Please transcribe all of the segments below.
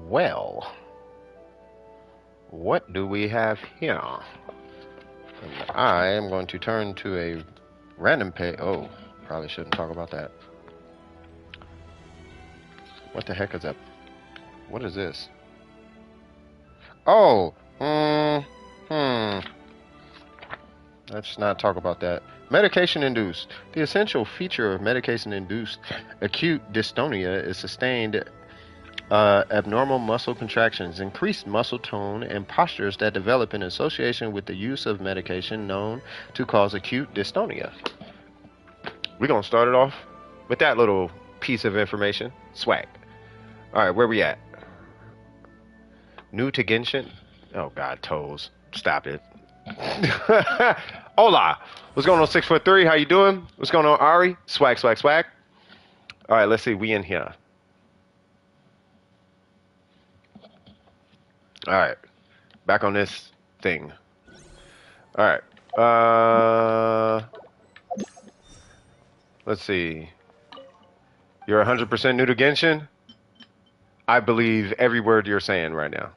Well, what do we have here? And I am going to turn to a random page. Oh, probably shouldn't talk about that. What the heck is that? What is this? Oh, let's not talk about that. Medication induced. The essential feature of medication induced acute dystonia is sustained abnormal muscle contractions, increased muscle tone, and postures that develop in association with the use of medication known to cause acute dystonia. We're going to start it off with that little piece of information. Swag. All right, where we at? New to Genshin? Oh, God, toes. Stop it. Hola. What's going on, 6'3"? How you doing? What's going on, Ari? Swag, swag, swag. All right, let's see. We in here. All right. Back on this thing. All right. Let's see. You're 100% new to Genshin? I believe every word you're saying right now.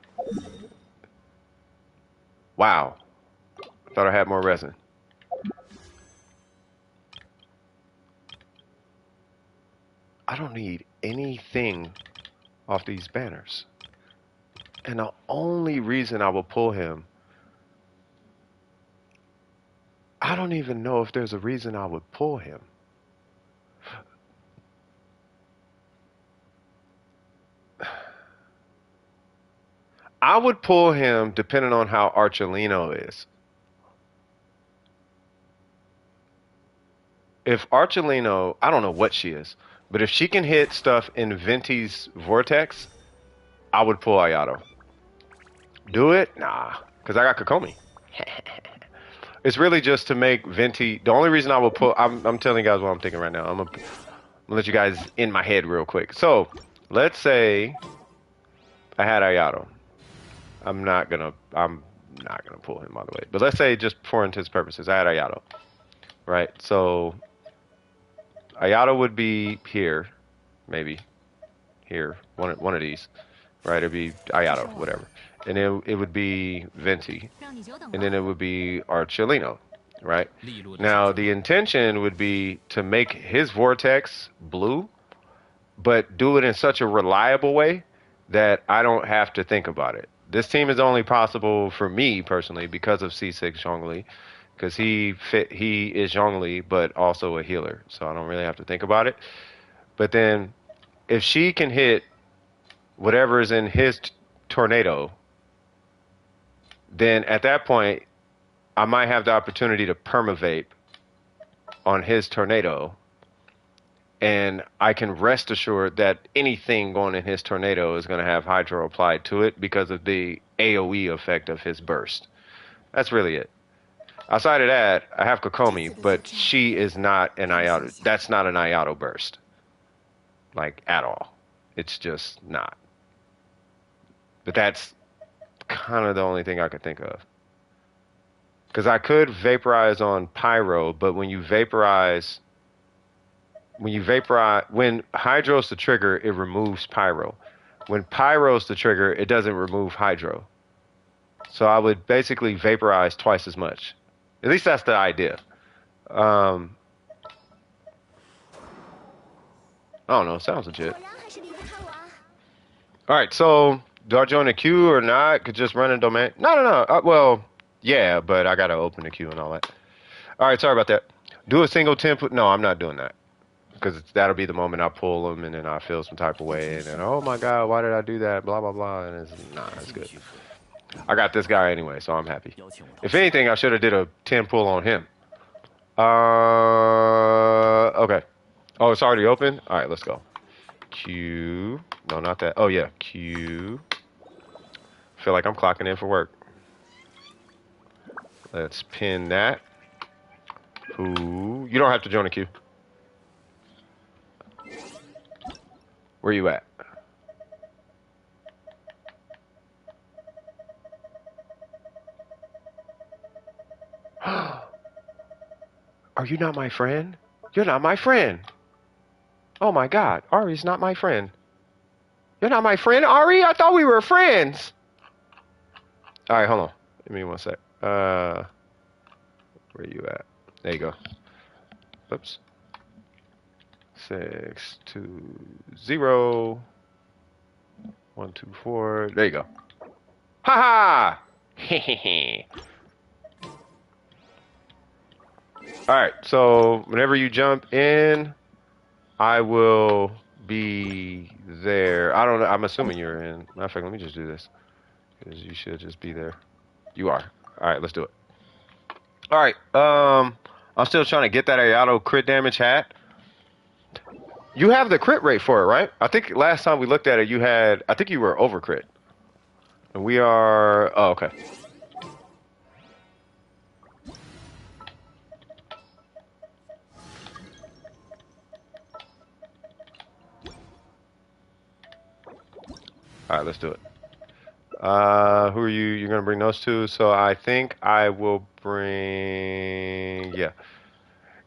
Wow. I thought I had more resin. I don't need anything off these banners. And the only reason I will pull him, I don't even know if there's a reason I would pull him. I would pull him depending on how Archelino is. If Archelino, I don't know what she is, but if she can hit stuff in Venti's vortex, I would pull Ayato. Do it? Nah, because I got Kokomi. It's really just to make Venti. The only reason I will pull, I'm telling you guys what I'm thinking right now. I'm gonna let you guys in my head real quick. So let's say I had Ayato. I'm not gonna pull him by the way. But let's say just for intents purposes, I had Ayato. Right? So Ayato would be here, maybe. Here. One of these. Right? It'd be Ayato, whatever. And then it would be Venti. And then it would be Archelino. Right? Now the intention would be to make his vortex blue, but do it in such a reliable way that I don't have to think about it. This team is only possible for me personally because of C6 Zhongli, because he is Zhongli but also a healer, so I don't really have to think about it. But then if she can hit whatever is in his tornado, then at that point I might have the opportunity to permavape on his tornado, and I can rest assured that anything going in his tornado is going to have Hydro applied to it because of the AoE effect of his burst. That's really it. Outside of that, I have Kokomi, but she is not an Ayato. That's not an Ayato burst. Like, at all. It's just not. But that's kind of the only thing I could think of. Because I could vaporize on Pyro, but when Hydro's the trigger, it removes Pyro. When Pyro's the trigger, it doesn't remove Hydro. So I would basically vaporize twice as much. At least that's the idea. I don't know. Sounds legit. All right. So do I join the queue or not? Could just run a domain? No. Well, yeah, but I gotta open the queue and all that. All right. Sorry about that. Do a single template. No, I'm not doing that. Because that'll be the moment I pull them and then I feel some type of way. And then, oh my God, why did I do that? Blah, blah, blah. And it's good. I got this guy anyway, so I'm happy. If anything, I should have did a 10 pull on him. Okay. Oh, it's already open? All right, let's go. Q. No, not that. Oh, yeah. Q. Feel like I'm clocking in for work. Let's pin that. Who? You don't have to join the queue. Where you at? Are you not my friend? You're not my friend. Oh my God, Ari's not my friend. You're not my friend, Ari? I thought we were friends. All right, hold on. Give me one sec. Where you at? There you go. Oops. 620 124. There you go. Ha ha! All right. So whenever you jump in, I will be there. I don't know. I'm assuming you're in. Matter of fact, let me just do this because you should just be there. You are. All right. Let's do it. All right. I'm still trying to get that Ayato crit damage hat. You have the crit rate for it, right? I think last time we looked at it, you had. I think you were over crit. And we are. Oh, okay. All right, let's do it. Who are you? You're gonna bring those two. So I think I will bring. Yeah.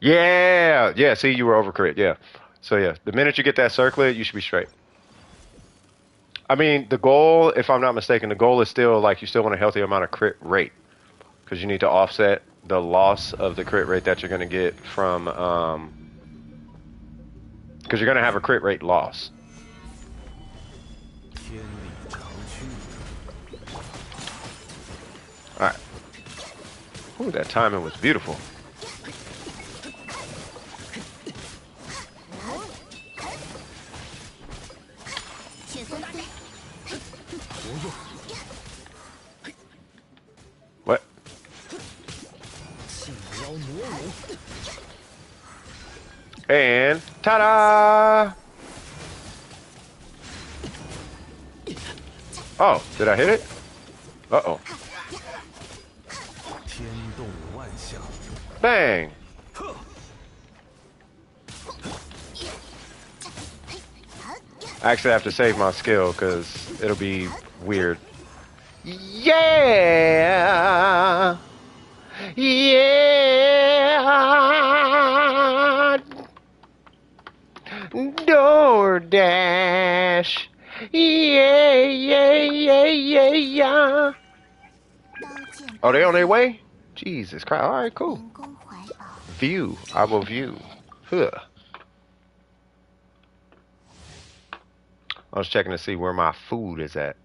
Yeah. See, you were over crit. Yeah. So yeah, the minute you get that circlet, you should be straight. I mean, the goal, if I'm not mistaken, the goal is still like you still want a healthy amount of crit rate because you need to offset the loss of the crit rate that you're gonna get from because you're gonna have a crit rate loss. All right. Ooh, that timing was beautiful. What? And ta-da! Oh, did I hit it? Uh-oh. Bang! I actually have to save my skill because it'll be weird. Yeah! Yeah! DoorDash! Yeah! Oh, they on their way? Jesus Christ. Alright, cool. View. I will view. Huh. I was checking to see where my food is at.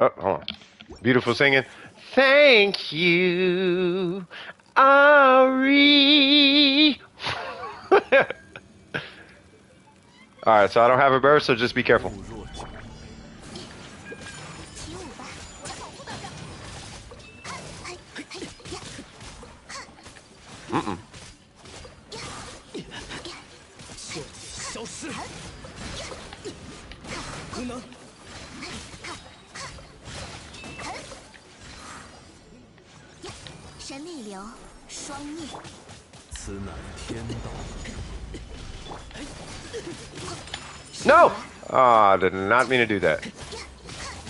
Oh, hold on. Beautiful singing. Thank you, Ari. Alright, so I don't have a burst, so just be careful. Mm-mm. No! Ah, did not mean to do that.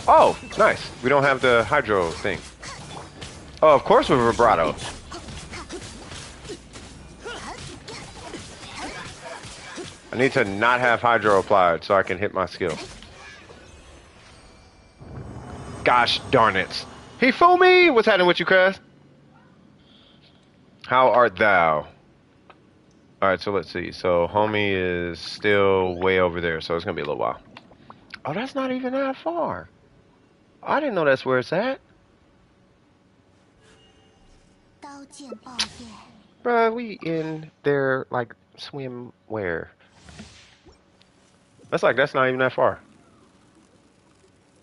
Oh, nice. We don't have the hydro thing. Oh, of course with vibrato. I need to not have hydro applied so I can hit my skill. Gosh darn it. He fooled me! What's happening with you, cuz? How art thou? Alright, so let's see. So homie is still way over there, so it's gonna be a little while. Oh, that's not even that far. I didn't know that's where it's at. Bruh, we in there like swimwear. That's not even that far.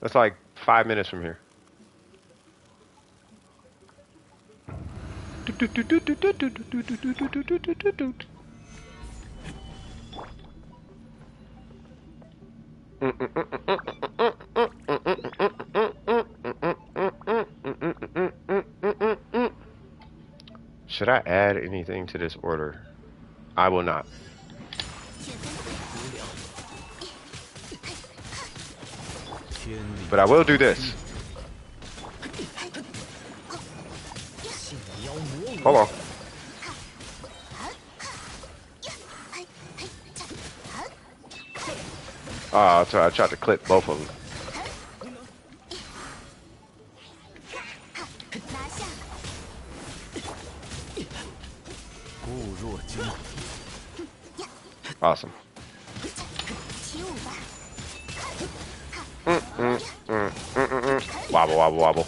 That's like 5 minutes from here. Should I add anything to this order? I will not. But I will do this. Hold on. Oh, I tried to clip both of them. Awesome. Wobble, wobble, wobble.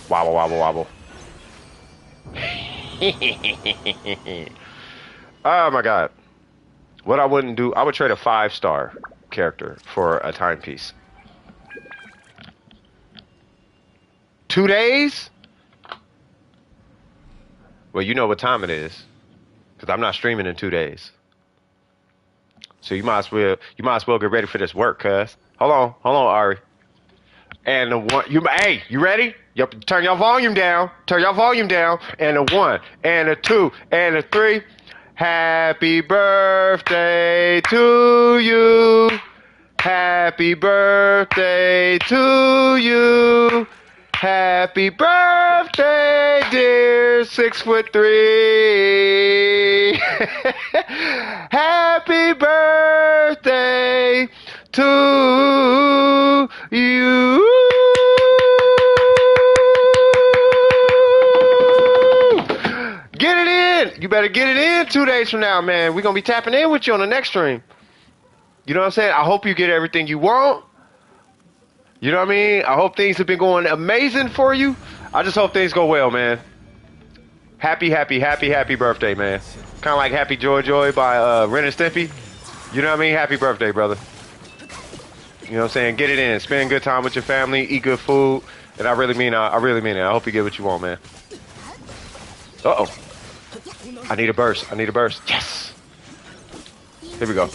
Wobble, wobble, wobble. Oh my god. What I wouldn't do, I would trade a 5-star character for a timepiece. 2 days? Well, you know what time it is. Because I'm not streaming in 2 days. So you might as well get ready for this work, cuz. Hold on, Ari. And the one, hey, you ready? Yep, turn your volume down. Turn your volume down. And the 1, and the 2, and the 3. Happy birthday to you. Happy birthday to you. Happy birthday, dear 6'3". Happy birthday to you. Get it in. You better get it in 2 days from now, man. We're going to be tapping in with you on the next stream. You know what I'm saying? I hope you get everything you want. You know what I mean? I hope things have been going amazing for you. I just hope things go well, man. Happy birthday, man. Kind of like Happy Joy Joy by Ren and Stimpy. You know what I mean? Happy birthday, brother. You know what I'm saying? Get it in. Spend good time with your family. Eat good food. And I really mean it. I hope you get what you want, man. Uh-oh. I need a burst. Yes. Here we go.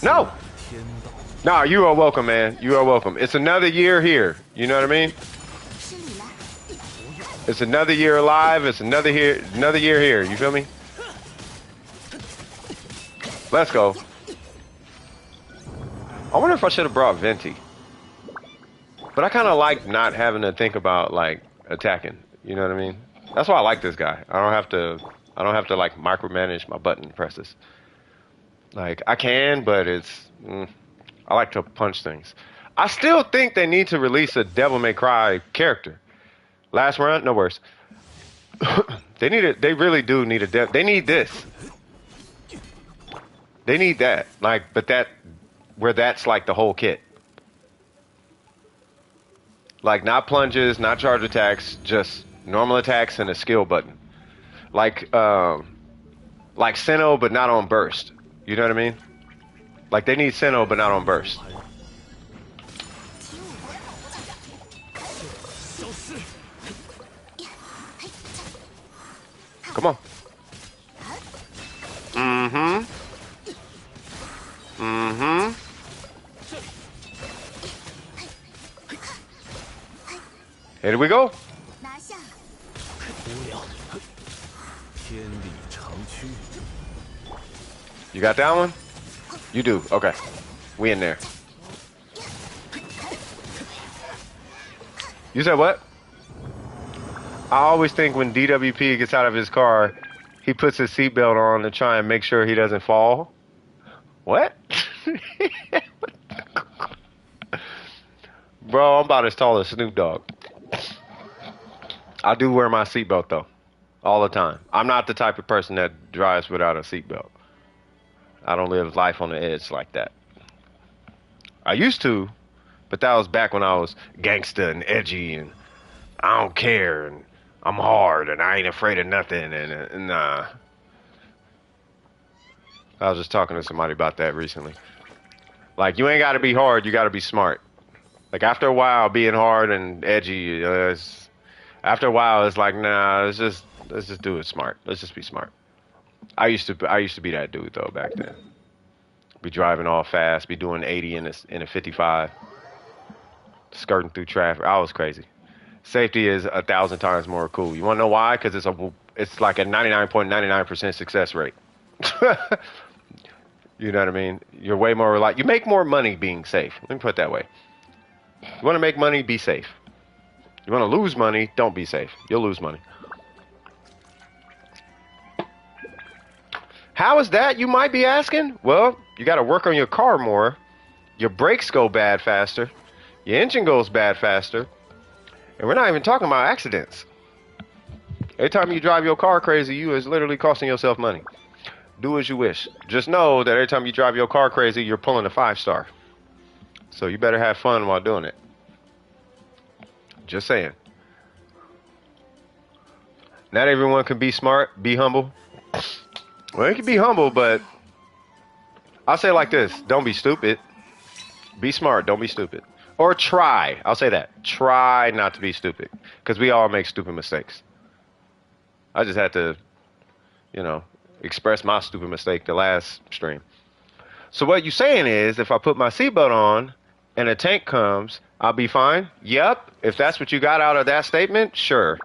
No. Nah, you are welcome, man. You are welcome. It's another year here. You know what I mean? It's another year alive. It's another year here. You feel me? Let's go. I wonder if I should have brought Venti. But I kind of like not having to think about like attacking. You know what I mean? That's why I like this guy. I don't have to like micromanage my button presses. Like I can, but it's I like to punch things. I still think they need to release a Devil May Cry character. Last run, no worse. They need it. They really do need a They need this. They need that. Like, but that's like the whole kit. Like not plunges, not charge attacks, just normal attacks and a skill button. Like Sinnoh, but not on burst. You know what I mean? Like they need Sinnoh, but not on burst. Come on. Here we go. You got that one? You do. Okay. We in there. You said what? I always think when DWP gets out of his car, he puts his seatbelt on to try and make sure he doesn't fall. What? Bro, I'm about as tall as Snoop Dogg. I do wear my seatbelt though, all the time. I'm not the type of person that drives without a seatbelt. I don't live life on the edge like that. I used to, but that was back when I was gangster and edgy and I don't care and I'm hard and I ain't afraid of nothing and I was just talking to somebody about that recently. Like you ain't got to be hard, you got to be smart. Like after a while, being hard and edgy, after a while, it's like nah. Let's just do it smart. Let's just be smart. I used to be that dude though back then. Be driving all fast, be doing 80 in a 55, skirting through traffic. I was crazy. Safety is 1,000 times more cool. You want to know why? Because it's like a 99.99% success rate. You know what I mean? You're way more you make more money being safe. Let me put it that way. You want to make money, be safe. You want to lose money, don't be safe. You'll lose money. How is that, you might be asking? Well, you got to work on your car more. Your brakes go bad faster. Your engine goes bad faster. And we're not even talking about accidents. Every time you drive your car crazy, you is literally costing yourself money. Do as you wish. Just know that every time you drive your car crazy, you're pulling a 5-star. So you better have fun while doing it. Just saying. Not everyone can be smart, be humble. Well, you can be humble, but I'll say it like this. Don't be stupid. Be smart, don't be stupid. Or try. I'll say that. Try not to be stupid. Because we all make stupid mistakes. I just had to, you know, express my stupid mistake the last stream. So what you're saying is, if I put my seatbelt on and a tank comes, I'll be fine? Yep. If that's what you got out of that statement, sure.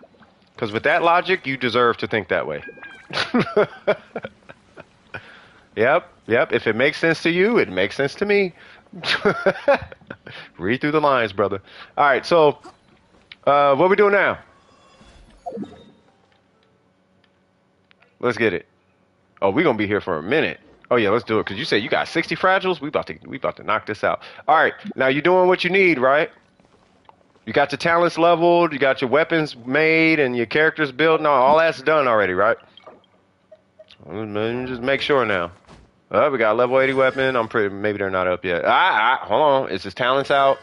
Because with that logic, you deserve to think that way. Yep. If it makes sense to you, it makes sense to me. Read through the lines, brother. All right, so what we doing now? Let's get it. Oh, we're gonna be here for a minute. Oh yeah, let's do it. Cause you said you got 60 fragiles. We about to knock this out. All right, now you're doing what you need, right? You got your talents leveled, you got your weapons made, and your characters built. No, all that's done already, right? Let me just make sure now. We got a level 80 weapon. I'm pretty. Maybe they're not up yet. Hold on. Is his talents out?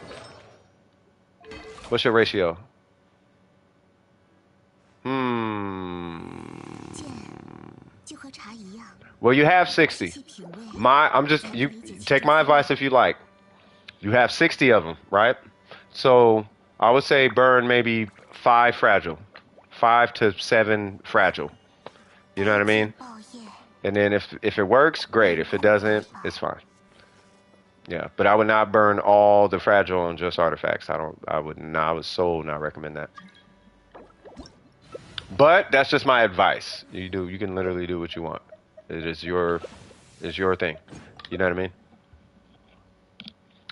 What's your ratio? Well, you have 60. You take my advice if you like. You have 60 of them, right? So I would say burn maybe 5 fragile, 5 to 7 fragile. You know what I mean? And then if it works, great. If it doesn't, it's fine. Yeah, but I would not burn all the fragile on just artifacts. I would not recommend that. But that's just my advice. You can literally do what you want. It's your thing. You know what I mean?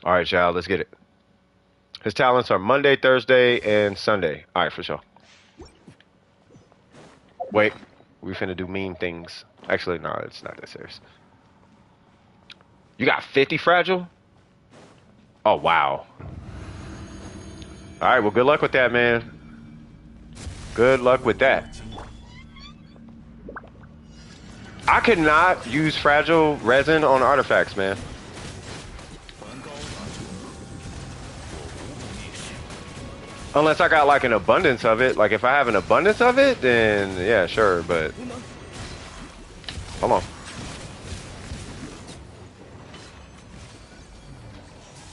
All right, child, let's get it. His talents are Monday, Thursday, and Sunday. All right, for sure. Wait, we finna do mean things. Actually, no, it's not that serious. You got 50 fragile? Oh, wow. All right, well, good luck with that, man. Good luck with that. I could not use fragile resin on artifacts, man. Unless I got like an abundance of it. Like if I have an abundance of it, then yeah, sure, but hold on.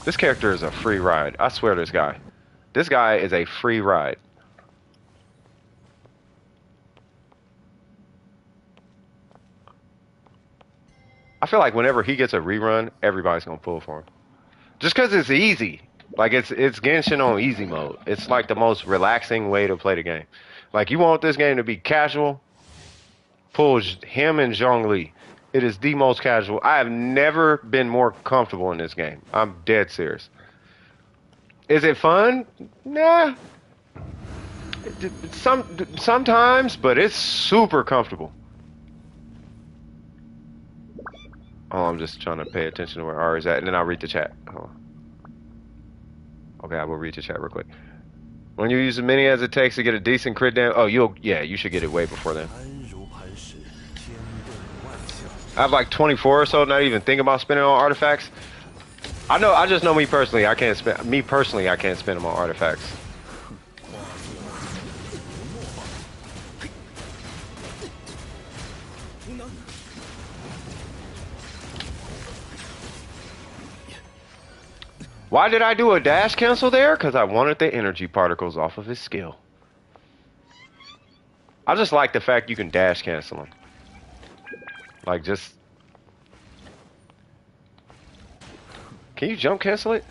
This character is a free ride. I swear to this guy. This guy is a free ride. I feel like whenever he gets a rerun, everybody's gonna pull for him. Just because it's easy. Like it's Genshin on easy mode. It's like the most relaxing way to play the game. Like you want this game to be casual, pull him and Zhongli. It is the most casual. I have never been more comfortable in this game. I'm dead serious. Is it fun? Nah. Sometimes, but it's super comfortable. Oh, I'm just trying to pay attention to where Ari's at, and then I'll read the chat. Hold on. Okay, I will read the chat real quick. When you use as many as it takes to get a decent crit down, oh, you should get it way before then. I have like 24 or so, not even thinking about spending on artifacts. I just know me personally, I can't spend them on artifacts. Why did I do a dash cancel there? Because I wanted the energy particles off of his skill. I just like the fact you can dash cancel him. Like just... Can you jump cancel it?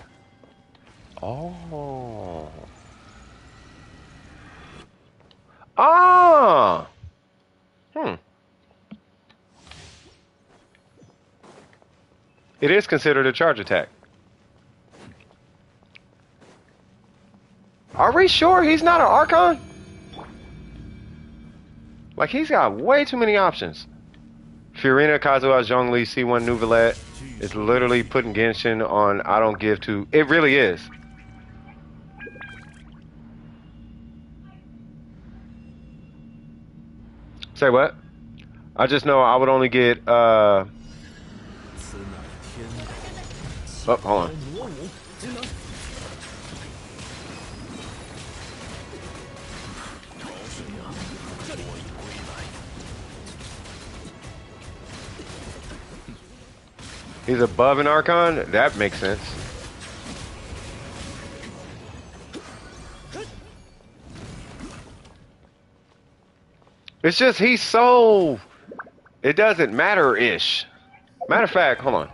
Oh. Ah! It is considered a charge attack. Are we sure he's not an Archon? Like, he's got way too many options. Fiorina Kazuha Zhongli C1 Nouvellette is literally putting Genshin on I don't give to. It really is. Say what? I just know I would only get oh, hold on. He's above an Archon? That makes sense. It's just he's so... It doesn't matter-ish. Matter of fact, hold on.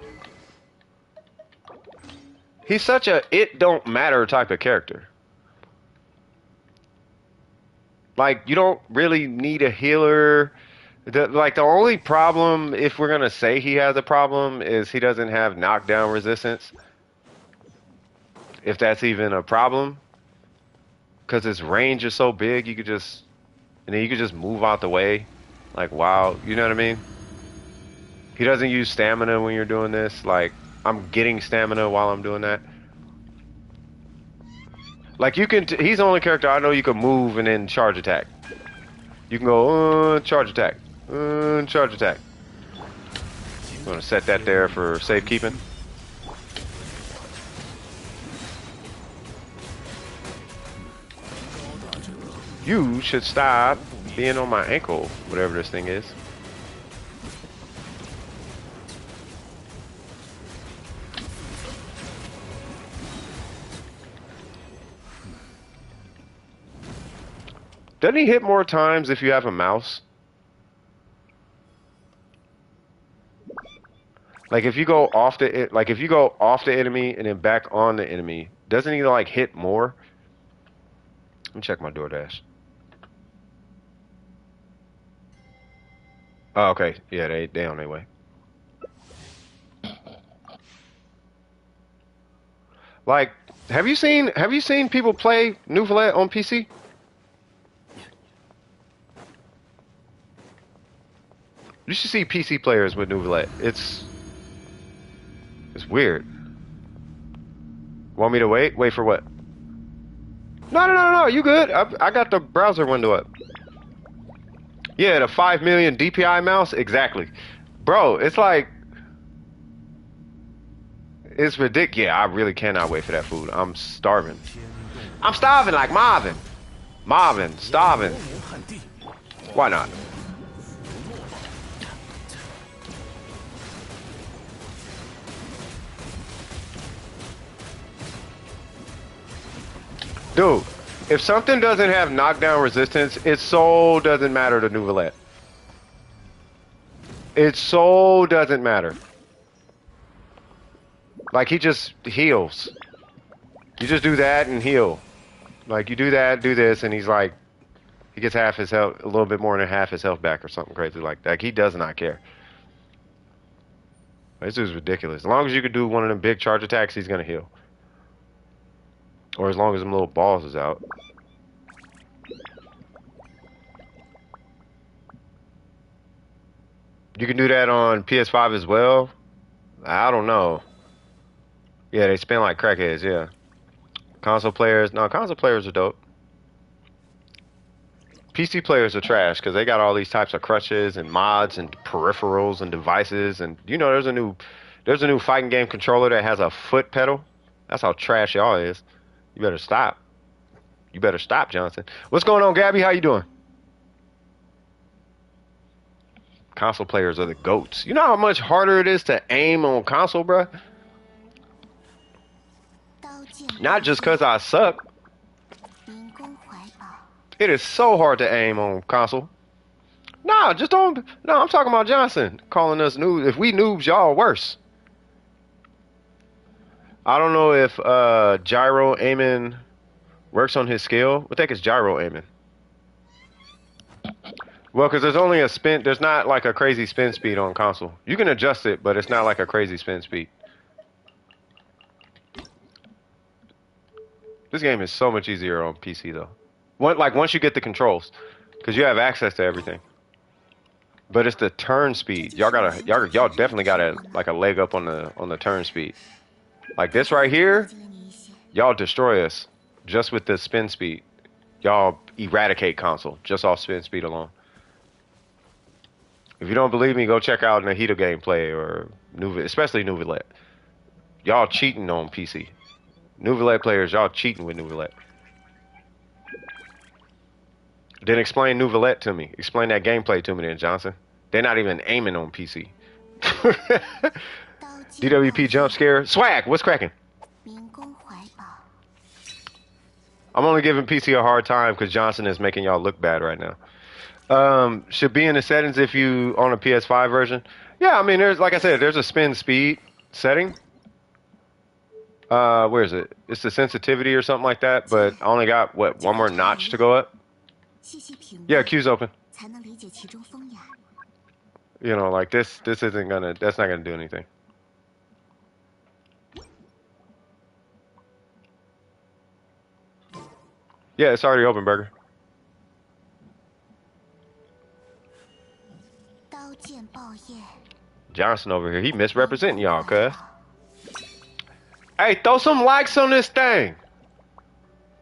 He's such a it don't matter type of character. Like, you don't really need a healer. The only problem, if we're going to say he has a problem, is he doesn't have knockdown resistance. If that's even a problem. Because his range is so big, you could just... And then you could just move out the way. Like, wow. You know what I mean? He doesn't use stamina when you're doing this. Like, I'm getting stamina while I'm doing that. Like, you can... He's the only character I know you can move and then charge attack. You can go, charge attack. Charge attack. I'm going to set that there for safekeeping. You should stop being on my ankle, whatever this thing is. Doesn't he hit more times if you have a mouse? Like if you go off the if you go off the enemy and then back on the enemy, doesn't he like hit more? Let me check my DoorDash. Oh, okay. Yeah, they on their way. Like, have you seen people play Nouvellette on PC? You should see PC players with Nouvellette. It's weird. Want me to wait? Wait for what? No. You good? I got the browser window up. Yeah, the 5 million DPI mouse? Exactly. Bro, it's like... It's ridiculous. Yeah, I really cannot wait for that food. I'm starving. I'm starving like Marvin. Marvin, starving. Why not? Dude, if something doesn't have knockdown resistance, it so doesn't matter to Nouvellette. It so doesn't matter. Like, he just heals. You just do that and heal. Like, you do that, do this, and he's like... He gets half his health, a little bit more than half his health back or something crazy like that. Like, he does not care. This is ridiculous. As long as you can do one of them big charge attacks, he's gonna heal. Or as long as them little balls is out. You can do that on PS5 as well? I don't know. Yeah, they spin like crackheads, yeah. Console players, no, console players are dope. PC players are trash because they got all these types of crutches and mods and peripherals and devices, and you know there's a new fighting game controller that has a foot pedal. That's how trash y'all is. You better stop. You better stop, Johnson. What's going on, Gabby? How you doing? Console players are the goats. You know how much harder it is to aim on console, bruh? Not just because I suck. It is so hard to aim on console. Nah, just don't. No, I'm talking about Johnson calling us noobs. If we noobs, y'all are worse. I don't know if gyro aiming works on his skill. What the heck is gyro aiming? Well, because there's only a spin. There's not like a crazy spin speed on console. You can adjust it, but it's not like a crazy spin speed. This game is so much easier on PC though. Once you get the controls, because you have access to everything. But it's the turn speed. Y'all definitely got a like a leg up on the turn speed. Like this right here, y'all destroy us just with the spin speed. Y'all eradicate console just off spin speed alone. If you don't believe me, go check out Nahida gameplay or especially Nuvilette. Y'all cheating on PC. Nuvilette players, y'all cheating with Nuvilette. Then explain Nuvilette to me. Explain that gameplay to me then, Johnson. They're not even aiming on PC. DWP jump scare. Swag, what's cracking? I'm only giving PC a hard time because Johnson is making y'all look bad right now. Should be in the settings if you on a PS5 version. Yeah, I mean, there's like I said, there's a spin speed setting. Where is it? It's the sensitivity or something like that. But I only got what, one more notch to go up. Yeah, queue's open. You know, like this isn't gonna. That's not gonna do anything. Yeah, it's already open, Burger. Johnson over here, he misrepresenting y'all, cuz. Hey, throw some likes on this thing.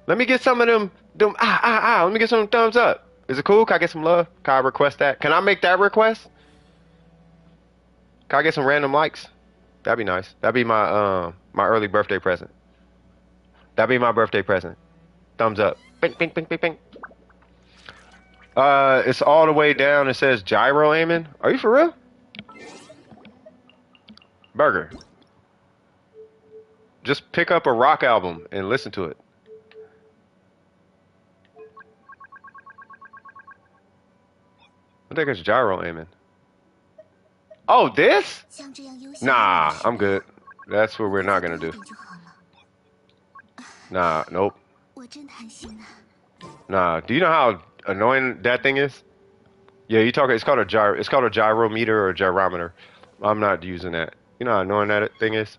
Let me get some of them. Let me get some thumbs up. Is it cool? Can I get some love? Can I request that? Can I make that request? Can I get some random likes? That'd be nice. That'd be my my early birthday present. That'd be my birthday present. Thumbs up. Bing, bing, bing, bing, bing. It's all the way down. It says gyro aiming. Are you for real? Burger. Just pick up a rock album and listen to it. I think it's gyro aiming. Oh, this? Nah, I'm good. That's what we're not gonna do. Nah, nope. Nah, do you know how annoying that thing is? Yeah, you talking. It's called a gyro. It's called a gyrometer or a gyrometer. I'm not using that. You know how annoying that thing is?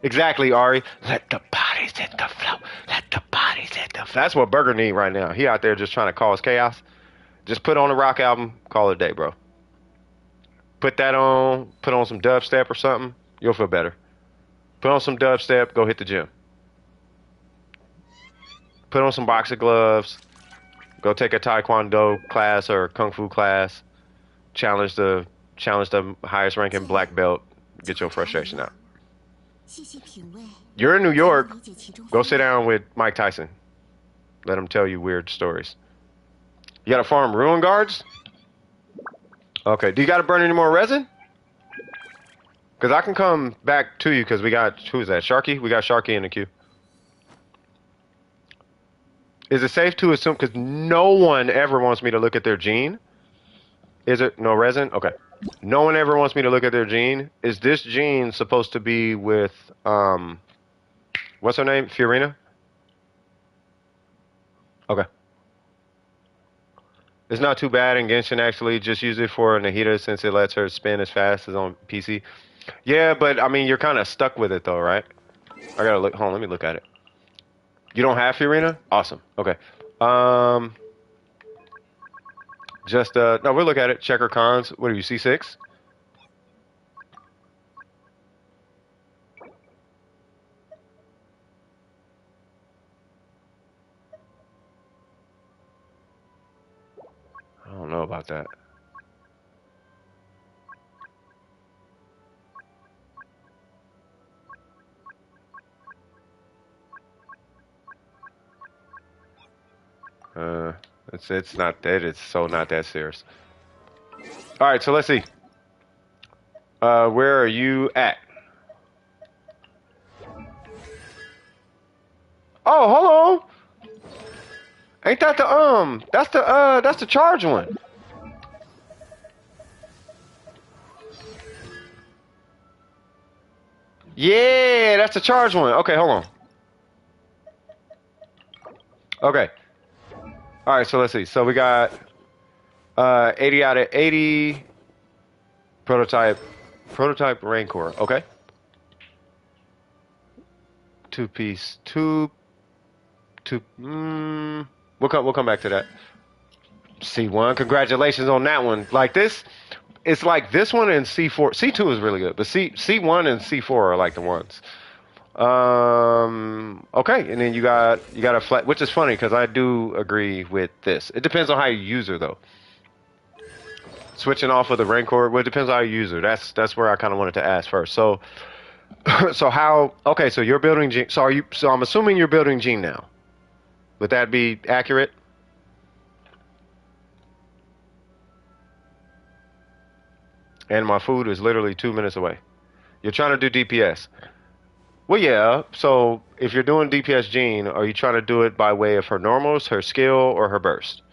Exactly, Ari. Let the bodies hit the flow. Let the bodies hit the flow. That's what Burger need right now. He out there just trying to cause chaos. Just put on a rock album. Call it a day, bro. Put that on. Put on some dubstep or something. You'll feel better. Put on some dubstep. Go hit the gym. Put on some boxing gloves. Go take a taekwondo class or kung fu class. Challenge the highest ranking black belt. Get your frustration out. You're in New York. Go sit down with Mike Tyson. Let him tell you weird stories. You got to farm ruin guards? Okay. Do you got to burn any more resin? Because I can come back to you because we got, who is that? Sharky? We got Sharky in the queue. Is it safe to assume, because no one ever wants me to look at their gene? Is it no resin? Okay. No one ever wants me to look at their gene. Is this gene supposed to be with, what's her name? Fiorina? Okay. It's not too bad in Genshin, actually. Just use it for Nahida since it lets her spin as fast as on PC. Yeah, but, I mean, you're kind of stuck with it, though, right? I gotta look. Hold on, let me look at it. You don't have Fiorina? Awesome. Okay. No, we'll look at it. Check her cons. What are you, C6? I don't know about that. It's not that. It's so not that serious. All right, so let's see. Where are you at? Oh, hold on. Ain't that the that's the charge one. Yeah, that's the charge one. Okay, hold on. Okay. All right, so let's see. So we got 80 out of 80 prototype Rancor. Okay. Two piece. We'll come back to that. C1, congratulations on that one. Like this, it's like this one and C4. C2 is really good, but C1 and C4 are like the ones. Okay, and then you got a flat, which is funny because I do agree with this. It depends on how you use her though. Switching off of the Rancor, well, it depends on how you use her. That's where I kind of wanted to ask first. So so how? Okay, so you're building Gene. So are you? So I'm assuming you're building Gene now. Would that be accurate? And my food is literally 2 minutes away. You're trying to do DPS. Well, yeah. So if you're doing DPS Gene, are you trying to do it by way of her normals, her skill, or her burst?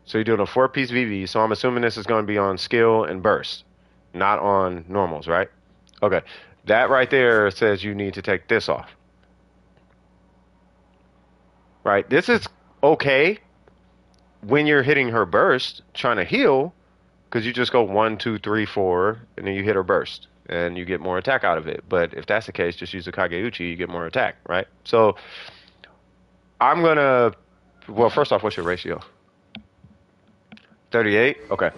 So you're doing a four-piece VV. So I'm assuming this is going to be on skill and burst, not on normals, right? Okay. That right there says you need to take this off, right? This is okay when you're hitting her burst, trying to heal, because you just go one, two, three, four, and then you hit her burst, and you get more attack out of it. But if that's the case, just use a Kageuchi, you get more attack, right? So I'm gonna, well, first off, what's your ratio? 38? Okay.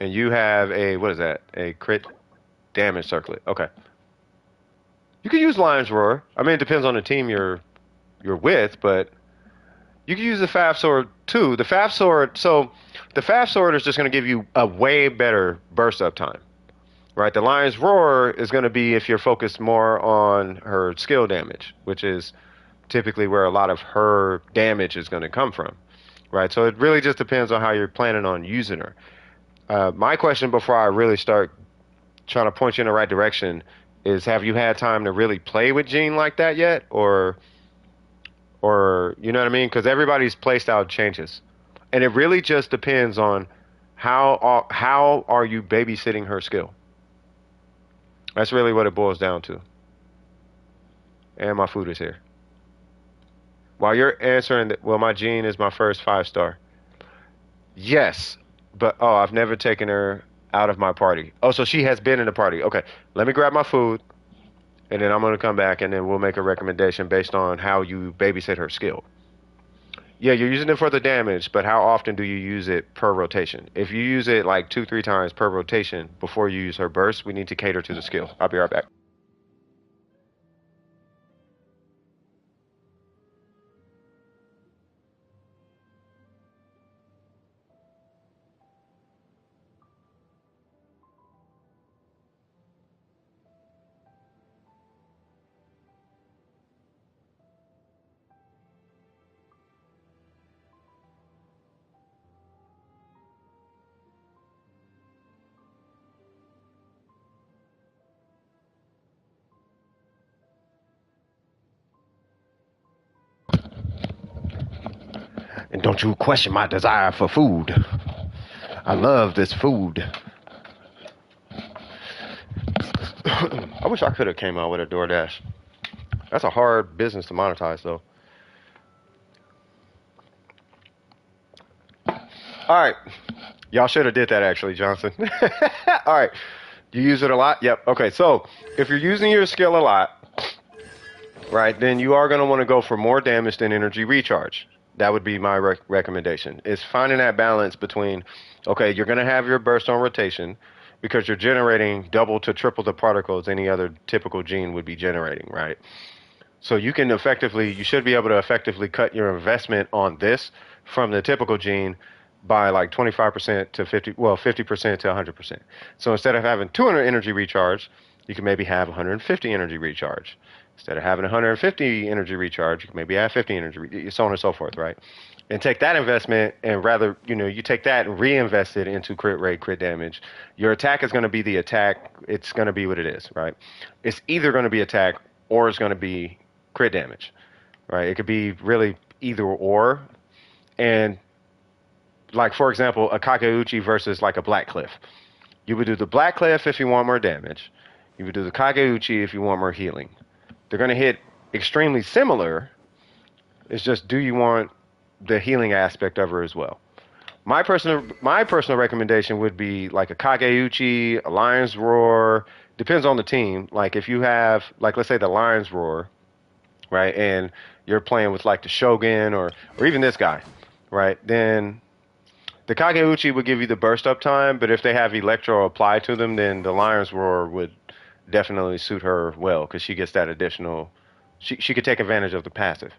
And you have a, what is that? A crit damage circlet. Okay. You can use Lion's Roar. I mean, it depends on the team you're with, but you can use the Faf Sword too. The Faf Sword, so the Faf Sword is just going to give you a way better burst up time, right? The Lion's Roar is going to be if you're focused more on her skill damage, which is typically where a lot of her damage is going to come from, right? So it really just depends on how you're planning on using her. My question before I really start trying to point you in the right direction is: have you had time to really play with Jean like that yet, or you know what I mean? Because everybody's playstyle changes, and it really just depends on how are you babysitting her skill. That's really what it boils down to. And my food is here. While you're answering, well, my Jean is my first 5 star. Yes, but oh, I've never taken her out of my party. Oh, so she has been in the party. Okay, let me grab my food, and then I'm gonna come back, and then we'll make a recommendation based on how you babysit her skill. Yeah, you're using it for the damage, but how often do you use it per rotation? If you use it like 2, 3 times per rotation before you use her burst, we need to cater to the skill. I'll be right back. And don't you question my desire for food. I love this food. I wish I could have came out with a DoorDash. That's a hard business to monetize, though. All right, y'all should have did that actually, Johnson. All right, you use it a lot. Yep. Okay, so if you're using your skill a lot, right, then you are going to want to go for more damage than energy recharge. That would be my recommendation. Is finding that balance between, okay, you're going to have your burst on rotation because you're generating double to triple the particles any other typical gene would be generating, right? So you should be able to effectively cut your investment on this from the typical gene by like 25% to 50, well, 50% to 100%. So instead of having 200 energy recharge, you can maybe have 150 energy recharge. Instead of having 150 energy recharge, you can maybe have 50 energy, so on and so forth, right? And take that investment and rather, you take that and reinvest it into crit rate, crit damage. Your attack is going to be the attack. It's going to be what it is, right? It's either going to be attack or it's going to be crit damage, right? It could be really either or. And like, for example, a Kakeuchi versus like a Black Cliff. You would do the Black Cliff if you want more damage. You would do the Kakeuchi if you want more healing. They're going to hit extremely similar. It's just, do you want the healing aspect of her as well? My personal recommendation would be like a Kakeuchi, a Lion's Roar. Depends on the team. Like if you have, like let's say the Lion's Roar. right? And you're playing with like the Shogun or even this guy, right? Then the Kageuchi would give you the burst up time, but if they have Electro applied to them, then the Lion's Roar would definitely suit her well because she gets that additional. She could take advantage of the passive.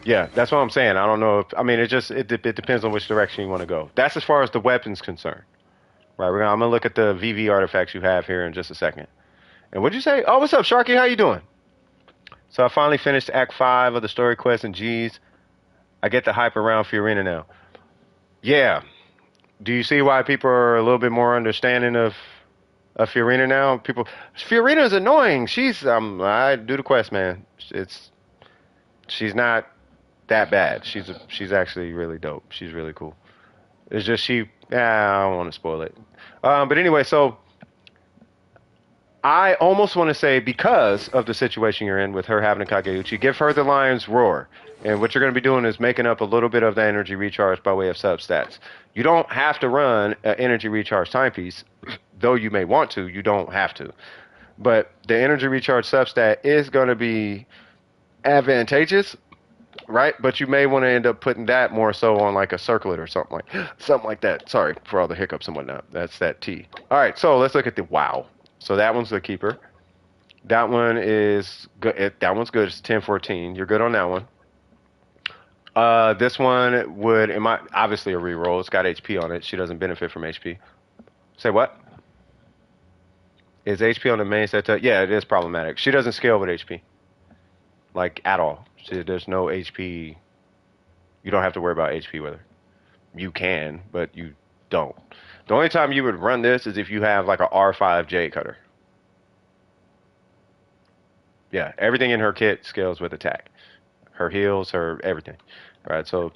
Yeah, that's what I'm saying. I don't know if I mean it depends on which direction you want to go. That's as far as the weapon's concerned, right? I'm gonna look at the VV artifacts you have here in just a second. And what'd you say? Oh, what's up, Sharky? How you doing? So I finally finished Act 5 of the story quest, and geez, I get the hype around Fiorina now. Yeah. Do you see why people are a little bit more understanding of Fiorina now? Fiorina is annoying. I do the quest, man. She's not that bad. She's actually really dope. She's really cool. It's just I don't want to spoil it. But anyway, so I almost want to say because of the situation you're in with her having a Kageuchi, give her the Lion's Roar. And what you're going to be doing is making up a little bit of the energy recharge by way of substats. You don't have to run an energy recharge timepiece, though you may want to. You don't have to. But the energy recharge substat is going to be advantageous, right? But you may want to end up putting that more so on like a circlet or something like that. Sorry for all the hiccups and whatnot. That's that T. All right, so let's look at the WoW. So that one's the keeper. That one is good. That one's good. It's 10-14. You're good on that one. This one obviously a reroll. It's got HP on it. She doesn't benefit from HP. Say what? Is HP on the main set? Yeah, it is problematic. She doesn't scale with HP. Like, at all. There's no HP. You don't have to worry about HP with her. You can, but you don't. The only time you would run this is if you have like a R5 J cutter. Yeah, everything in her kit scales with attack. Her heals, her everything. Right, so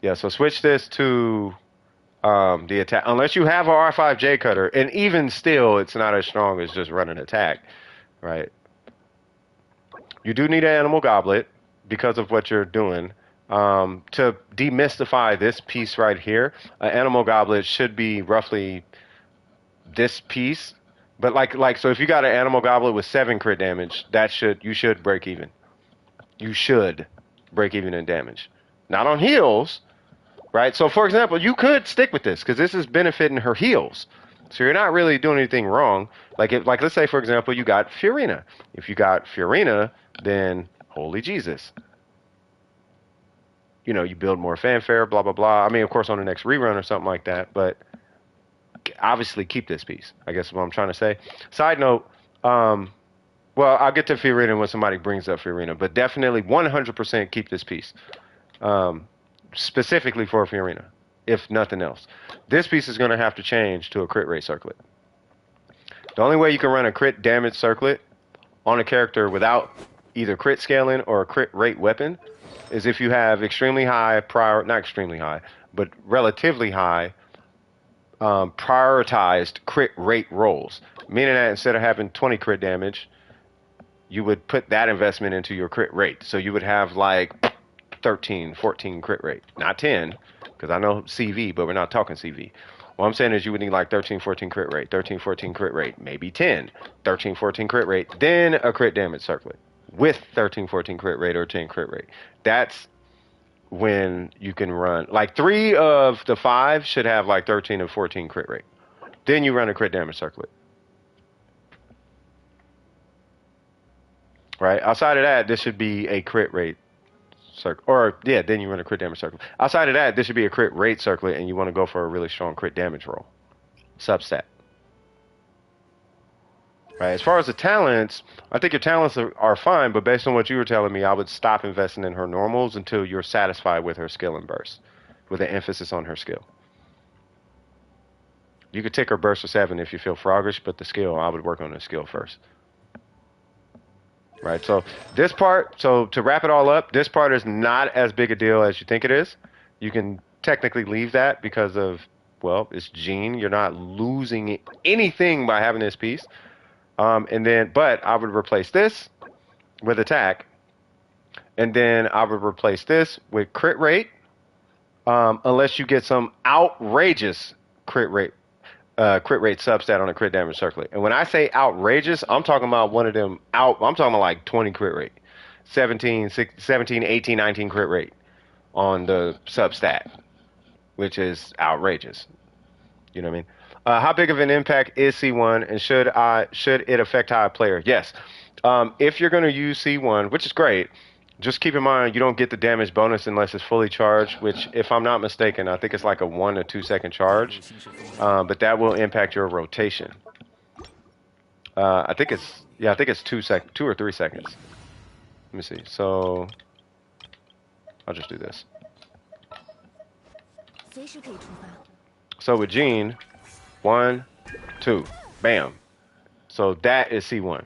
yeah, so switch this to the attack. Unless you have a R5 J cutter, and even still, it's not as strong as just running attack. Right. You do need an animal goblet because of what you're doing. To demystify this piece right here, an animal goblet should be roughly this piece. But so if you got an animal goblet with 7 crit damage, you should break even. You should break even in damage. Not on heals, right? So for example, you could stick with this because this is benefiting her heals. So you're not really doing anything wrong. Like let's say for example you got Fiorina. If you got Fiorina, then holy Jesus. You know, you build more fanfare, blah blah blah. I mean, of course on the next rerun or something like that, but obviously keep this piece. I guess is what I'm trying to say. Side note, well, I'll get to Fiorina when somebody brings up Fiorina, but definitely 100% keep this piece. Specifically for Fiorina, if nothing else. This piece is going to have to change to a crit rate circlet. The only way you can run a crit damage circlet on a character without either crit scaling or a crit rate weapon is if you have extremely high not extremely high, but relatively high prioritized crit rate rolls. Meaning that instead of having 20 crit damage, you would put that investment into your crit rate. So you would have like 13, 14 crit rate. Not 10, because I know CV, but we're not talking CV. What I'm saying is you would need like 13, 14 crit rate, 13, 14 crit rate, maybe 10, 13, 14 crit rate, then a crit damage circlet with 13, 14 crit rate or 10 crit rate. That's when you can run. Like 3 of the 5 should have like 13 and 14 crit rate. Then you run a crit damage circlet. Right? Outside of that, this should be a crit rate circle. Or, yeah, then you run a crit damage circle. Outside of that, this should be a crit rate circlet, and you want to go for a really strong crit damage roll. Substat. Right? As far as the talents, I think your talents are fine, but based on what you were telling me, I would stop investing in her normals until you're satisfied with her skill and burst, with an emphasis on her skill. You could take her burst to 7 if you feel froggish, but the skill, I would work on the skill first. Right, so this part, to wrap it all up, this part is not as big a deal as you think it is. You can technically leave that because of, well, it's Gene. You're not losing anything by having this piece. But I would replace this with attack, and then I would replace this with crit rate, unless you get some outrageous crit rate. crit rate substat on a crit damage circlet. And when I say outrageous, I'm talking about one of them I'm talking about like 20 crit rate. 17, 17, 18, 19 crit rate on the substat, which is outrageous. You know what I mean? How big of an impact is C1, and should it affect how I play? Yes. If you're going to use C1, which is great, just keep in mind you don't get the damage bonus unless it's fully charged, which, if I'm not mistaken, I think it's like a 1 to 2 second charge. But that will impact your rotation. I think it's 2 or 3 seconds. Let me see. So I'll just do this. So with Jean, 1, 2, bam. So that is C1.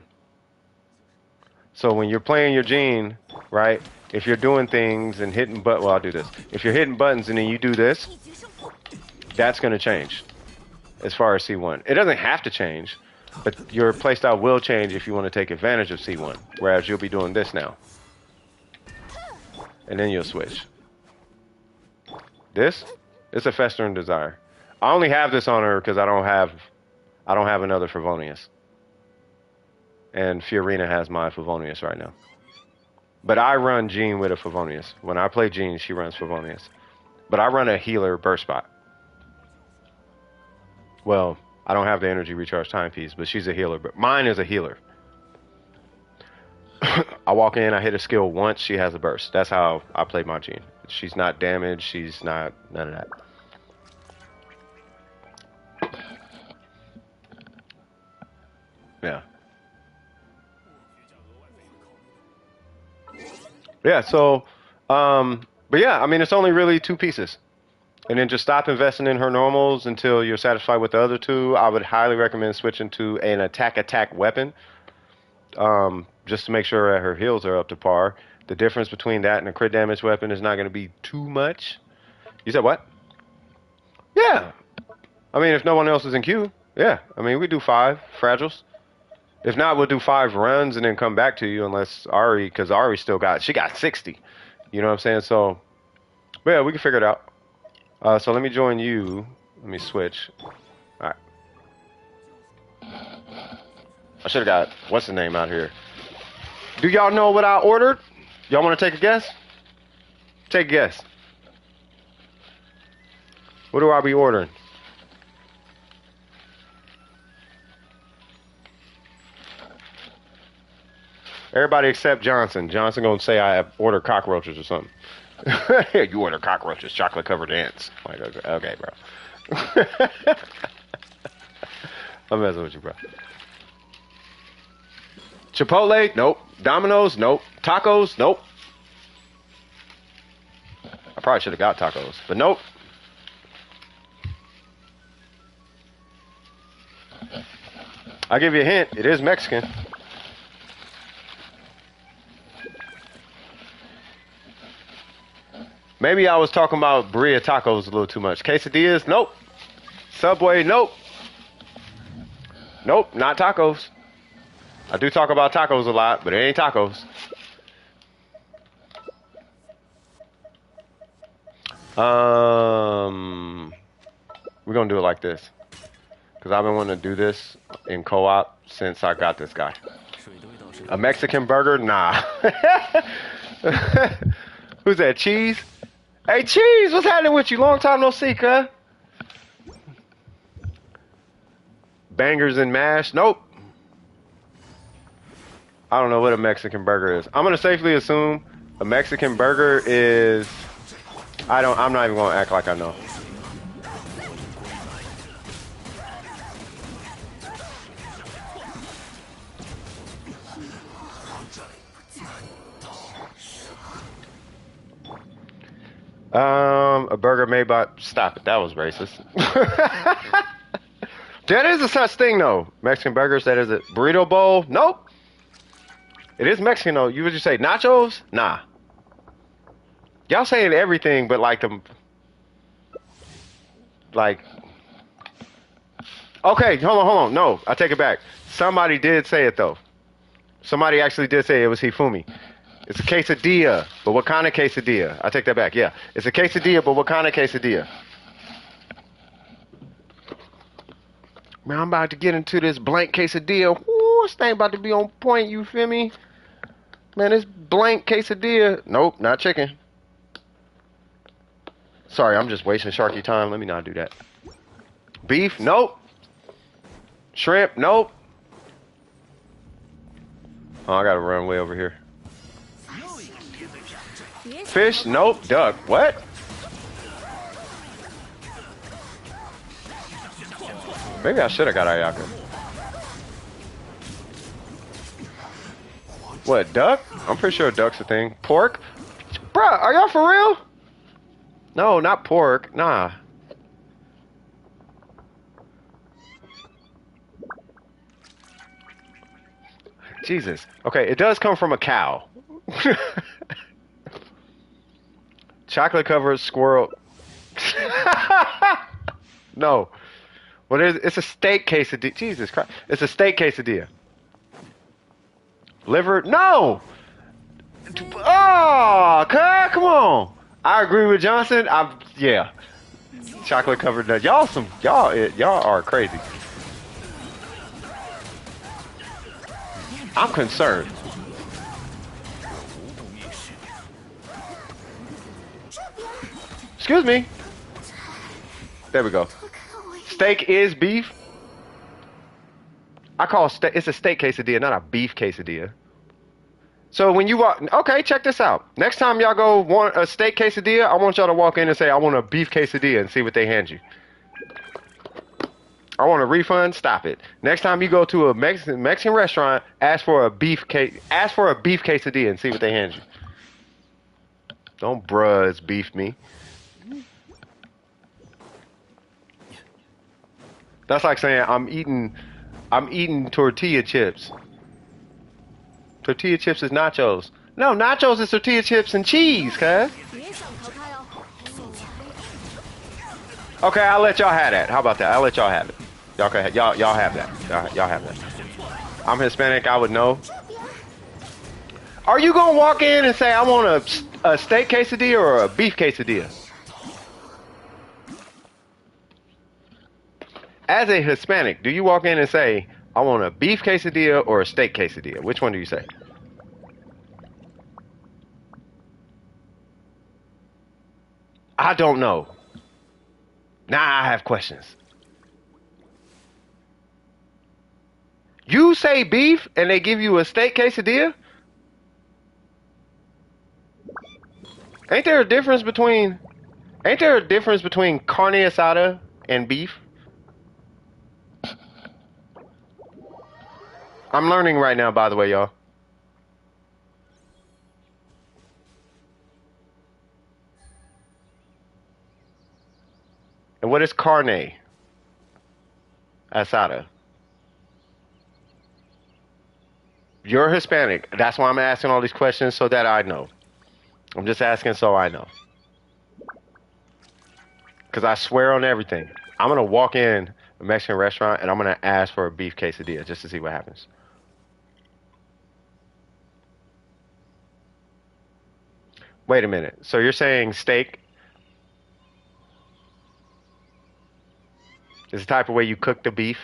So when you're playing your Jean, right? If you're doing things and hitting well, I'll do this. If you're hitting buttons and then you do this, that's going to change as far as C1. It doesn't have to change, but your playstyle will change if you want to take advantage of C1. Whereas you'll be doing this now. And then you'll switch. This is a Festering Desire. I only have this on her because I don't have another Favonius. And Fiorina has my Favonius right now. But I run Jean with a Favonius. When I play Jean, she runs Favonius. But I run a healer burst spot. Well, I don't have the energy recharge timepiece, but she's a healer. But mine is a healer. I walk in, I hit a skill once, she has a burst. That's how I play my Jean. She's not damaged, she's not none of that. Yeah. Yeah, so, but yeah, I mean, it's only really 2 pieces. And then just stop investing in her normals until you're satisfied with the other 2. I would highly recommend switching to an attack weapon, just to make sure that her heals are up to par. The difference between that and a crit damage weapon is not going to be too much. You said what? Yeah. I mean, if no one else is in queue, yeah. I mean, we do 5 fragiles. If not, we'll do 5 runs and then come back to you, unless Ari, because Ari she got 60. You know what I'm saying? So, but yeah, we can figure it out. So let me join you. Let me switch. All right. I should have got, what's the name out here? Do y'all know what I ordered? Y'all want to take a guess? Take a guess. What do I be ordering? Everybody except Johnson. Johnson gonna say I ordered cockroaches or something. You order cockroaches, chocolate covered ants. Like, okay, bro. I'm messing with you, bro. Chipotle? Nope. Domino's? Nope. Tacos? Nope. I probably should have got tacos, but nope. I'll give you a hint. It is Mexican. Maybe I was talking about burrito tacos a little too much. Quesadillas? Nope. Subway? Nope. Nope, not tacos. I do talk about tacos a lot, but it ain't tacos. We're gonna do it like this, because I've been wanting to do this in co-op since I got this guy. A Mexican burger? Nah. Who's that? Cheese? Hey, Cheese, what's happening with you? Long time no see, huh? Bangers and mash? Nope. I don't know what a Mexican burger is. I'm gonna safely assume a Mexican burger is. I'm not even gonna act like I know. A burger made by. Stop it. That was racist. That is a such thing though. Mexican burgers. That is a burrito bowl. Nope. It is Mexican though. You would just say nachos? Nah. Y'all saying everything, but like the. Like. Okay, hold on. No, I take it back. Somebody did say it though. Somebody actually did say it was Hifumi. It's a quesadilla, but what kind of quesadilla? I take that back, yeah. It's a quesadilla, but what kind of quesadilla? Man, I'm about to get into this blank quesadilla. Woo, this thing about to be on point, you feel me? Man, this blank quesadilla. Nope, not chicken. Sorry, I'm just wasting Sharky time. Let me not do that. Beef? Nope. Shrimp? Nope. Oh, I gotta run way over here. Fish? Nope. Duck? What? Maybe I should have got Ayaka. What, duck? I'm pretty sure duck's a thing. Pork? Bruh, are y'all for real? No, not pork. Nah. Jesus. Okay, it does come from a cow. Chocolate covered squirrel. No. What is it? It's a steak quesadilla. Jesus Christ. It's a steak quesadilla. Liver? No! Oh, come on. I agree with Johnson. Yeah. Chocolate covered nuts. Y'all are crazy. I'm concerned. Excuse me. There we go. Steak is beef. I call it's a steak quesadilla, not a beef quesadilla. So when you walk, okay, check this out. Next time y'all go want a steak quesadilla, I want y'all to walk in and say, I want a beef quesadilla and see what they hand you. I want a refund, stop it. Next time you go to a Mexican restaurant, ask for a beef quesadilla and see what they hand you. Don't bruz beef me. That's like saying I'm eating tortilla chips. Tortilla chips is nachos. No, nachos is tortilla chips and cheese, cuz. Okay, I'll let y'all have that. How about that? I'll let y'all have it. Y'all have that. Y'all have that. I'm Hispanic, I would know. Are you gonna walk in and say I want a steak quesadilla or a beef quesadilla? As a Hispanic, do you walk in and say, I want a beef quesadilla or a steak quesadilla? Which one do you say? I don't know. Now I have questions. You say beef and they give you a steak quesadilla? Ain't there a difference between carne asada and beef? I'm learning right now, by the way, y'all. And what is carne asada? You're Hispanic. That's why I'm asking all these questions so that I know. I'm just asking so I know. Because I swear on everything. I'm going to walk in a Mexican restaurant and I'm going to ask for a beef quesadilla just to see what happens. Wait a minute. So you're saying steak is the type of way you cook the beef?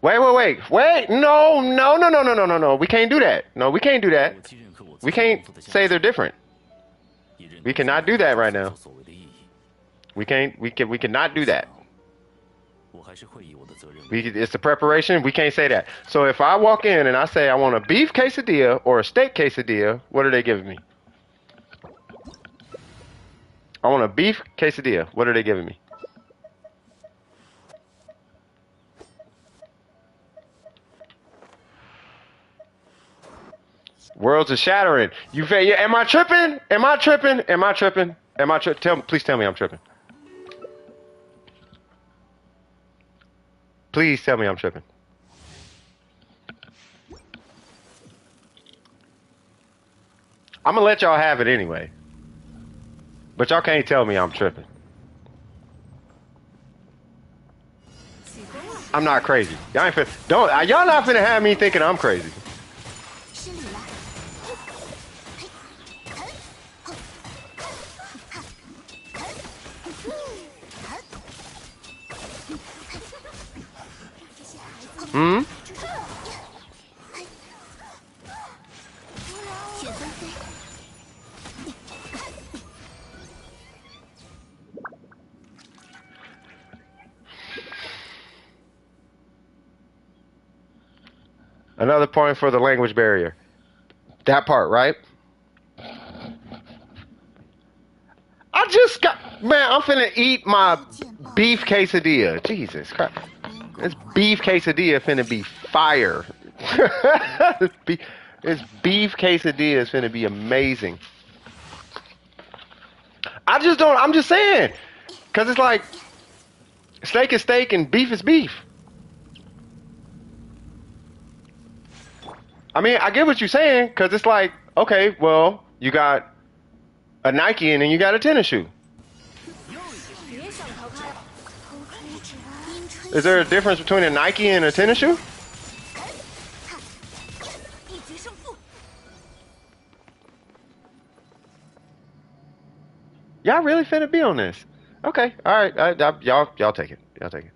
Wait. No. We can't do that. No, we can't do that. We can't say they're different. We cannot do that right now. We cannot do that. It's the preparation. We can't say that. So if I walk in and I say I want a beef quesadilla or a steak quesadilla, what are they giving me? I want a beef quesadilla. What are they giving me? Worlds are shattering. Am I tripping? Please tell me I'm tripping. Please tell me I'm tripping. I'm gonna let y'all have it anyway. But y'all can't tell me I'm tripping. I'm not crazy. Y'all not finna have me thinking I'm crazy. Another point for the language barrier. That part, right? I just got, man, I'm finna eat my beef quesadilla. Jesus Christ. This beef quesadilla finna be fire. This beef quesadilla is finna be amazing. I'm just saying. Because it's like, steak is steak and beef is beef. I mean, I get what you're saying, because it's like, okay, well, you got a Nike and then you got a tennis shoe. Is there a difference between a Nike and a tennis shoe? Y'all really finna be on this? Okay, all right, y'all take it. Y'all take it.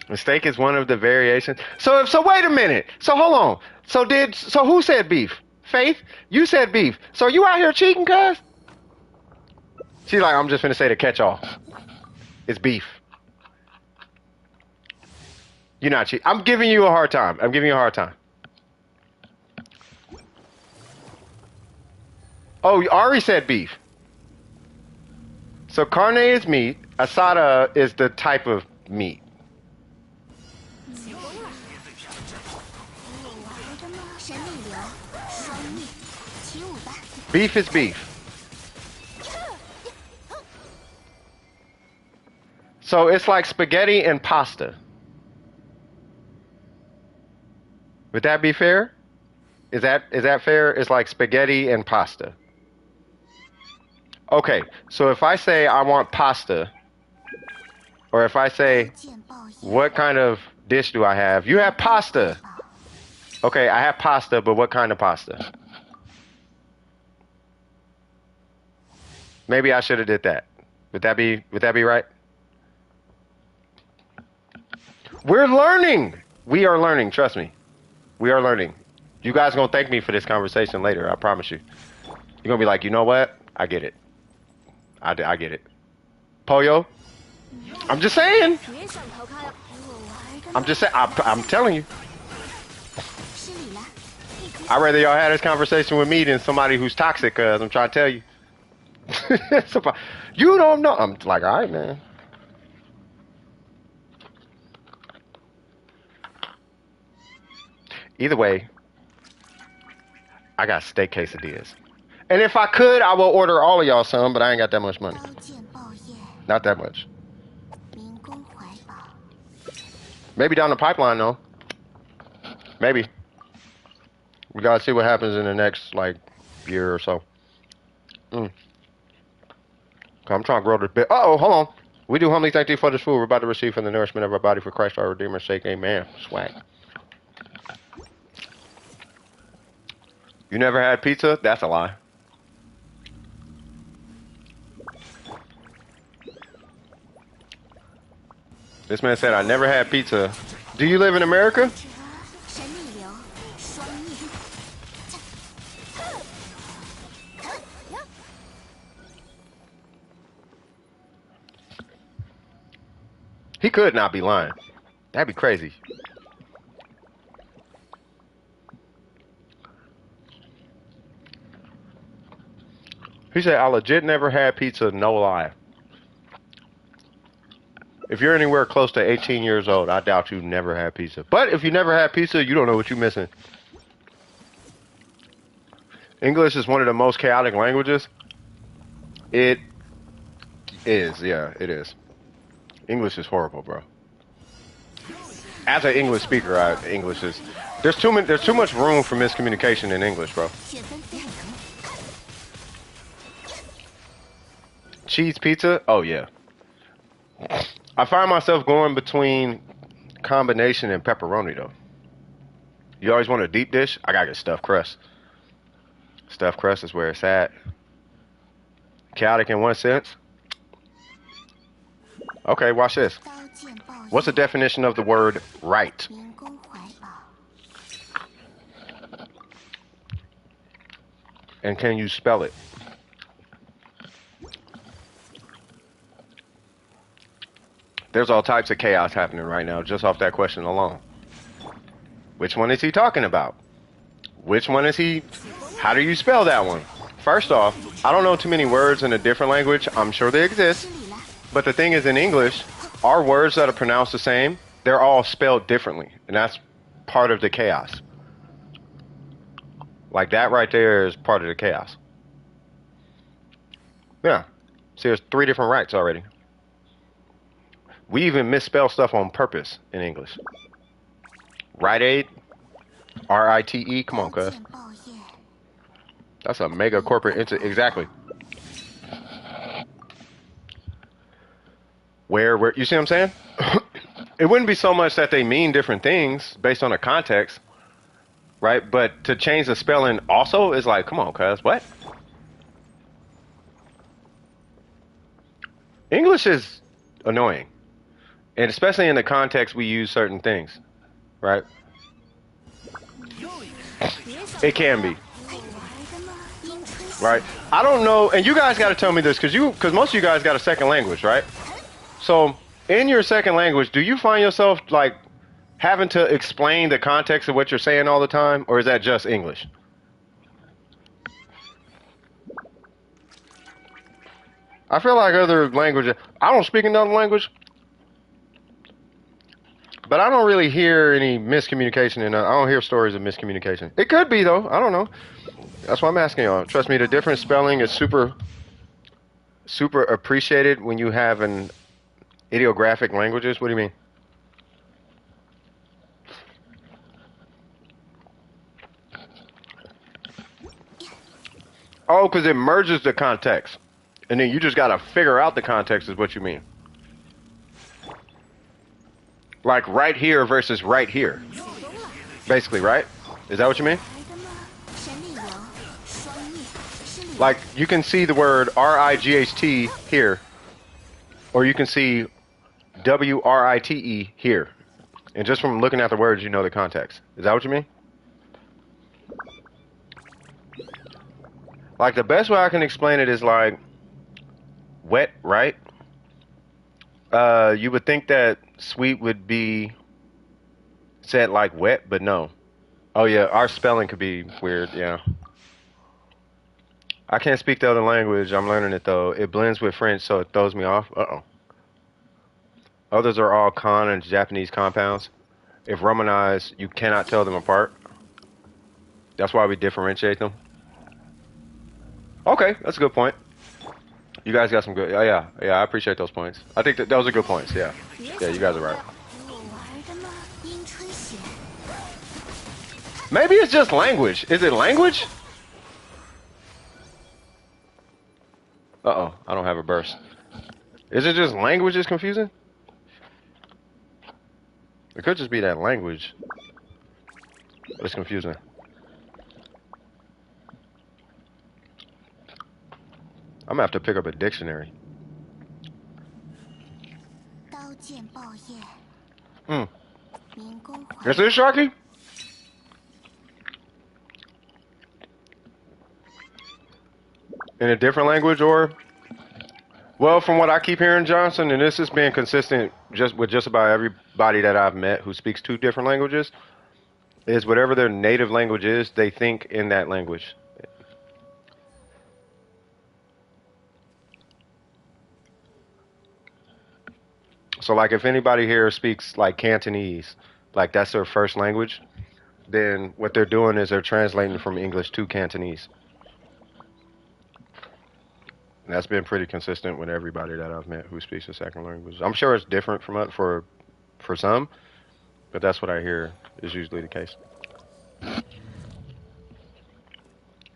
Mistake is one of the variations. So wait a minute. So hold on. So who said beef? Faith? You said beef. So you out here cheating, cuz? She's like, I'm just finna say the catch-all. It's beef. You're not cheating. I'm giving you a hard time. I'm giving you a hard time. Oh, Ari said beef. So carne is meat. Asada is the type of meat. Beef is beef. So it's like spaghetti and pasta. Would that be fair? Is that fair? It's like spaghetti and pasta. Okay, so if I say I want pasta, or if I say, what kind of dish do I have? You have pasta. Okay, I have pasta, but what kind of pasta? Maybe I should have did that. Would that be right? We're learning. We are learning, trust me. We are learning. You guys are going to thank me for this conversation later, I promise you. You're going to be like, you know what? I get it. I get it. Pollo? I'm just saying. I'm telling you. I'd rather y'all have this conversation with me than somebody who's toxic, cuz I'm trying to tell you. You don't know. I'm like, all right, man. Either way, I got steak quesadillas. And if I could, I will order all of y'all some, but I ain't got that much money. Not that much. Maybe down the pipeline, though. Maybe. We gotta see what happens in the next, like, year or so. I'm trying to grow this bit. Uh-oh, hold on. We do humbly thank thee for this food we're about to receive from the nourishment of our body for Christ our Redeemer's sake. Amen. Swag. You never had pizza? That's a lie. This man said, I never had pizza. Do you live in America? He could not be lying. That'd be crazy. He said, I legit never had pizza, no lie. If you're anywhere close to 18 years old, I doubt you never had pizza. But if you never had pizza, you don't know what you're missing. English is one of the most chaotic languages. It is, yeah, it is. English is horrible, bro. As an English speaker, English is... There's too much room for miscommunication in English, bro. Cheese pizza? Oh, yeah. I find myself going between combination and pepperoni, though. You always want a deep dish? I gotta get stuffed crust. Stuffed crust is where it's at. Chaotic in one sense? Okay, watch this. What's the definition of the word right? And can you spell it? There's all types of chaos happening right now just off that question alone. Which one is he talking about? Which one is he? How do you spell that one? First off, I don't know too many words in a different language. I'm sure they exist. But the thing is, in English, our words that are pronounced the same, they're all spelled differently. And that's part of the chaos. Like that right there is part of the chaos. Yeah. See, there's 3 different rights already. We even misspell stuff on purpose in English. Rite Aid, R-I-T-E. Come on, cuz. That's a mega corporate exactly. Where you see what I'm saying? It wouldn't be so much that they mean different things based on the context, right? But to change the spelling also is like, come on, cuz, what? English is annoying. And especially in the context we use certain things, right? It can be. Right? I don't know, and you guys got to tell me this because most of you guys got a second language, right? So, in your second language, do you find yourself like having to explain the context of what you're saying all the time, or is that just English? I feel like other languages, I don't speak another language, but I don't really hear any miscommunication, and I don't hear stories of miscommunication. It could be, though. I don't know. That's why I'm asking y'all. Trust me, the different spelling is super appreciated when you have an ideographic languages. What do you mean? Oh, because it merges the context. And then you just got to figure out the context is what you mean. Like right here versus right here. Basically, right? Is that what you mean? Like, you can see the word R-I-G-H-T here. Or you can see W-R-I-T-E here. And just from looking at the words, you know the context. Is that what you mean? Like, the best way I can explain it is like, wet, right? You would think that sweet would be said like wet, but no. Oh yeah, our spelling could be weird, yeah. I can't speak the other language, I'm learning it though. It blends with French, so it throws me off. Uh-oh. Others are all Kan and Japanese compounds. If Romanized, you cannot tell them apart. That's why we differentiate them. Okay, that's a good point. You guys got some good, yeah, I appreciate those points. I think that those are good points, yeah. Yeah, you guys are right. Maybe it's just language. Is it language? Uh-oh, I don't have a burst. Is it just language is confusing? It could just be that language. It's confusing. I'm gonna have to pick up a dictionary. Is this Sharky? In a different language or? Well, from what I keep hearing, Johnson, and this has been consistent with just about everybody that I've met who speaks 2 different languages, is whatever their native language is, they think in that language. So like if anybody here speaks like Cantonese, like that's their first language, then what they're doing is they're translating from English to Cantonese. And that's been pretty consistent with everybody that I've met who speaks a second language. I'm sure it's different for some, but that's what I hear is usually the case.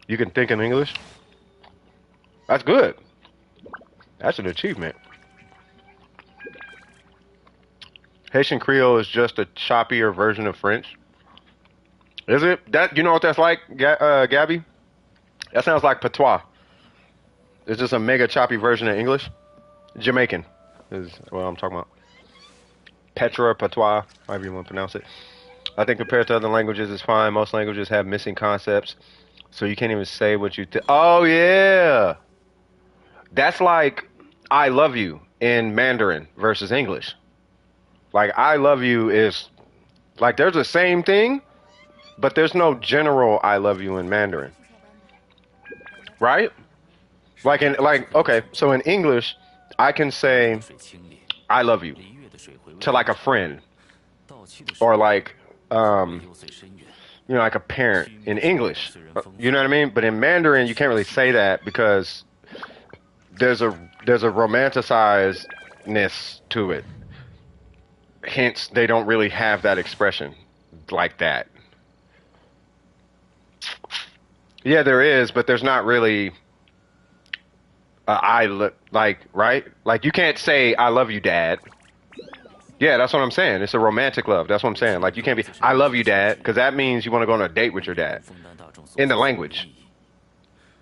You can think in English? That's good. That's an achievement. Haitian Creole is just a choppier version of French. Is it? That you know what that's like, Gabby? That sounds like patois. It's just a mega choppy version of English. Jamaican is what I'm talking about. Petra, patois, however you want to pronounce it. I think compared to other languages, it's fine. Most languages have missing concepts, so you can't even say what you think. Oh, yeah. That's like I love you in Mandarin versus English. Like I love you is like there's the same thing, but there's no general I love you in Mandarin. Right? Like okay, so in English, I can say I love you to like a friend or like like a parent in English. You know what I mean? But in Mandarin, you can't really say that because there's a romanticizedness to it. Hence, they don't really have that expression like that. Yeah, there is, but there's not really like right. Like you can't say I love you, Dad. Yeah, that's what I'm saying. It's a romantic love. That's what I'm saying. Like you can't be I love you, Dad, because that means you want to go on a date with your dad in the language.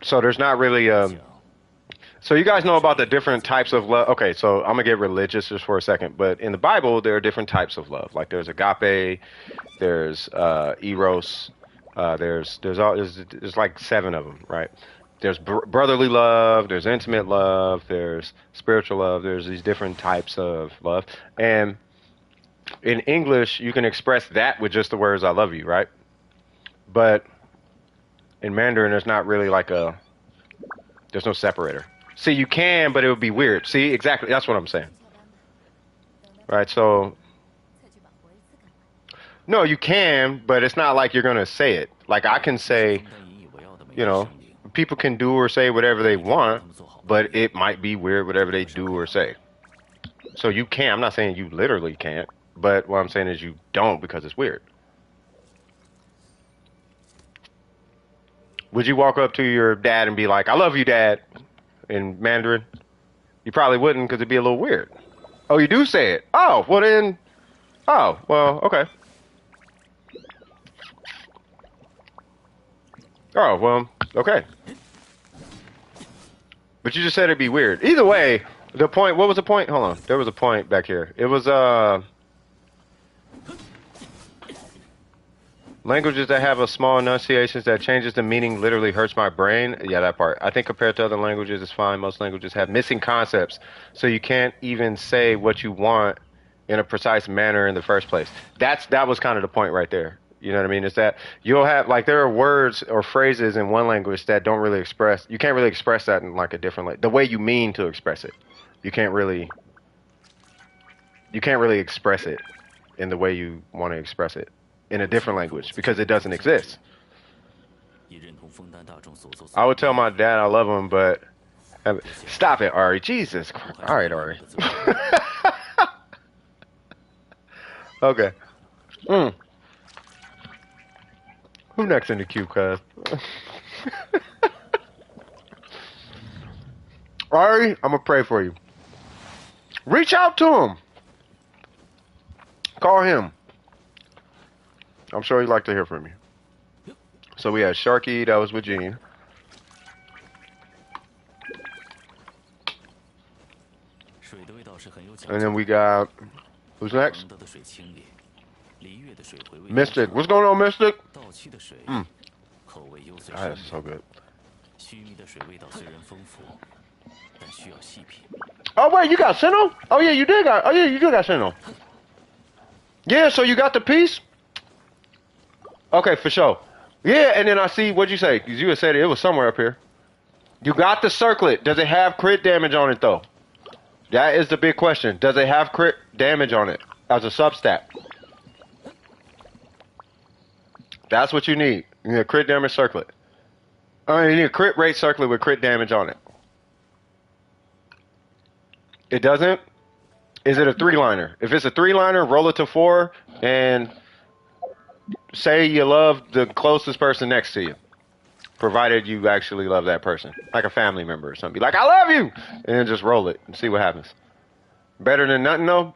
So there's not really so you guys know about the different types of love. Okay, so I'm gonna get religious just for a second, but in the Bible there are different types of love. Like there's agape, there's eros, there's like 7 of them, right? There's brotherly love, there's intimate love, there's spiritual love, there's these different types of love. And in English, you can express that with just the words I love you, right? But in Mandarin, there's not really like there's no separator. See, you can, but it would be weird. See, exactly, that's what I'm saying. Right, so, no, you can, but it's not like you're going to say it. Like I can say, people can do or say whatever they want, but it might be weird whatever they do or say. So you can. I'm not saying you literally can't, but what I'm saying is you don't because it's weird. Would you walk up to your dad and be like, I love you, Dad, in Mandarin? You probably wouldn't because it'd be a little weird. Oh, you do say it. Oh, well then. Oh, well, okay. Oh, well, okay. But you just said it'd be weird. Either way, the point, what was the point? Hold on. There was a point back here. It was, languages that have a small enunciations that changes the meaning literally hurts my brain. Yeah, that part. I think compared to other languages, it's fine. Most languages have missing concepts, so you can't even say what you want in a precise manner in the first place. That was kind of the point right there. You know what I mean? Is that you'll have like there are words or phrases in one language that don't really express. You can't really express that in like a different the way you mean to express it. You can't really express it in the way you want to express it in a different language because it doesn't exist. I would tell my dad I love him, but stop it, Ari. Jesus Christ. All right, Ari. Okay. Who next in the queue, cuz? Ari, I'm gonna pray for you. Reach out to him. Call him. I'm sure he'd like to hear from you. So we had Sharky, that was with Gene. And then we got, who's next? Mystic. What's going on, Mystic? That is so good. Oh wait, you got Sinnoh? Oh yeah, you did got. Oh yeah, you do got Sinnoh. Yeah, so you got the piece? Okay, for sure. Yeah, and then I see what'd you say? Because you had said it was somewhere up here. You got the circlet. Does it have crit damage on it though? That is the big question. Does it have crit damage on it as a substat? That's what you need. You need a crit damage circlet. You need a crit rate circlet with crit damage on it. It doesn't? Is it a 3-liner? If it's a 3-liner, roll it to 4 and say you love the closest person next to you. Provided you actually love that person. Like a family member or something. Be like, I love you! And then just roll it and see what happens. Better than nothing though?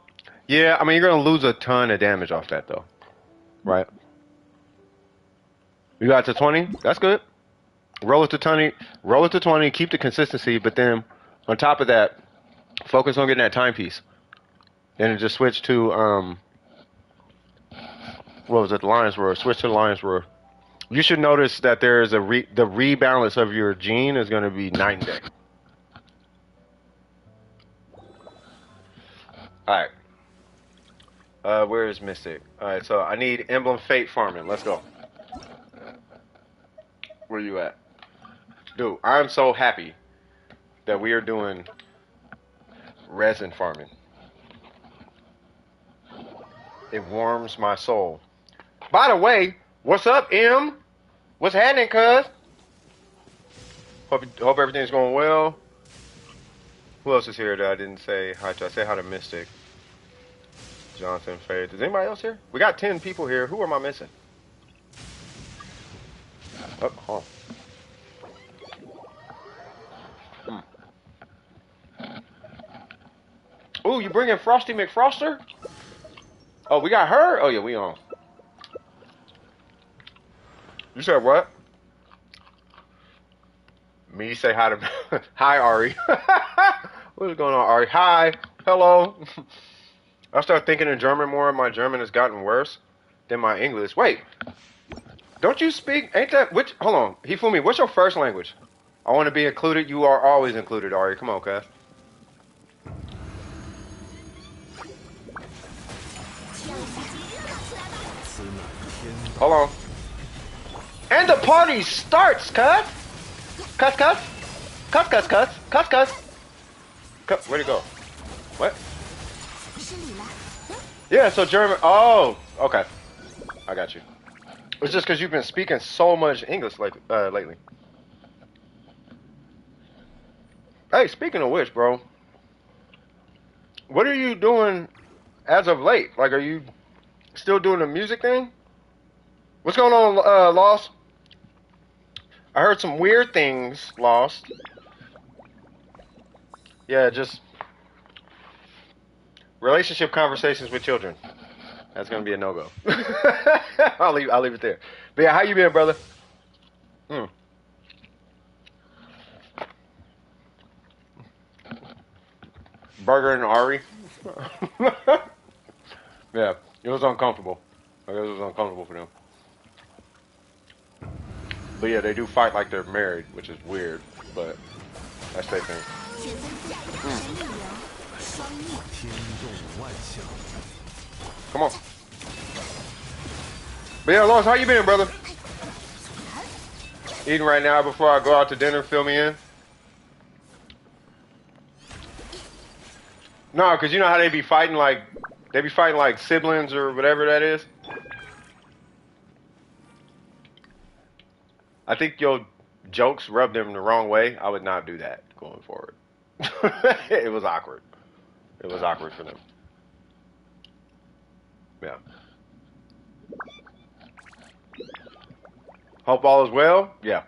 Yeah, I mean, you're going to lose a ton of damage off that though. Right? You got to 20? That's good. Roll it to 20. Roll it to 20. Keep the consistency, but then on top of that, focus on getting that timepiece. And just switch to what was it? The Lion's Roar. Switch to the Lion's Roar. You should notice that there is the rebalance of your gene is going to be night and day. All right. Where is Mystic? Alright, so I need Emblem Fate farming. Let's go. Where you at? Dude, I'm so happy that we are doing resin farming. It warms my soul. By the way, what's up, M? What's happening, cuz? Hope everything's going well. Who else is here that I didn't say hi to? I say hi to Mystic. Jonathan, Faye. Is anybody else here? We got 10 people here. Who am I missing? Oh, Ooh, you bringing Frosty McFroster? Oh, we got her? Oh, yeah, we on. You said what? Me say hi to... Hi, Ari. What is going on, Ari? Hi. Hello. I start thinking in German more. My German has gotten worse than my English. Wait. Don't you speak... Ain't that... Which... Hold on. Hifumi, what's your first language? I want to be included. You are always included, Ari. Come on, cuz. Hold on. And the party starts, cuz. Cuz. Where'd it go? What? Yeah, so German. Oh, okay. I got you. It's just because you've been speaking so much English lately. Hey, speaking of which, bro, what are you doing as of late? Like, are you still doing the music thing? What's going on, Lost? I heard some weird things, Lost. Yeah, just relationship conversations with children. That's gonna be a no-go. I'll leave it there. But yeah, how you been, brother? Burger and Ari. Yeah, it was uncomfortable. I guess it was uncomfortable for them. But yeah, they do fight like they're married, which is weird, but that's their thing. Come on. But yeah, Lawrence, how you been, brother? Eating right now before I go out to dinner, fill me in? No, because you know how they be fighting like siblings or whatever that is? I think your jokes rubbed them the wrong way. I would not do that going forward. It was awkward. It was awkward for them. Yeah. Hope all is well. Yeah.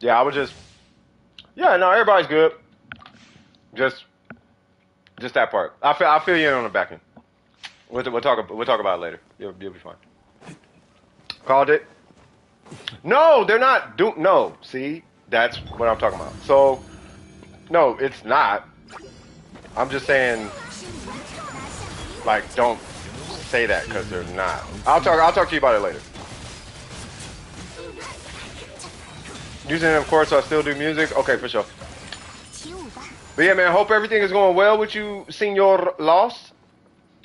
Yeah, I was just... Yeah, no, everybody's good. Just that part. I'll fill you in on the back end. We'll talk about it later. You'll be fine. Called it. No, they're not no, see? That's what I'm talking about. So, no, it's not. I'm just saying, like, don't say that because they're not. I'll talk to you about it later. Using it, of course, I still do music. Okay, for sure. But yeah, man, hope everything is going well with you, Senor Lost.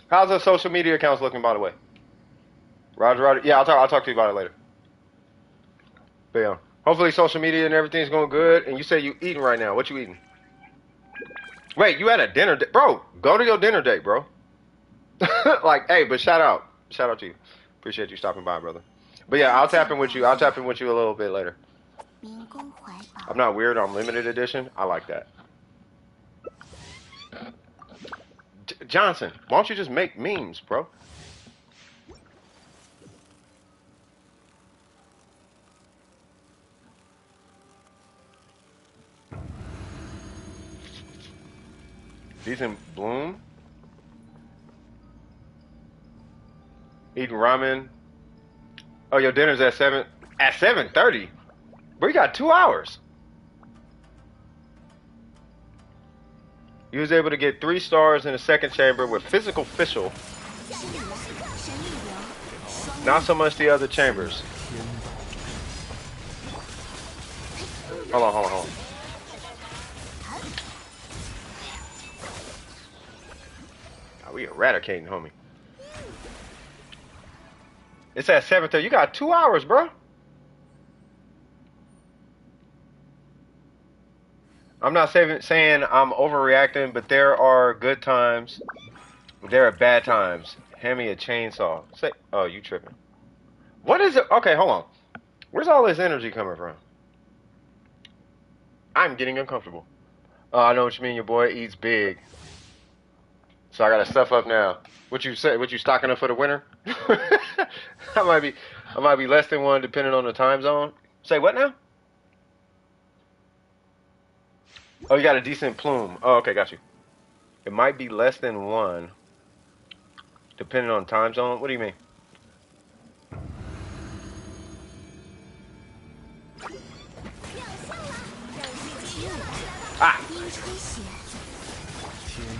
How's the social media accounts looking, by the way? Roger. Yeah, I'll talk to you about it later. But yeah, hopefully social media and everything's going good. And you say you eating right now. What you eating? Wait, you had a dinner date? Bro, go to your dinner date, bro. Like, hey, but shout out to you. Appreciate you stopping by, brother. But yeah, I'll tap in with you a little bit later. I'm not weird, I'm limited edition. I like that. Johnson, why don't you just make memes, bro? These in bloom. Eating ramen. Oh, your dinner's at 7:30. Bro, you got 2 hours. You was able to get 3 stars in the second chamber with physical official. Not so much the other chambers. Hold on. We eradicating, homie. It's at 7:30. You got 2 hours, bro. I'm not saying I'm overreacting, but there are good times. There are bad times. Hand me a chainsaw. Say, oh, you tripping. What is it? Okay, hold on. Where's all this energy coming from? I'm getting uncomfortable. Oh, I know what you mean. Your boy eats big. So I gotta stuff up now. What you say? What you stocking up for the winter? I might be, I might be less than one depending on the time zone. Say what now? Oh, you got a decent plume. Oh, okay, got you. It might be less than one depending on time zone. What do you mean? Ah!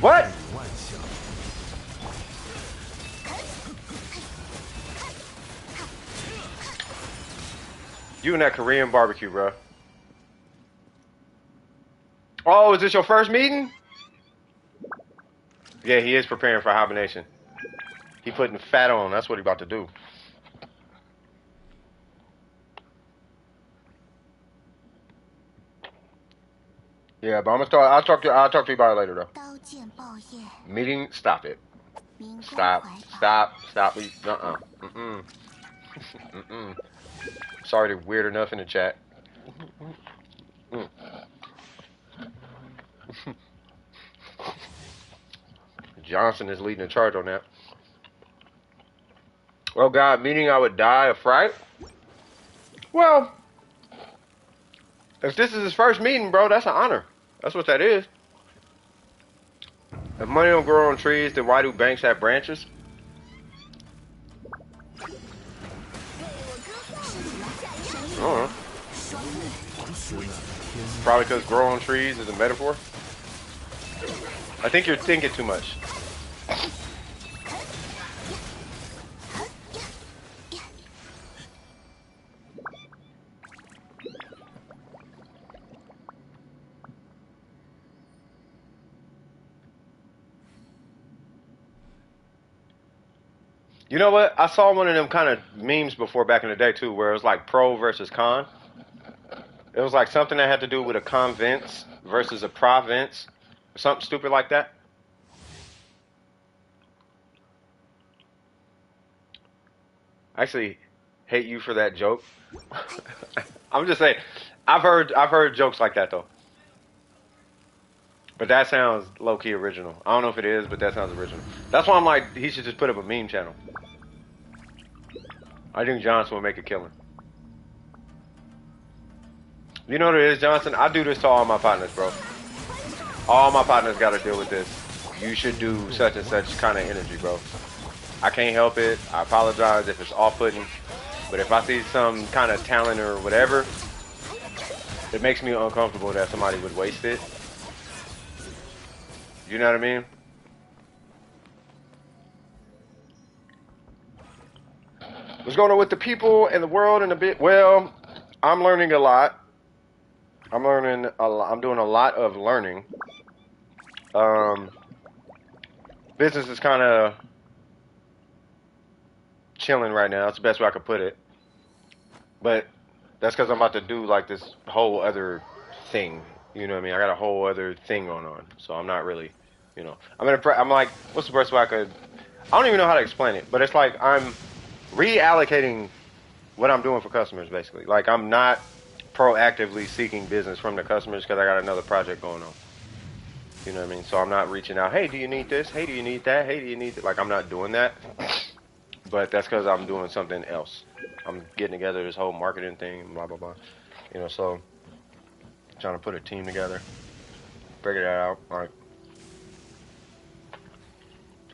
What? You and that Korean barbecue, bro. Oh, is this your first meeting? Yeah, he is preparing for hibernation. He putting fat on. That's what he about to do. Yeah, but I'm gonna start. I'll talk to you about it later, though. Meeting. Stop it. Stop. Stop. Stop. Mm-mm. Mm-mm. Sorry to weird enough in the chat. Mm. Johnson is leading the charge on that. Oh God, meaning I would die of fright? Well, if this is his first meeting, bro, that's an honor. That's what that is. If money don't grow on trees, then why do banks have branches? I don't know. Probably because grow on trees is a metaphor. I think you're thinking too much. You know what? I saw one of them kind of memes before back in the day too, where it was like pro versus con. It was like something that had to do with a convince versus a province, something stupid like that. I actually hate you for that joke. I'm just saying, I've heard jokes like that though. But that sounds low key original. I don't know if it is, but that sounds original. That's why I'm like, he should just put up a meme channel. I think Johnson will make a killing. You know what it is, Johnson? I do this to all my partners, bro. All my partners got to deal with this. You should do such and such kind of energy, bro. I can't help it. I apologize if it's off-putting. But if I see some kind of talent or whatever, it makes me uncomfortable that somebody would waste it. You know what I mean? What's going on with the people and the world and a bit? Well, I'm learning a lot. I'm learning a lot. I'm doing a lot of learning. Business is kind of chilling right now. That's the best way I could put it. But that's because I'm about to do like this whole other thing. You know what I mean? I got a whole other thing going on. So I'm not really, you know. I'm like, what's the best way I could? I don't even know how to explain it. But it's like I'm reallocating what I'm doing for customers, basically. Like I'm not proactively seeking business from the customers because I got another project going on. You know what I mean? So I'm not reaching out, hey, do you need this? Hey, do you need that? Hey, do you need that? Like I'm not doing that. But that's because I'm doing something else. I'm getting together this whole marketing thing, blah, blah, blah. You know, so trying to put a team together, figure that out. Like,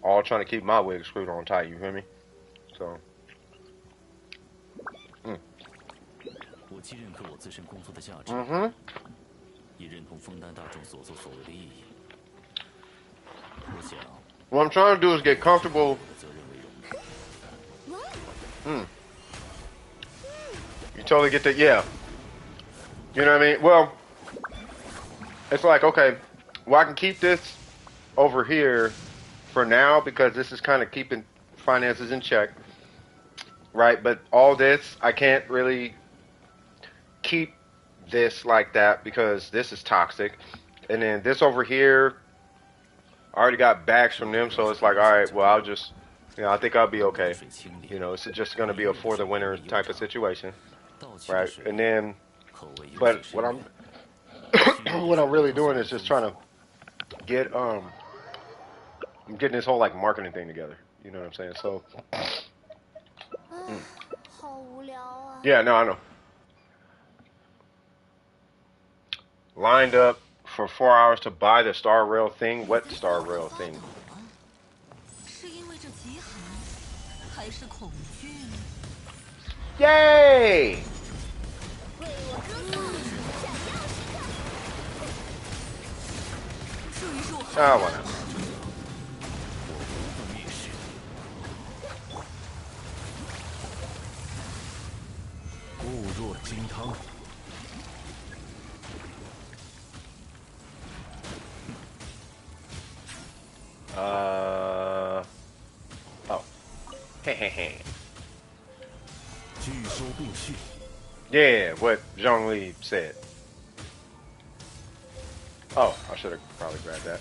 all trying to keep my wig screwed on tight, you feel me? So. Mm-hmm. What I'm trying to do is get comfortable. You totally get that, yeah. You know what I mean? Well, it's like, okay, well, I can keep this over here for now because this is kind of keeping finances in check. right? But all this, I can't really keep this like that because this is toxic. And then this over here, I already got bags from them, so it's like, all right, well, I'll just, I think I'll be okay. It's just going to be a for the winter type of situation, right? And then, but what I'm, what I'm really doing is just trying to get, I'm getting this whole like marketing thing together. You know what I'm saying? So, mm. Yeah, no, I know. Lined up for 4 hours to buy the Star Rail thing. What Star Rail thing? Yay! Ah, why not? Oh. Hehehe. Yeah, what Zhongli said. Oh, I should have probably grabbed that.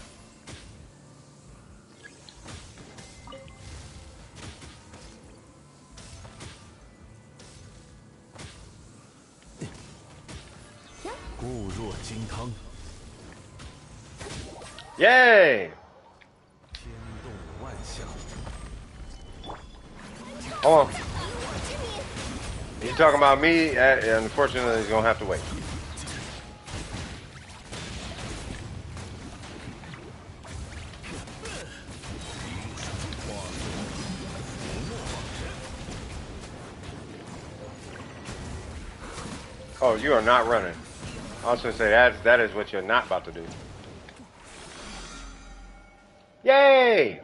Yay! Hold on. You talking about me? Unfortunately, he's gonna have to wait. Oh, you are not running. I was gonna say that is what you're not about to do. Yay!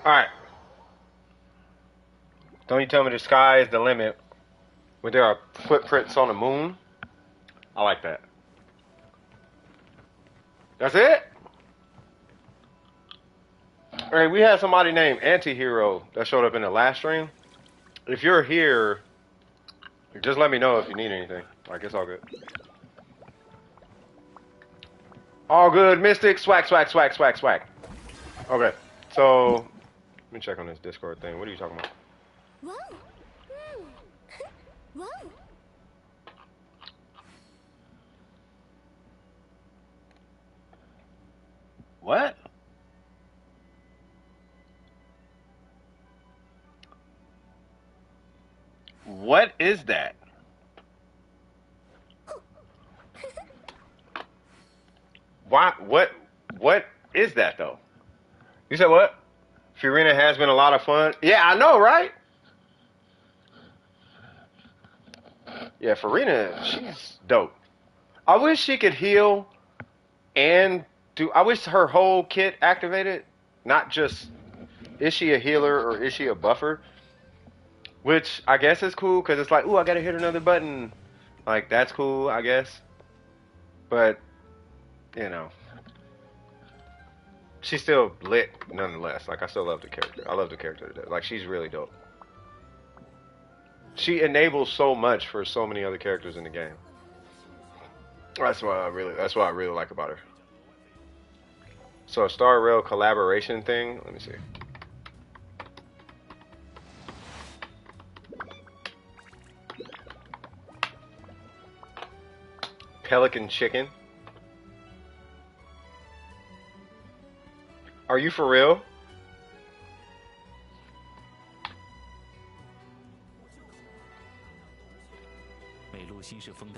All right. Don't you tell me the sky is the limit when there are footprints on the moon? I like that. That's it? All right, we had somebody named Antihero that showed up in the last stream. If you're here, just let me know if you need anything. Like, it's all good. All good, Mystic. Swag, swag, swag, swag, swag. Okay, so let me check on this Discord thing. What are you talking about? What? What is that? Why? What is that though? You said what? Furina has been a lot of fun. Yeah, I know, right? Yeah, Furina, she's dope. I wish she could heal and do. I wish her whole kit activated, not just is she a healer or is she a buffer? Which I guess is cool because it's like, ooh, I gotta hit another button. Like that's cool, I guess. But you know, she's still lit nonetheless. Like I still love the character. I love the character to death. Like she's really dope. She enables so much for so many other characters in the game. That's what I really like about her. So a Star Rail collaboration thing. Let me see. Pelican chicken. Are you for real?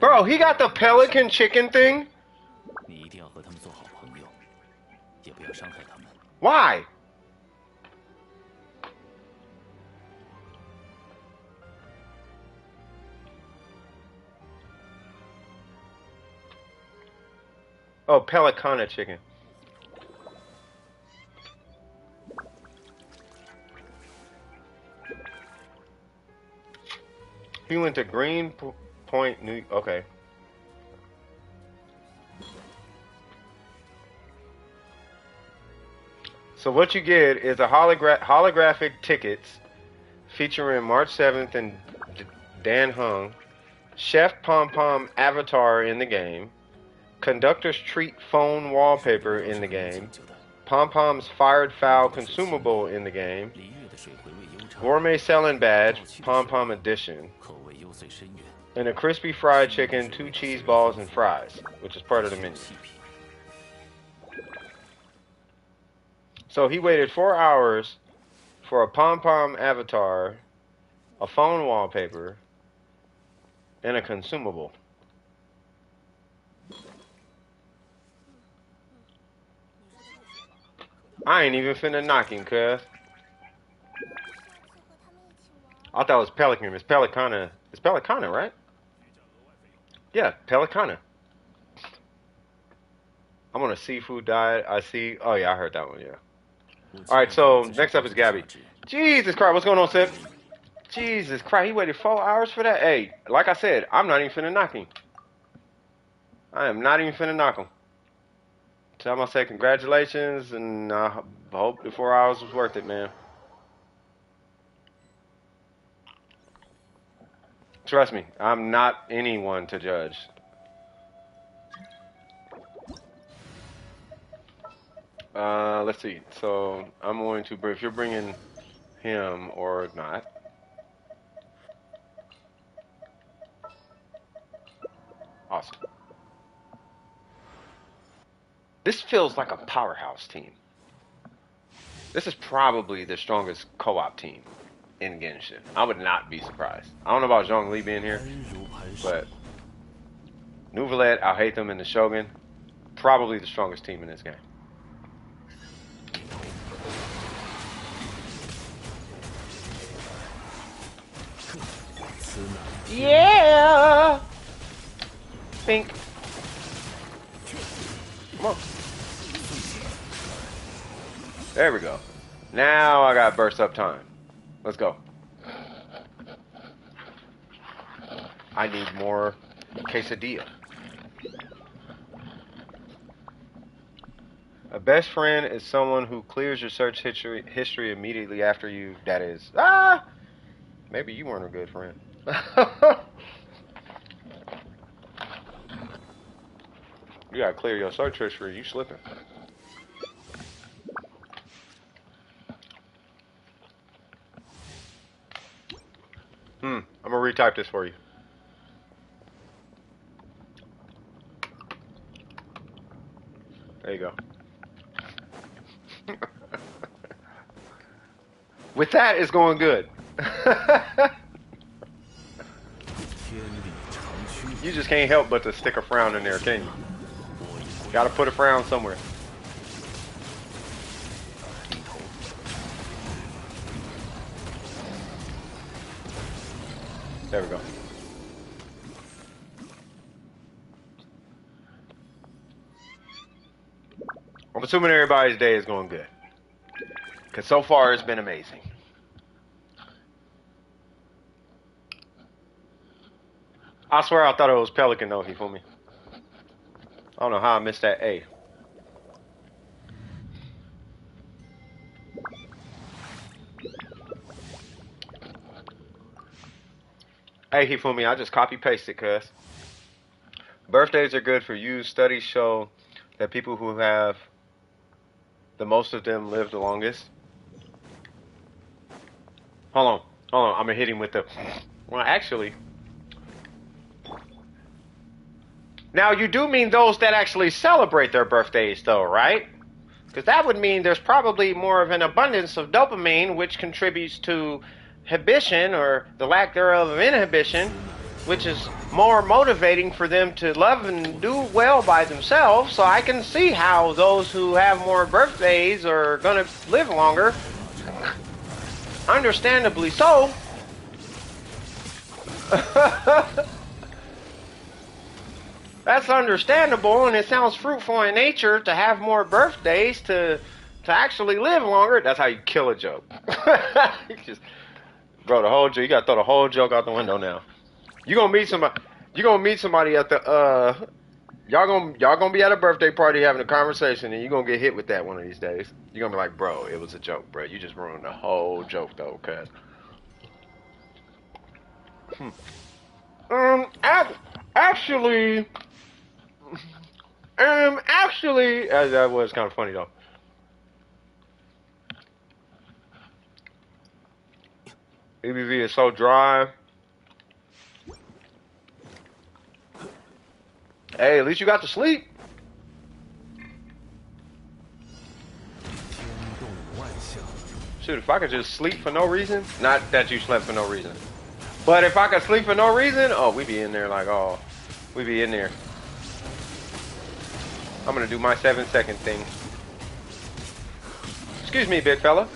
Bro, he got the pelican chicken thing? Why? Oh, Pelicana chicken. He went to Green Point, New. Okay. So what you get is a holographic tickets, featuring March 7th and Dan Hung. Chef Pom Pom avatar in the game. Conductor's Treat phone wallpaper in the game. Pom Pom's Fired Fowl consumable in the game. Gourmet Selling Badge, Pom Pom Edition. And a crispy fried chicken, 2 cheese balls, and fries, which is part of the menu. So he waited 4 hours for a Pom Pom avatar, a phone wallpaper, and a consumable. I ain't even finna knock him, cuz. I thought it was Pelican. It's Pelicana. It's Pelicana, right? Yeah, Pelicana. I'm on a seafood diet. I see. Oh, yeah, I heard that one, yeah. Alright, so next up is Gabby. Jesus Christ, what's going on, Sip? Jesus Christ, he waited 4 hours for that? Hey, like I said, I'm not even finna knock him. I am not even finna knock him. Tell him I say congratulations, and I hope the 4 hours was worth it, man. Trust me, I'm not anyone to judge. Let's see. So I'm going to, if you're bringing him or not. Awesome. This feels like a powerhouse team. This is probably the strongest co-op team in Genshin. I would not be surprised. I don't know about Zhongli being here, but Nouvelet, I'll hate them in the Shogun. Probably the strongest team in this game. Yeah! Pink. Come on. There we go. Now I got burst up time. Let's go. I need more quesadilla. A best friend is someone who clears your search history immediately after you. That is. Maybe you weren't a good friend. You gotta clear your search history. You slipping. I'm gonna retype this for you. There you go. With that, it's going good. You just can't help but to stick a frown in there, can you? Gotta put a frown somewhere. There we go. I'm assuming everybody's day is going good. Because so far it's been amazing. I swear I thought it was Pelican though, you feel me? I don't know how I missed that A. Hey, he fooled me. I just copy pasted, cuz. Birthdays are good for you. Studies show that people who have the most of them live the longest. Hold on. I'm gonna hit him with the. Well, actually. Now, you do mean those that actually celebrate their birthdays, though, right? Because that would mean there's probably more of an abundance of dopamine, which contributes to inhibition, or the lack thereof of inhibition, which is more motivating for them to love and do well by themselves. So I can see how those who have more birthdays are going to live longer. Understandably so. That's understandable, and it sounds fruitful in nature to have more birthdays to actually live longer. That's how you kill a joke. You just, bro, the whole joke. You gotta throw the whole joke out the window now. You gonna meet somebody. You gonna meet somebody at the y'all gonna be at a birthday party having a conversation, and you gonna get hit with that one of these days. You're gonna be like, bro, it was a joke, bro. You just ruined the whole joke though, cuz. Hmm. Actually, that was kind of funny though. EBV is so dry. Hey, at least you got to sleep. Shoot, if I could just sleep for no reason. Not that you slept for no reason. But if I could sleep for no reason, oh, we be in there like, oh, we be in there. I'm gonna do my 7-second thing. Excuse me, big fella.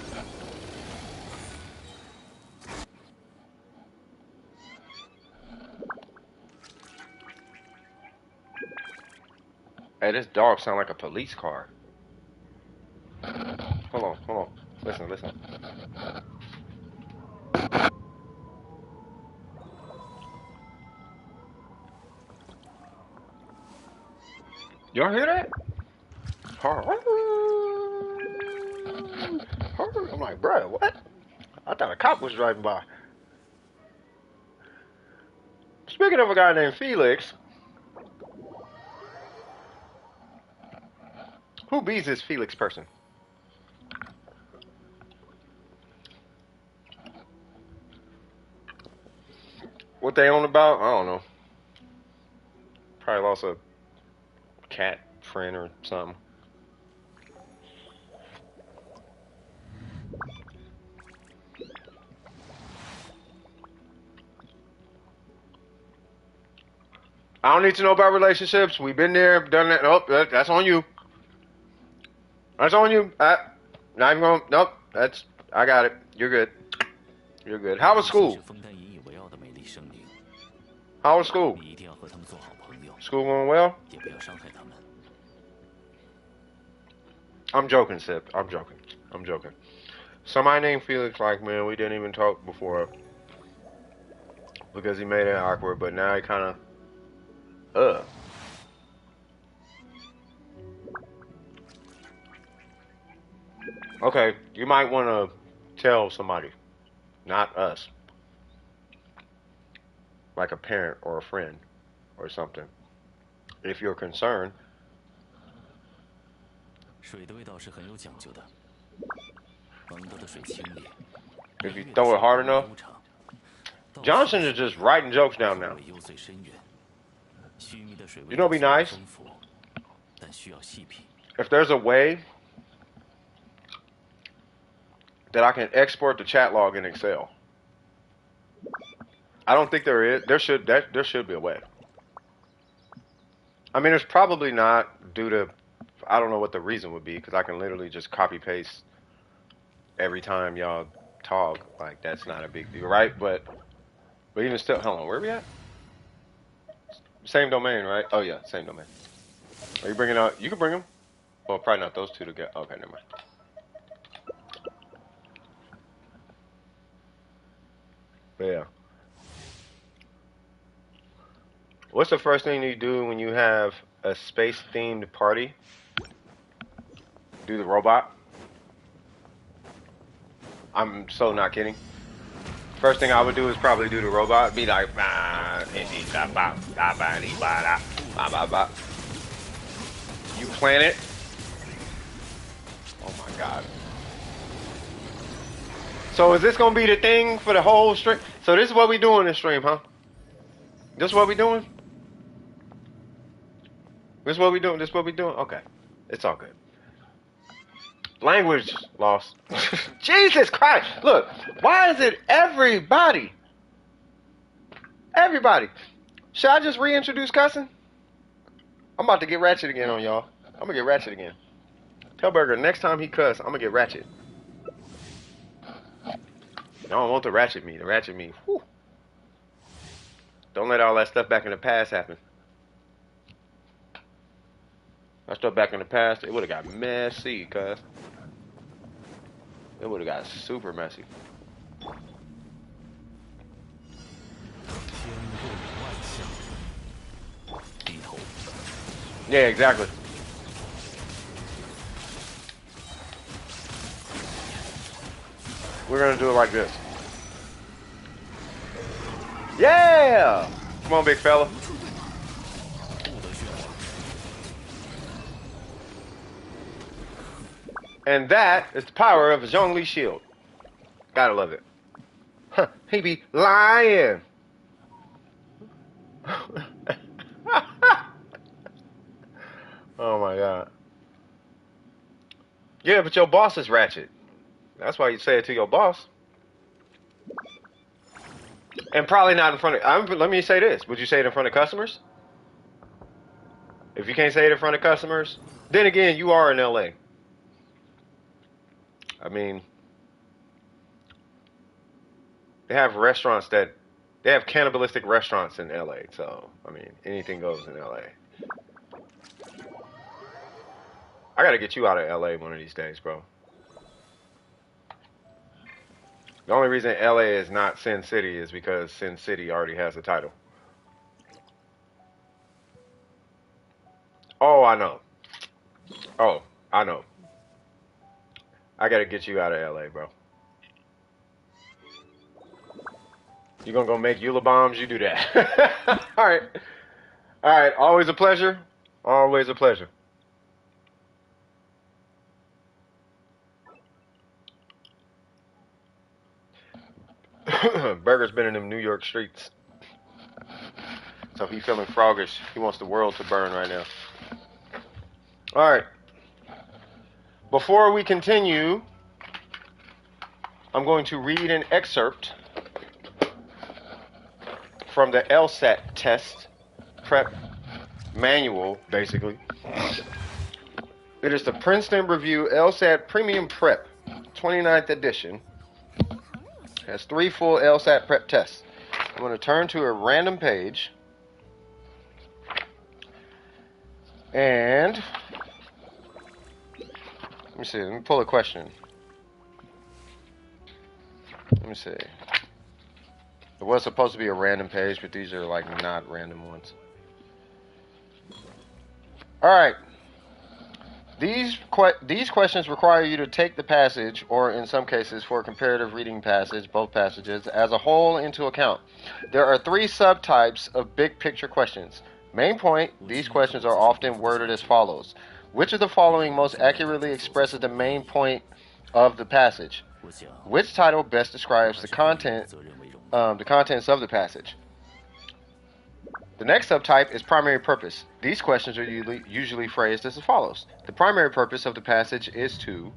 Hey, this dog sound like a police car. Hold on. Listen. Y'all hear that? I'm like, bro, what? I thought a cop was driving by. Speaking of a guy named Felix, who bees this Felix person? What they on about? I don't know. Probably lost a cat friend or something. I don't need to know about relationships. We've been there, done that. Nope, that's on you. That's on you. Not even going. Nope, I got it. You're good. You're good. How was school? How was school? School going well? I'm joking, Sip. I'm joking. Somebody named Felix, like, man, we didn't even talk before because he made it awkward, but now he kind of, Okay, you might want to tell somebody, not us, like a parent or a friend or something, if you're concerned. If you throw it hard enough. Johnson is just writing jokes down now. You know what'd be nice? If there's a way that I can export the chat log in Excel. I don't think there is. There should be a way. I mean, there's probably not due to, I don't know what the reason would be, because I can literally just copy paste every time y'all talk. Like, that's not a big deal, right? But even still, hold on, where are we at? Same domain, right? Oh yeah, same domain. Are you bringing out? You can bring them. Well, probably not those two together. Okay, never mind. But yeah. What's the first thing you do when you have a space-themed party? Do the robot. I'm so not kidding. First thing I would do is probably do the robot. Be like, you plan it. Oh my god. So is this gonna be the thing for the whole stream? So this is what we doing in this stream, huh? This is what we doing? This is what we doing? This is what we doing? Okay. It's all good. Language lost. Jesus Christ! Look, why is it everybody? Everybody. Should I just reintroduce cussing? I'm about to get ratchet again on y'all. I'm gonna get ratchet again. Tell Burger next time he cuss, I'm gonna get ratchet. I don't want the ratchet me. The ratchet me. Whew. Don't let all that stuff back in the past happen. That stuff back in the past, it would have got messy, cuz. It would have got super messy. Yeah, exactly. We're gonna do it like this. Yeah! Come on, big fella. And that is the power of a Zhongli shield. Gotta love it. Huh, he be lying. Oh my god. Yeah, but your boss is ratchet. That's why you say it to your boss. And probably not in front of... let me say this. Would you say it in front of customers? If you can't say it in front of customers, then again, you are in LA. I mean, they have restaurants that... They have cannibalistic restaurants in LA. So, I mean, anything goes in LA. I gotta get you out of LA one of these days, bro. The only reason LA is not Sin City is because Sin City already has a title. Oh, I know. Oh, I know. I gotta get you out of LA, bro. You gonna go make Eula bombs? You do that. All right. All right. Always a pleasure. Always a pleasure. Burger's been in them New York streets. So he feeling froggish. He wants the world to burn right now. All right. Before we continue, I'm going to read an excerpt from the LSAT test prep manual, basically. It is the Princeton Review LSAT Premium Prep, 29th edition. It has 3 full LSAT prep tests. I'm going to turn to a random page. And let me see. Let me pull a question. Let me see. It was supposed to be a random page, but these are like not random ones. All right. These questions require you to take the passage, or in some cases for a comparative reading passage, both passages, as a whole into account. There are 3 subtypes of big picture questions. Main point, these questions are often worded as follows. Which of the following most accurately expresses the main point of the passage? Which title best describes the contents of the passage? The next subtype is primary purpose. These questions are usually phrased as follows. The primary purpose of the passage is to...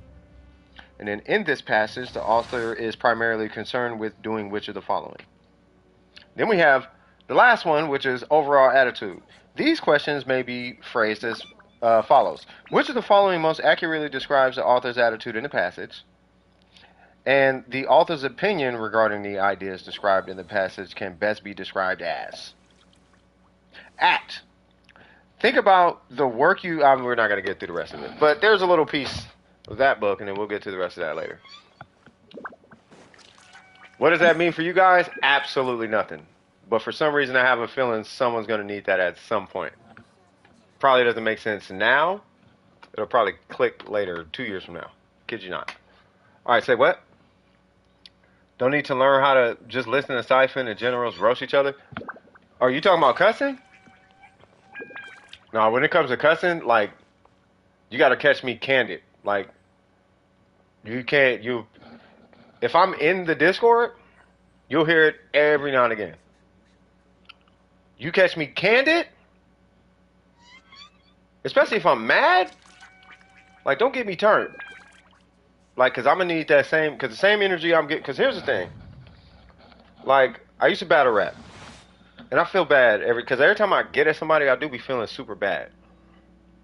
And then in this passage, the author is primarily concerned with doing which of the following. Then we have the last one, which is overall attitude. These questions may be phrased as follows. Which of the following most accurately describes the author's attitude in the passage? And the author's opinion regarding the ideas described in the passage can best be described as... Act. Think about the work you... we're not going to get through the rest of it. But there's a little piece of that book, and then we'll get to the rest of that later. What does that mean for you guys? Absolutely nothing. But for some reason, I have a feeling someone's going to need that at some point. Probably doesn't make sense now. It'll probably click later, 2 years from now. Kid you not. All right, say what? Don't need to learn how to just listen to Siphon and generals roast each other? Are you talking about cussing? No, when it comes to cussing, like, you got to catch me candid. Like, you can't, if I'm in the Discord, you'll hear it every now and again. You catch me candid, especially if I'm mad, like, don't get me turned. Like, because I'm going to need that same, because the same energy I'm getting, because here's the thing. Like, I used to battle rap. And I feel bad because every time I get at somebody, I do be feeling super bad.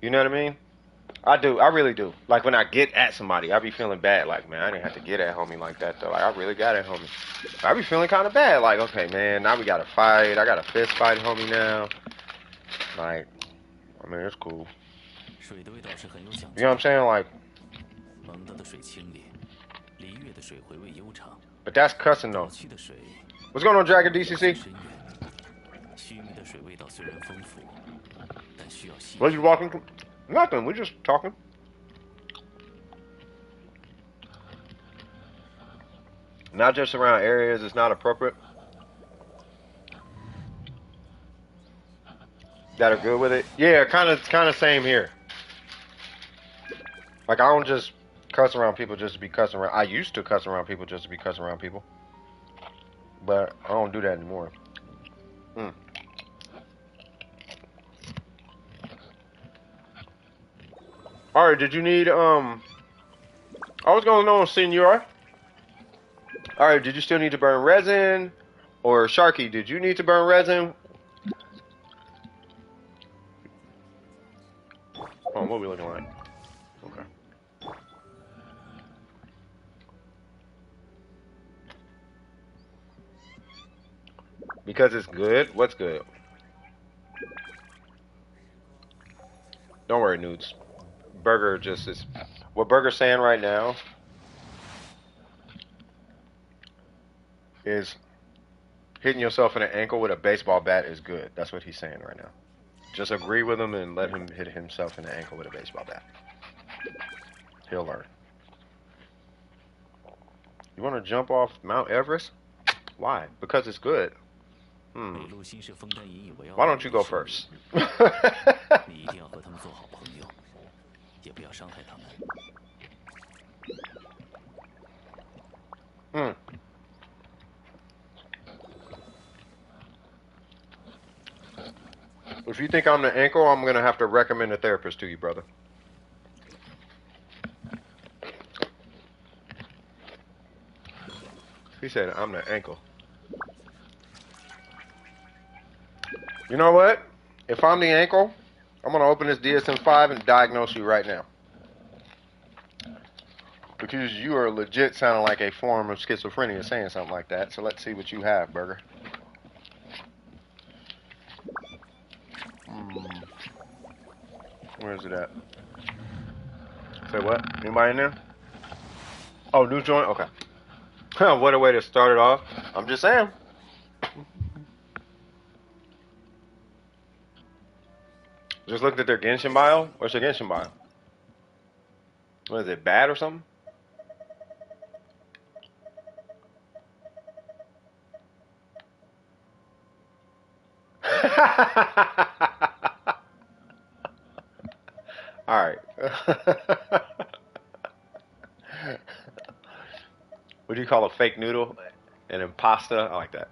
You know what I mean? I do. I really do. Like, when I get at somebody, I be feeling bad. Like, man, I didn't have to get at homie like that, though. Like, I really got at homie. I be feeling kind of bad. Like, okay, man, now we got to fight. I got to fist fight homie now. Like, I mean, it's cool. You know what I'm saying? Like, but that's cussing, though. What's going on, Dragon DCC? What you walking? Nothing. We're just talking. Not just around areas it's not appropriate. that are good with it. Yeah, kind of same here. Like I don't just cuss around people just to be cussing around. I used to cuss around people just to be cussing around people, but I don't do that anymore. Mm. All right, did you need I was going on, Senor. All right, did you still need to burn resin, or Sharky? Did you need to burn resin? Oh, what are we looking like? Okay. Because it's good. What's good? Don't worry, nudes. Burger just is. What Burger's saying right now is hitting yourself in the ankle with a baseball bat is good. That's what he's saying right now. Just agree with him and let him hit himself in the ankle with a baseball bat. He'll learn. You want to jump off Mount Everest? Why? Because it's good. Why don't you go first? If you think I'm the ankle, I'm going to have to recommend a therapist to you, brother. He said, I'm the ankle. You know what? If I'm the ankle, I'm going to open this DSM-5 and diagnose you right now. Because you are legit sounding like a form of schizophrenia saying something like that. So let's see what you have, Burger. Where is it at? Say what? Anybody in there? Oh, new joint? Okay. What a way to start it off. I'm just saying. Just looked at their Genshin bio. What's their Genshin bio? What is it, bad or something? All right. What do you call a fake noodle? An impasta? I like that.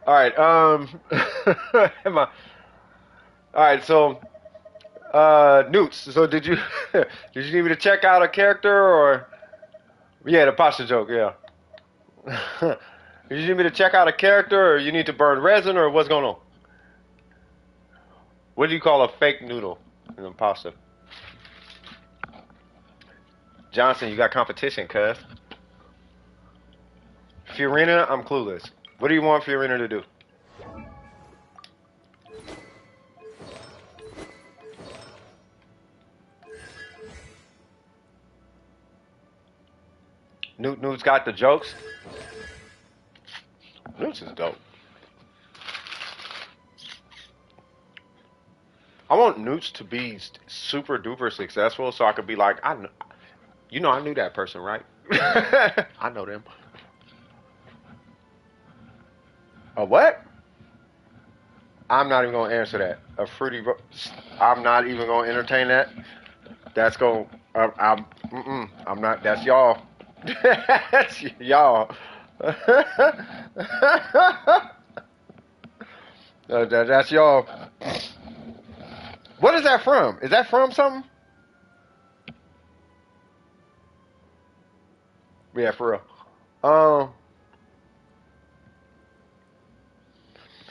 All right. All right. So, Newts. So did you did you need me to check out a character or? Yeah, the pasta joke. Yeah. Did you need me to check out a character or you need to burn resin or what's going on? What do you call a fake noodle? An impasta. Johnson, you got competition, cuz. Fiorina, I'm clueless. What do you want Fiorina to do? Newt's got the jokes. Newt's is dope. I want Newt's to be super duper successful so I could be like, I knew that person, right? I know them. A what? I'm not even going to answer that. A fruity. I'm not even going to entertain that. That's going. I'm not. That's y'all. That's y'all. That's y'all. What is that from? Is that from something? Yeah, for real.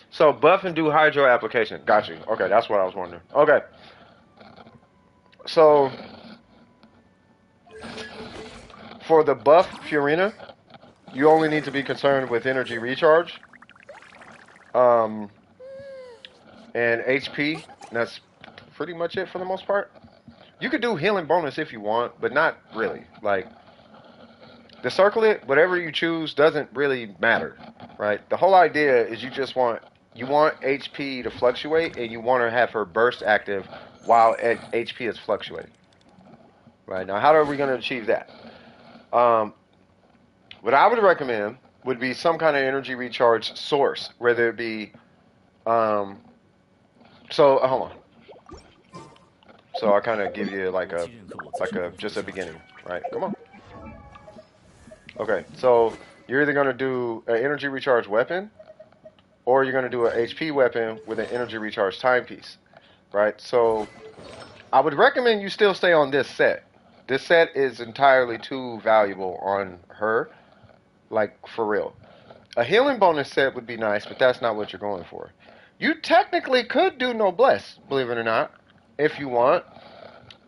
So buff and do hydro application. Got you. Okay, that's what I was wondering. Okay. So for the buff Fiorina, you only need to be concerned with energy recharge. And HP. That's pretty much it for the most part. You could do healing bonus if you want, but not really. Like the circlet, whatever you choose doesn't really matter, right? The whole idea is you want HP to fluctuate and you want to have her burst active while HP is fluctuating. Right, now how are we going to achieve that? What I would recommend would be some kind of energy recharge source, whether it be So hold on. So I kind of give you just a beginning, right? Come on. Okay, so you're either gonna do an energy recharge weapon, or you're gonna do an HP weapon with an energy recharge timepiece, right? So I would recommend you still stay on this set. This set is entirely too valuable on her, like for real. A healing bonus set would be nice, but that's not what you're going for. You technically could do noblesse, believe it or not, if you want,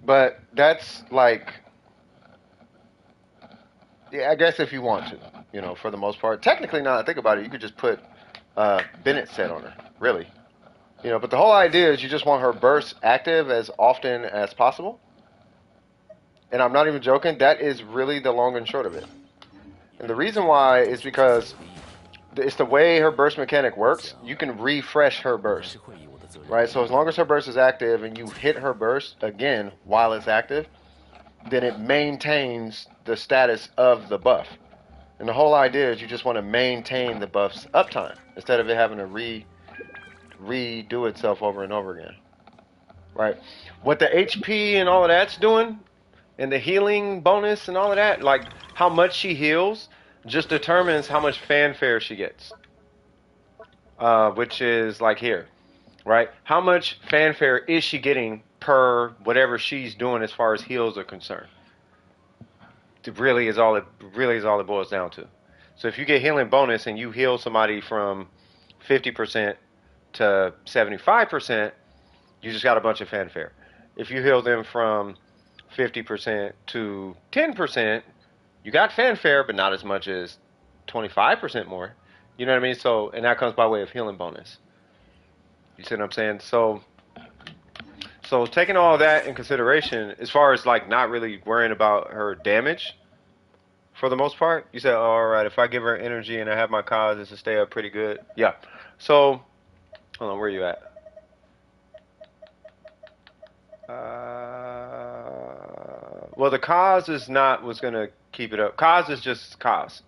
but that's like, yeah, I guess if you want to, for the most part. Technically, now that I think about it, you could just put Bennett set on her, really. But the whole idea is you just want her burst active as often as possible. And I'm not even joking, that is really the long and short of it. And the reason why is because it's the way her burst mechanic works. You can refresh her burst, right? So as long as her burst is active and you hit her burst again while it's active, then it maintains the status of the buff. And the whole idea is you just want to maintain the buff's uptime instead of it having to redo itself over and over again, right? What the HP and all of that's doing, and the healing bonus and all of that, like how much she heals, just determines how much fanfare she gets, which is like here, right? How much fanfare is she getting per whatever she's doing as far as heals are concerned? It really is all it boils down to. So if you get healing bonus and you heal somebody from 50% to 75%, you just got a bunch of fanfare. If you heal them from 50% to 10%, you got fanfare, but not as much as 25% more. You know what I mean? So, and that comes by way of healing bonus. You see what I'm saying? So taking all that in consideration, as far as like not really worrying about her damage, for the most part, you said, oh, all right, if I give her energy and I have my cause, this will stay up pretty good. Yeah. So, hold on, where are you at? Well, the cause is not what's going to keep it up. Cause is just cause,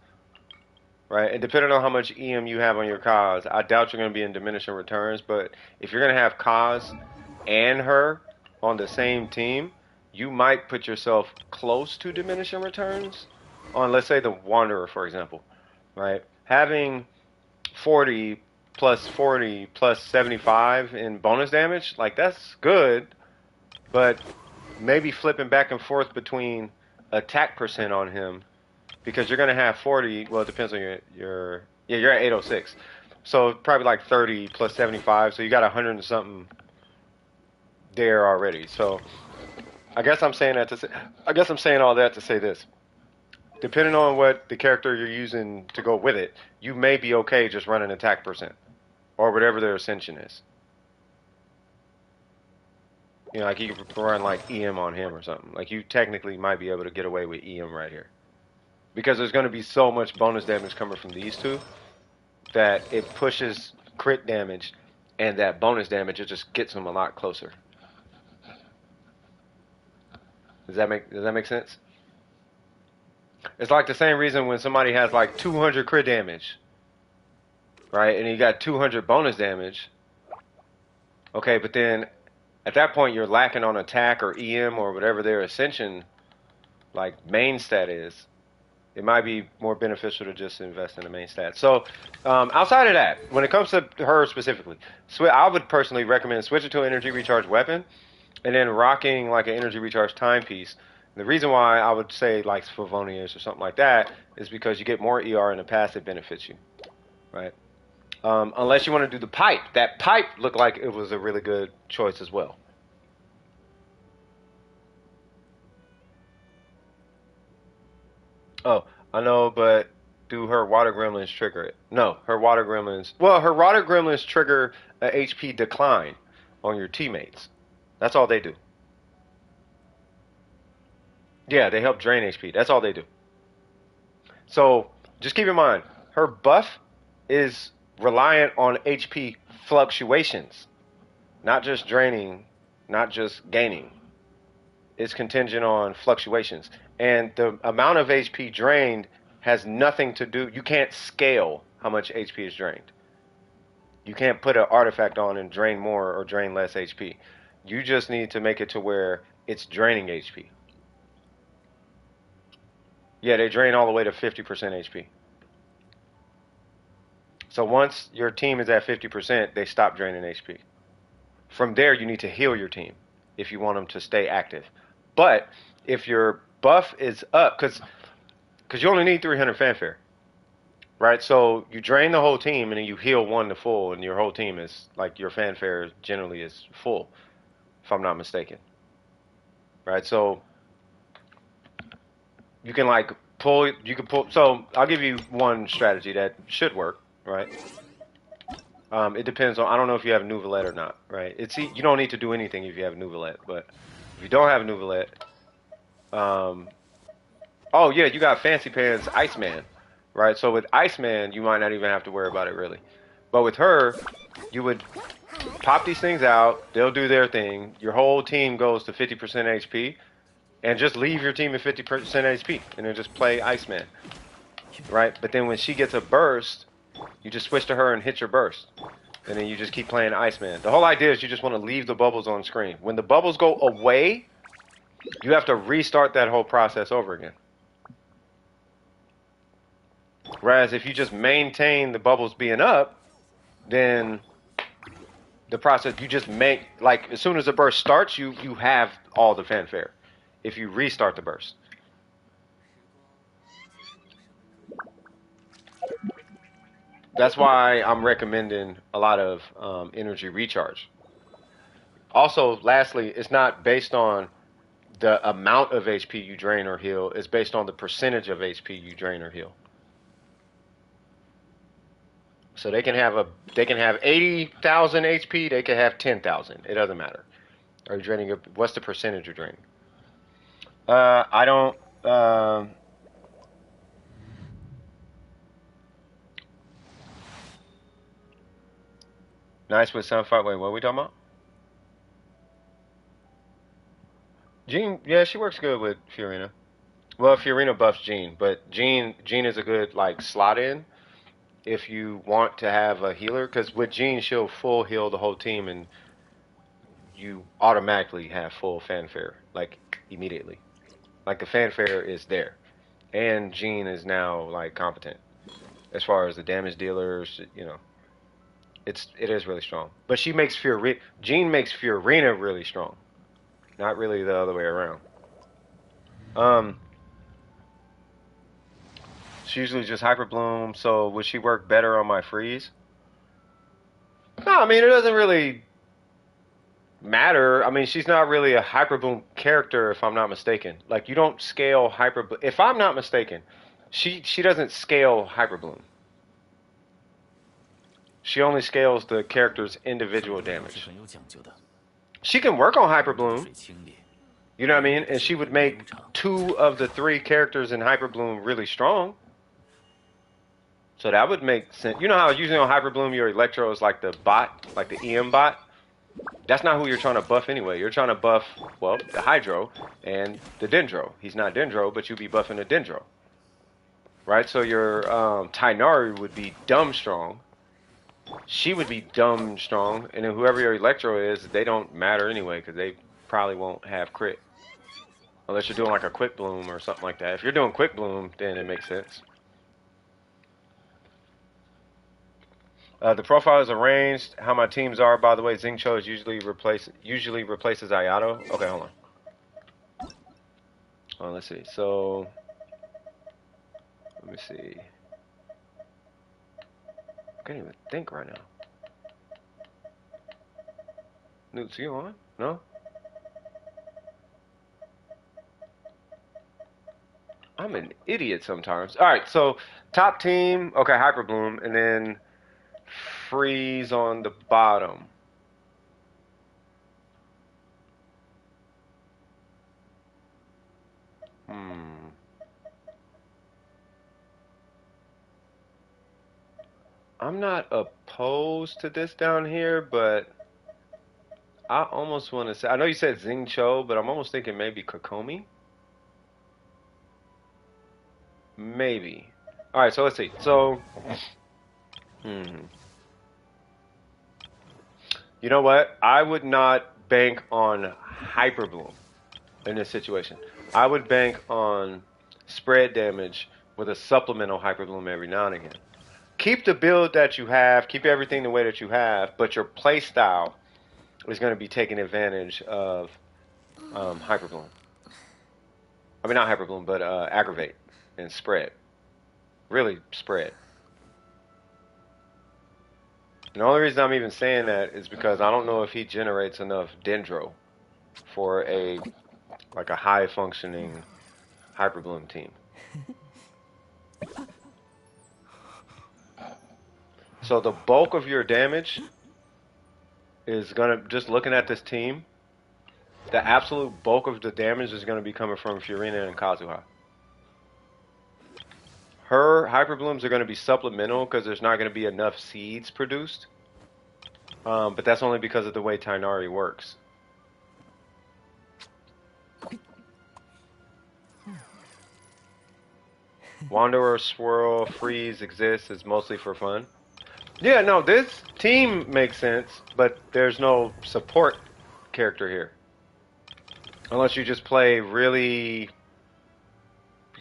right? And depending on how much EM you have on your cause, I doubt you're going to be in diminishing returns. But if you're going to have cause and her on the same team, you might put yourself close to diminishing returns on, let's say, the Wanderer, for example, right? Having 40 plus 40 plus 75 in bonus damage, like that's good, but maybe flipping back and forth between attack percent on him, because you're going to have 40, well, it depends on yeah, you're at 806. So probably like 30 plus 75, so you got 100 and something there already. So I guess I'm saying all that to say this. Depending on what the character you're using to go with it, you may be okay just running attack percent or whatever their ascension is. Like you could run like EM on him or something. Like you technically might be able to get away with EM right here. Because there's going to be so much bonus damage coming from these two that it pushes crit damage, and that bonus damage, it just gets them a lot closer. Does that make sense? It's like the same reason when somebody has like 200 crit damage, right? And you got 200 bonus damage. Okay, but then at that point you're lacking on attack or EM or whatever their ascension like main stat is. It might be more beneficial to just invest in the main stat. So outside of that, when it comes to her specifically, I would personally recommend switching to an energy recharge weapon and then rocking like an energy recharge timepiece. The reason why I would say like Favonius or something like that is because you get more ER and the passive benefits you, right? Unless you want to do the pipe. That pipe looked like it was a really good choice as well. Oh, I know, but do her water gremlins trigger it? No, her water gremlins. Well, her water gremlins trigger a HP decline on your teammates. That's all they do. Yeah, they help drain HP. That's all they do. So just keep in mind, her buff is reliant on HP fluctuations, not just draining, not just gaining. It's contingent on fluctuations. And the amount of HP drained has nothing to do, you can't scale how much HP is drained. You can't put an artifact on and drain more or drain less HP. You just need to make it to where it's draining HP. Yeah, they drain all the way to 50% HP. So once your team is at 50%, they stop draining HP. From there, you need to heal your team if you want them to stay active. But if your buff is up, because you only need 300 fanfare, right? So you drain the whole team and then you heal one to full, and your whole team is like your fanfare generally is full, if I'm not mistaken, right? So you can like pull, you can pull. So I'll give you one strategy that should work, right? It depends on. I don't know if you have Nouvelette or not, right? You don't need to do anything if you have Nouvelette, but if you don't have Nouvelette, um, oh yeah, you got Fancy Pants Iceman, right? So with Iceman, you might not even have to worry about it really, but with her, you would pop these things out. They'll do their thing. Your whole team goes to 50% HP, and just leave your team at 50% HP, and then just play Iceman, right? But then when she gets a burst, you just switch to her and hit your burst. And then you just keep playing Iceman. The whole idea is you just want to leave the bubbles on screen. When the bubbles go away, you have to restart that whole process over again. Whereas if you just maintain the bubbles being up, then the process, you just make, like, as soon as the burst starts, you have all the fanfare if you restart the burst. That's why I'm recommending a lot of energy recharge. Also, lastly, it's not based on the amount of HP you drain or heal. It's based on the percentage of HP you drain or heal. So they can have 80,000 HP. They can have 10,000. It doesn't matter. Are you draining? What's the percentage you're draining? I don't. Nice with Sunfire. Wait, what are we talking about? Jean, yeah, she works good with Fiorina. Well, Fiorina buffs Jean, but Jean is a good like slot in if you want to have a healer. Because with Jean, she'll full heal the whole team, and you automatically have full fanfare like immediately. Like the fanfare is there, and Jean is now like competent as far as the damage dealers. You know, it is really strong. But she makes Fiorina. Jean makes Fiorina really strong, not really the other way around. Um, She usually just hyper bloom. So would she work better on my freeze? No, I mean it doesn't really matter. I mean she's not really a hyper bloom character if I'm not mistaken. Like you don't scale hyper. If I'm not mistaken, she doesn't scale hyper bloom. She only scales the character's individual damage. She can work on hyper bloom. You know what I mean? And she would make two of the three characters in hyper bloom really strong. So that would make sense. You know how usually on Hyper Bloom your Electro is like the bot, like the EM bot? That's not who you're trying to buff anyway. You're trying to buff, well, the Hydro and the Dendro. He's not Dendro, but you'll be buffing the Dendro. Right? So your Tainari would be dumb strong. She would be dumb strong. And then whoever your Electro is, they don't matter anyway because they probably won't have crit. Unless you're doing like a Quick Bloom or something like that. If you're doing Quick Bloom, then it makes sense. The profile is arranged. How my teams are, by the way. Xingqiu is usually replaces Ayato. Okay, hold on. Let's see. So let me see. I can't even think right now. Newt, you on? No? I'm an idiot sometimes. All right, so top team. Okay, Hyper Bloom, and then freeze on the bottom. I'm not opposed to this down here, but I almost want to say, I know you said Xingqiu, but I'm almost thinking maybe Kokomi. Maybe. All right, so let's see. So, You know what? I would not bank on Hyper Bloom in this situation. I would bank on spread damage with a supplemental Hyper Bloom every now and again. Keep the build that you have, keep everything the way that you have, but your play style is going to be taking advantage of Hyper Bloom. I mean, not Hyper Bloom, but Aggravate and Spread. Really, Spread. And the only reason I'm even saying that is because I don't know if he generates enough Dendro for a like a high functioning Hyper Bloom team. So the bulk of your damage is gonna, just looking at this team, the absolute bulk of the damage is gonna be coming from Furina and Kazuha. Her Hyper Blooms are gonna be supplemental because there's not gonna be enough seeds produced. But that's only because of the way Tainari works. Wanderer, Swirl, Freeze exists is mostly for fun. Yeah, no, this team makes sense, but there's no support character here. Unless you just play really,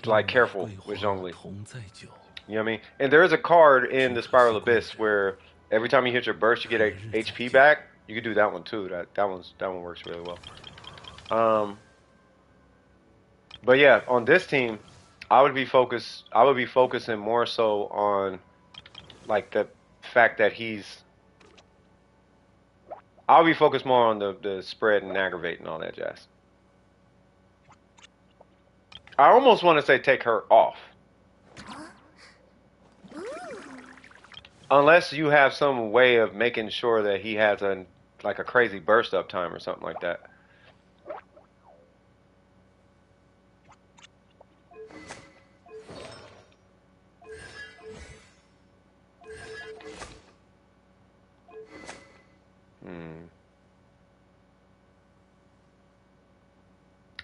like, careful with Zhongli. You know what I mean? And there is a card in the Spiral Abyss where every time you hit your burst, you get a HP back. You could do that one too. That one works really well. But yeah, on this team, I would be focusing more so on like the fact that I'll be focused more on the spread and aggravate and all that jazz. I almost want to say take her off. Unless you have some way of making sure that he has a crazy burst up time or something like that.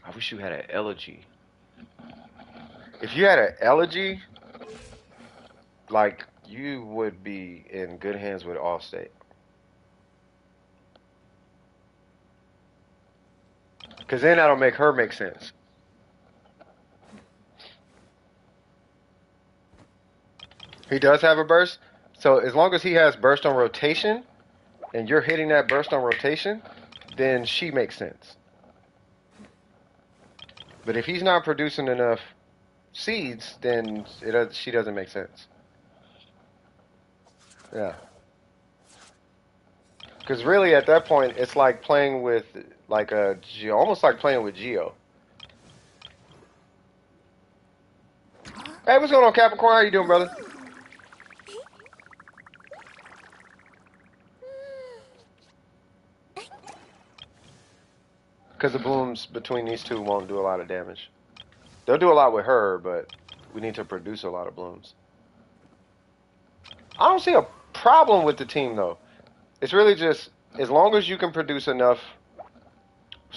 I wish you had an elegy. If you had an elegy, like, you would be in good hands with Allstate. Because then that'll make her make sense. He does have a burst. So as long as he has burst on rotation, and you're hitting that burst on rotation, then she makes sense. But if he's not producing enough seeds, then she doesn't make sense. Yeah. Because really, at that point, it's like playing with almost like playing with Geo. Hey, what's going on, Capricorn? How you doing, brother? Because the blooms between these two won't do a lot of damage. They'll do a lot with her, but we need to produce a lot of blooms. I don't see a problem with the team, though. It's really just, as long as you can produce enough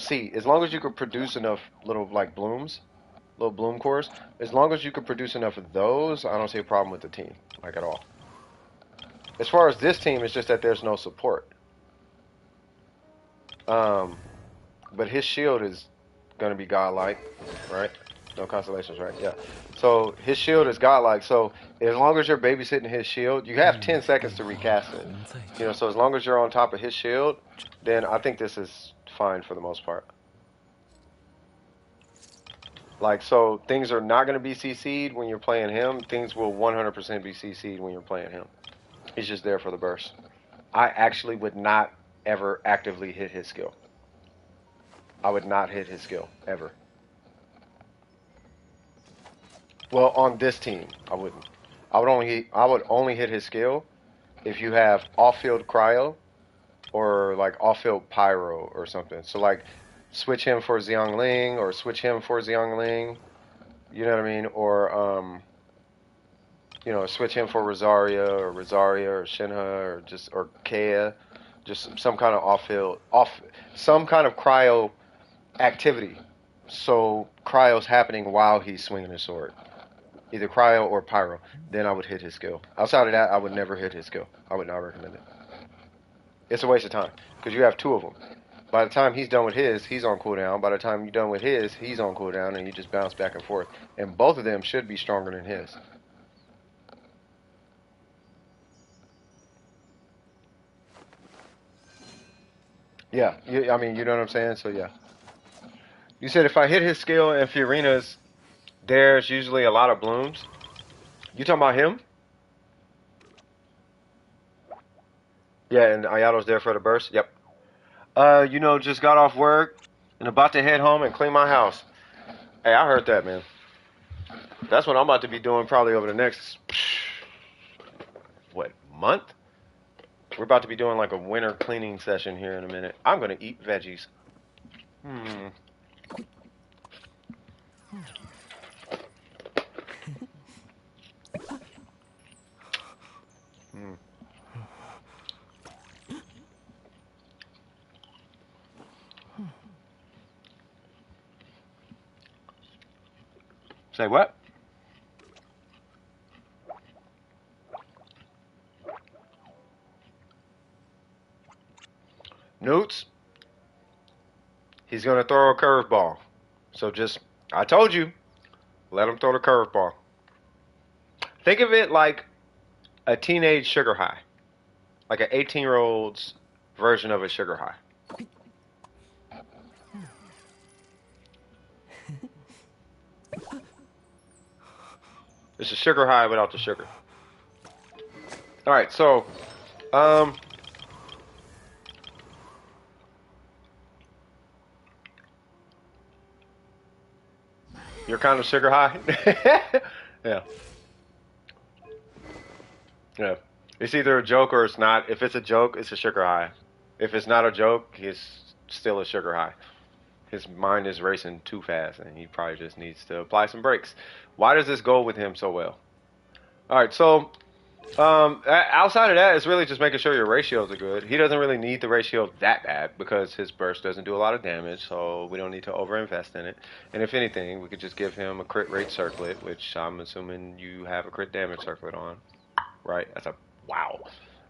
as long as you can produce enough little, like, blooms, little bloom cores, as long as you can produce enough of those, I don't see a problem with the team, like, at all. As far as this team, it's just that there's no support. But his shield is going to be godlike, right? No constellations, right? Yeah. So his shield is godlike. So as long as you're babysitting his shield, you have 10 seconds to recast it. You know, so as long as you're on top of his shield, then I think this is fine for the most part. Like, so things are not going to be CC'd when you're playing him. Things will 100% be CC'd when you're playing him. He's just there for the burst. I actually would not ever actively hit his skill. I would not hit his skill, ever. Well, on this team, I wouldn't. I would only hit his skill if you have off-field cryo or like off-field pyro or something. So like switch him for Xiangling or switch him for Xiangling. You know what I mean? Or you know, switch him for Rosaria or Shinha or Kea. Just some kind of some kind of cryo activity. So cryo's happening while he's swinging his sword. Either cryo or pyro. Then I would hit his skill. Outside of that, I would never hit his skill. I would not recommend it. It's a waste of time because you have two of them. By the time he's done with his, he's on cooldown. By the time you're done with his, he's on cooldown, and you just bounce back and forth. And both of them should be stronger than his. Yeah, I mean, you know what I'm saying? So, yeah. You said if I hit his skill and Fiorina's, there's usually a lot of blooms. You talking about him? Yeah, and Ayato's there for the burst? Yep. Just got off work and about to head home and clean my house. Hey, I heard that, man. That's what I'm about to be doing probably over the next, what, month? We're about to be doing like a winter cleaning session here in a minute. I'm going to eat veggies. Hmm. Hmm. Say what? Newts, he's going to throw a curveball. So I told you, let him throw the curveball. Think of it like a teenage sugar high, like an 18-year-old's version of a sugar high. It's a sugar high without the sugar. All right, so, um, you're kind of sugar high. Yeah, yeah. It's either a joke or it's not. If it's a joke, it's a sugar high. If it's not a joke, he's still a sugar high. His mind is racing too fast, and he probably just needs to apply some brakes. Why does this go with him so well? All right, so outside of that, it's really just making sure your ratios are good. He doesn't really need the ratio that bad because his burst doesn't do a lot of damage, so we don't need to overinvest in it. And if anything, we could just give him a crit rate circlet, which I'm assuming you have a crit damage circlet on, right? That's a wow.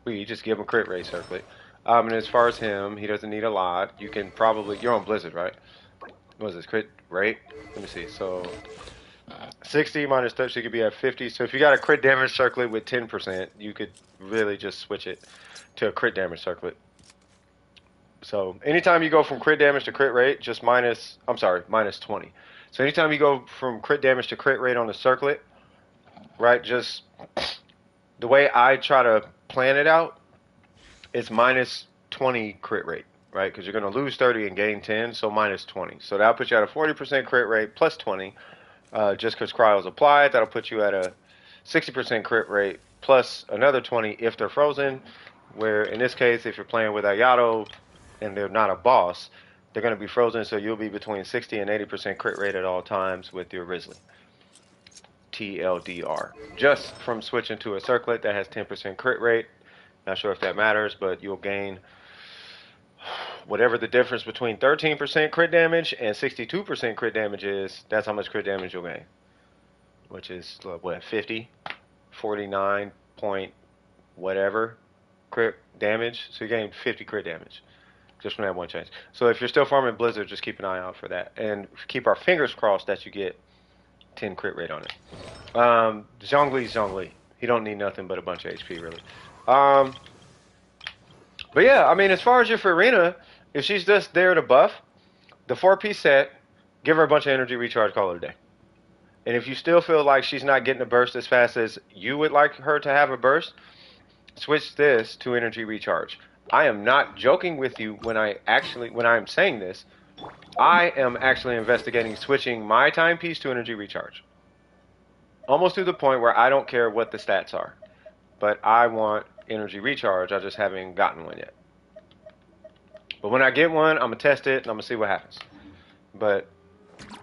We just give him a crit rate circlet. And as far as him, he doesn't need a lot. You can probably you're on Blizzard, right? What is this crit rate? Let me see. So 60 minus 30, so you could be at 50. So if you got a crit damage circlet with 10%, you could really just switch it to a crit damage circlet. So anytime you go from crit damage to crit rate, just minus 20. So anytime you go from crit damage to crit rate on the circlet, right, just the way I try to plan it out, it's minus 20 crit rate, right? Because you're going to lose 30 and gain 10, so minus 20. So that'll put you at a 40% crit rate plus 20. Just because cryo's applied, that'll put you at a 60% crit rate plus another 20 if they're frozen. Where in this case, if you're playing with Ayato and they're not a boss, they're going to be frozen, so you'll be between 60 and 80% crit rate at all times with your Risley. TLDR. Just from switching to a circlet that has 10% crit rate. Not sure if that matters, but you'll gain whatever the difference between 13% crit damage and 62% crit damage is. That's how much crit damage you'll gain, which is what, 50, 49 point whatever crit damage. So you gain 50 crit damage just from that one change. So if you're still farming Blizzard, just keep an eye out for that, and keep our fingers crossed that you get 10 crit rate on it. Zhongli's Zhongli. He don't need nothing but a bunch of HP, really. But yeah, I mean, as far as your Fiorina, if she's just there to buff, the 4-piece set, give her a bunch of energy recharge, call it a day. And if you still feel like she's not getting a burst as fast as you would like her to have a burst, switch this to energy recharge. I am not joking with you when I'm saying this. I am actually investigating switching my timepiece to energy recharge. Almost to the point where I don't care what the stats are. But I want energy recharge. I just haven't gotten one yet. But when I get one, I'm going to test it and I'm going to see what happens. But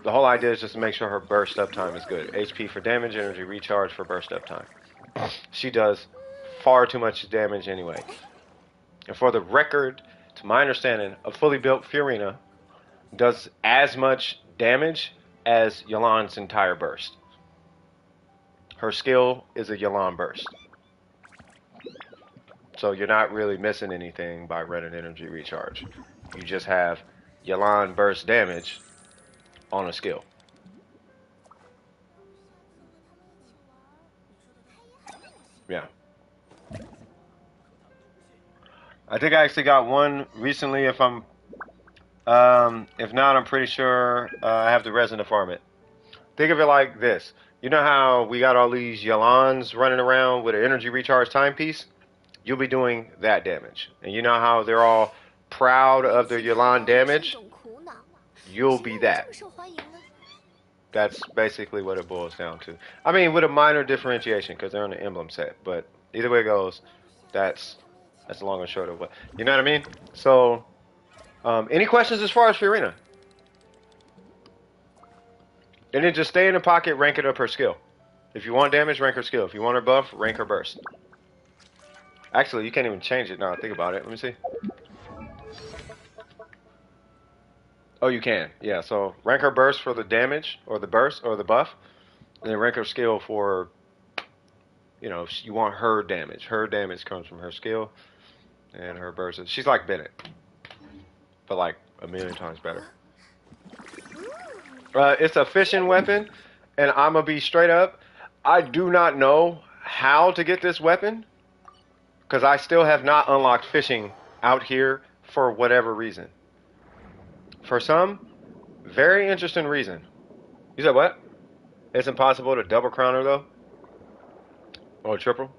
the whole idea is just to make sure her burst up time is good. HP for damage, energy recharge for burst up time. She does far too much damage anyway. And for the record, to my understanding, a fully built Fiorina does as much damage as Yelan's entire burst. Her skill is a Yelan burst. So you're not really missing anything by running energy recharge. You just have Yelan burst damage on a skill. Yeah. I think I actually got one recently. If not, I'm pretty sure I have the resin to farm it. Think of it like this. You know how we got all these Yelans running around with an energy recharge timepiece? You'll be doing that damage. And you know how they're all proud of their Yelan damage? You'll be that. That's basically what it boils down to. I mean, with a minor differentiation, because they're on the emblem set. But either way it goes, that's the long and short of what. You know what I mean? So, any questions as far as Fiorina? And then just stay in the pocket, rank it up her skill. If you want damage, rank her skill. If you want her buff, rank her burst. Actually, you can't even change it now. I think about it. Let me see. Oh, you can. Yeah, so rank her burst for the damage, or the burst, or the buff. And then rank her skill for, you know, if you want her damage. Her damage comes from her skill. And her burst. She's like Bennett. But like a million times better. It's a fishing weapon. And I'm going to be straight up. I do not know how to get this weapon. Because I still have not unlocked fishing out here for whatever reason. For some very interesting reason. You said what? It's impossible to double crown her though? Or triple?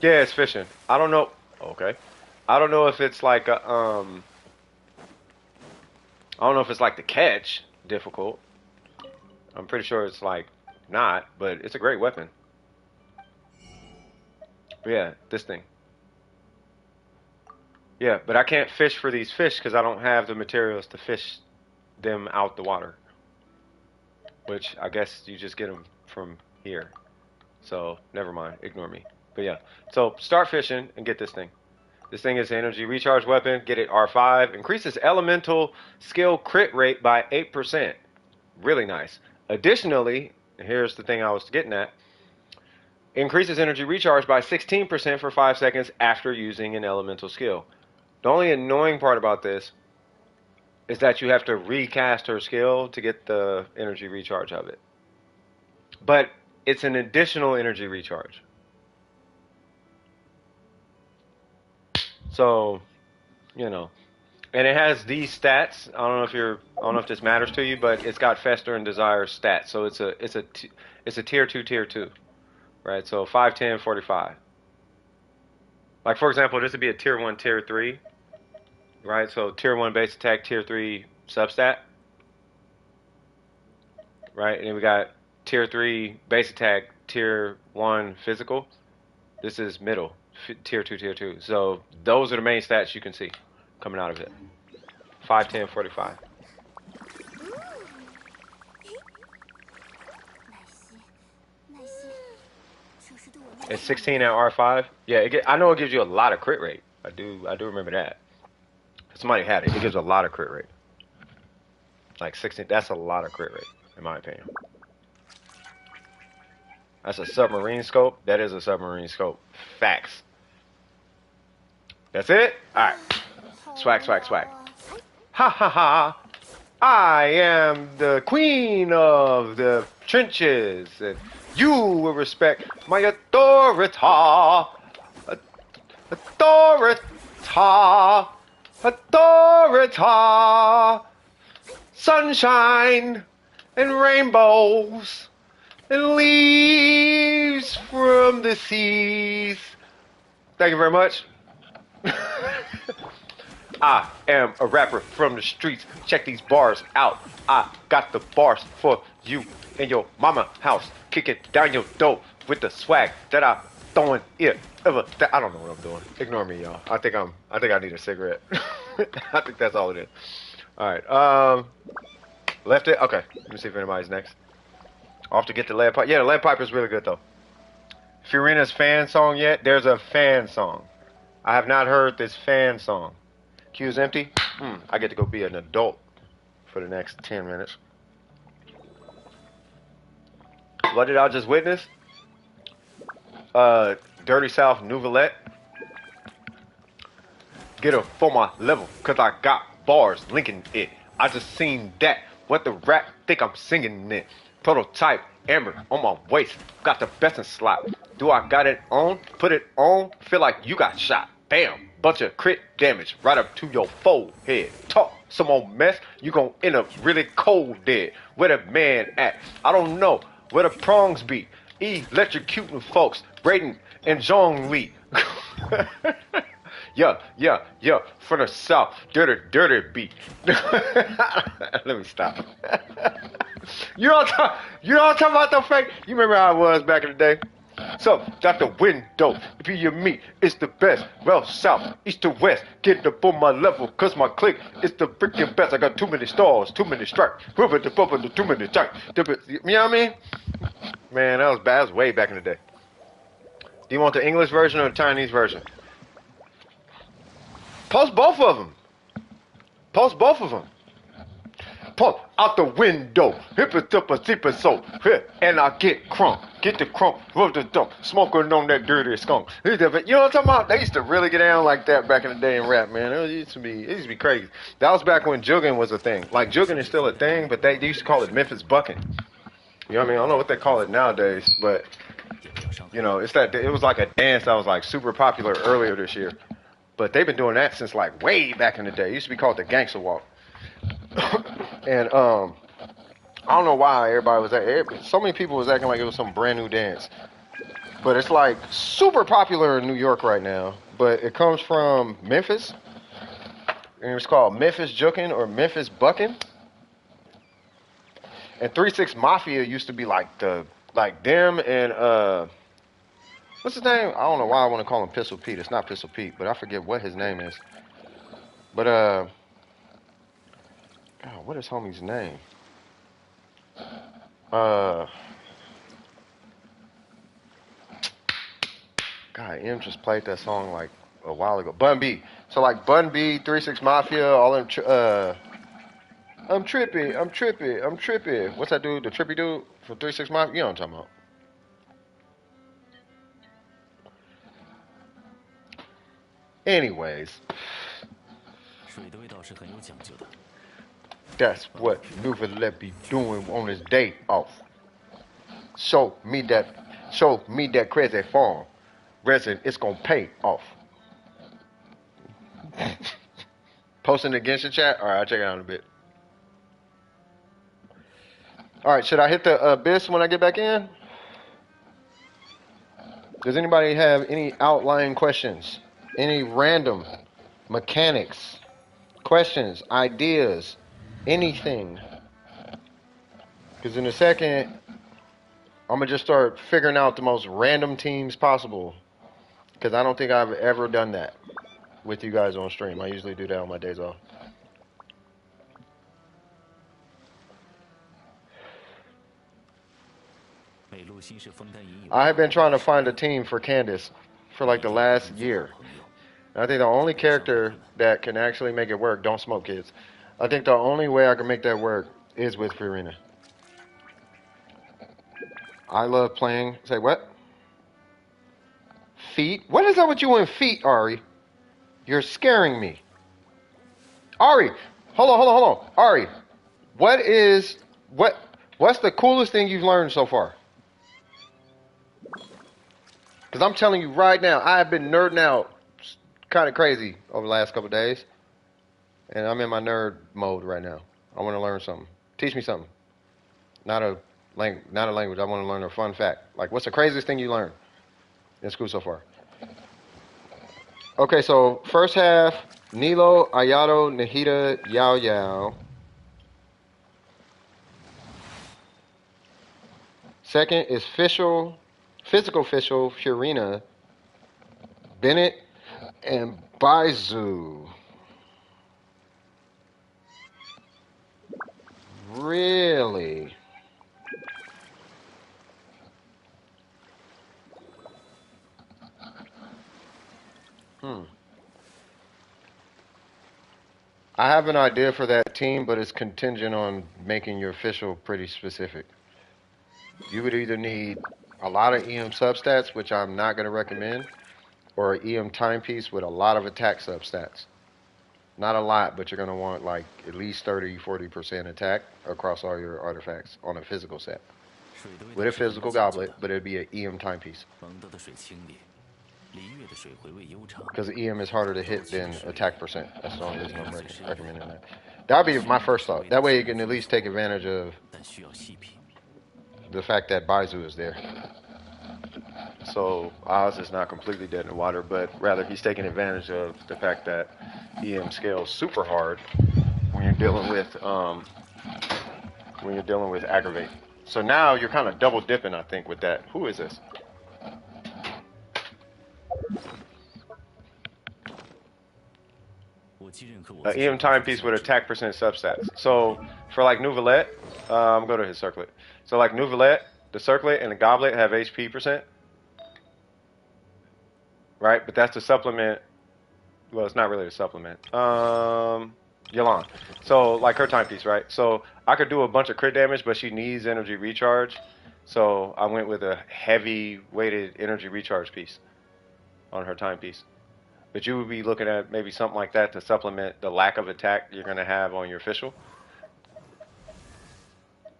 Yeah, it's fishing. I don't know. Okay. I don't know if it's like a, I don't know if it's like the catch difficult. I'm pretty sure it's like not, but it's a great weapon. But yeah, this thing. Yeah, but I can't fish for these fish because I don't have the materials to fish them out the water. Which I guess you just get them from here. So never mind, ignore me. But yeah, so start fishing and get this thing. This thing is an energy recharge weapon. Get it R5. Increases elemental skill crit rate by 8%. Really nice. Additionally, here's the thing I was getting at. Increases energy recharge by 16% for 5 seconds after using an elemental skill. The only annoying part about this is that you have to recast her skill to get the energy recharge of it. But it's an additional energy recharge. So, you know, and it has these stats. I don't know if this matters to you, but it's got Fester and Desire stats. So it's a tier 2, right? So 5, 10, 45. Like for example, this would be a tier 1, tier 3, right? So tier 1 base attack, tier 3 substat, right? And then we got tier 3 base attack, tier 1 physical. This is middle, tier 2, tier 2. So those are the main stats you can see coming out of it. 5, 10, 45. It's 16 at R5. Yeah, I know it gives you a lot of crit rate. I do remember that. Somebody had it. It gives a lot of crit rate. Like 16. That's a lot of crit rate, in my opinion. That's a submarine scope. That is a submarine scope. Facts. That's it? Alright. Swag, swag, swag. Ha ha ha. I am the queen of the trenches. And you will respect my authority. Authority. Authority. Sunshine and rainbows and leaves from the seas. Thank you very much. I am a rapper from the streets. Check these bars out. I got the bars for you in your mama house. Kick it down your door with the swag that I'm throwing it. I don't know what I'm doing. Ignore me, y'all. I think I need a cigarette. I think that's all it is. All right. Left it. Okay. Let me see if anybody's next. Off to get the lead pipe. Yeah, the lead pipe is really good though. Fiorina's fan song yet? There's a fan song. I have not heard this fan song. Queue's empty. I get to go be an adult for the next 10 minutes. What did I just witness? Dirty South Nouvellette. Get her for my level, cause I got bars linking it. I just seen that. What the rap think I'm singing it. Prototype Amber on my waist. Got the best in slot. Do I got it on? Put it on. Feel like you got shot. Bam. Bunch of crit damage right up to your forehead. Talk some more mess. You gon' end up really cold dead. Where the man at? I don't know. Where the prongs be? Electrocuting folks. Braden and Jong Lee. Yeah, for the South, dirty beat. Let me stop. You know what I'm talking about though, Frank? You remember how it was back in the day? So, that's the window. If you and me, it's the best. Well, South, East to West. Get up on my level, cause my clique is the freaking best. I got too many stars, too many strikes. Whoever the bubble, too many strikes. You know what I mean? Man, that was bad. That was way back in the day. Do you want the English version or the Chinese version? Post both of them. Post both of them. Post out the window. Hip it up a zip it so. And I get crunk. Get the crunk. Rub the dump. Smoking on that dirty skunk. You know what I'm talking about? They used to really get down like that back in the day in rap, man. It used to be crazy. That was back when jugging was a thing. Like jugging is still a thing, but they used to call it Memphis bucking. You know what I mean? I don't know what they call it nowadays, but you know, it was like a dance that was like super popular earlier this year. But they've been doing that since like way back in the day. It used to be called the gangster walk. And I don't know why everybody was so many people was acting like it was some brand new dance. But it's like super popular in New York right now. But it comes from Memphis. And it's called Memphis Jukin or Memphis Bucking. And 3-6 Mafia used to be like them and what's his name? I don't know why I want to call him Pistol Pete. It's not Pistol Pete, but I forget what his name is. But God, what is homie's name? God, M just played that song like a while ago. Bun B. So like Bun B, 3-6 Mafia, all them. I'm trippy. What's that dude? The trippy dude from 3-6 Mafia? You know what I'm talking about. Anyways, that's what Nouvellette be doing on his day off. Show me that crazy farm. Resin, it's gonna pay off. Posting the Genshin chat? Alright, I'll check it out in a bit. Alright, should I hit the abyss when I get back in? Does anybody have any outlying questions? Any random mechanics, questions, ideas, anything? Because in a second, I'm going to just start figuring out the most random teams possible. Because I don't think I've ever done that with you guys on stream. I usually do that on my days off. I have been trying to find a team for Candace for like the last year. I think the only character that can actually make it work, don't smoke kids. I think the only way I can make that work is with Fiorina. I love playing. Say what? Feet? What is up with you and feet, Ari? You're scaring me. Ari, hold on. Ari, what's the coolest thing you've learned so far? Because I'm telling you right now, I have been nerding out kind of crazy over the last couple of days. And I'm in my nerd mode right now. I want to learn something. Teach me something. Not a language. I want to learn a fun fact. Like, what's the craziest thing you learned in school so far? Okay, so first half, Nilo, Ayato, Nahida, Yao Yao. Second is physical official, Fiorina, Bennett, and Baizu. Really? I have an idea for that team, but it's contingent on making your official pretty specific. You would either need a lot of EM substats, which I'm not going to recommend, or an EM timepiece with a lot of attack substats. Not a lot, but you're going to want like at least 30-40% attack across all your artifacts on a physical set. With a physical goblet, but it'd be an EM timepiece. Because EM is harder to hit than attack percent. That's the only reason I'm recommending that. That'd be my first thought. That way you can at least take advantage of the fact that Baizu is there. So Oz is not completely dead in the water, but rather he's taking advantage of the fact that EM scales super hard when you're dealing with aggravate. So now you're kind of double dipping, I think, with that. Who is this? EM timepiece with attack percent substats. So for like Nouvelette, I'm going to his circlet. So like Nouvelette, the circlet and the goblet have HP percent. Right? But that's the supplement. Well, it's not really a supplement. Yelan. So like her timepiece, right? So I could do a bunch of crit damage, but she needs energy recharge. So I went with a heavy weighted energy recharge piece on her timepiece. But you would be looking at maybe something like that to supplement the lack of attack you're going to have on your official.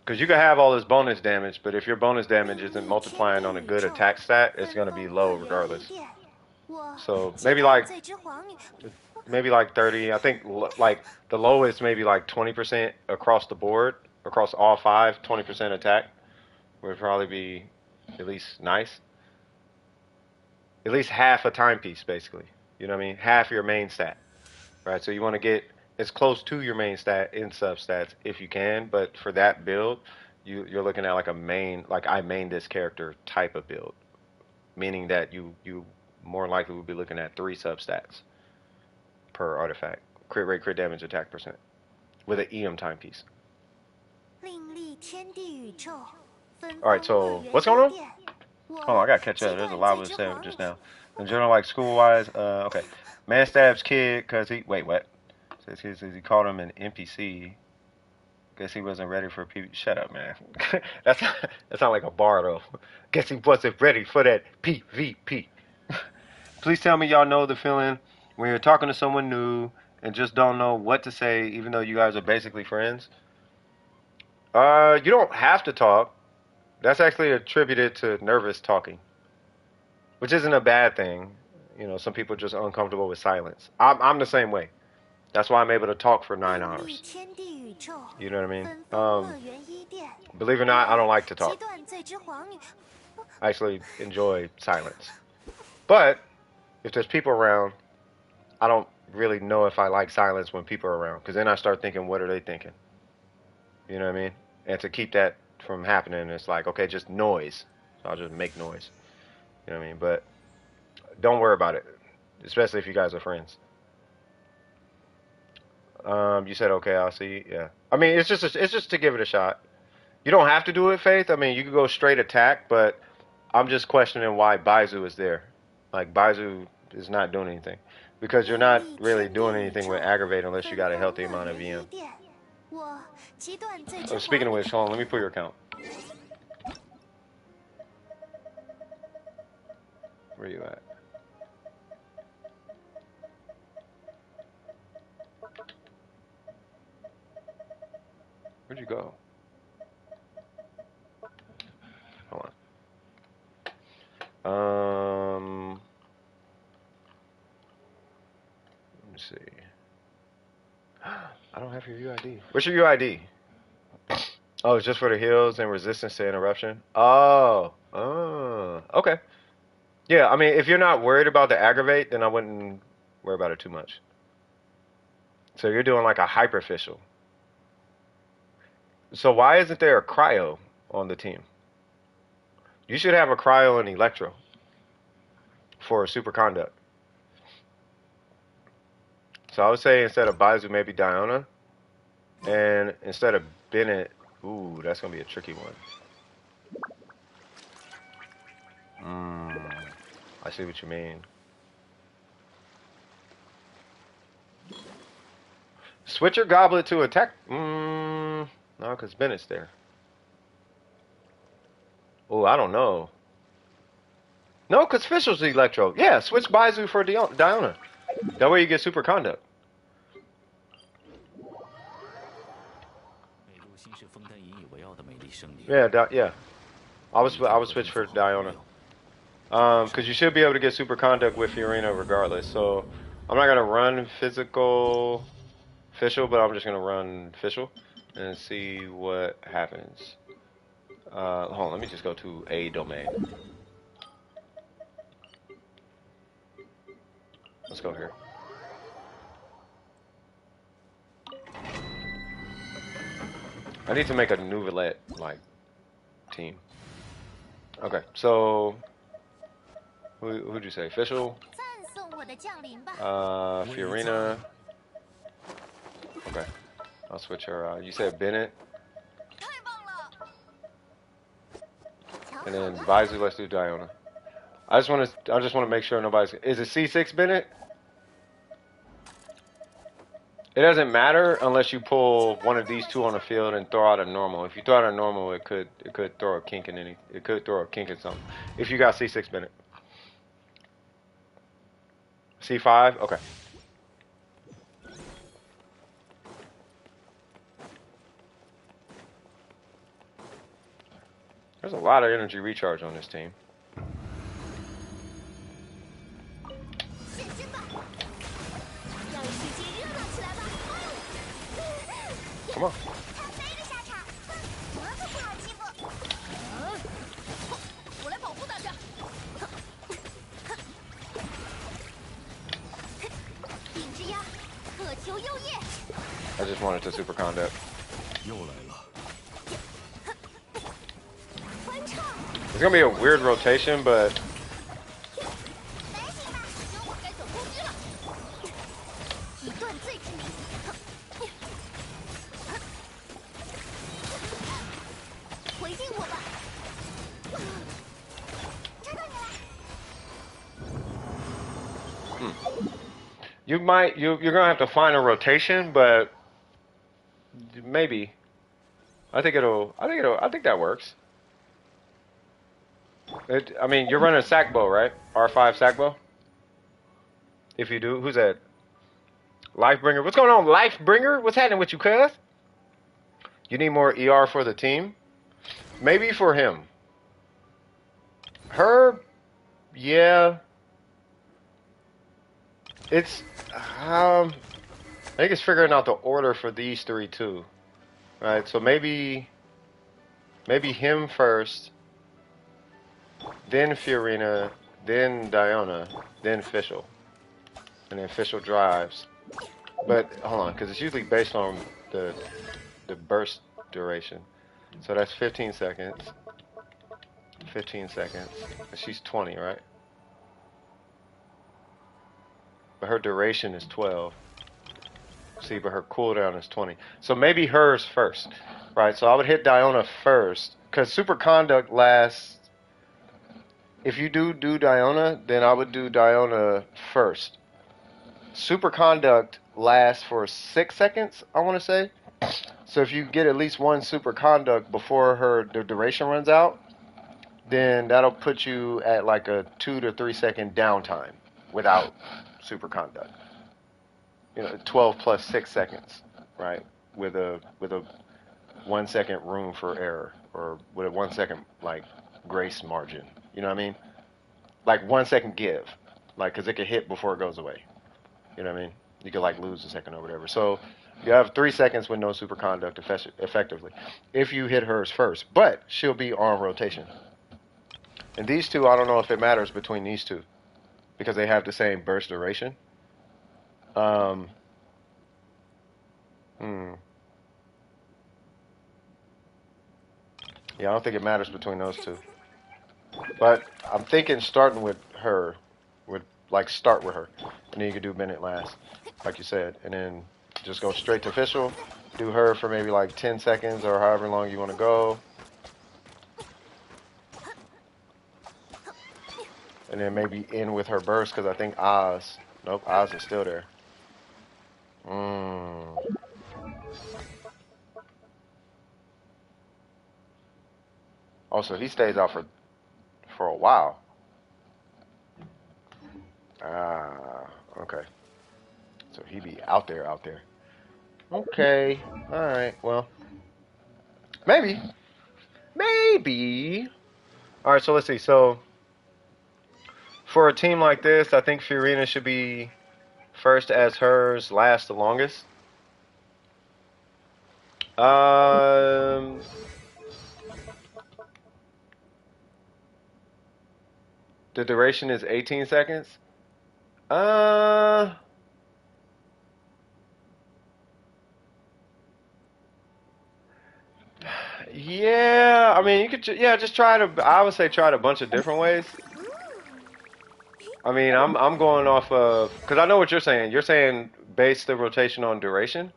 Because you can have all this bonus damage, but if your bonus damage isn't multiplying on a good attack stat, it's going to be low regardless. So maybe like 30. I think like the lowest maybe like 20% across the board, across all 5, 20% attack would probably be at least nice. At least half a timepiece, basically. You know what I mean? Half your main stat, right? So you want to get as close to your main stat in substats if you can. But for that build, you're looking at like a main, like I main this character type of build, meaning that you more likely would be looking at 3 substats per artifact: crit rate, crit damage, attack percent, with an EM timepiece. All right, so what's going on? Oh, I gotta catch up. There's a lot we said just now. In general, like school-wise, okay. Man stabs kid because he... Wait, what? Says he called him an NPC. Guess he wasn't ready for PvP. Shut up, man. That's not like a bar, though. Guess he wasn't ready for that PvP. Please tell me y'all know the feeling when you're talking to someone new and just don't know what to say, even though you guys are basically friends. You don't have to talk. That's actually attributed to nervous talking, which isn't a bad thing. You know, some people are just uncomfortable with silence. I'm the same way. That's why I'm able to talk for 9 hours. You know what I mean? Believe it or not, I don't like to talk. I actually enjoy silence. But if there's people around, I don't really know if I like silence when people are around, because then I start thinking, what are they thinking? You know what I mean? And to keep that from happening, it's like, okay, just noise. So I'll just make noise. You know what I mean? But don't worry about it, especially if you guys are friends. You said okay, I'll see. Yeah. I mean, it's just to give it a shot. You don't have to do it, Faith. I mean, you could go straight attack, but I'm just questioning why Baizu is there. Like Baizu is not doing anything, because you're not really doing anything with aggravate unless you got a healthy amount of EM. Oh, speaking of which, hold on, let me pull your account. Where you at? Where'd you go? Hold on. Let me see. I don't have your UID. What's your UID? Oh, it's just for the heals and resistance to interruption? Oh. Okay. Yeah, I mean, if you're not worried about the aggravate, then I wouldn't worry about it too much. So you're doing like a hyperficial. So why isn't there a cryo on the team? You should have a cryo and electro for a superconduct. So I would say instead of Baizu, maybe Diona. And instead of Bennett, ooh, that's going to be a tricky one. I see what you mean. Switch your goblet to attack. No, because Bennett's there. Oh, I don't know. No, because Fischl's Electro. Yeah, switch Baizu for Diona. That way you get super conduct. Yeah, yeah. I would switch for Diona. Because you should be able to get super conduct with Fiorina regardless. So I'm not gonna run physical Fischl, but I'm just gonna run Fischl and see what happens. Hold on, let me just go to a domain. Let's go here. I need to make a Nouvelette like team. Okay, so who'd you say? Fischl? Fiorina. Okay, I'll switch her out. You said Bennett. And then Baizu, let's do Diona. I just want to make sure nobody's. Is it C6 Bennett? It doesn't matter unless you pull one of these two on the field and throw out a normal. If you throw out a normal, it could throw a kink in any. It could throw a kink in something. If you got C6 Bennett. C5? Okay. There's a lot of energy recharge on this team. Come on. I just wanted to super conduct. It's gonna be a weird rotation, but you're gonna have to find a rotation, but maybe. I think that works. I mean, you're running a sack bow, right? R5 sack bow? If you do, who's that? Lifebringer. What's going on, Lifebringer? What's happening with you, cuz? You need more ER for the team? Maybe for him. Her, yeah. It's, I think it's figuring out the order for these three too. Right, so maybe him first, then Fiorina, then Diona, then Fischl. And then Fischl drives. But hold on, because it's usually based on the burst duration. So that's 15 seconds. 15 seconds. And she's 20, right? But her duration is 12. See, but her cooldown is 20. So maybe hers first. Right, so I would hit Diona first. Because super conduct lasts. If you do Diona, then I would do Diona first. Super conduct lasts for 6 seconds, I want to say. So if you get at least one super conduct before the duration runs out, then that'll put you at like a 2 to 3 second downtime without super conduct. 12 plus 6 seconds, right? With a 1 second room for error, or with a 1 second like grace margin. You know what I mean? Like 1 second give, like because it could hit before it goes away. You know what I mean? You could like lose a second or whatever. So you have 3 seconds with no super conduct effectively if you hit hers first, but she'll be on rotation. And these two, I don't know if it matters between these two because they have the same burst duration. Yeah, I don't think it matters between those two. But I'm thinking starting with her would like start with her, and then you could do Bennett last, like you said, and then just go straight to Fischl, do her for maybe like 10 seconds or however long you want to go. And then maybe end with her burst, because I think Oz. Nope, Oz is still there. Also, he stays out for a while. Ah, okay. So he be out there, out there. Okay. All right. Well, maybe, maybe. All right. So let's see. So for a team like this, I think Fiorina should be first as hers lasts the longest. Um, the duration is 18 seconds. Uh, yeah. I mean, you could, yeah, just try to. I would say try it a bunch of different ways. I mean, I'm going off of because I know what you're saying. You're saying base the rotation on duration,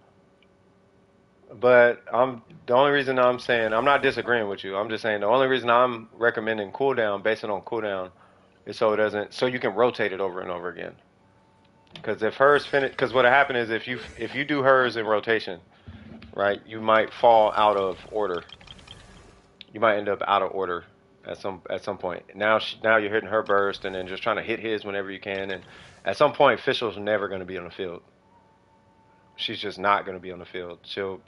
but I'm the only reason I'm saying I'm not disagreeing with you. I'm just saying the only reason I'm recommending cooldown, based it on cooldown, is so it doesn't so you can rotate it over and over again. Because if hers finish, because what happened is if you do hers in rotation, right, you might fall out of order. You might end up out of order at some point. Now you're hitting her burst and then just trying to hit his whenever you can, and at some point, Fischl's never going to be on the field. She's just not going to be on the field.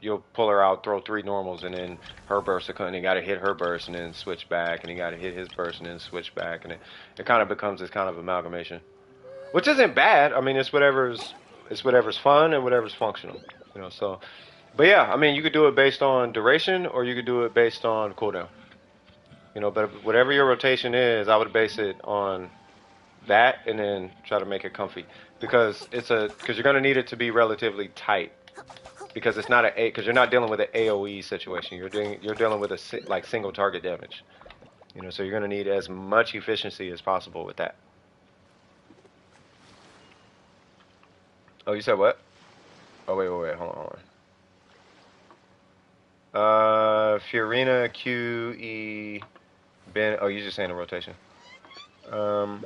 You'll pull her out, throw three normals, and then her burst will come. And you got to hit her burst and then switch back, and you got to hit his burst and then switch back, and it kind of becomes this kind of amalgamation, which isn't bad. I mean, it's whatever's fun and whatever's functional, you know. So, but yeah, I mean, you could do it based on duration, or you could do it based on cooldown. You know, but whatever your rotation is, I would base it on that and then try to make it comfy because you're gonna need it to be relatively tight because it's not because you're not dealing with an AOE situation. You're dealing with like single target damage. You know, so you're gonna need as much efficiency as possible with that. Oh, you said what? Oh, wait, hold on. Fiorina, Q, E, Ben. Oh, you're just saying the rotation. Um,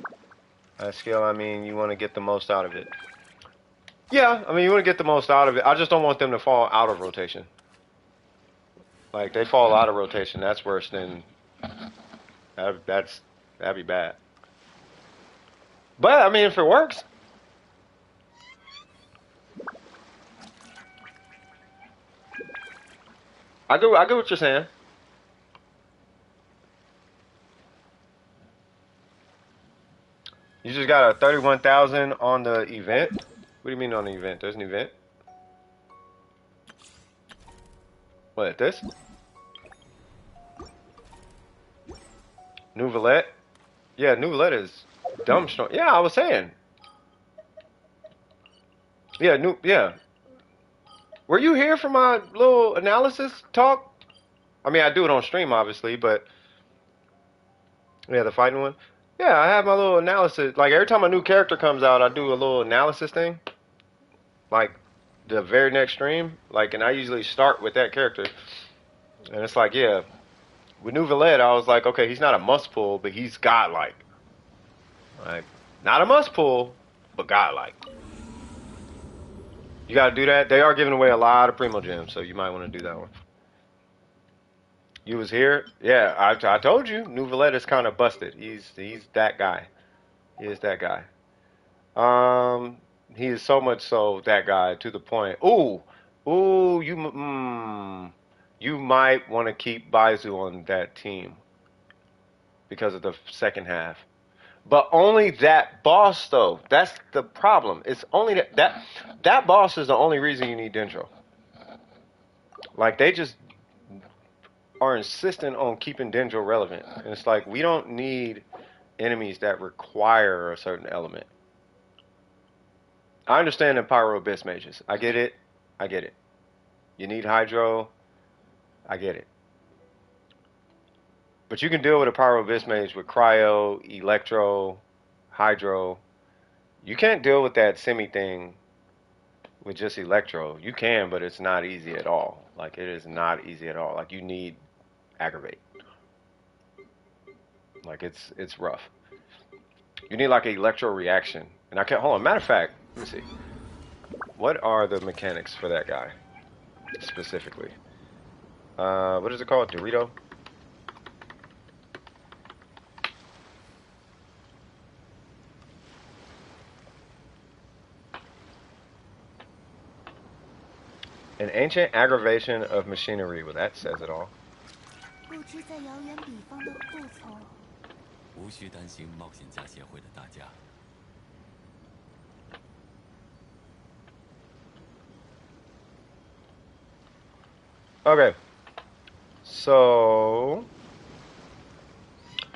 skill. I mean, you want to get the most out of it. Yeah, I mean, you want to get the most out of it. I just don't want them to fall out of rotation. Like they fall out of rotation, that's worse than that'd be bad. But I mean, if it works, I get what you're saying. You just got a 31,000 on the event. What do you mean on the event? There's an event. What this? New Valette? Yeah, New Valette is dumb strong. Yeah, I was saying. Yeah. Were you here for my little analysis talk? I mean, I do it on stream, obviously, but yeah, the fighting one. Yeah, I have my little analysis. Like every time a new character comes out, I do a little analysis thing. Like the very next stream, like, and I usually start with that character, and it's like, yeah, with New Valette, I was like, okay, he's not a must pull, but he's godlike. Like, not a must pull, but godlike. You got to do that. They are giving away a lot of Primo gems, so you might want to do that one. You was here? Yeah, I told you, New Valette is kind of busted. He's that guy. He is that guy. He is so much so that guy to the point. Ooh, you might want to keep Baizu on that team because of the second half. But only that boss though. That's the problem. It's only that boss is the only reason you need Dendro. Like they just are insistent on keeping Dendro relevant. And it's like we don't need enemies that require a certain element. I understand the Pyro Abyss mages. I get it. I get it. You need Hydro. I get it. But you can deal with a Pyro Abyss mage with Cryo, Electro, Hydro. You can't deal with that semi thing with just Electro. You can, but it's not easy at all. Like it is not easy at all. Like you need Aggravate. Like it's rough. You need like an Electro reaction. And I can't hold on. Matter of fact, let me see. What are the mechanics for that guy specifically? What is it called? Dorito? Ancient aggravation of machinery. Well, that says it all. 不知在遥远彼方的后头。无需担心冒险家协会的大家。Okay. So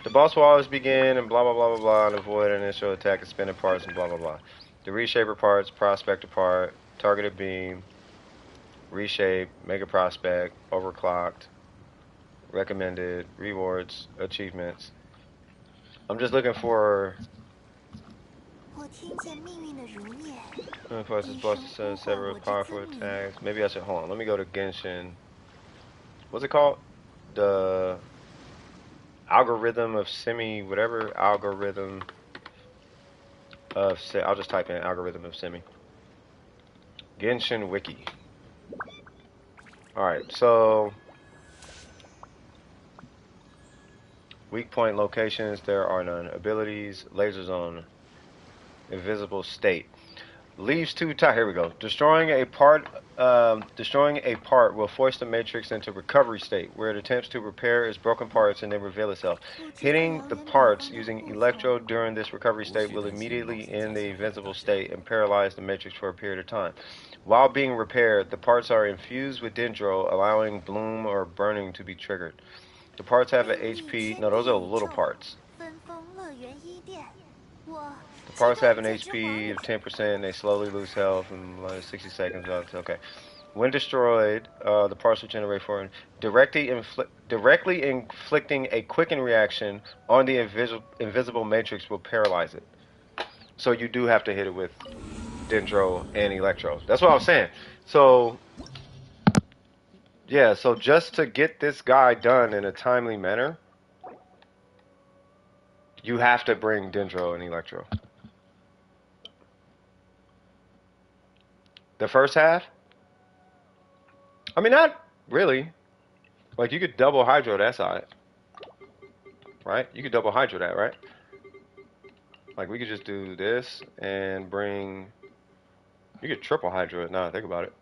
the boss will always begin and blah blah blah blah blah and avoid an initial attack and spinning parts and blah blah blah. The reshaper parts, prospector part, targeted beam, reshape, mega prospect, overclocked, recommended, rewards, achievements. I'm just looking for 我听见命运的如念。 Plus this boss says several powerful attacks. Maybe I should hold on. Let me go to Genshin. What's it called? The algorithm of semi whatever algorithm of I'll just type in algorithm of semi. Genshin wiki. Alright, so weak point locations, there are none. Abilities, laser zone, invisible state. Leaves too tight. Here we go. Destroying a part will force the matrix into recovery state, where it attempts to repair its broken parts and then reveal itself. Hitting the parts using electro during this recovery state will immediately end the invincible state and paralyze the matrix for a period of time. While being repaired, the parts are infused with dendro, allowing bloom or burning to be triggered. The parts have an HP. No, those are little parts. The parts have an HP of 10%. They slowly lose health in like 60 seconds. Okay. When destroyed, the parts will generate for directly inflicting a quicken reaction on the invisible matrix will paralyze it. So you do have to hit it with dendro and electro. That's what I was saying. So yeah, so just to get this guy done in a timely manner, you have to bring dendro and electro. The first half? I mean, not really. Like, you could double hydro that side. Right? You could double hydro that, right? Like, we could just do this and bring... You could triple hydro it now, think about it.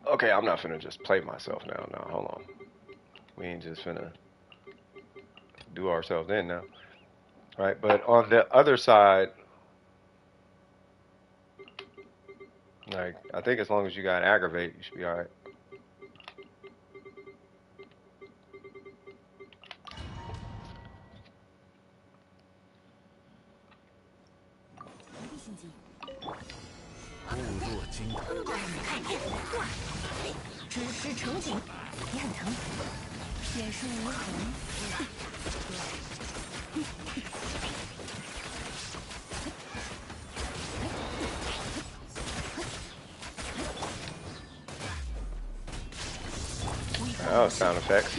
Okay, I'm not finna just play myself now. No, hold on. We ain't just finna do ourselves in now. Right? But on the other side... Like, I think as long as you got aggravate, you should be alright. Oh, sound effects.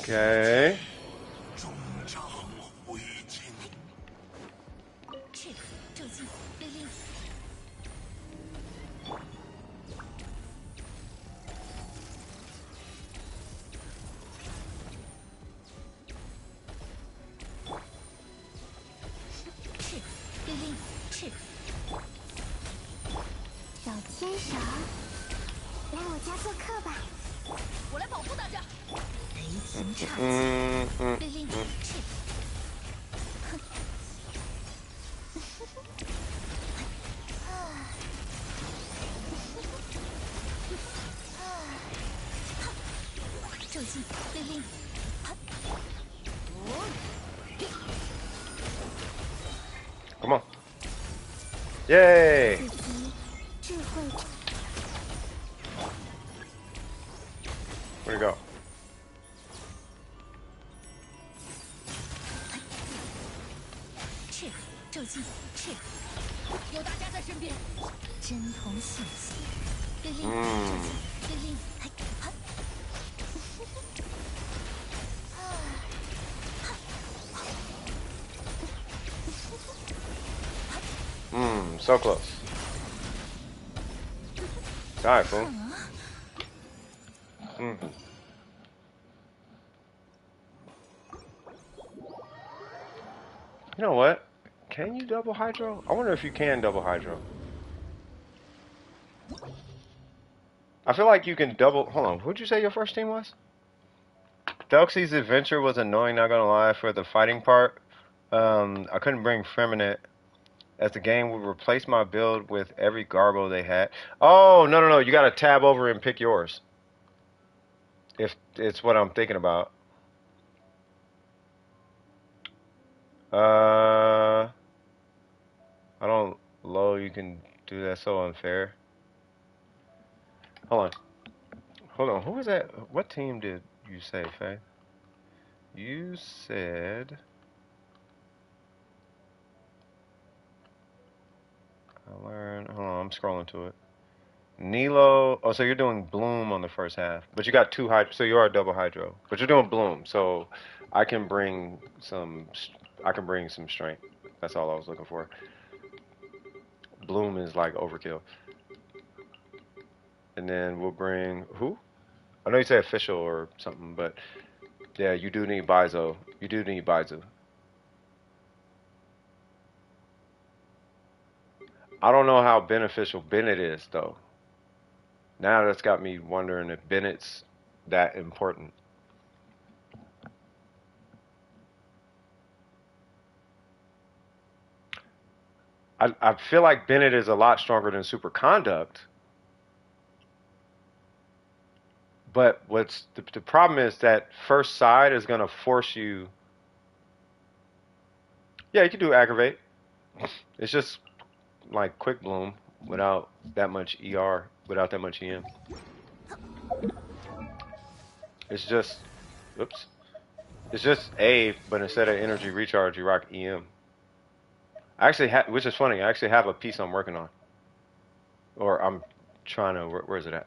Okay. 小天使，来我家做客吧。我来保护大家。雷霆岔气，令咒技令令。Come on. Yay! 自己智慧。 Where'd it go? 咒技有大家在身边。针头细细，令令咒技令令。So close. Die, fool. You know what? Can you double hydro? I wonder if you can double hydro. I feel like you can double. Hold on. Who'd you say your first team was? Delxie's adventure was annoying, not gonna lie, for the fighting part. I couldn't bring Feminine, as the game would replace my build with every garbo they had. Oh, no. You gotta tab over and pick yours. If it's what I'm thinking about. I don't. Low, you can do that, so unfair. Hold on. Who was that? What team did you say, Faye? You said. I learned. Hold on, I'm scrolling to it. Nilo. Oh, so you're doing Bloom on the first half, but you got two hydro. So you are double hydro, but you're doing Bloom. So I can bring some. I can bring some strength. That's all I was looking for. Bloom is like overkill. And then we'll bring who? I know you say official or something, but yeah, you do need Baizo. You do need Baizu. I don't know how beneficial Bennett is though. Now that's got me wondering if Bennett's that important. I feel like Bennett is a lot stronger than Super Conduct. But what's the problem is that first side is going to force you. Yeah, you can do aggravate. It's just like quick bloom without that much ER, without that much EM. It's just, oops. It's just A, but instead of energy recharge, you rock EM. I actually have, which is funny. I actually have a piece I'm working on, or I'm trying to. Where is it at?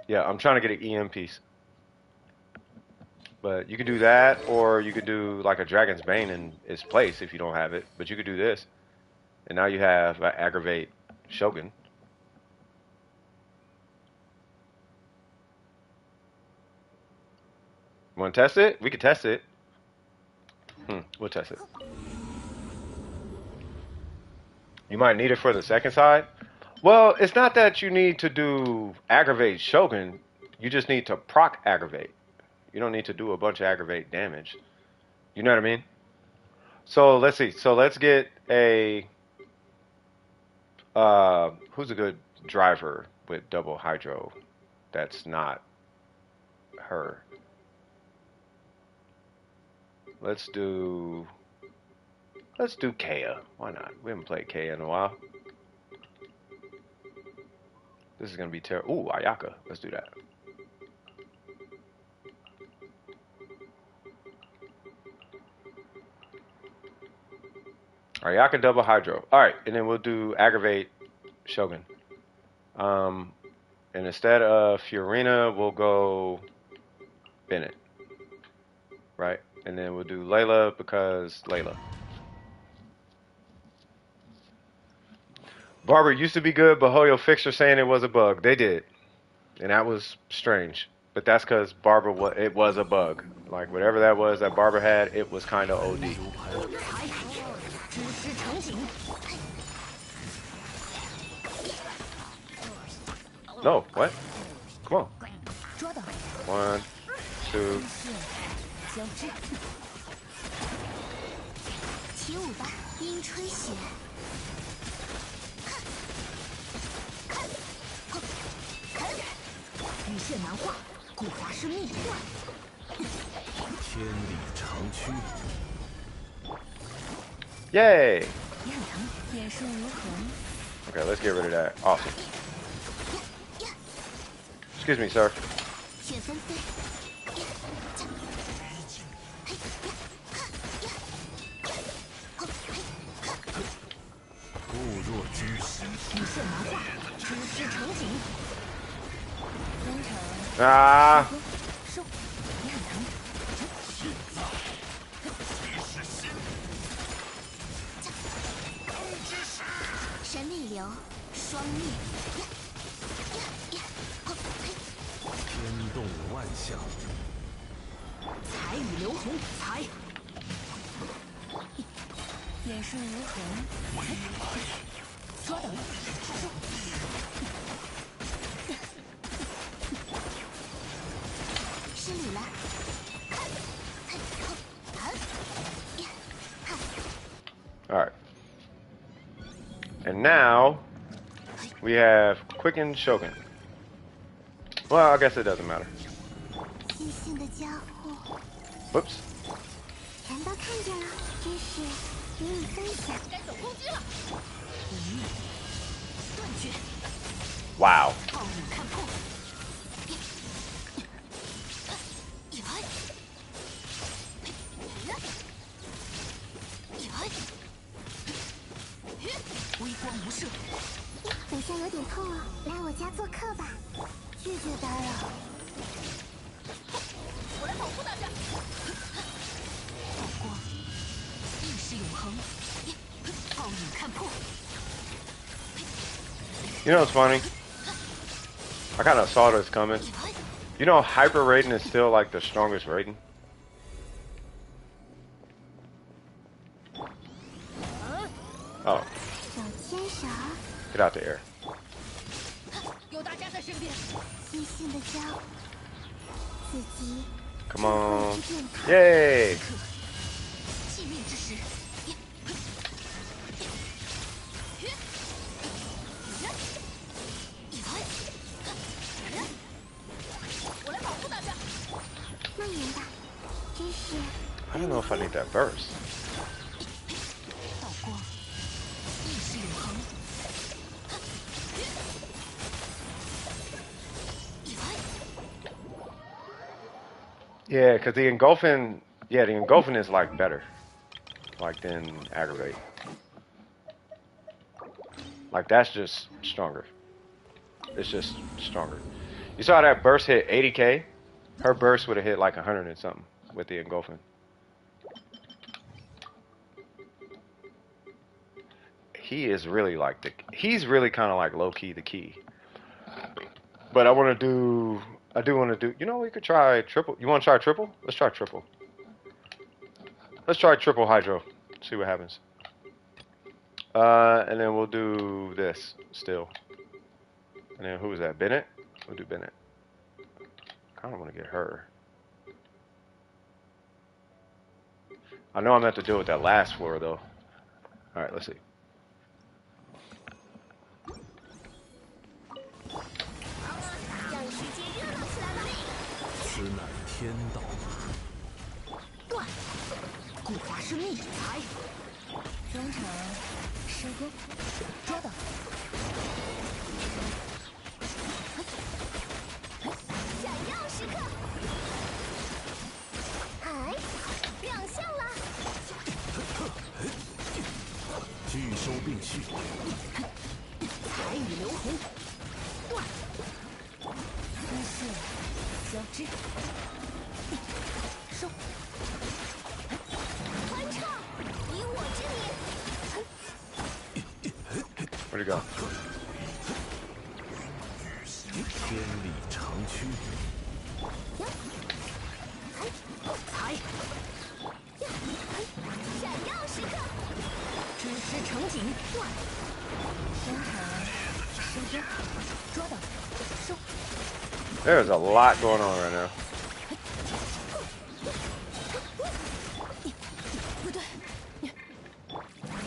Yeah, I'm trying to get an EM piece. But you could do that, or you could do like a Dragon's Bane in its place if you don't have it. But you could do this, and now you have aggravate Shogun. Want to test it? We could test it. We'll test it. You might need it for the second side. Well, it's not that you need to do aggravate Shogun. You just need to proc aggravate. You don't need to do a bunch of aggravate damage. You know what I mean? So let's see. So let's get a who's a good driver with double hydro that's not her. Let's do Kaya. Why not? We haven't played Kaya in a while. This is gonna be terrible. Ooh, Ayaka. Let's do that. Ayaka double hydro. All right, and then we'll do aggravate Shogun. And instead of Fiorina, we'll go Bennett. Right, and then we'll do Layla because Layla. Barber used to be good, but Hoyo fixed her saying it was a bug. They did, and that was strange. but that's because Barbara it was a bug. Like whatever that was that Barbara had, it was kind of OD. 才知识成景。 No, what? Come on. 捉到， 1, 2. 交织，起舞吧，樱吹雪。羽线难画，古华是密断。天理长驱， Yay! 燕腾，眼顺如虹。 Okay, let's get rid of that. Awesome. Excuse me, sir. 雪纷飞。固若金石，羽线难画，知识成景。风城， Ah! 收，燕腾。 神力流，双灭。天动万象，彩雨流红，彩。眼顺如虹。捉到，收。失礼了。 All right. And now we have Quicken Shogun. Well, I guess it doesn't matter. 细心的家伙， Whoops. 全都看见了，知识与你分享。该走攻击了。断绝， Wow. 暴雨看破。微光无射，等下有点痛啊，来我家做客吧。拒绝打扰。我来保护大家。光，意识永恒。暴雨看破。 You know what's funny? I kind of saw this coming. You know, hyper rating is still like the strongest rating. Oh, 小牵手， get out the air. 有大家在身边。细心的教，自己 Come on. 是变态。 Yay! 气命之时。我来保护大家。蔓延吧，知识 I don't know if I need that burst. 道光，意识永恒。 Yeah, because the engulfing is like better. Like than aggravate. Like that's just stronger. It's just stronger. You saw that burst hit 80k? Her burst would have hit like 100 and something with the engulfing. He is really like he's really kind of like low key the key. But I do want to do, you know, we could try triple. You want to try triple? Let's try triple. Let's try triple hydro. See what happens. And then we'll do this still. And then who was that? Bennett? We'll do Bennett. Kind of want to get her. I know I'm going to have to deal with that last floor though. All right, let's see. 让世界热闹起来吧！此乃天道。断，古华是密才。忠诚，施工，捉到。闪耀时刻，哎，亮相了！拒收并蓄，彩雨流红，断。丝线交织，收。欢唱，以我之名。 Where'd he go? 天理长驱， There's a lot going on right now. 不对，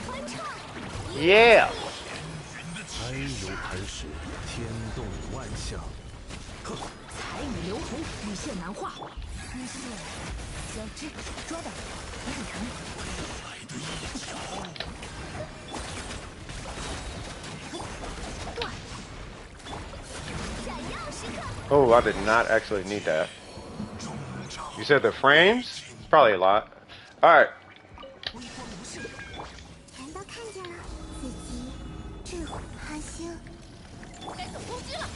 翻唱。 Yeah. 哀犹磐石，天动万象。彩雨流红，雨线难画。你是交织，抓到，也很疼。来的一脚。断。闪耀时刻。 Oh, I did not actually need that. You said the frames? It's probably a lot. All right. 微光无视。全都看见了，自己智慧寒星。该走攻击了。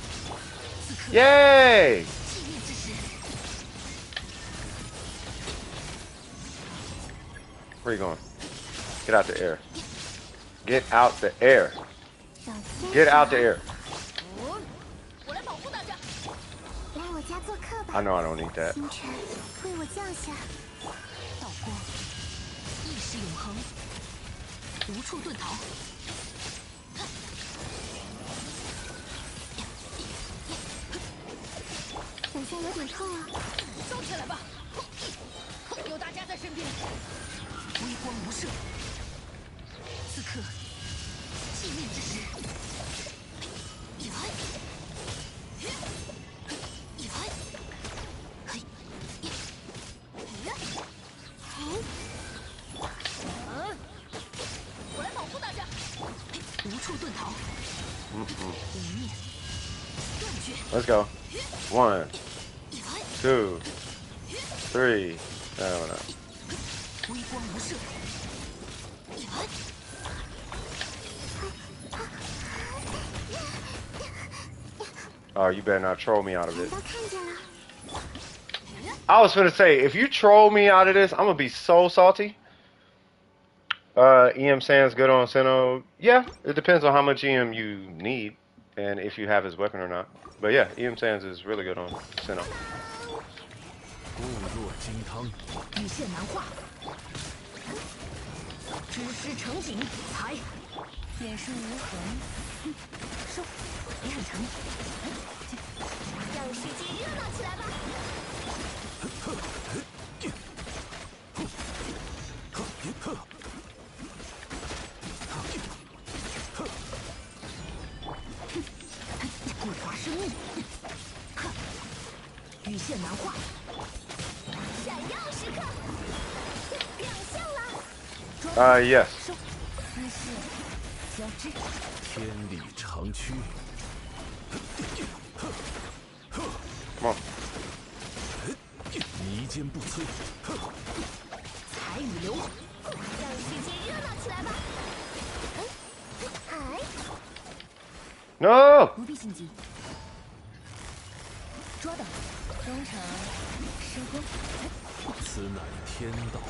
此刻 Yay! 气运之时。 Where you going? Get out the air. Get out the air. 手牵 Get 手 out the air. 我来保护大家。来我家做客吧。 I know I don't need that. 清晨为我降下。道光，意识永恒，无处遁逃。手下有点痛啊。收起来吧，有大家在身边。微光无射，此刻气运之时。我来保护大家，无处遁逃。隐灭，断绝。 Let's go. 1, 2, 3. No, no. 微光无射。 Oh, you better not troll me out of 全 it. 都看见了。 I was gonna say, if you troll me out of this, I'm gonna be so salty. EM Sands good on Sinnoh. Yeah, it depends on how much EM you need and if you have his weapon or not. But yeah, EM Sands is really good on Sinnoh. 固若金汤。雨线难画，知识成景，才眼视无痕，收也很疼。让世界热闹起来吧！古华生命，雨线难画，闪耀时刻，亮相了！ Yes. 收，意识交织，天理长驱。 Come on. 弥坚不摧。彩雨流，让世界热闹起来吧！哎， No! 不必心急，抓到，忠诚，收工。此乃天道。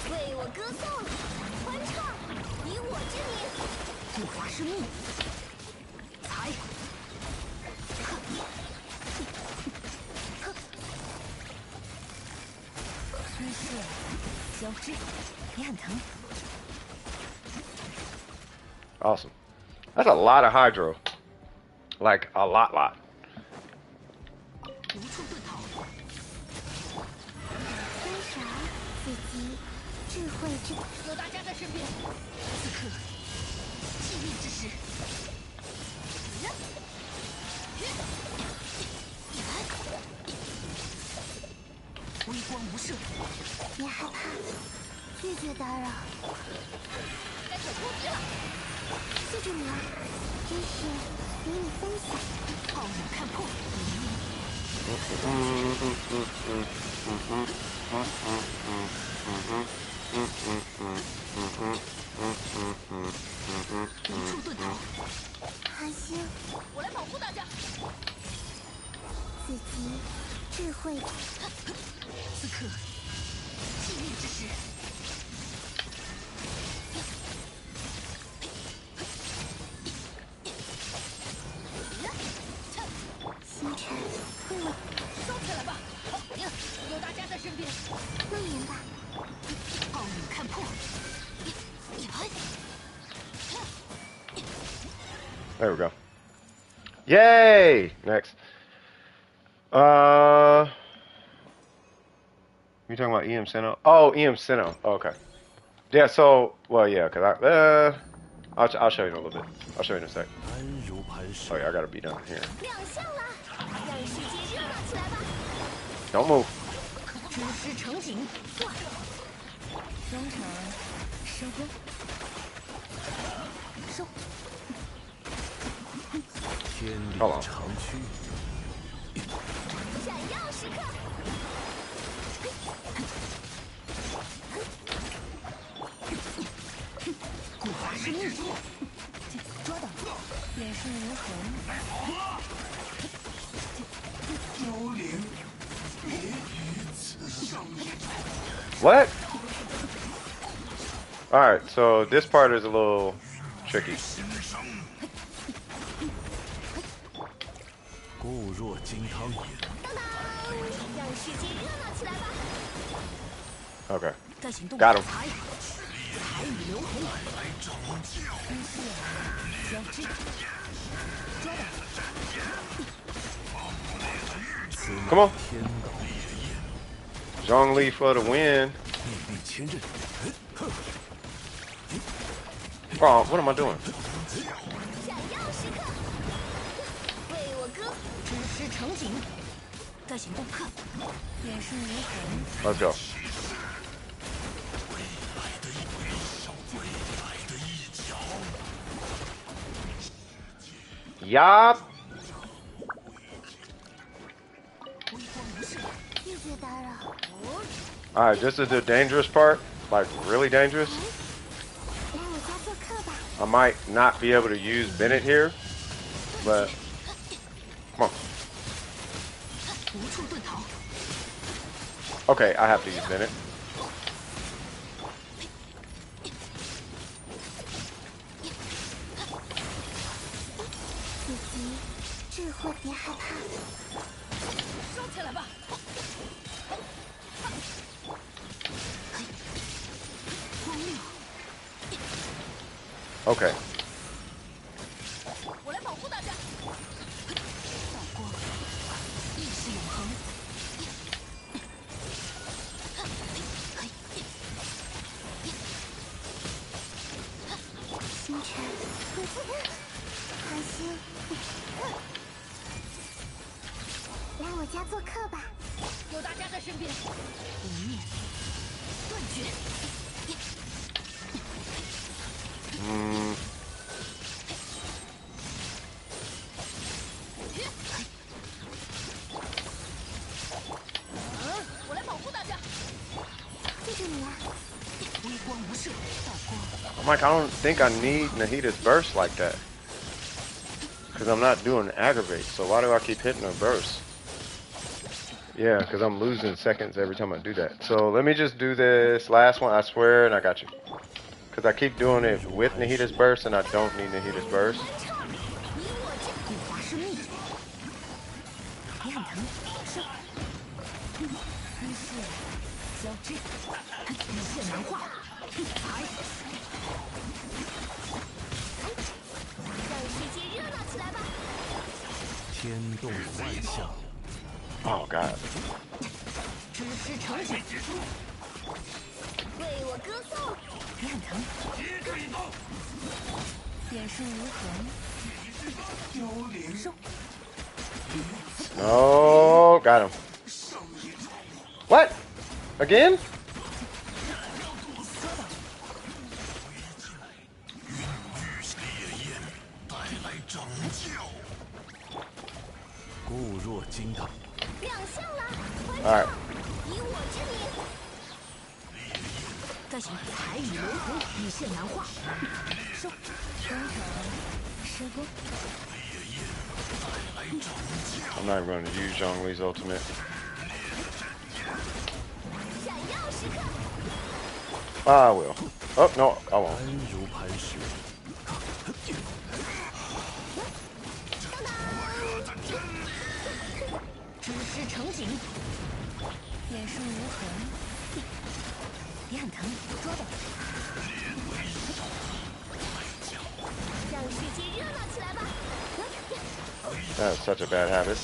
为我歌颂，欢唱，以我之名，不华生命，才，意识交织，也很疼。 Awesome. That's a lot of hydro. Like, a lot. 无处遁逃，伸手，自己智慧之。有大家在身边。此刻，气运之时。微光无射，别害怕，拒绝打扰。该可攻击了。记住你了，真是与你分享。炮火看破，无处遁逃。寒星，我来保护大家。自己智慧。此刻，气运之时。星辰为我收起来吧，有大家在身边。蔓延吧。暴雨看破。 There we go. Yay! Next. You talking about EM Sino? Oh, EM Sino. Oh, okay. Yeah. So, well, yeah, cause I'll show you in a little bit. I'll show you in a sec. 安如磐石 Oh yeah, I gotta be done here. 亮相啦！让世界热闹起来吧！ Don't move. 知识成景，哇！中场收工，收。天理 Hold on. 长驱，闪耀时刻，古法是秘术，捉到，也是无痕。 What? All right. So this part is a little tricky. 固若金汤，当当，让世界热闹起来吧！ Okay. 该行动 Got him. 财与流红，分线交织，捉到， Come on. 天道 Zhongli for the win. 秘必千仞， Oh, what am I doing? 闪耀时刻，为我歌，知识成景，该行动，也是无痕。 Let's go. Yup. 拒绝打扰。 All right, this is the dangerous part. Like really dangerous. 来我家做客吧。 I might not be able to use Bennett here, but come on. 无处遁逃， Okay, I have to use Bennett. 姐姐，这货别害怕。 收起来吧。 Okay. 我来保护大家。道光，意识永恒。星辰，开心。来我家做客吧。有大家在身边，不灭，断绝。 Mm, 我来保护大家。记住你了。微光无射，道光。 I'm like, I don't think I need Nahita's burst like that. Because I'm not doing aggravate, so why do I keep hitting her burst? Yeah, because I'm losing seconds every time I do that. So let me just do this last one, I swear, and I got you. Because I keep doing it with Nahita's burst, and I don't need Nahita's burst. 你我这古法是秘诀，别很疼，收。分线交织，一线难画，财。让世界热闹起来吧！天动万象， Oh, God. 知识成景，为我歌颂。别很疼，点是无痕。收。 Oh, got him. What? Again? 固若金汤，亮相了， All right. 以我之名。该行财与流红，以线难画。收。工程施工。 I'm not even going to use Zhongli's ultimate. 闪耀时刻， I will. Oh, no, I won't. 安如磐石，知识成景，眼是无痕。别很疼，捉到。让世界热闹起来吧！ That's such a bad habit.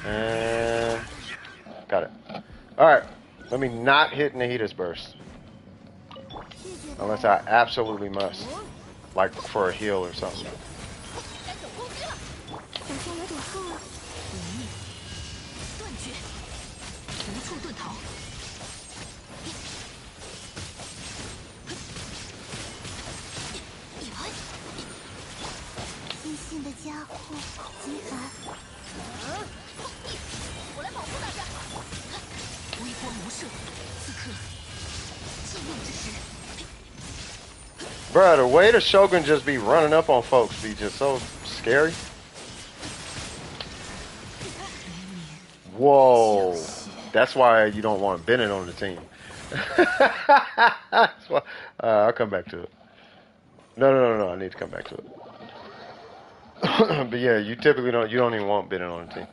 And got it. Alright. Let me not hit Nahida's burst. Unless I absolutely must. Like for a heal or something. 好像有点厚啊。断绝，无处遁逃。新兴的家伙，极寒。我来保护大家。微光无射，此刻尽用之时。 Bruh, the way the Shogun just be running up on folks be just so scary. Whoa. That's why you don't want Bennett on the team. That's why, I'll come back to it. No. I need to come back to it. But yeah, you typically don't even want Bennett on the team.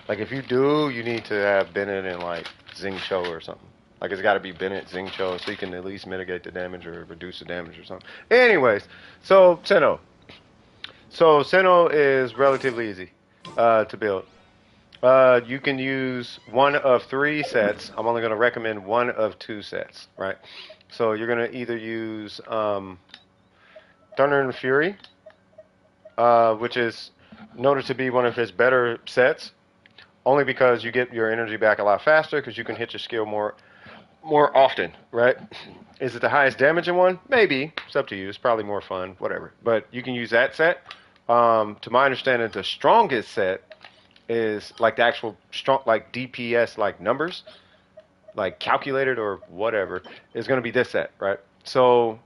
Like if you do, you need to have Bennett and like Xingqiu or something. Like it's got to be Bennett, Xingqiu, so you can at least mitigate the damage or reduce the damage or something. Anyways, so Sinnoh. So Sinnoh is relatively easy to build. You can use one of 3 sets. I'm only going to recommend one of 2 sets, right? So you're going to either use Thunder and Fury, which is noted to be one of his better sets, only because you get your energy back a lot faster because you can hit your skill more often, right? Is it the highest damaging one? Maybe. It's up to you. It's probably more fun, whatever. But you can use that set. To my understanding, the strongest set is like the actual strong, like DPS, like numbers, like calculated or whatever, is going to be this set, right? So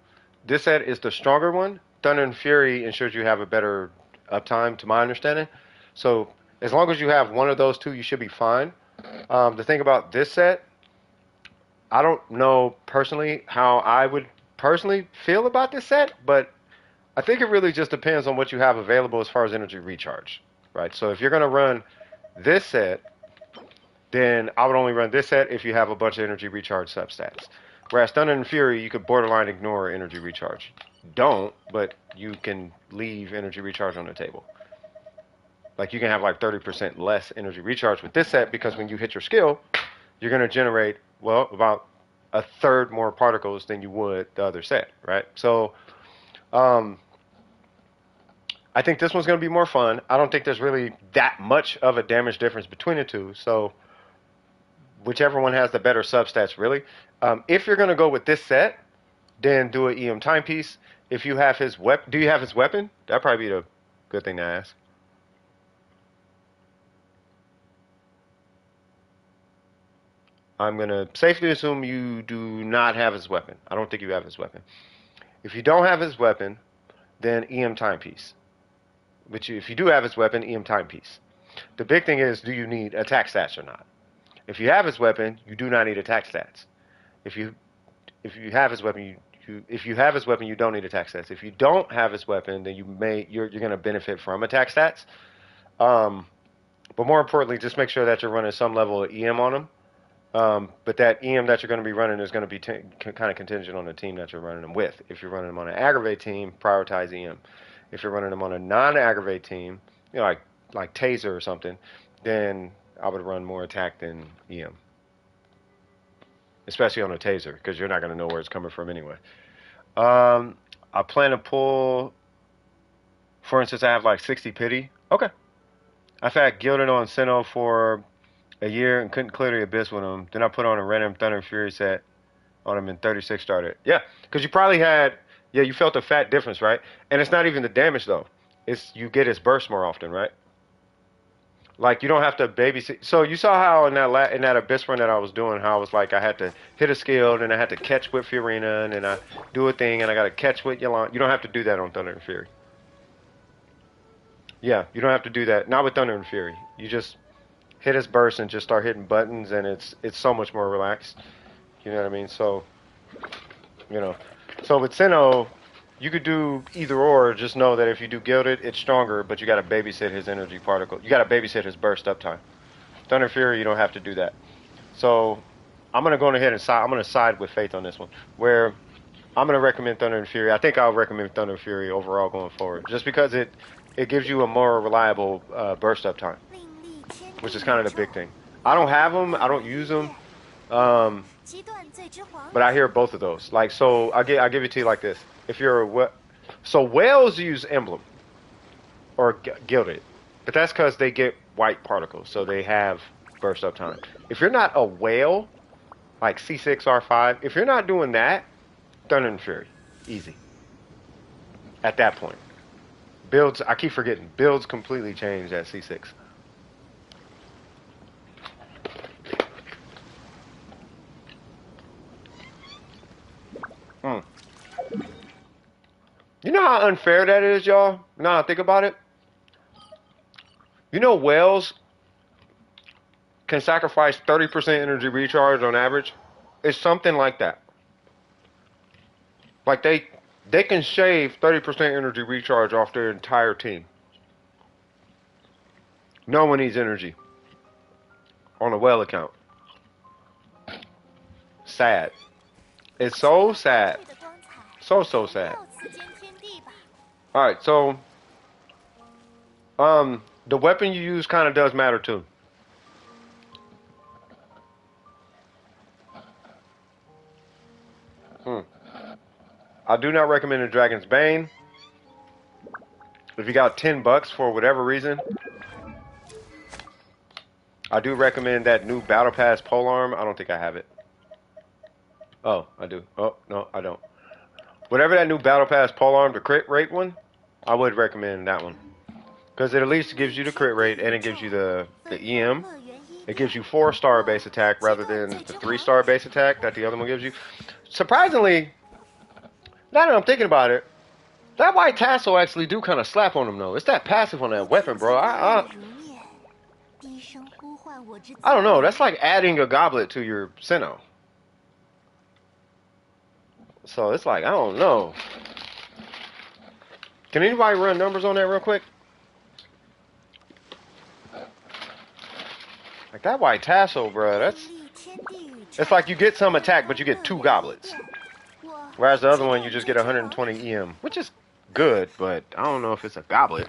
this set is the stronger one. Thunder and Fury ensures you have a better uptime, to my understanding. So as long as you have one of those 2, you should be fine. The thing about this set, I don't know personally how I would personally feel about this set, but I think it really just depends on what you have available as far as energy recharge, right? So if you're going to run this set, then I would only run this set if you have a bunch of energy recharge substats. Whereas Thunder and Fury, you could borderline ignore energy recharge. Don't, but you can leave energy recharge on the table. Like you can have like 30% less energy recharge with this set because when you hit your skill, you're going to generate, well, about a third more particles than you would the other set, right? So I think this one's going to be more fun. I don't think there's really that much of a damage difference between the 2. So whichever one has the better substats, really. If you're going to go with this set, then do an EM timepiece. If you have his weapon, do you have his weapon? That'd probably be the good thing to ask. I'm going to safely assume you do not have his weapon. I don't think you have his weapon. If you don't have his weapon, then EM timepiece. But if you do have his weapon, EM timepiece. The big thing is, do you need attack stats or not? If you have his weapon, you do not need attack stats. If you have his weapon, you don't need attack stats. If you don't have his weapon, then you're going to benefit from attack stats. But more importantly, just make sure that you're running some level of EM on him. But that EM that you're going to be running is going to be kind of contingent on the team that you're running them with. If you're running them on an aggravate team, prioritize EM. If you're running them on a non-aggravate team, you know, like Taser or something, then I would run more attack than EM. Especially on a Taser, because you're not going to know where it's coming from anyway. I plan to pull, for instance, I have like 60 pity. Okay. I've had Gilded on Sinnoh for a year and couldn't clear the Abyss with him. Then I put on a random Thunder and Fury set on him in 36 started. Yeah, because you probably had, you felt a fat difference, right? And it's not even the damage, though. It's you get his burst more often, right? Like, you don't have to babysit. So you saw how in that Abyss run that I was doing, how I was like, I had to hit a skill, then I had to catch with Fiorina, and then I do a thing, and I got to catch with Yolanda. You don't have to do that on Thunder and Fury. Yeah, you don't have to do that. Not with Thunder and Fury. You just hit his burst and just start hitting buttons, and it's so much more relaxed. You know what I mean? So, So with Sinnoh, you could do either or. Just know that if you do Gilded, it's stronger, but you got to babysit his energy particle. You got to babysit his burst uptime. Thunder Fury, you don't have to do that. So I'm going to go ahead and side. I'm going to side with Faith on this one, where I'm gonna recommend Thunder and Fury. I think I'll recommend Thunder and Fury overall going forward, just because it gives you a more reliable burst up time, 另立天地 which is 宇 kind of the 宙， big thing. I don't have them. I don't use them. Um, 击断罪之皇 but I hear both of those. Like, so I give it to you like this. If you're so whales use emblem or gilded, but that's because they get white particles, so they have burst up time. If you're not a whale, like C6 R5, if you're not doing that, Thunder and Fury, easy. At that point, builds. I keep forgetting builds completely changed at C6. Hmm. You know how unfair that is, y'all? Now I think about it. You know whales can sacrifice 30% energy recharge on average? It's something like that. Like they can shave 30% energy recharge off their entire team. No one needs energy on a whale account. Sad. It's so sad. 的光彩， So sad. 到此间天地吧。 Alright, so the weapon you use kind of does matter too. I do not recommend the Dragon's Bane. If you got $10 for whatever reason, I do recommend that new Battle Pass polearm. I don't think I have it. Oh, I do. Oh, no, I don't. Whatever that new Battle Pass polearm, the crit rate one, I would recommend that one. Because it at least gives you the crit rate and it gives you the EM. 乐园一 It gives you 4-star base attack rather than the 3-star base attack that the other one gives you. Surprisingly, now that I'm thinking about it, that white tassel actually do kind of slap on them though. It's that passive on that weapon, bro. 如面，低声呼唤我之 I don't know. That's like adding a goblet to your Sinnoh. So it's like, I don't know. Can anybody run numbers on that real quick? Like that white tassel, bro. 立天地宇宙， It's like you get some attack, but you get 2 goblets. 我 Whereas the other one, you just get 120 EM, which is good, but I don't know if it's a goblet.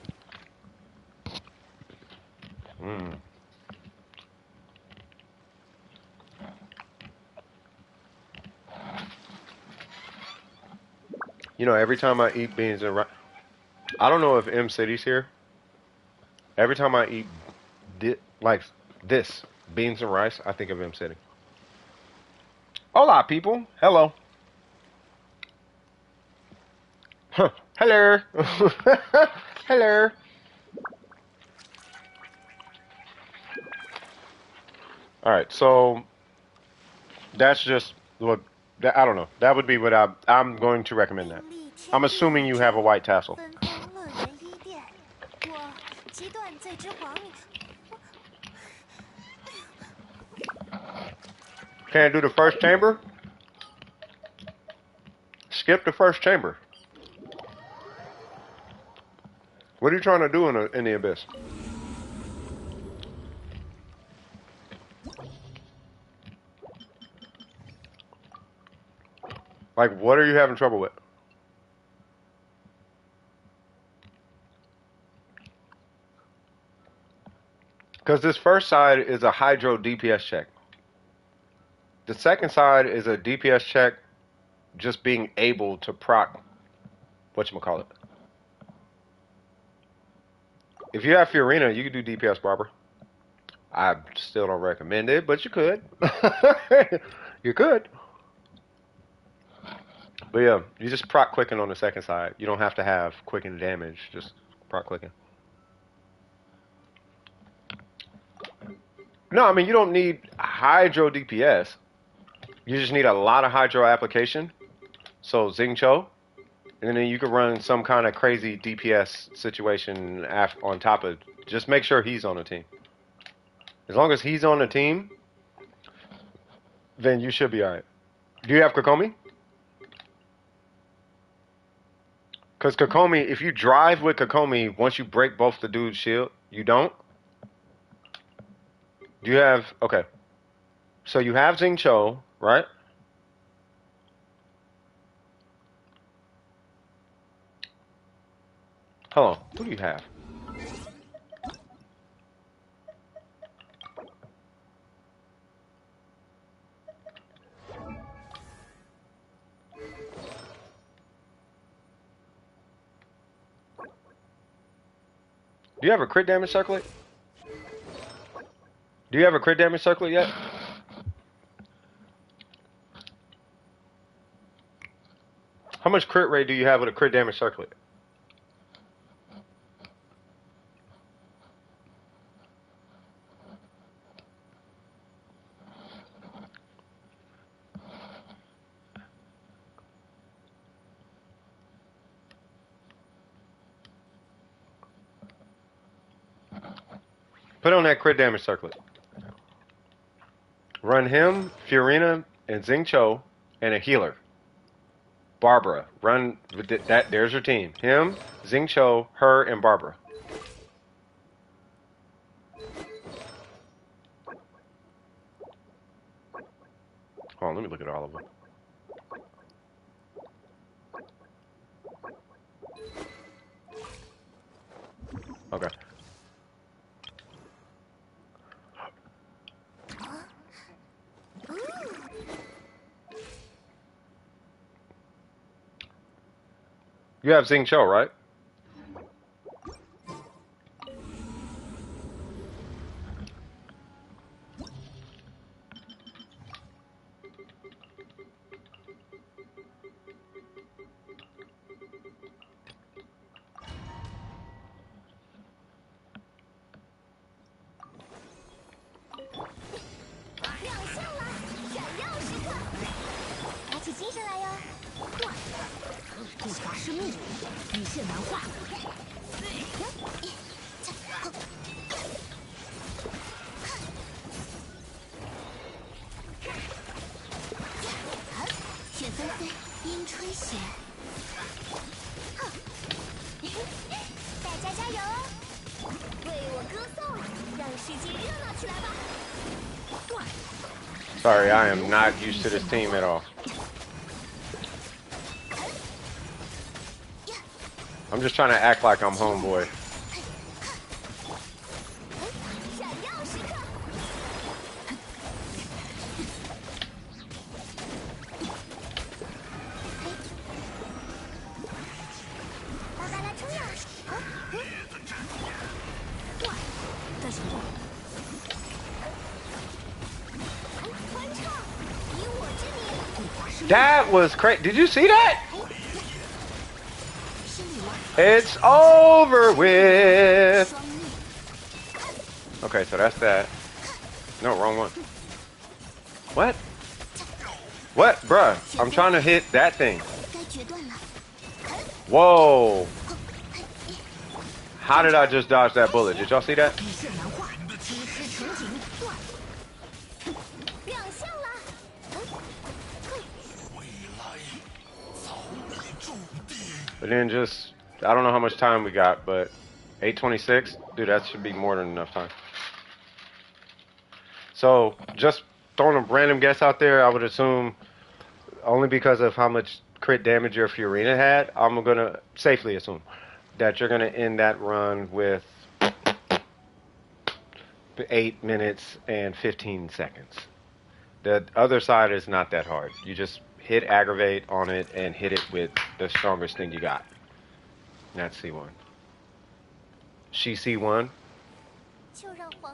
You know, every time I eat beans and rice, I don't know if M City's here. Every time I eat like this, beans and rice, I think of M City. Hola, people. Hello. Huh. Hello. Hello. All right, so that's just what I don't know. That would be what I'm going to recommend that. 立天 I'm 地 assuming 宇 you 宙 have a white tassel. 分封乐园一殿，我击断罪之皇。 Can I do the first chamber? Skip the first chamber. What are you trying to do in the abyss? Like, what are you having trouble with? Because this first side is a hydro DPS check. The second side is a DPS check just being able to proc whatchamacallit. If you have Fiorina, you can do DPS Barber. I still don't recommend it, but you could. You could. But yeah, you just proc clicking on the second side. You don't have to have quicken damage, just proc clicking. No, I mean, you don't need hydro DPS. You just need a lot of hydro application. So Xingqiu, and then you can run some kind of crazy DPS situation on top of. Just make sure he's on the team. As long as he's on the team, then you should be alright. Do you have Kokomi? Because Kokomi, if you drive with Kokomi, once you break both the dude's shield, you don't? Do you have... Okay. So you have Xingqiu, right? Hold on. Who do you have? Do you have a crit damage circlet? Do you have a crit damage circlet yet? How much crit rate do you have with a crit damage circlet? Put on that crit damage circlet. Run him, Fiorina, and Xingqiu, and a healer. Barbara. Run that. There's your team. Him, Xingqiu, her, and Barbara. Hold on, let me look at all of them. Okay. You have Xingqiu, right? Sorry, I am not used to this team at all. I'm just trying to act like I'm homeboy. That was crazy. Did you see that? It's over with. Okay, so that's that. No, wrong one. What? What, bruh? I'm trying to hit that thing. Whoa. How did I just dodge that bullet? Did y'all see that? But then just, I don't know how much time we got, but 8:26, dude, that should be more than enough time. So, just throwing a random guess out there, I would assume, only because of how much crit damage your Fiorina had, I'm going to safely assume that you're going to end that run with 8 minutes and 15 seconds. The other side is not that hard. You just hit aggravate on it and hit it with the strongest thing you got. That's C1. She C1.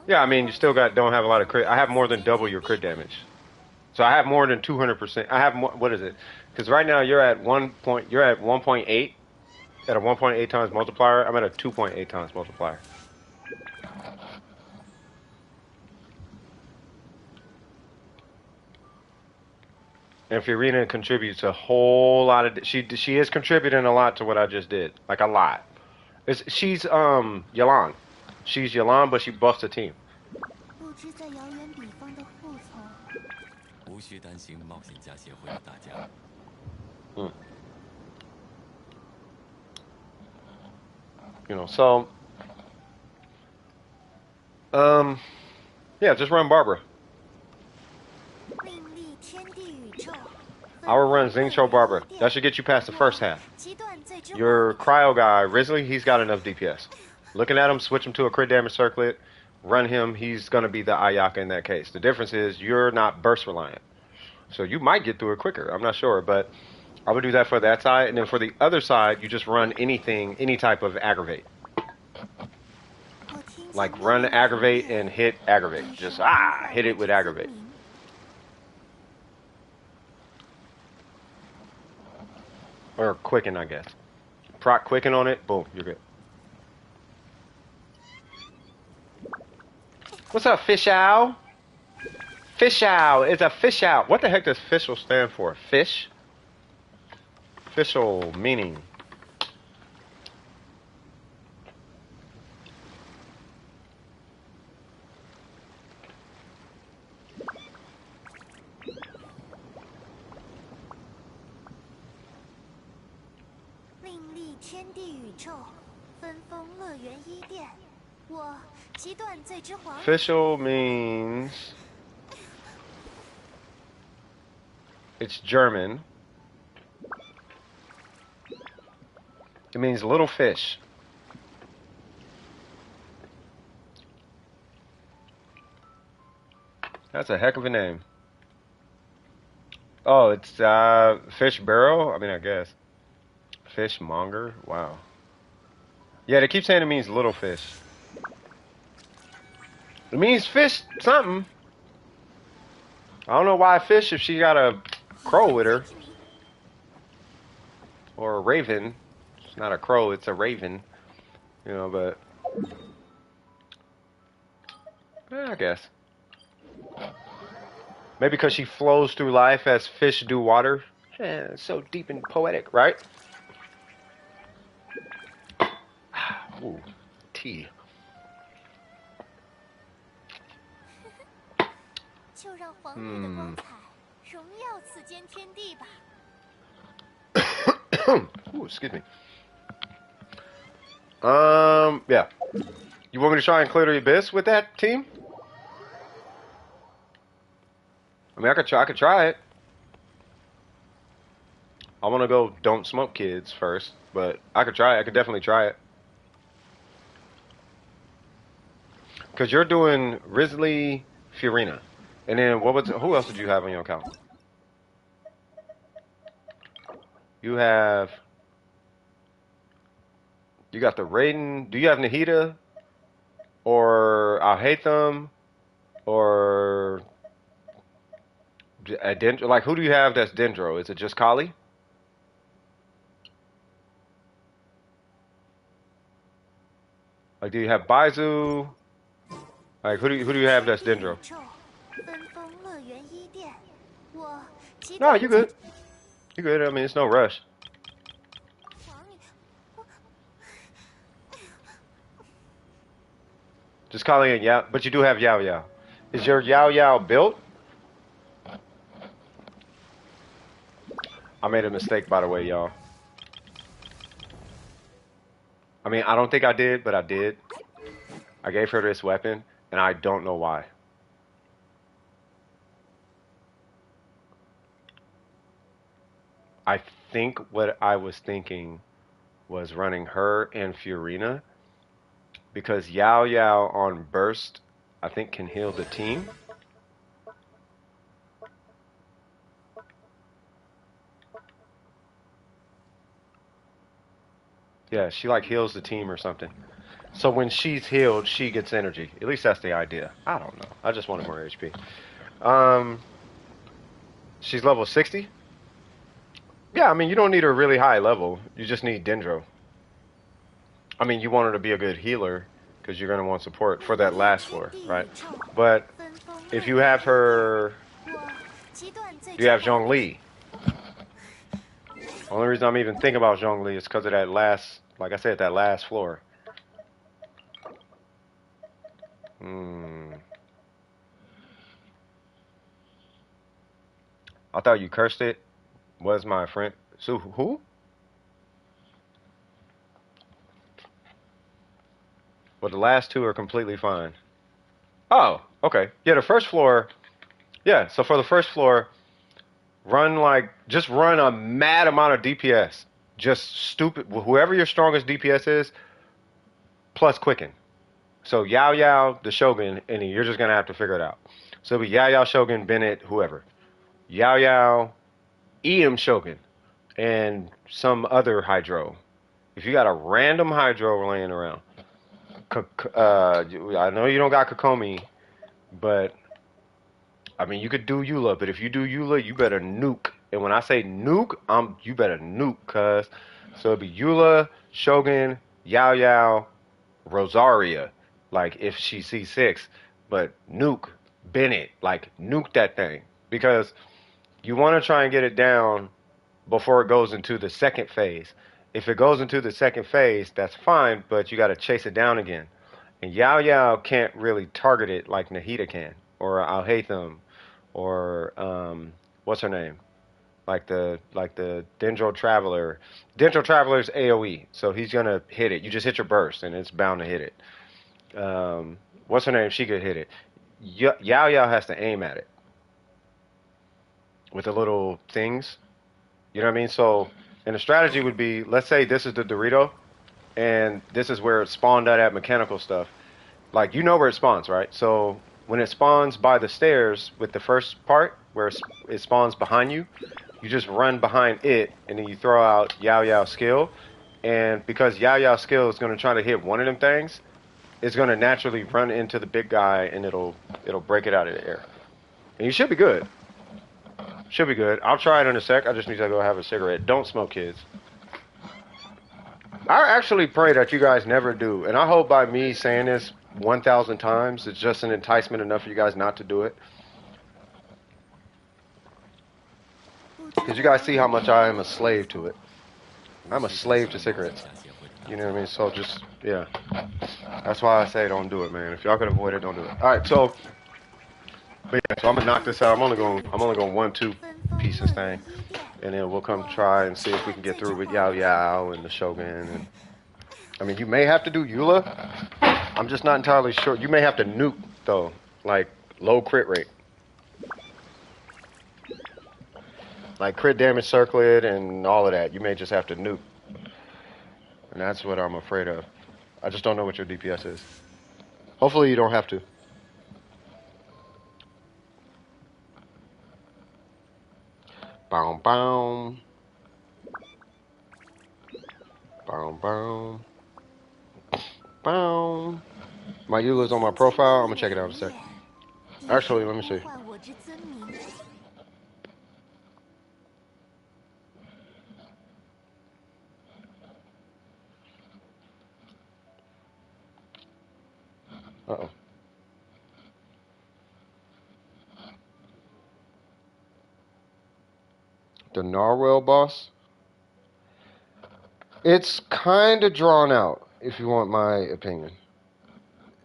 Yeah, I mean, you still don't have a lot of crit. I have more than double your crit damage. So I have more than 200%. I have more, what is it? Because right now you're at 1.8 at a 1.8 times multiplier. I'm at a 2.8 times multiplier. And Fiorina contributes a whole lot of. She is contributing a lot to what I just did, like a lot. She's Yelan. She's Yelan, but she buffs the team. 不知在遥远彼方的护从。无需担心冒险家协会的大家。You know, so yeah, just run Barbara. 另立天地宇宙，分 I would run Xingqiu Barber. That should get you past the first half. Your cryo guy, Risley, he's got enough DPS. Looking at him, switch him to a crit damage circlet, run him, he's going to be the Ayaka in that case. The difference is you're not burst reliant. So you might get through it quicker. I'm not sure, but I would do that for that side. And then for the other side, you just run anything, any type of aggravate. Like run aggravate and hit aggravate. Just hit it with aggravate. Or quicken, I guess. Proc quicken on it, boom, you're good. What's up, fish owl? Fish owl, it's a fish owl. What the heck does fischl stand for? Fish? Fischl meaning. Fischl means it's German. It means little fish. That's a heck of a name. Oh, it's fish barrel? I mean, I guess. Fishmonger? Wow. Yeah, they keep saying it means little fish. It means fish something. I don't know why fish if she got a crow with her. Or a raven. It's not a crow, it's a raven. You know, but... I guess. Maybe because she flows through life as fish do water. Yeah, it's so deep and poetic, right? Ooh, tea. Ooh, excuse me. Yeah. You want me to try and clear the abyss with that team? I mean, I could try it. I want to go don't smoke kids first, but I could try it. I could definitely try it. Because you're doing Risley, Fiorina. And then who else did you have on your account? You got the Raiden. Do you have Nahida? Or Alhaitham? Or Dendro? Like, who do you have that's Dendro? Is it just Kali? Like, do you have Baizu? Like, who do you have that's Dendro? No, you good. You good. I mean, it's no rush. Just calling it Yao, but you do have Yao Yao. Is your Yao Yao built? I made a mistake, by the way, y'all. I mean, I don't think I did, but I did. I gave her this weapon, and I don't know why. I think what I was thinking was running her and Fiorina, because Yao Yao on burst, I think can heal the team. Yeah, she like heals the team or something. So when she's healed, she gets energy. At least that's the idea. I don't know. I just wanted more HP. She's level 60? Yeah, I mean, you don't need a really high level. You just need Dendro. I mean, you want her to be a good healer because you're going to want support for that last floor, right? But if you have her... You have Zhongli. Only reason I'm even thinking about Zhongli is because of that last... Like I said, that last floor. I thought you cursed it. Was my friend... So, who? Well, the last two are completely fine. Oh, okay. Yeah, the first floor... Yeah, so for the first floor, Run like just run a mad amount of DPS. Just stupid. Whoever your strongest DPS is, plus Quicken. So Yao Yao, the Shogun, and you're just gonna have to figure it out. So it'll be Yao Yao, Shogun, Bennett, whoever. Yao Yao, EM Shogun, and some other Hydro. If you got a random Hydro laying around, I know you don't got Kokomi, but I mean you could do Eula. But if you do Eula, you better nuke. And when I say nuke, you better nuke, cuz. So it'd be Eula, Shogun, Yao Yao, Rosaria, like if she C6, but nuke Bennett, like nuke that thing because you want to try and get it down before it goes into the second phase. If it goes into the second phase, that's fine, but you got to chase it down again. And Yao Yao can't really target it like Nahida can, or Al Haytham, or what's her name? Like the Dendro Traveler. Dendro Traveler's AoE, so he's gonna hit it. You just hit your burst, and it's bound to hit it. What's her name? She could hit it. Yao Yao has to aim at it with the little things. You know what I mean? So, and the strategy would be, let's say this is the Dorito, and this is where it spawned at mechanical stuff. Like, you know where it spawns, right? So, when it spawns by the stairs with the first part, where it spawns behind you, you just run behind it, and then you throw out Yao Yao skill. And because Yao Yao skill is going to try to hit one of them things, it's going to naturally run into the big guy, and it'll break it out of the air. And you should be good. Should be good. I'll try it in a sec. I just need to go have a cigarette. Don't smoke, kids. I actually pray that you guys never do. And I hope by me saying this 1,000 times, it's just an enticement enough for you guys not to do it. Because you guys see how much I am a slave to it. I'm a slave to cigarettes. You know what I mean? So just, yeah. That's why I say don't do it, man. If y'all can avoid it, don't do it. Alright, so... But yeah, so I'm gonna knock this out. I'm only going 1-2 piece this thing, and then we'll come try and see if we can get through with Yao Yao and the Shogun. And I mean, you may have to do Eula. I'm just not entirely sure. You may have to nuke though, like low crit rate, like crit damage circlet and all of that. You may just have to nuke, and that's what I'm afraid of. I just don't know what your DPS is. Hopefully, you don't have to. Boom, boom. Boom, boom. Boom. My Eula's on my profile. I'm gonna check it out in a sec. Actually, let me see. Uh-oh. The Narwhal boss? It's kind of drawn out, if you want my opinion.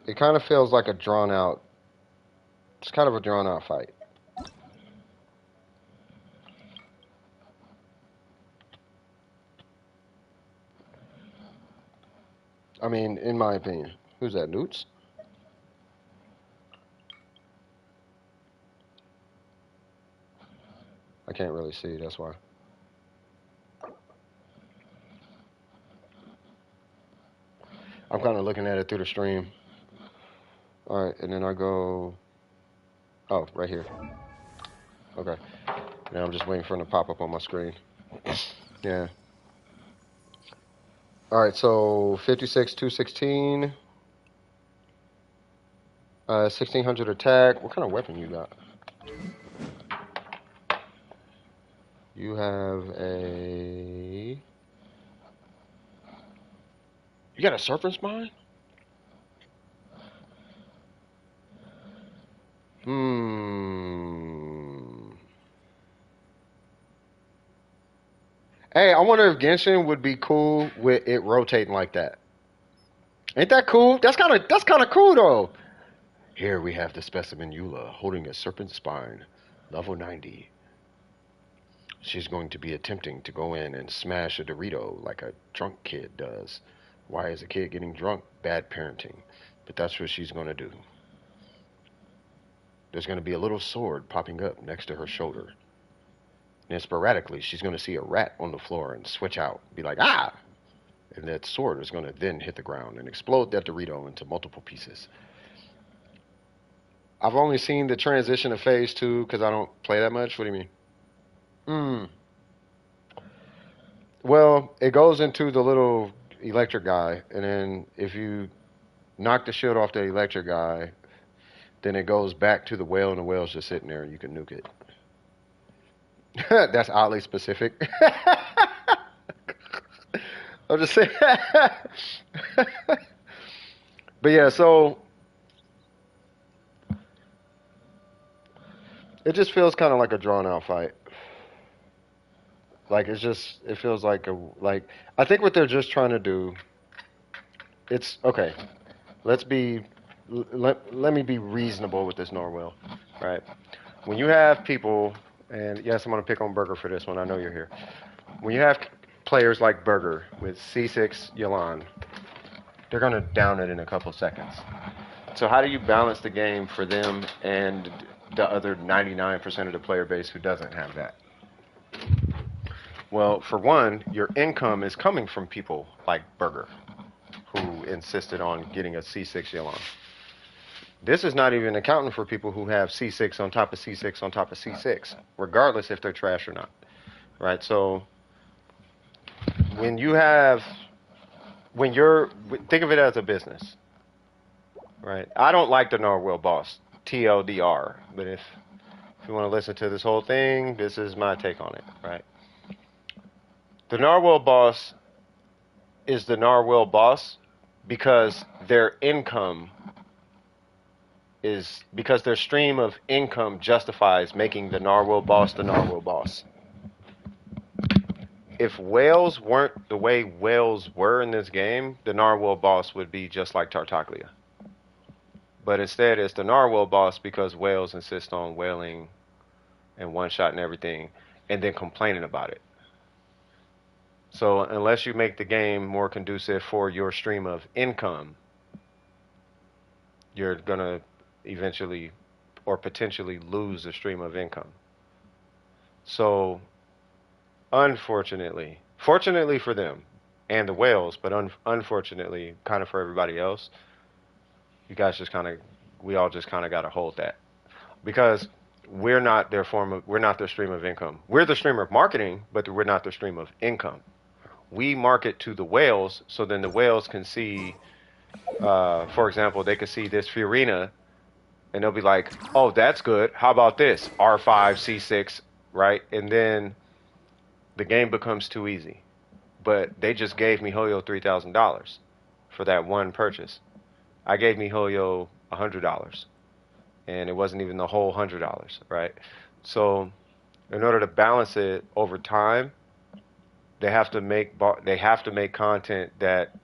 It kind of feels like a drawn out... It's kind of a drawn out fight. I mean, in my opinion. Who's that, Newts? I can't really see, that's why. I'm kind of looking at it through the stream. Alright, and then I go... Oh, right here. Okay. Now I'm just waiting for it to pop up on my screen. Yeah. Alright, so 56, 216. 1600 attack. What kind of weapon you got? You have a... You got a serpent spine? Hey, I wonder if Genshin would be cool with it rotating like that. Ain't that cool? That's kind of cool though. Here we have the specimen Eula holding a serpent spine, level 90. She's going to be attempting to go in and smash a Dorito like a drunk kid does. Why is a kid getting drunk? Bad parenting. But that's what she's going to do. There's going to be a little sword popping up next to her shoulder. And sporadically, she's going to see a rat on the floor and switch out, be like, ah! And that sword is going to then hit the ground and explode that Dorito into multiple pieces. I've only seen the transition to phase 2 because I don't play that much. What do you mean? Well, it goes into the little electric guy, and then if you knock the shield off the electric guy, then it goes back to the whale, and the whale's just sitting there, and you can nuke it. That's oddly specific. I'm just saying. But yeah, so it just feels kind of like a drawn out fight. Like it feels like I think what they're just trying to do, it's okay. Let me be reasonable with this Norwell, right? When you have people, and yes, I'm gonna pick on Burger for this one. I know you're here. When you have players like Burger with C6 Yalan, they're gonna down it in a couple seconds. So how do you balance the game for them and the other 99% of the player base who doesn't have that? Well, for one, your income is coming from people like Burger, who insisted on getting a C6 Yalan. This is not even accounting for people who have C6 on top of C6 on top of C6, regardless if they're trash or not, right? So when think of it as a business, right? I don't like the Narwhal boss, TLDR, but if you want to listen to this whole thing, this is my take on it, right? The Narwhal boss is the Narwhal boss because their stream of income justifies making the Narwhal boss the Narwhal boss. If whales weren't the way whales were in this game, the Narwhal boss would be just like Tartaglia. But instead, it's the Narwhal boss because whales insist on whaling and one-shot and everything, and then complaining about it. So unless you make the game more conducive for your stream of income, you're going to eventually or potentially lose a stream of income. So unfortunately, fortunately for them and the whales, but unfortunately kind of for everybody else, we all just kind of got to hold that, because we're not their stream of income. We're the stream of marketing, but we're not their stream of income. We market to the whales, so then the whales can see, for example, they could see this Fiorina, and they'll be like, oh, that's good. How about this? R5, C6, right? And then the game becomes too easy. But they just gave me Hoyo $3,000 for that one purchase. I gave me Hoyo $100, and it wasn't even the whole $100, right? So in order to balance it over time, they have to make content that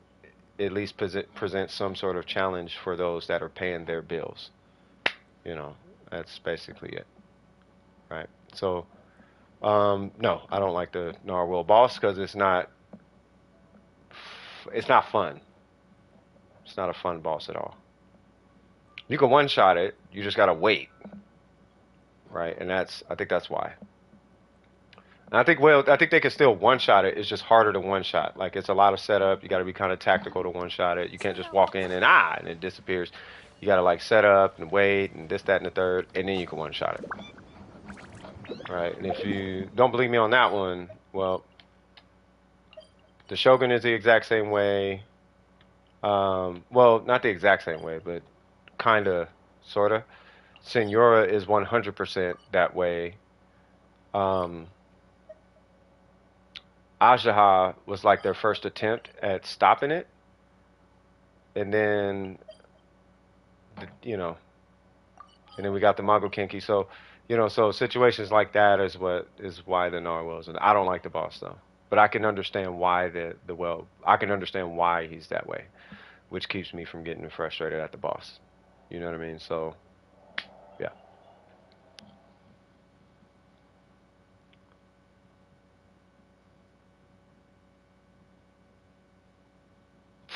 at least presents some sort of challenge for those that are paying their bills. That's basically it, right? So no, I don't like the Narwhal boss because it's not fun. It's not a fun boss at all. You can one-shot it, you just gotta wait, right? And I think that's why. And I think they can still one-shot it. It's just harder to one-shot. Like, it's a lot of setup. You got to be kind of tactical to one-shot it. You can't just walk in and it disappears. You got to like set up and wait and this, that, and the third, and then you can one-shot it. Right? And if you don't believe me on that one, well, the Shogun is the exact same way. Well, not the exact same way, but kind of, sort of. Senora is 100% that way. Ajaha was like their first attempt at stopping it, and then and then we got the Mago Kinki. So so situations like that is why the Narwhals. And I don't like the boss though, but I can understand why I can understand why he's that way, which keeps me from getting frustrated at the boss. You know what I mean? So yeah.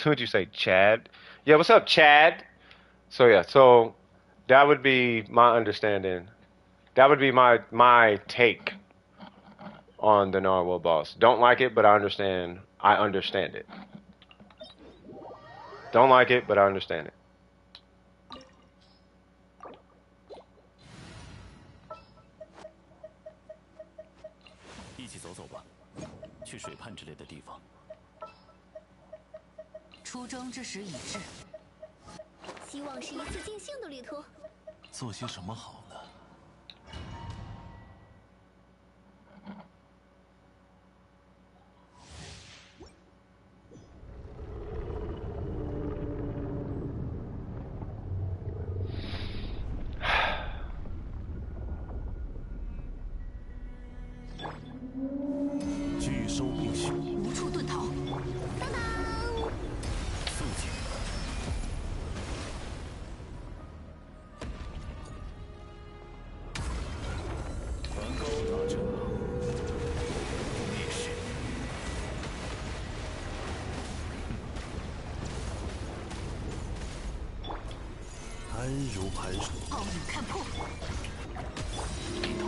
Who'd you say, Chad? Yeah, what's up, Chad? So yeah, so that would be my understanding. That would be my take on the Narwhal boss. Don't like it, but I understand. I understand it. Don't like it, but I understand it. 一起走走吧，去水畔之类的地方。出征之时已至，希望是一次尽兴的旅途。做些什么好呢？拒收并蓄，无处遁逃。当当，肃静。团高大阵马，烈士。安如磐石，暴雨看破，低头。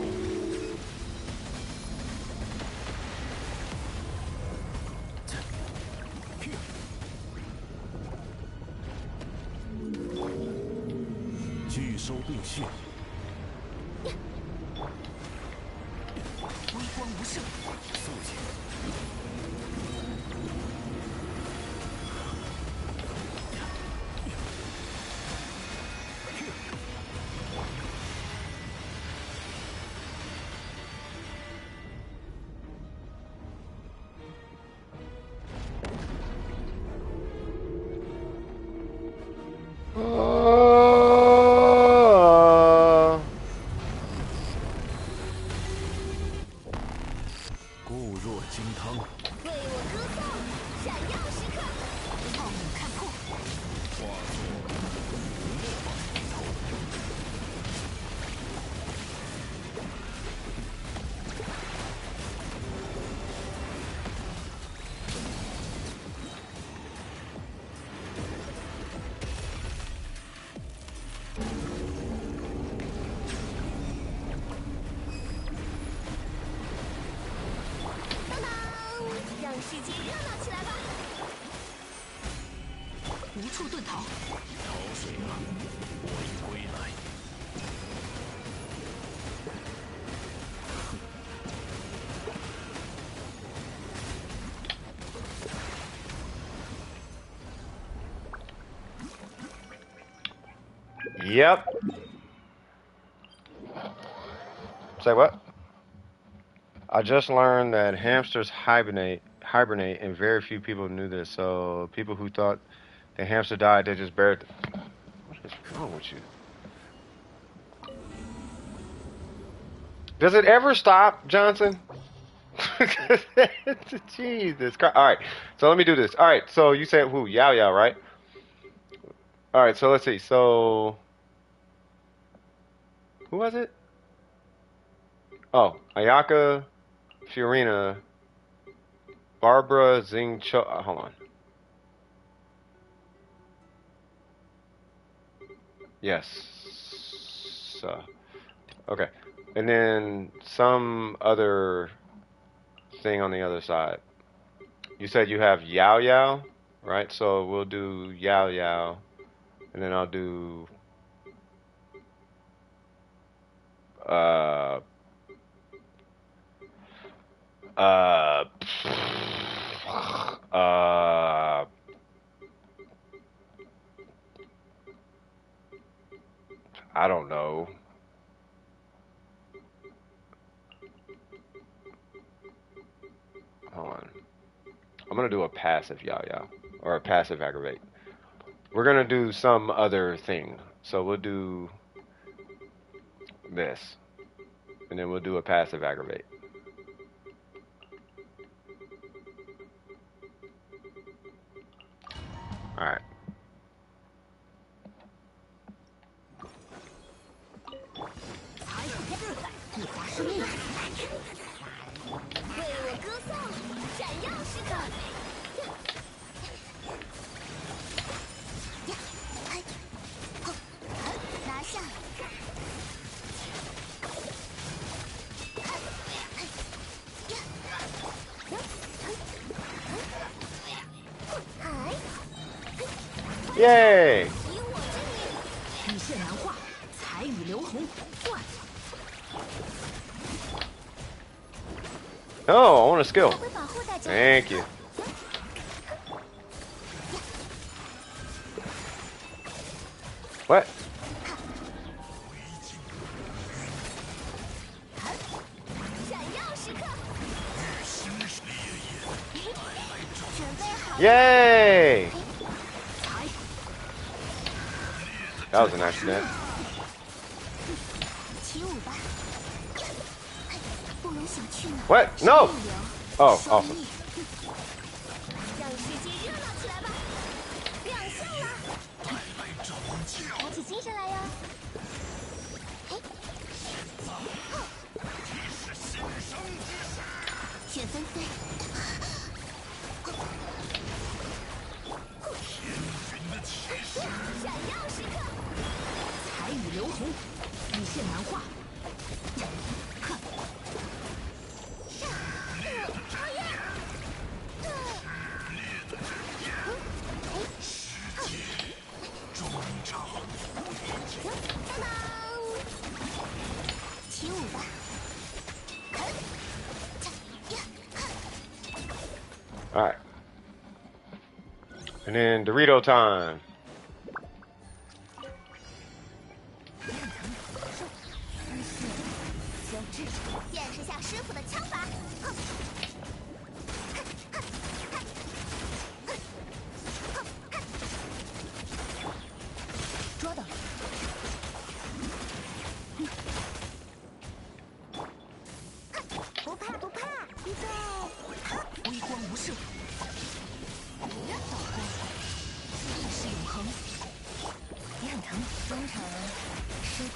拒收并蓄，微光无声。肃静。固若金汤。为我歌颂，闪耀时刻。暴雨看破，当当，让世界热闹起来吧。无处遁逃。潮水啊，我已归来。Yep. Say what? I just learned that hamsters hibernate, and very few people knew this. So people who thought the hamster died, they just buried. What is wrong with you? Does it ever stop, Johnson? Jesus Christ. All right, so let me do this. All right, so you said who? Yao Yao, right? All right, so let's see. So who was it? Oh, Ayaka, Fiorina, Barbara, Zing Cho. Hold on. Yes. Okay. And then some other thing on the other side. You said you have Yao Yao, right? So we'll do Yao Yao. And then I'll do uh I don't know. Hold on. I'm gonna do a passive Yao Yao or a passive aggravate. We're gonna do some other thing. So we'll do this. And then we'll do a passive aggravate. Alright. Yay! 以我之名，一线难画，彩雨流红，断。 Oh, I want a skill. 会保护大家。 Thank you. What? 闪耀时刻。准备好。 Yay! That was an accident. 起舞吧。不容小觑呢。 What? No! Oh, awesome. 让世界热闹起来吧！亮相啦！打起精神来呀！雪纷飞。闪耀时刻。彩雨流红，一线难画。起舞吧！ All right. And then Dorito time. 见识下师傅的枪法。捉到了。不怕不怕，预备。微光无射，道光，意识永恒。你很疼，中场收工。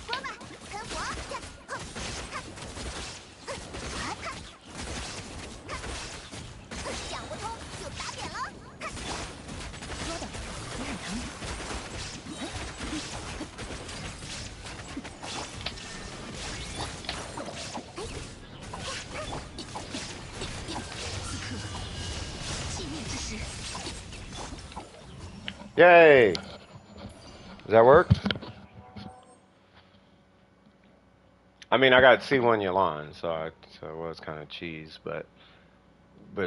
说吧，喷火！想不通就打点了。捉到了，你很疼。寂灭之时。 Yay! Does that work? I mean, I got C1 Yalan, so it was kind of cheese, but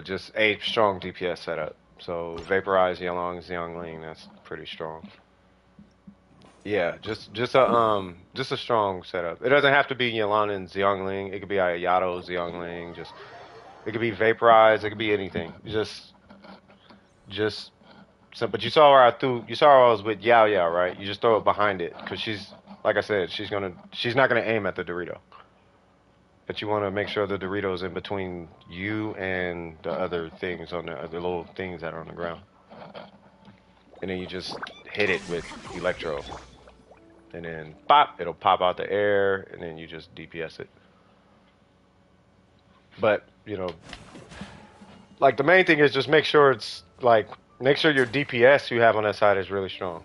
just a strong DPS setup. So vaporize Yalong Xiangling, that's pretty strong. Yeah, just a strong setup. It doesn't have to be Yalan and Xiangling. It could be Ayato Xiangling. It could be vaporize. It could be anything. Just. So, but you saw where you saw where I was with Yao Yao, right? You just throw it behind it, because she's, like I said, she's not gonna aim at the Dorito. But you want to make sure the Dorito's in between you and the other things on the little things that are on the ground. And then you just hit it with Electro. And then pop, it'll pop out the air, and then you just DPS it. But, you know, like the main thing is just make sure your DPS you have on that side is really strong.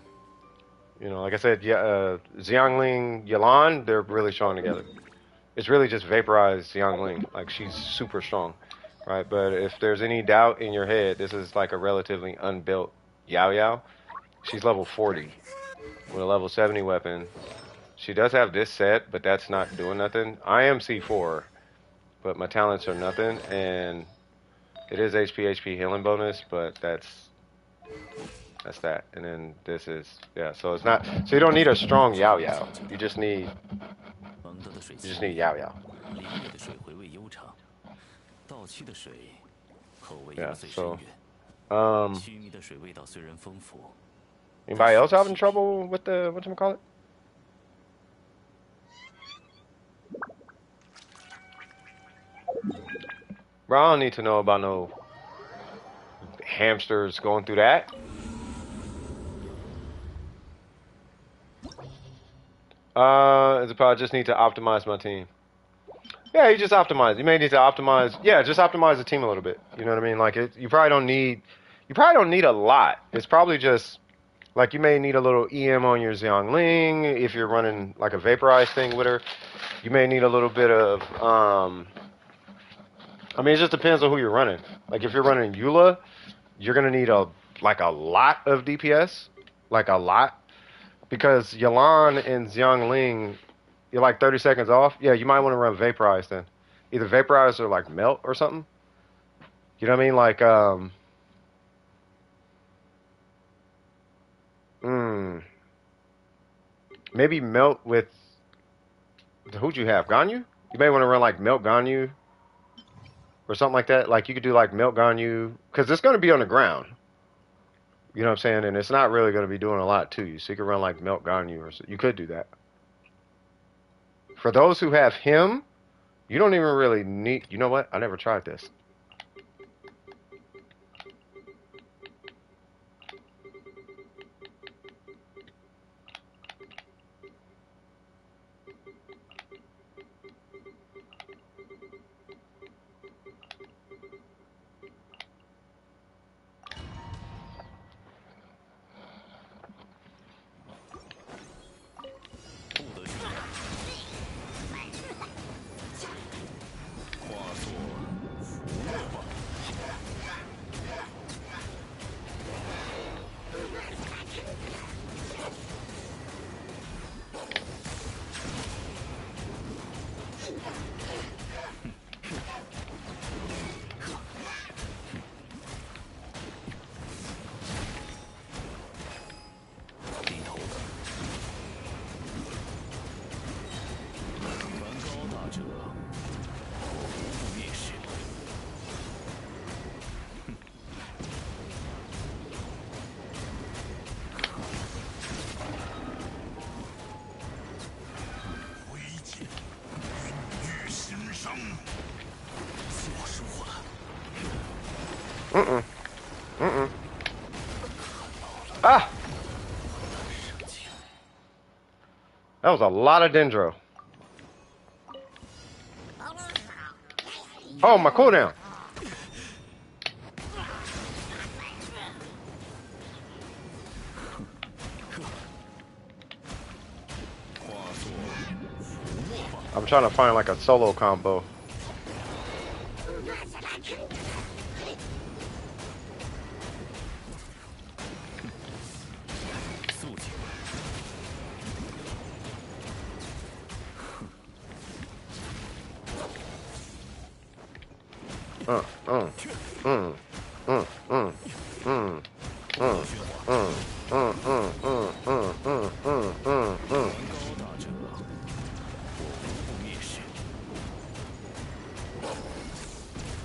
You know, like I said, Xiangling, Yalan, they're really strong together. It's really just vaporize Xiangling. Like, she's super strong, right? But if there's any doubt in your head, this is like a relatively unbuilt Yao Yao. She's level 40 with a level 70 weapon. She does have this set, but that's not doing nothing. I am C4, but my talents are nothing, and it is HP healing bonus, but that's that. And then this is, yeah, so it's not, so you don't need a strong Yao Yao. You just need Yao Yao. Yeah, so, anybody else having trouble with the, whatchamacallit? Bro, I don't need to know about no hamsters going through that. Is it probably just need to optimize my team? Yeah, you just optimize. You may need to optimize. Yeah, just optimize the team a little bit. You know what I mean? Like, you probably don't need a lot. It's probably just like you may need a little EM on your Xiangling if you're running like a vaporized thing with her. You may need a little bit of I mean, it just depends on who you're running. Like, if you're running Eula, you're gonna need a like a lot of DPS, like a lot, because Yalan and Xiangling, you're like 30 seconds off. Yeah, you might want to run Vaporize then, either Vaporize or like Melt or something. You know what I mean? Like mm, maybe Melt with who'd you have? Ganyu? You may want to run like Melt Ganyu or something like that. Like you could do like Melt Ganyu because it's going to be on the ground. You know what I'm saying? And it's not really going to be doing a lot to you. So you could run like Melt Ganyu or so. You could do that. For those who have him, you don't even really need. You know what? I never tried this. Mm-mm. Mm-mm. Ah! That was a lot of Dendro. Oh, my cooldown. I'm trying to find like a solo combo.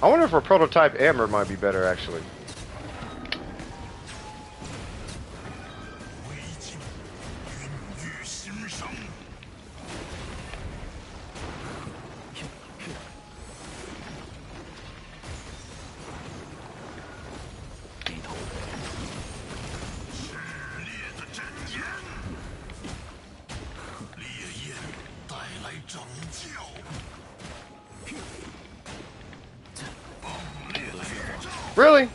I wonder if a prototype Amber might be better, actually. Really?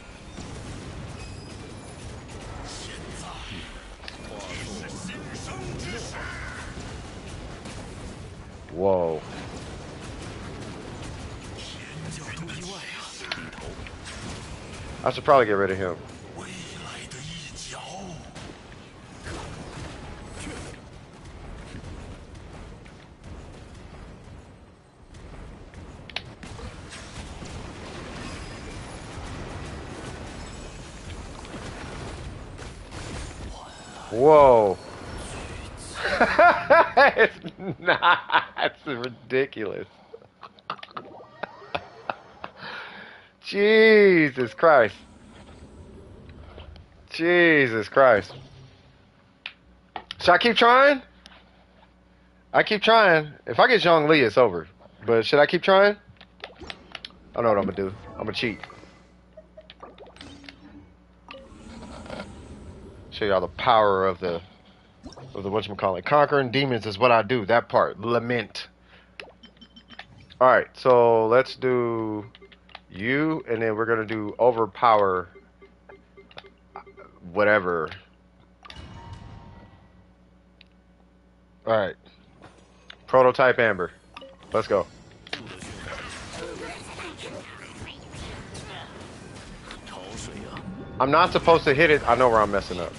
Whoa. I should probably get rid of him. Whoa. It's not. It's ridiculous. Jesus Christ. Jesus Christ. Should I keep trying? I keep trying. If I get Zhongli, it's over. But should I keep trying? I know what I'm gonna do. I'm gonna cheat. Show y'all the power of the whatchamacallit. Conquering demons is what I do. That part. Lament. Alright, so let's do you, and then we're gonna do overpower whatever. Alright. Prototype Amber. Let's go. I'm not supposed to hit it. I know where I'm messing up.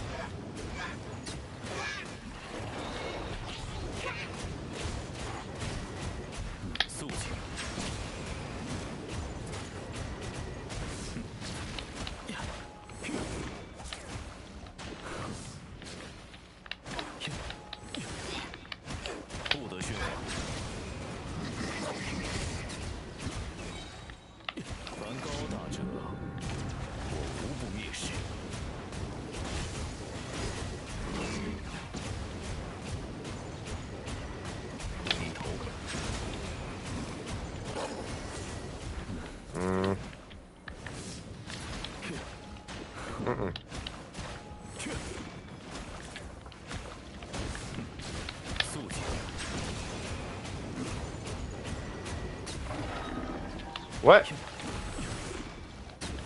What?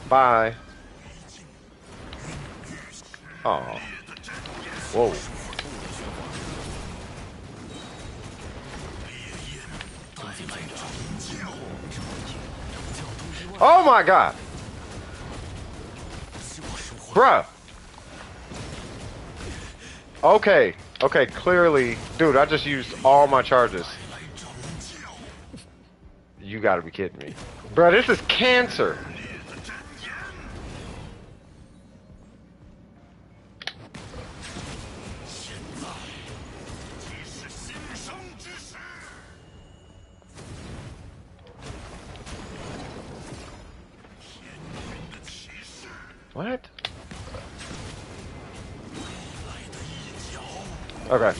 Bye. Oh. Whoa. Oh my god. Bruh. Okay. Okay, clearly. Dude, I just used all my charges. You gotta be kidding me. Bruh, this is cancer. What? Okay.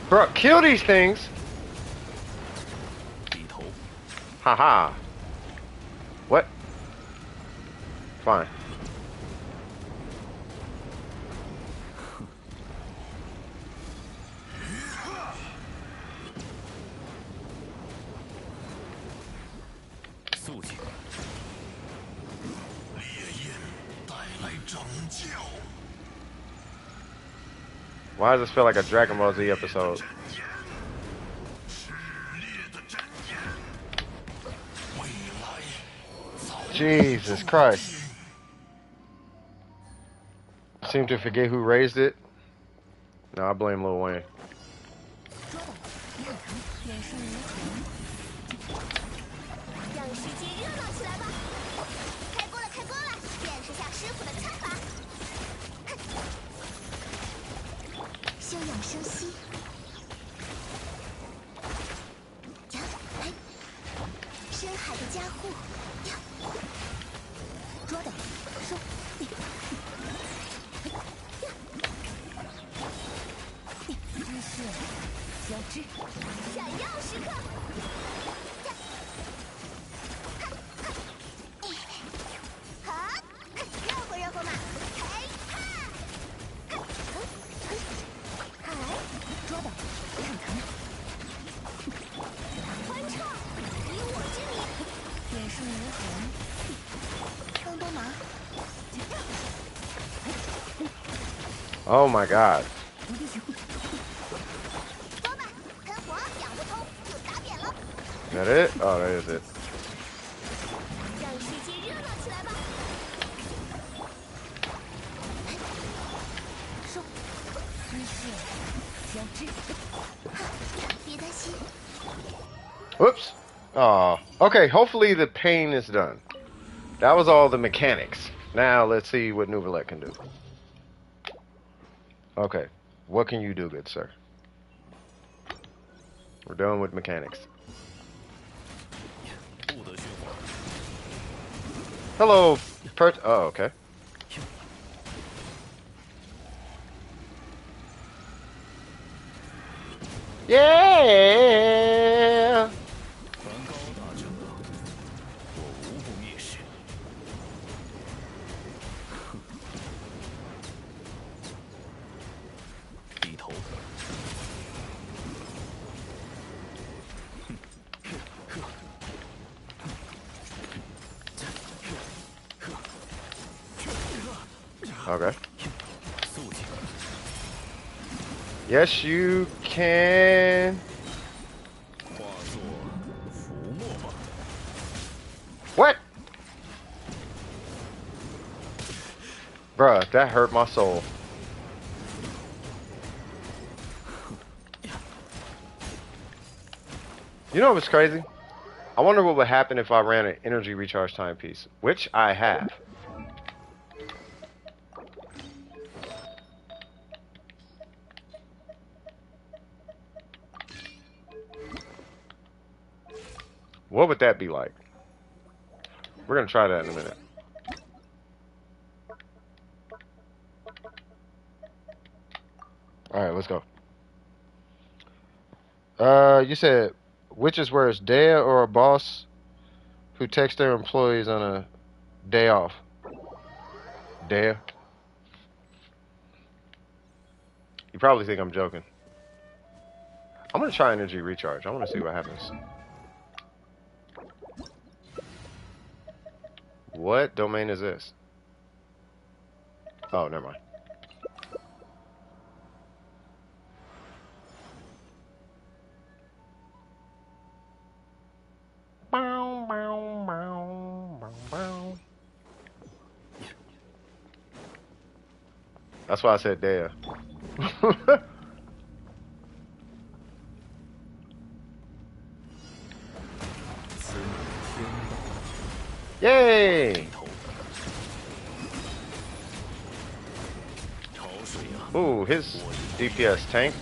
Bro, kill these things. Haha. What? Fine. Why does this feel like a Dragon Ball Z episode? Jesus Christ. Seem to forget who raised it. No, I blame Lil Wayne. Oh my god. Is that it? Oh, that is it. Whoops. Oh, okay. Hopefully the pain is done. That was all the mechanics. Now let's see what Nouvelette can do. Okay. What can you do, good sir? We're done with mechanics. Hello, oh, okay. Yeah! Okay. Yes, you can. Bruh, that hurt my soul. You know what's crazy? I wonder what would happen if I ran an energy recharge timepiece, which I have. What would that be like? We're gonna try that in a minute. Alright, let's go. You said witches where it's Dea or a boss who takes their employees on a day off. Dea. You probably think I'm joking. I'm gonna try energy recharge. I wanna see what happens. What domain is this? Oh, never mind. Bow, bow, bow, bow, bow. That's why I said Dea. Yay! Ooh, his DPS tanked.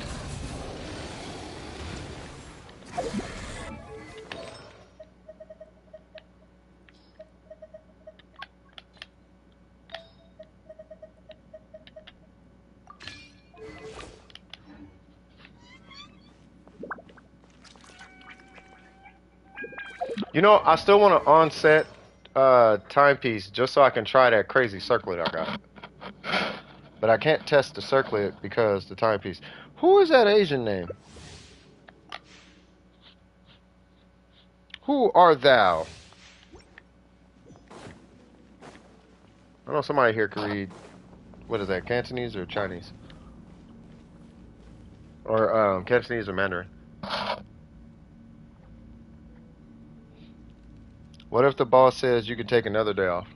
You know, I still want to on-set timepiece just so I can try that crazy circlet I got. But I can't test the circlet because the timepiece. Who is that Asian name? Who art thou? I know somebody here can read. What is that, Cantonese or Chinese? Or Cantonese or Mandarin? What if the boss says you can take another day off?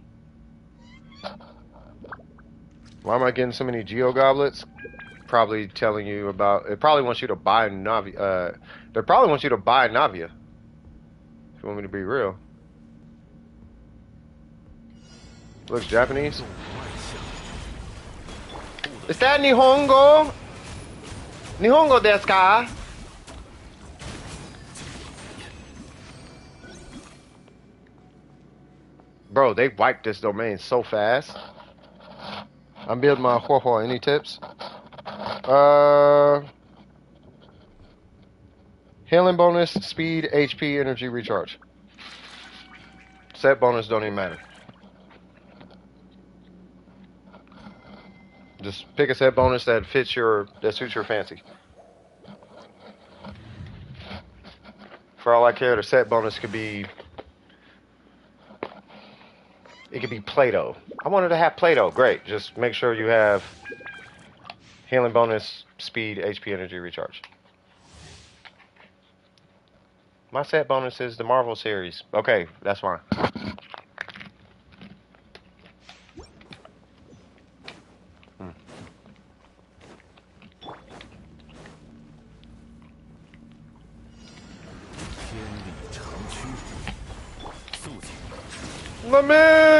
Why am I getting so many Geo Goblets? Probably telling you about. It probably wants you to buy Navia. They probably want you to buy Navia. If you want me to be real. Looks Japanese. Is that Nihongo? Nihongo desu ka? Bro, they wiped this domain so fast. I'm building my Huohuo. Any tips? Healing bonus, speed, HP, energy recharge. Set bonus don't even matter. Just pick a set bonus that suits your fancy. For all I care, the set bonus could be. It could be Play-Doh. I wanted to have Play-Doh. Great. Just make sure you have healing bonus, speed, HP, energy recharge. My set bonus is the Marvel series. Okay, that's fine. My man!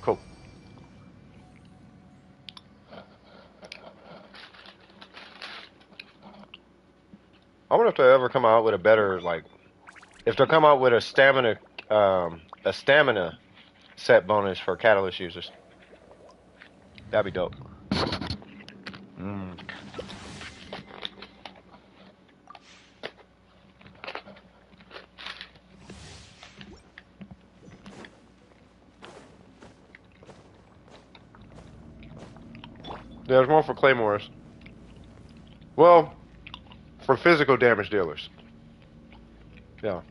Cool. I wonder if they ever come out with a better, like, if they come out with a stamina set bonus for catalyst users. That'd be dope. There's more for claymores. Well, for physical damage dealers. Yeah.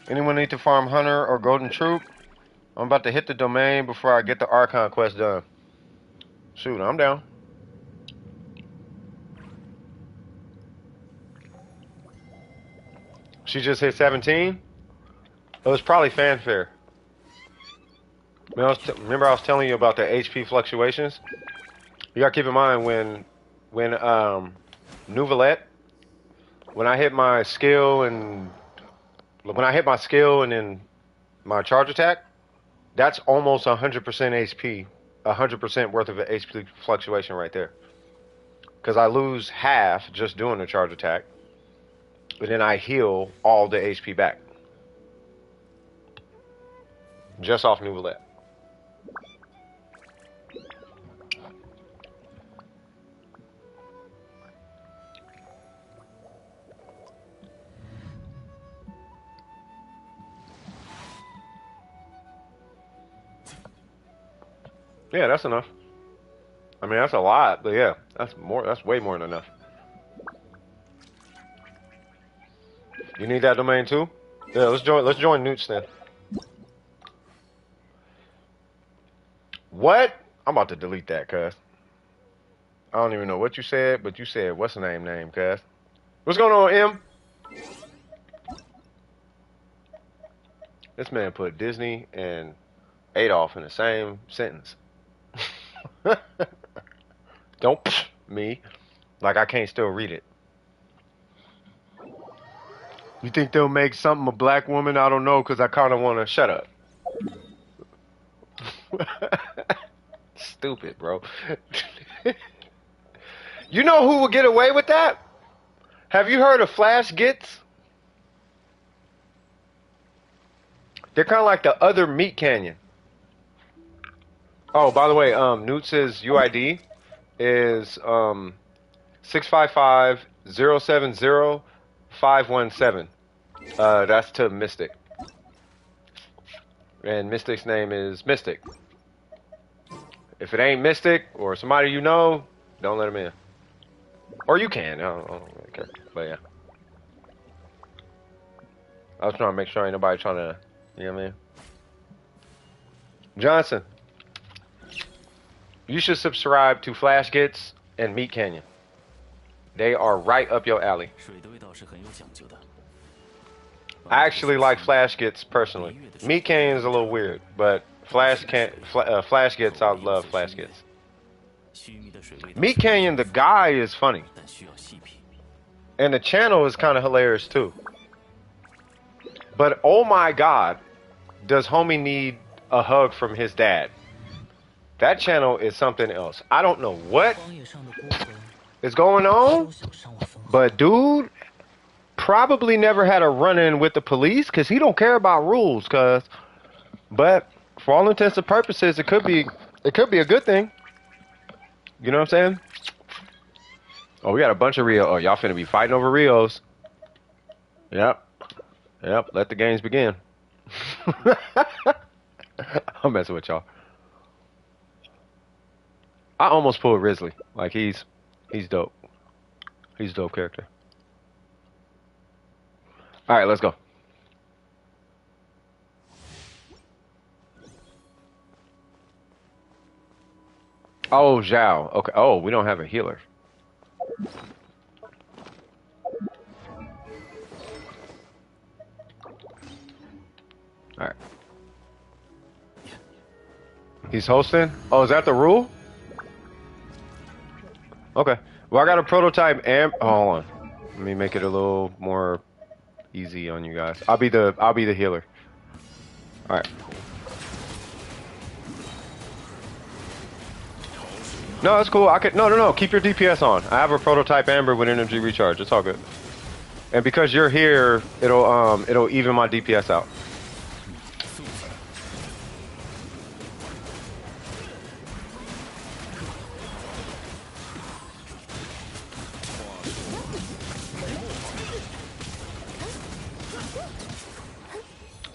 Anyone need to farm Hunter or Golden Troop? I'm about to hit the domain before I get the Archon quest done. Shoot, I'm down. She just hit 17? It was probably fanfare. Remember I was telling you about the HP fluctuations? You gotta keep in mind when Nouvellette, when I hit my skill and then my charge attack, that's almost 100% HP, 100% worth of an HP fluctuation right there. Because I lose half just doing the charge attack, and then I heal all the HP back. Just off Nouvellette. Yeah, that's enough. I mean, that's a lot, but yeah, that's more. That's way more than enough. You need that domain too? Yeah, let's join. Let's join Newts then. What? I'm about to delete that, cuz. I don't even know what you said, but you said what's the name, cuz. What's going on, M? This man put Disney and Adolf in the same sentence. Don't me. Like I can't still read it. You think they'll make something a black woman? I don't know, because I kind of want to shut up. Stupid, bro. You know who will get away with that? Have you heard of Flash Gets? They're kind of like the other Meat Canyon. Oh, by the way, Newt's UID is 655-070-517. That's to Mystic. And Mystic's name is Mystic. If it ain't Mystic or somebody you know, don't let him in. Or you can. I don't really care. But yeah. I was trying to make sure ain't nobody trying to, you know what I mean? Johnson, you should subscribe to Flash Gets and Meat Canyon. They are right up your alley. I actually like Flash Gets personally. Meat Canyon is a little weird, but Flash Gets, I love Flash Gets. Meat Canyon, the guy is funny. And the channel is kind of hilarious too. But oh my god, does homie need a hug from his dad? That channel is something else. I don't know what is going on, but dude probably never had a run-in with the police because he don't care about rules. But for all intents and purposes, it could be a good thing. You know what I'm saying? Oh, we got a bunch of Rio. Oh, y'all finna be fighting over Rios. Yep. Let the games begin. I'm messing with y'all. I almost pulled Risley. Like he's dope. He's a dope character. All right, let's go. Oh, Zhao. Okay. Oh, we don't have a healer. All right. He's hosting? Oh, is that the rule? Okay. Well, I got a prototype and hold on. Let me make it a little more easy on you guys. I'll be the healer. All right. No, that's cool. I could no. Keep your DPS on. I have a prototype Amber with energy recharge. It's all good. And because you're here, it'll even my DPS out.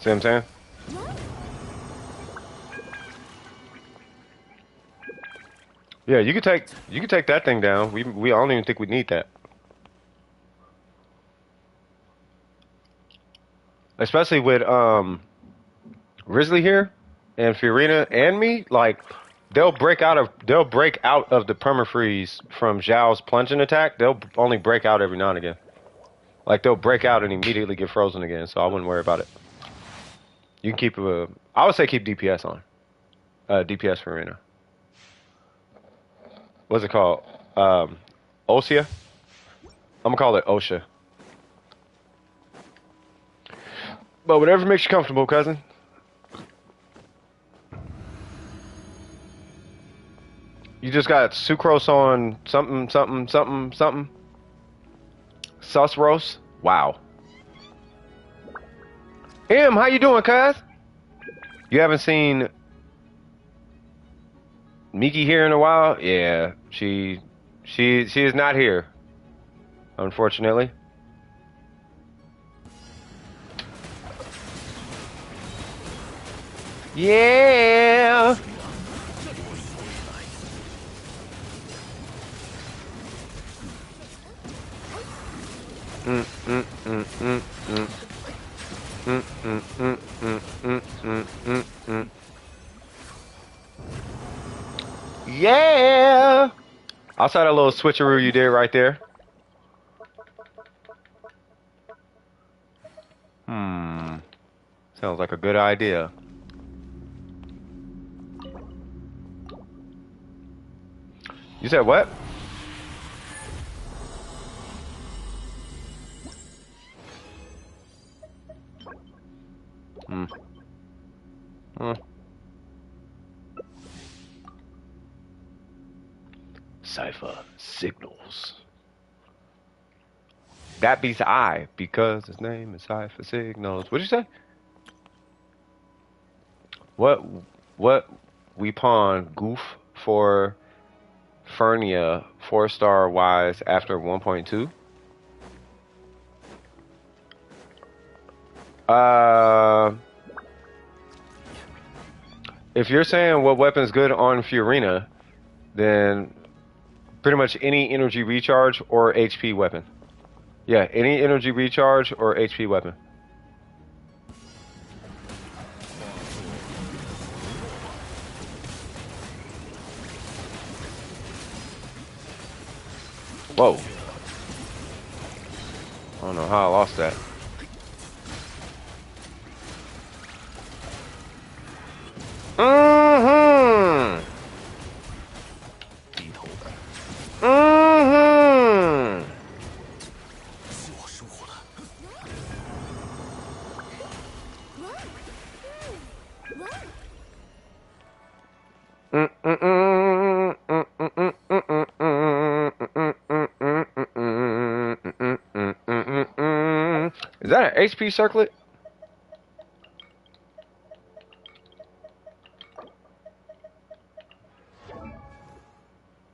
See what I'm saying? Yeah, you could take that thing down. We I don't even think we need that. especially with Grizzly here and Fiorina and me, like they'll break out of the permafreeze from Zhao's plunging attack. They'll only break out every now and again. Like they'll break out and immediately get frozen again, so I wouldn't worry about it. You can keep I would say keep DPS on. DPS Fiorina. What's it called? Osea? I'm gonna call it Osha. But whatever makes you comfortable, cousin. You just got sucrose on something. Susrose? Wow. How you doing, cuz? You haven't seen Miki here in a while? Yeah, she is not here, unfortunately. Yeah. Yeah. Outside that little switcheroo you did right there. Sounds like a good idea. You said what? Cipher signals. That beats I because his name is Cipher Signals. What'd you say? What we pawn goof for Fernia 4-star wise after 1.2? If you're saying what weapon's good on Fiorina, then pretty much any energy recharge or HP weapon. Yeah, any energy recharge or HP weapon. Whoa. I don't know how I lost that. Is that an HP circlet?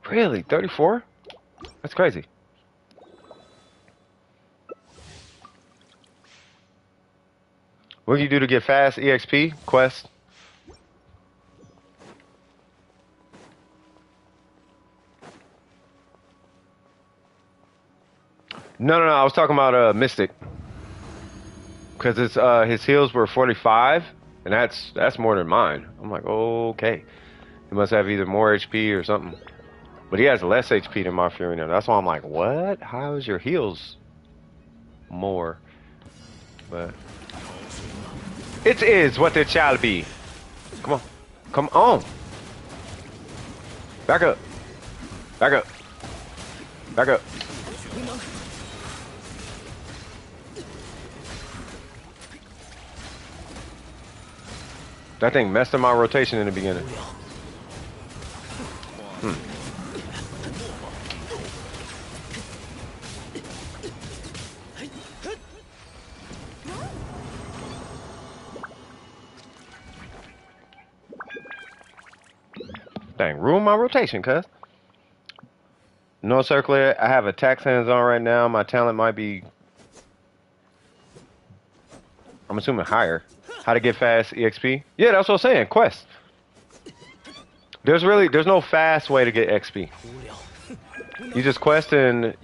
Really? 34? That's crazy. What can you do to get fast EXP? Quest? No, I was talking about Mystic. Because it's his heals were 45, and that's more than mine. I'm like, okay. He must have either more HP or something. But he has less HP than my Fiorina. That's why I'm like, what? How is your heals more? But it is what it shall be. Come on. Come on. Back up. Back up. Back up. That thing messed up my rotation in the beginning. Dang, ruin my rotation, cuz. No circlet. I have attack hands on right now. My talent might be, I'm assuming, higher. How to get fast EXP? Yeah, that's what I'm saying. Quest. There's no fast way to get XP. You just quest and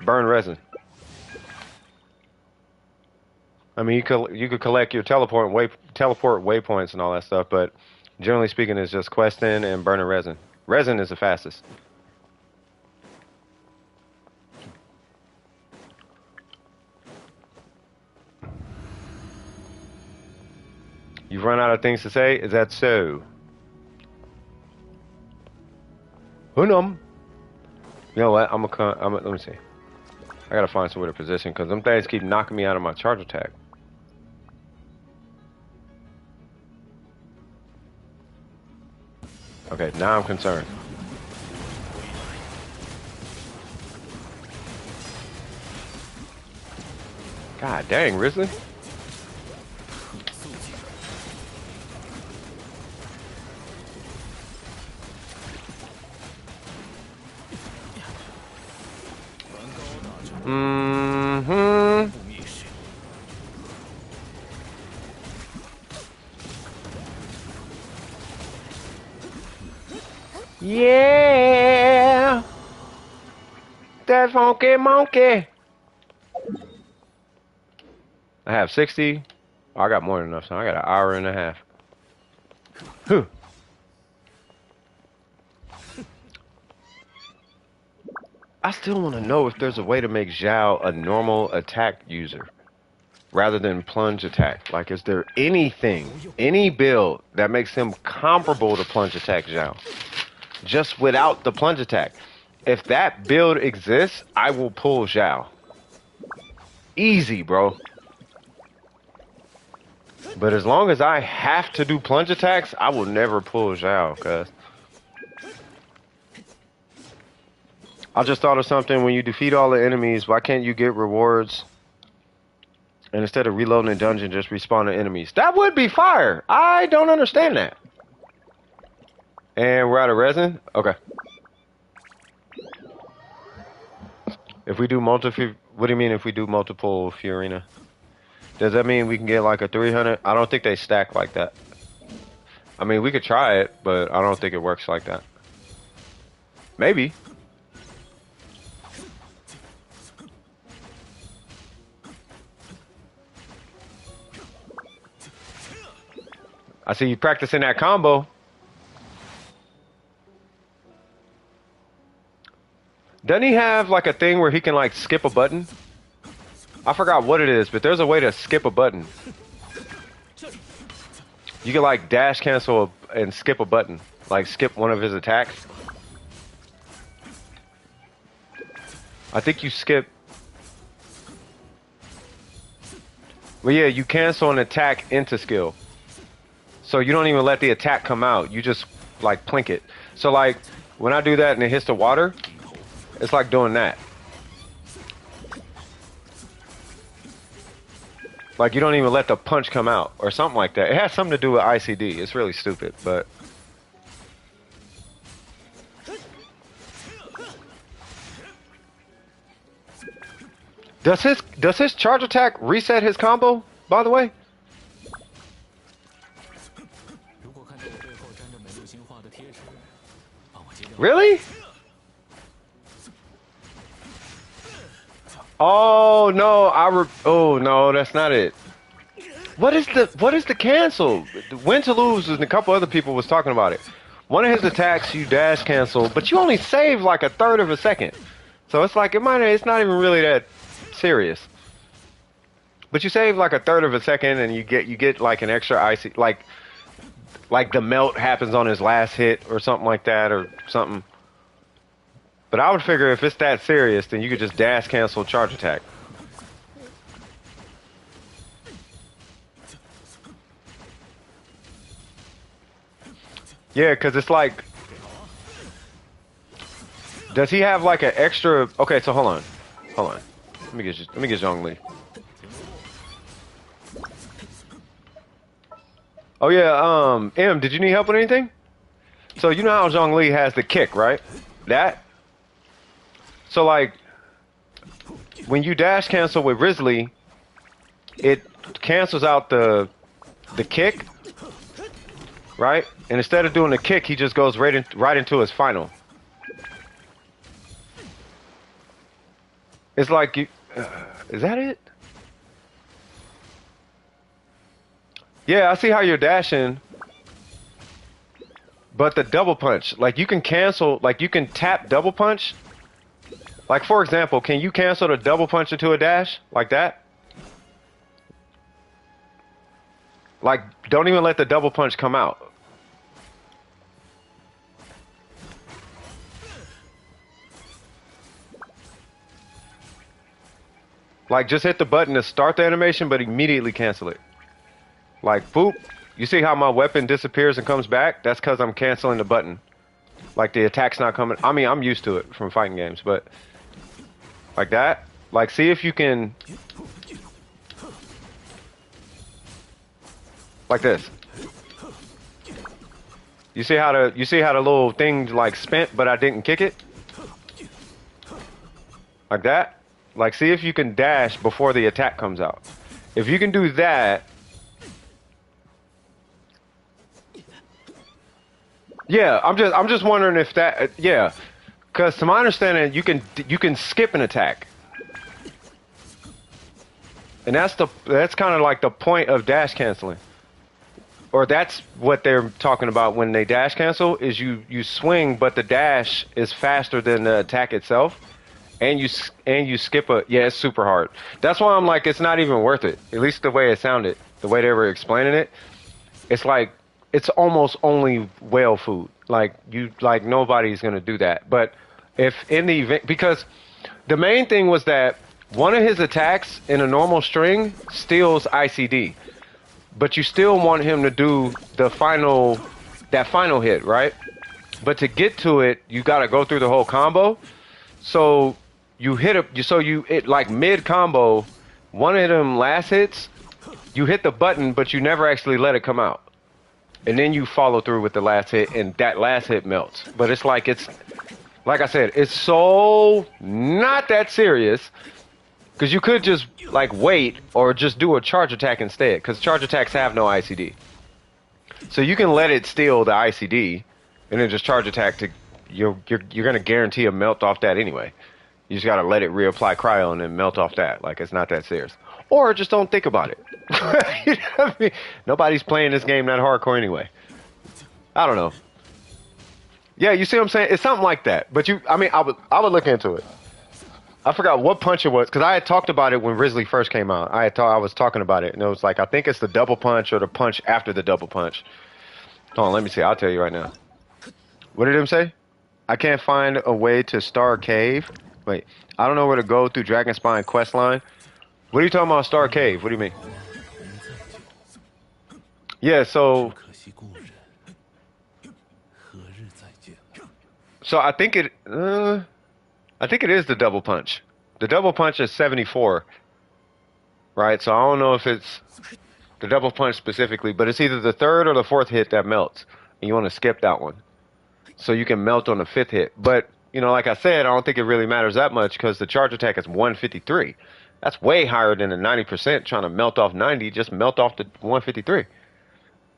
burn resin. I mean, you could collect your teleport waypoints and all that stuff, but generally speaking, it's just questing and burning resin. Resin is the fastest. You've run out of things to say? Is that so? Hunum. You know what? let me see. I gotta find somewhere to position because them things keep knocking me out of my charge attack. Okay, now I'm concerned. God dang, Risley. Mm-hmm. Yeah. That funky monkey. I have 60. Oh, I got more than enough, so I got an hour and a half. Whew. I still want to know if there's a way to make Zhao a normal attack user rather than plunge attack. Like, is there anything, any build that makes him comparable to plunge attack Zhao? Just without the plunge attack. If that build exists, I will pull Zhao. Easy, bro. But as long as I have to do plunge attacks, I will never pull Zhao, cuz. I just thought of something. When you defeat all the enemies, why can't you get rewards? And instead of reloading a dungeon, just respawn the enemies. That would be fire. I don't understand that. And we're out of resin? Okay. If we do what do you mean if we do multiple Fiorina? Does that mean we can get like a 300? I don't think they stack like that. I mean, we could try it, but I don't think it works like that. Maybe. I see you practicing that combo. Doesn't he have like a thing where he can like skip a button? I forgot what it is, but there's a way to skip a button. You can like dash cancel and skip a button. Like skip one of his attacks. I think you skip. Well, yeah, you cancel an attack into skill. So you don't even let the attack come out. You just like plink it. So like when I do that and it hits the water, it's like doing that. Like you don't even let the punch come out or something like that. It has something to do with ICD. It's really stupid, but does his charge attack reset his combo, by the way? Really? Oh no, oh no, that's not it. What is the cancel? Win to lose and a couple other people was talking about it. One of his attacks you dash cancel, but you only save like a third of a second. So it's like it's not even really that serious. But you save like a third of a second and you get like an extra icy like the melt happens on his last hit or something like that or something. But I would figure if it's that serious, then you could just dash cancel charge attack. Yeah, because it's like... Does he have like an extra... Okay, so hold on. Hold on. Let me get Zhongli. Oh yeah, M, did you need help with anything? So you know how Zhongli has the kick, right? That? So like, when you dash cancel with Risley, it cancels out the kick, right? And instead of doing the kick, he just goes right into his final. It's like you, is that it? Yeah, I see how you're dashing. But the double punch, like you can cancel, like you can tap double punch. Like for example, can you cancel the double punch into a dash like that? Like don't even let the double punch come out. Like just hit the button to start the animation, but immediately cancel it. Like boop. You see how my weapon disappears and comes back? That's because I'm canceling the button. Like the attack's not coming. I mean, I'm used to it from fighting games, but like that. Like see if you can. Like this. You see how the little thing like spent, but I didn't kick it? Like that. Like see if you can dash before the attack comes out. If you can do that. Yeah, I'm just wondering if that yeah, because to my understanding you can skip an attack, and that's kind of like the point of dash canceling, or that's what they're talking about when they dash cancel is you swing but the dash is faster than the attack itself, and you skip a yeah it's super hard. That's why I'm like it's not even worth it. At least the way it sounded, the way they were explaining it, it's like. It's almost only whale food. Like nobody's gonna do that. But if in the event, because the main thing was that one of his attacks in a normal string steals ICD, but you still want him to do that final hit, right? But to get to it, you gotta go through the whole combo. So you hit it like mid combo, one of them last hits, you hit the button, but you never actually let it come out. And then you follow through with the last hit, and that last hit melts. But it's like I said, it's so not that serious. Because you could just, like, wait or just do a charge attack instead. Because charge attacks have no ICD. So you can let it steal the ICD, and then just charge attack to... You're going to guarantee a melt off that anyway. You just got to let it reapply cryo and then melt off that. Like, it's not that serious. Or just don't think about it. You know what I mean? Nobody's playing this game that hardcore anyway. I don't know. Yeah, you see what I'm saying? It's something like that. But I would look into it. I forgot what punch it was because I had talked about it when Risley first came out. I was talking about it and it was like I think it's the double punch or the punch after the double punch. Hold on, let me see. I'll tell you right now. What did him say? I can't find a way to Star Cave. Wait, I don't know where to go through Dragon Spine quest line. What are you talking about, Star Cave? What do you mean? Yeah, so I think it is the double punch. The double punch is 74, right? So I don't know if it's the double punch specifically, but it's either the third or the fourth hit that melts, and you want to skip that one, so you can melt on the fifth hit. But you know, like I said, I don't think it really matters that much because the charge attack is 153. That's way higher than the 90%. Trying to melt off 90, just melt off the 153.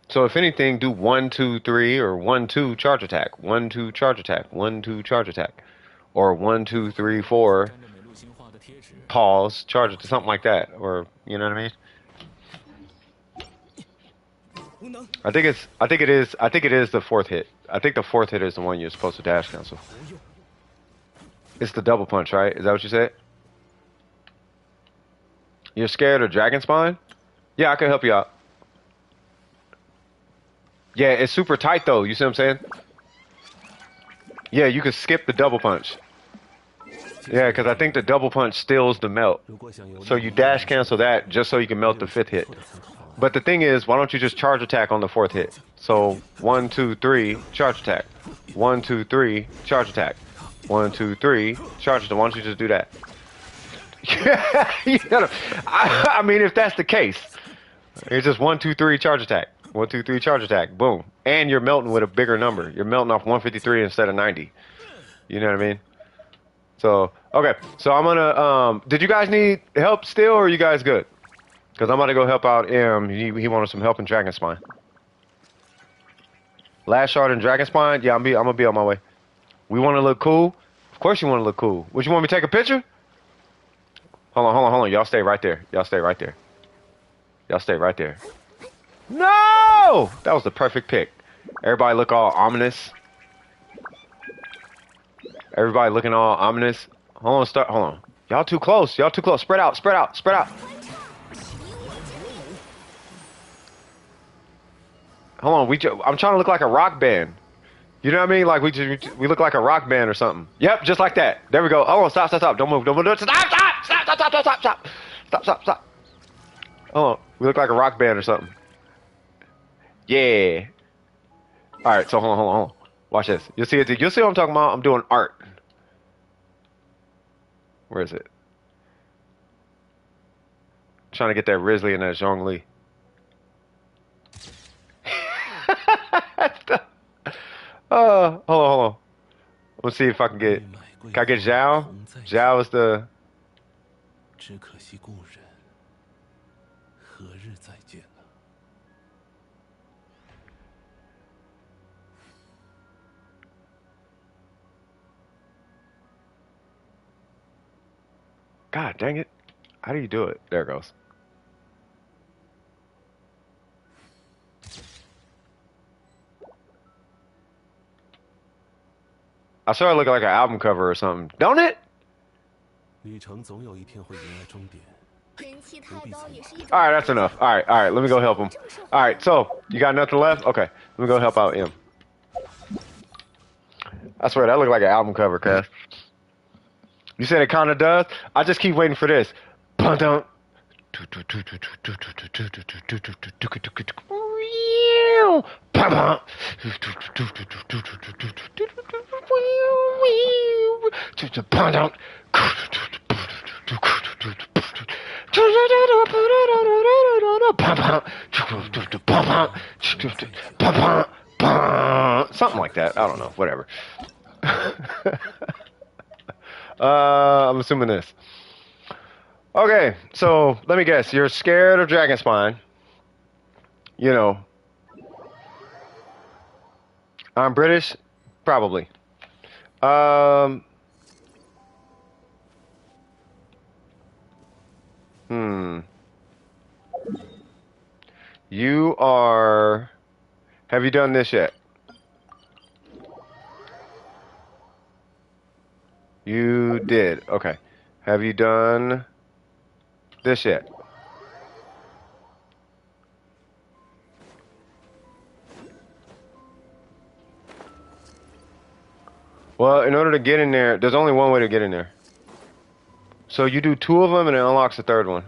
So if anything, do 1, 2, 3 or 1, 2 charge attack, 1, 2 charge attack, 1, 2 charge attack, or 1, 2, 3, 4 pause charge it to something like that, or you know what I mean? I think it is the fourth hit. I think the fourth hit is the one you're supposed to dash cancel. It's the double punch, right? Is that what you said? You're scared of Dragon Spine? Yeah, I can help you out. Yeah, it's super tight though. You see what I'm saying? Yeah, you can skip the double punch. Yeah, because I think the double punch steals the melt. So you dash cancel that just so you can melt the fifth hit. But the thing is, why don't you just charge attack on the fourth hit? So 1, 2, 3, charge attack. 1, 2, 3, charge attack. 1, 2, 3, charge attack. Why don't you just do that? You gotta, I mean, if that's the case, it's just 1, 2, 3 charge attack. 1, 2, 3 charge attack. Boom. And you're melting with a bigger number. You're melting off 153 instead of 90. You know what I mean? So, okay. So I'm gonna, did you guys need help still or are you guys good? Because I'm about to go help out M. He wanted some help in Dragon Spine. Last shard in Dragon Spine? Yeah, I'm gonna be on my way. We want to look cool? Of course you want to look cool. Would you want me to take a picture? Hold on. Y'all stay right there. Y'all stay right there. No! That was the perfect pick. Everybody look all ominous. Everybody looking all ominous. Hold on, hold on. Y'all too close. Y'all too close. Spread out, spread out, spread out. 宽敞，你我之力。Hold on, I'm trying to look like a rock band. You know what I mean? Like we look like a rock band or something. Yep, just like that. There we go. Oh, stop, stop, stop. Don't move, don't move. Stop, stop, stop, stop, stop, stop, stop, stop. Stop, stop, stop. Oh, we look like a rock band or something. Yeah. All right, so hold on, hold on, hold on. Watch this. You'll see it. You'll see what I'm talking about. I'm doing art. Where is it? Trying to get that Risley and that Zhongli. Hold on, hold on. Let's see if I can get. Can I get Zhao? Zhao is the. 只可惜故人，何日再见呢？ God dang it. How do you do it? There it goes. I sort of look like an album cover or something, don't it? 旅程总有一天会迎来终点。 人气太高也是一种。 All right, that's enough. All right, let me go help him. All right, so you got nothing left? Okay, let me go help out him. I swear that looked like an album cover, cuz. You said it kind of does? I just keep waiting for this. Pum-dum. Something like that. I don't know. Whatever. I'm assuming this. Okay, so let me guess. You're scared of dragon spine. You know. I'm British? Probably. You are... Have you done this yet? You did. Okay. Have you done this yet? Well, in order to get in there, there's only one way to get in there. So you do 2 of them and it unlocks the 3rd one.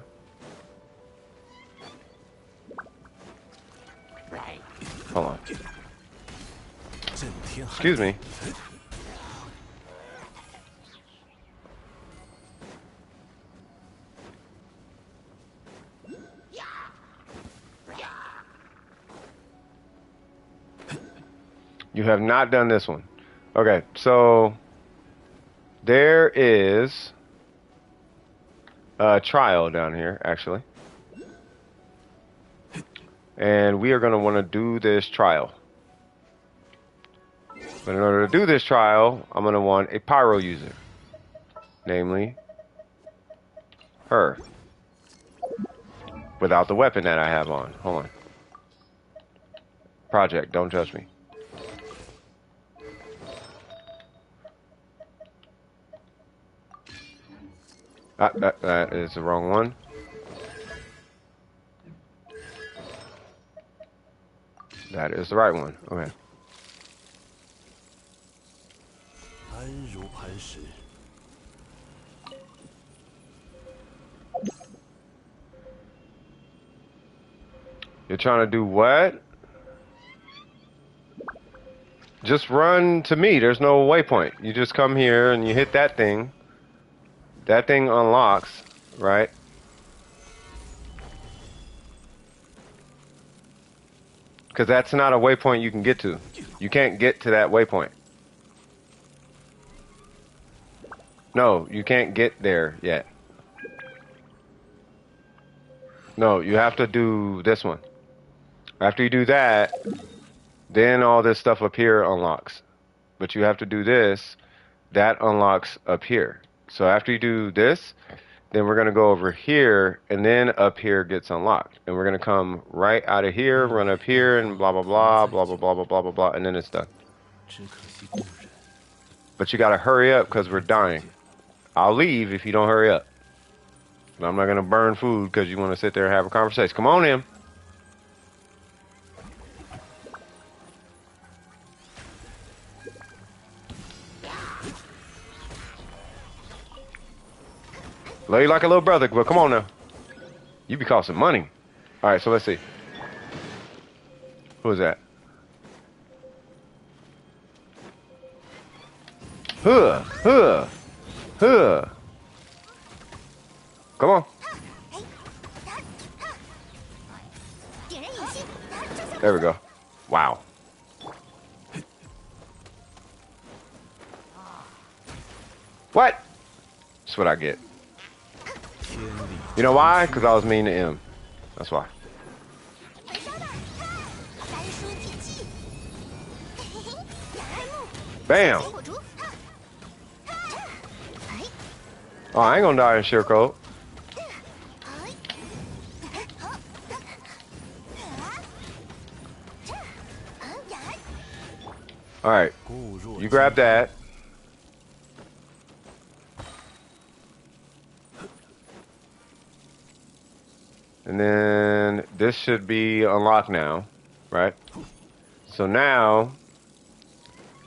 Hold on. Excuse me. You have not done this one. Okay, so there is a trial down here, actually. And we are going to want to do this trial. But in order to do this trial, I'm going to want a pyro user. Namely, her. Without the weapon that I have on. Hold on. Project, don't judge me. That is the wrong one. That is the right one. Okay. 安如磐石。 You're trying to do what? Just run to me. There's no waypoint. You just come here and you hit that thing. That thing unlocks, right? Because that's not a waypoint you can get to. You can't get to that waypoint. No, you can't get there yet. No, you have to do this one. After you do that, then all this stuff up here unlocks. But you have to do this. That unlocks up here. So after you do this, then we're gonna go over here, and then up here gets unlocked, and we're gonna come right out of here, run up here, and blah blah blah blah blah blah blah blah blah blah, and then it's done. 只可惜故人 But you gotta hurry up because we're dying. I'll leave if you don't hurry up. And I'm not gonna burn food because you want to sit there and have a conversation. Come on in. Love you like a little brother, but come on now. You be costing money. All right, so let's see. Who is that? Huh, huh, huh. Come on. 点燃引信，照相 There we go. Wow. What? That's what I get. 天理 You know why? Because I was mean to M. That's why. 焚烧吧，三叔铁器，嘿嘿嘿，两爱慕， Bam. 结果竹，哎， Oh, I ain't gonna die in sheer cold. 哎，好，All right. 固若 You grab that. And then this should be unlocked now, right? So now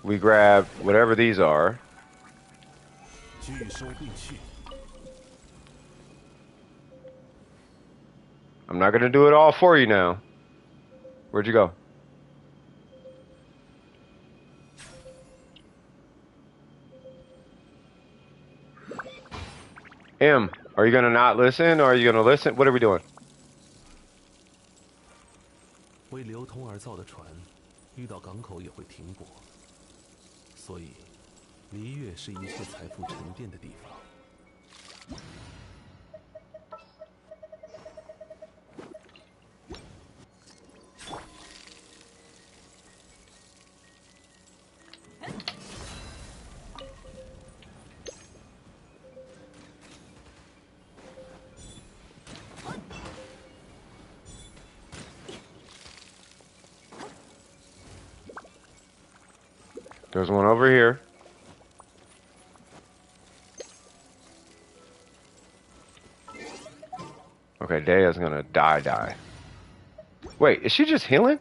we grab whatever these are. 拒收并去， I'm not gonna do it all for you now. Where'd you go? M, are you gonna not listen or are you gonna listen? What are we doing? 为流通而造的船，遇到港口也会停泊，所以璃月是一切财富沉淀的地方。 There's one over here. Okay, Daya's gonna die. Wait, is she just healing?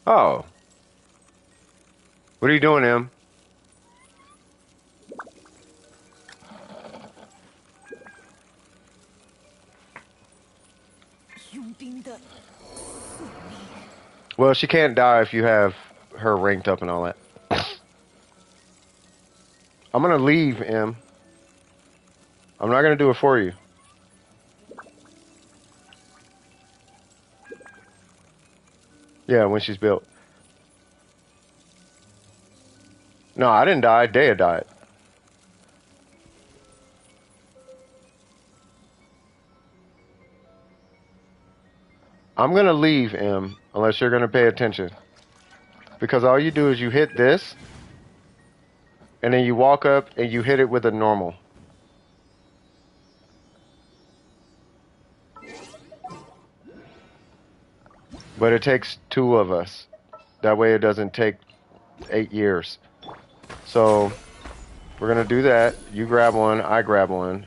Oh. What are you doing, Em? Well, she can't die if you have her ranked up and all that. I'm gonna leave, Em. I'm not gonna do it for you. Yeah, when she's built. No, I didn't die. Daya died. I'm gonna leave, Em, unless you're gonna pay attention. Because all you do is you hit this, and then you walk up and you hit it with a normal. But it takes 2 of us. That way it doesn't take 8 years. So we're gonna do that. You grab one, I grab one,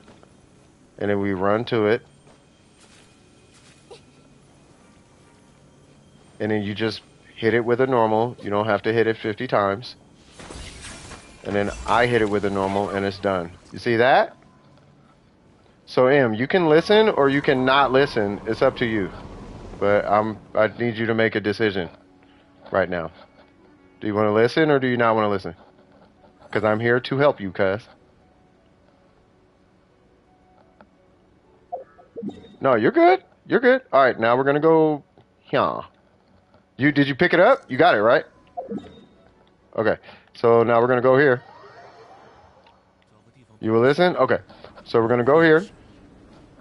and then we run to it. And then you just hit it with a normal. You don't have to hit it 50 times. And then I hit it with a normal and it's done. You see that? So M, you can listen or you can not listen. It's up to you. But I need you to make a decision right now. Do you want to listen or do you not want to listen? Because I'm here to help you, cuz. No, you're good. You're good. All right, now we're going to go here. Did you pick it up? You got it, right? Okay. So now we're going to go here. You will listen? Okay. So we're going to go here.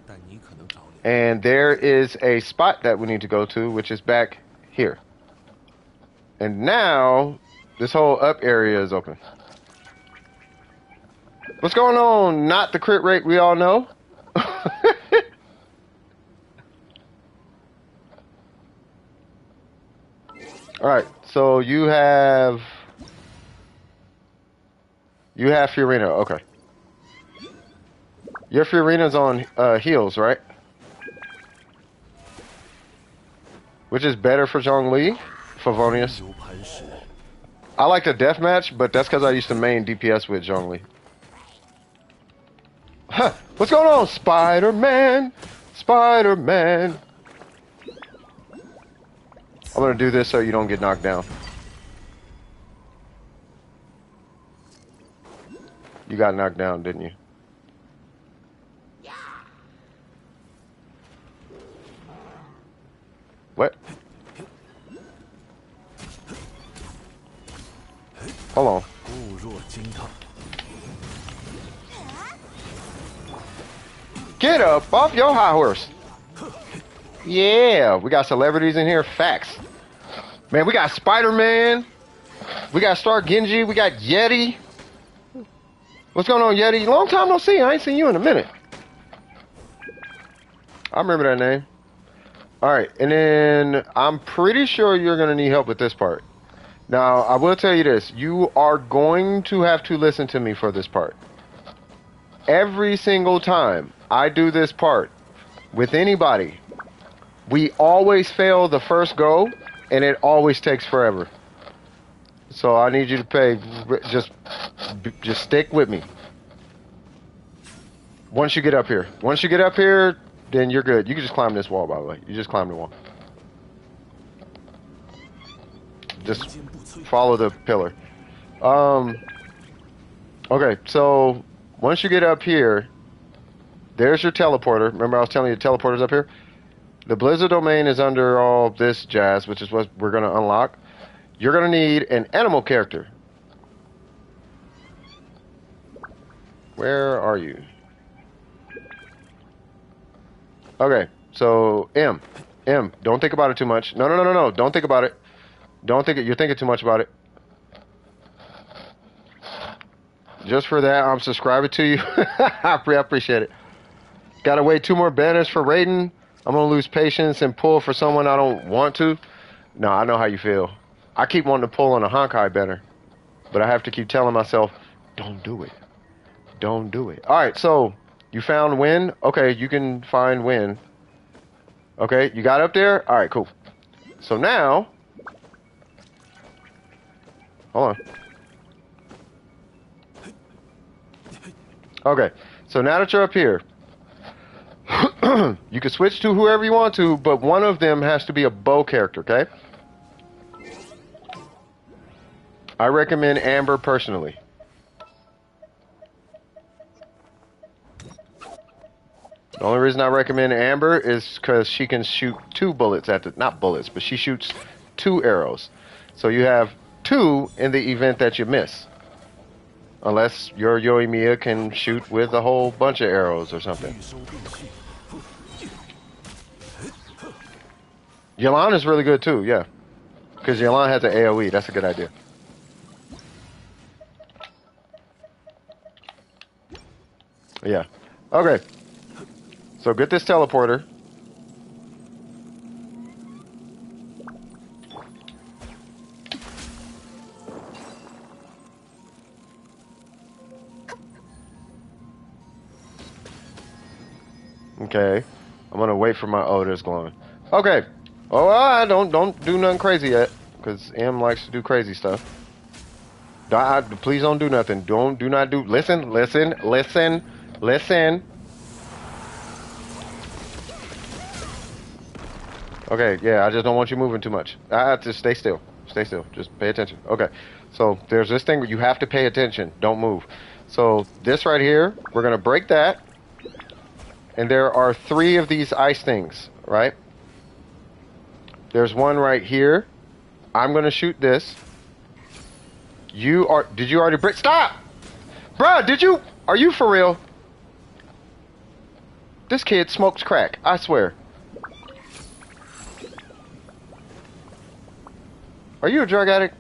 但你可能着了。 And there is a spot that we need to go to, which is back here. And now, this whole up area is open. What's going on? Not the crit rate we all know. Alright, so you have Fiorina, okay. Your Fiorina's on heals, right? Which is better for Zhongli, Favonius. U 磐石， I like the deathmatch, but that's because I used to main DPS with Zhongli. Huh, what's going on, Spider-Man? Spider-Man. I'm gonna do this so you don't get knocked down. You got knocked down, didn't you? What? Hold on. 固若金汤。 Get up off your high horse. Yeah, we got celebrities in here. Facts. Man, we got Spider-Man. We got Star Genji. We got Yeti. What's going on, Yeti? Long time no see. I ain't seen you in a minute. I remember that name. Alright, and then I'm pretty sure you're going to need help with this part. Now, I will tell you this. You are going to have to listen to me for this part. Every single time I do this part with anybody, we always fail the first go, and it always takes forever. So I need you to pay. Just stick with me. Once you get up here, then you're good. You can just climb this wall. By the way, you just climb the wall. Just follow the pillar. Okay, so once you get up here, there's your teleporter. Remember I was telling you the teleporter's up here? The Blizzard domain is under all this jazz, which is what we're going to unlock. You're going to need an animal character. Where are you? Okay, so M. Don't think about it too much. No. Don't think about it. Don't think it. You're thinking too much about it. Just for that, I'm subscribing to you. I appreciate it. Gotta wait 2 more banners for Raiden. I'm gonna lose patience and pull for someone I don't want to. No, I know how you feel. I keep wanting to pull on a Honkai banner, but I have to keep telling myself, don't do it. Don't do it. Alright, so you found Win. Okay, you can find Win. Okay, you got up there? Alright, cool. So now, hold on. Okay, so now that you're up here, you can switch to whoever you want to, but one of them has to be a bow character, okay? I recommend Amber personally. The only reason I recommend Amber is because she can shoot 2 bullets at the, not bullets, but she shoots 2 arrows. So you have 2 in the event that you miss. Unless your Yoimiya can shoot with a whole bunch of arrows or something. Yelan is really good too, yeah. Because Yelan has an AoE, that's a good idea. Yeah. Okay. So get this teleporter. Okay. I'm gonna wait for my there's glowing. Okay. Oh, don't do nothing crazy yet, because M likes to do crazy stuff. Please don't do nothing. Do not do. Listen. Okay, yeah, I just don't want you moving too much. Just stay still. Stay still. Just pay attention. Okay. So there's this thing where you have to pay attention. Don't move. So this right here, we're gonna break that. And there are 3 of these ice things, right? There's one right here. I'm gonna shoot this. Did you already break? Stop! Bruh, are you for real? This kid smokes crack, I swear. Are you a drug addict?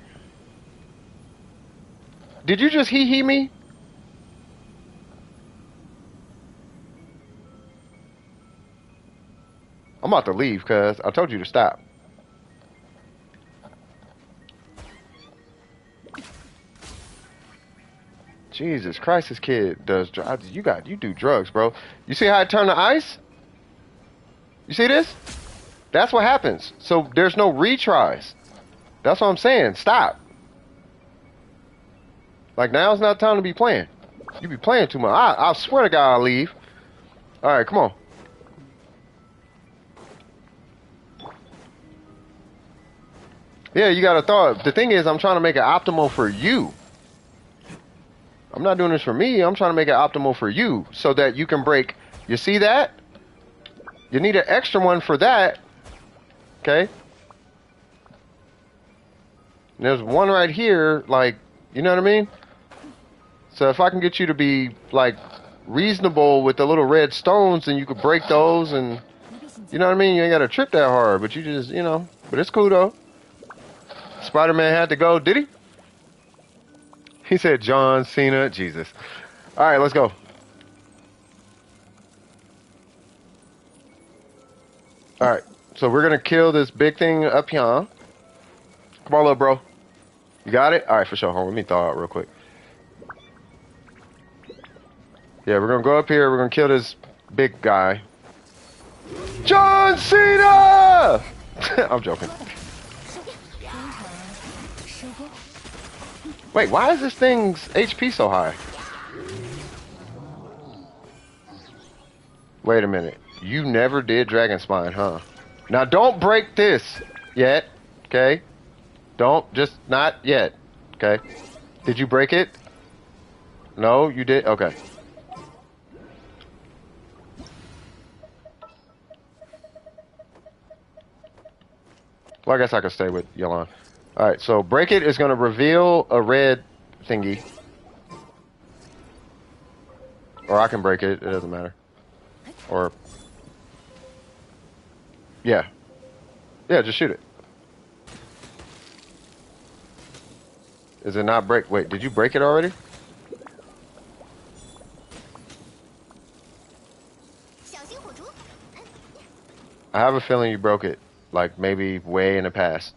Did you just hee-hee me? I'm about to leave because I told you to stop. Jesus Christ, this kid does drugs. You do drugs, bro. You see how I turn the ice? You see this? That's what happens. So there's no retries. That's what I'm saying. Stop. Like, now's not time to be playing. You be playing too much. I swear to God I'll leave. Alright, come on. Yeah, you gotta thought. The thing is, I'm trying to make it optimal for you. I'm not doing this for me. I'm trying to make it optimal for you so that you can break. You see that? You need an extra one for that. Okay? And there's one right here, like, you know what I mean? So if I can get you to be, like, reasonable with the little red stones, then you could break those and, you know what I mean? You ain't got to trip that hard, but you just, you know. But it's cool, though. Spider-Man had to go, did he? He said John Cena. Jesus. All right, let's go. All right, so we're going to kill this big thing up here. Come on, little bro. You got it? All right, for sure. Hold on, let me thaw out real quick. Yeah, we're going to go up here. We're going to kill this big guy. John Cena! I'm joking. Wait, why is this thing's HP so high? Wait a minute. You never did Dragon Spine, huh? Now don't break this yet, okay? Don't, just not yet, okay? Did you break it? No, you did? Okay. Well, I guess I could stay with Yolan. Alright, so break it is going to reveal a red thingy. Or I can break it, it doesn't matter. Or... yeah. Yeah, just shoot it. Is it not break? Wait, did you break it already? I have a feeling you broke it. Like, maybe way in the past.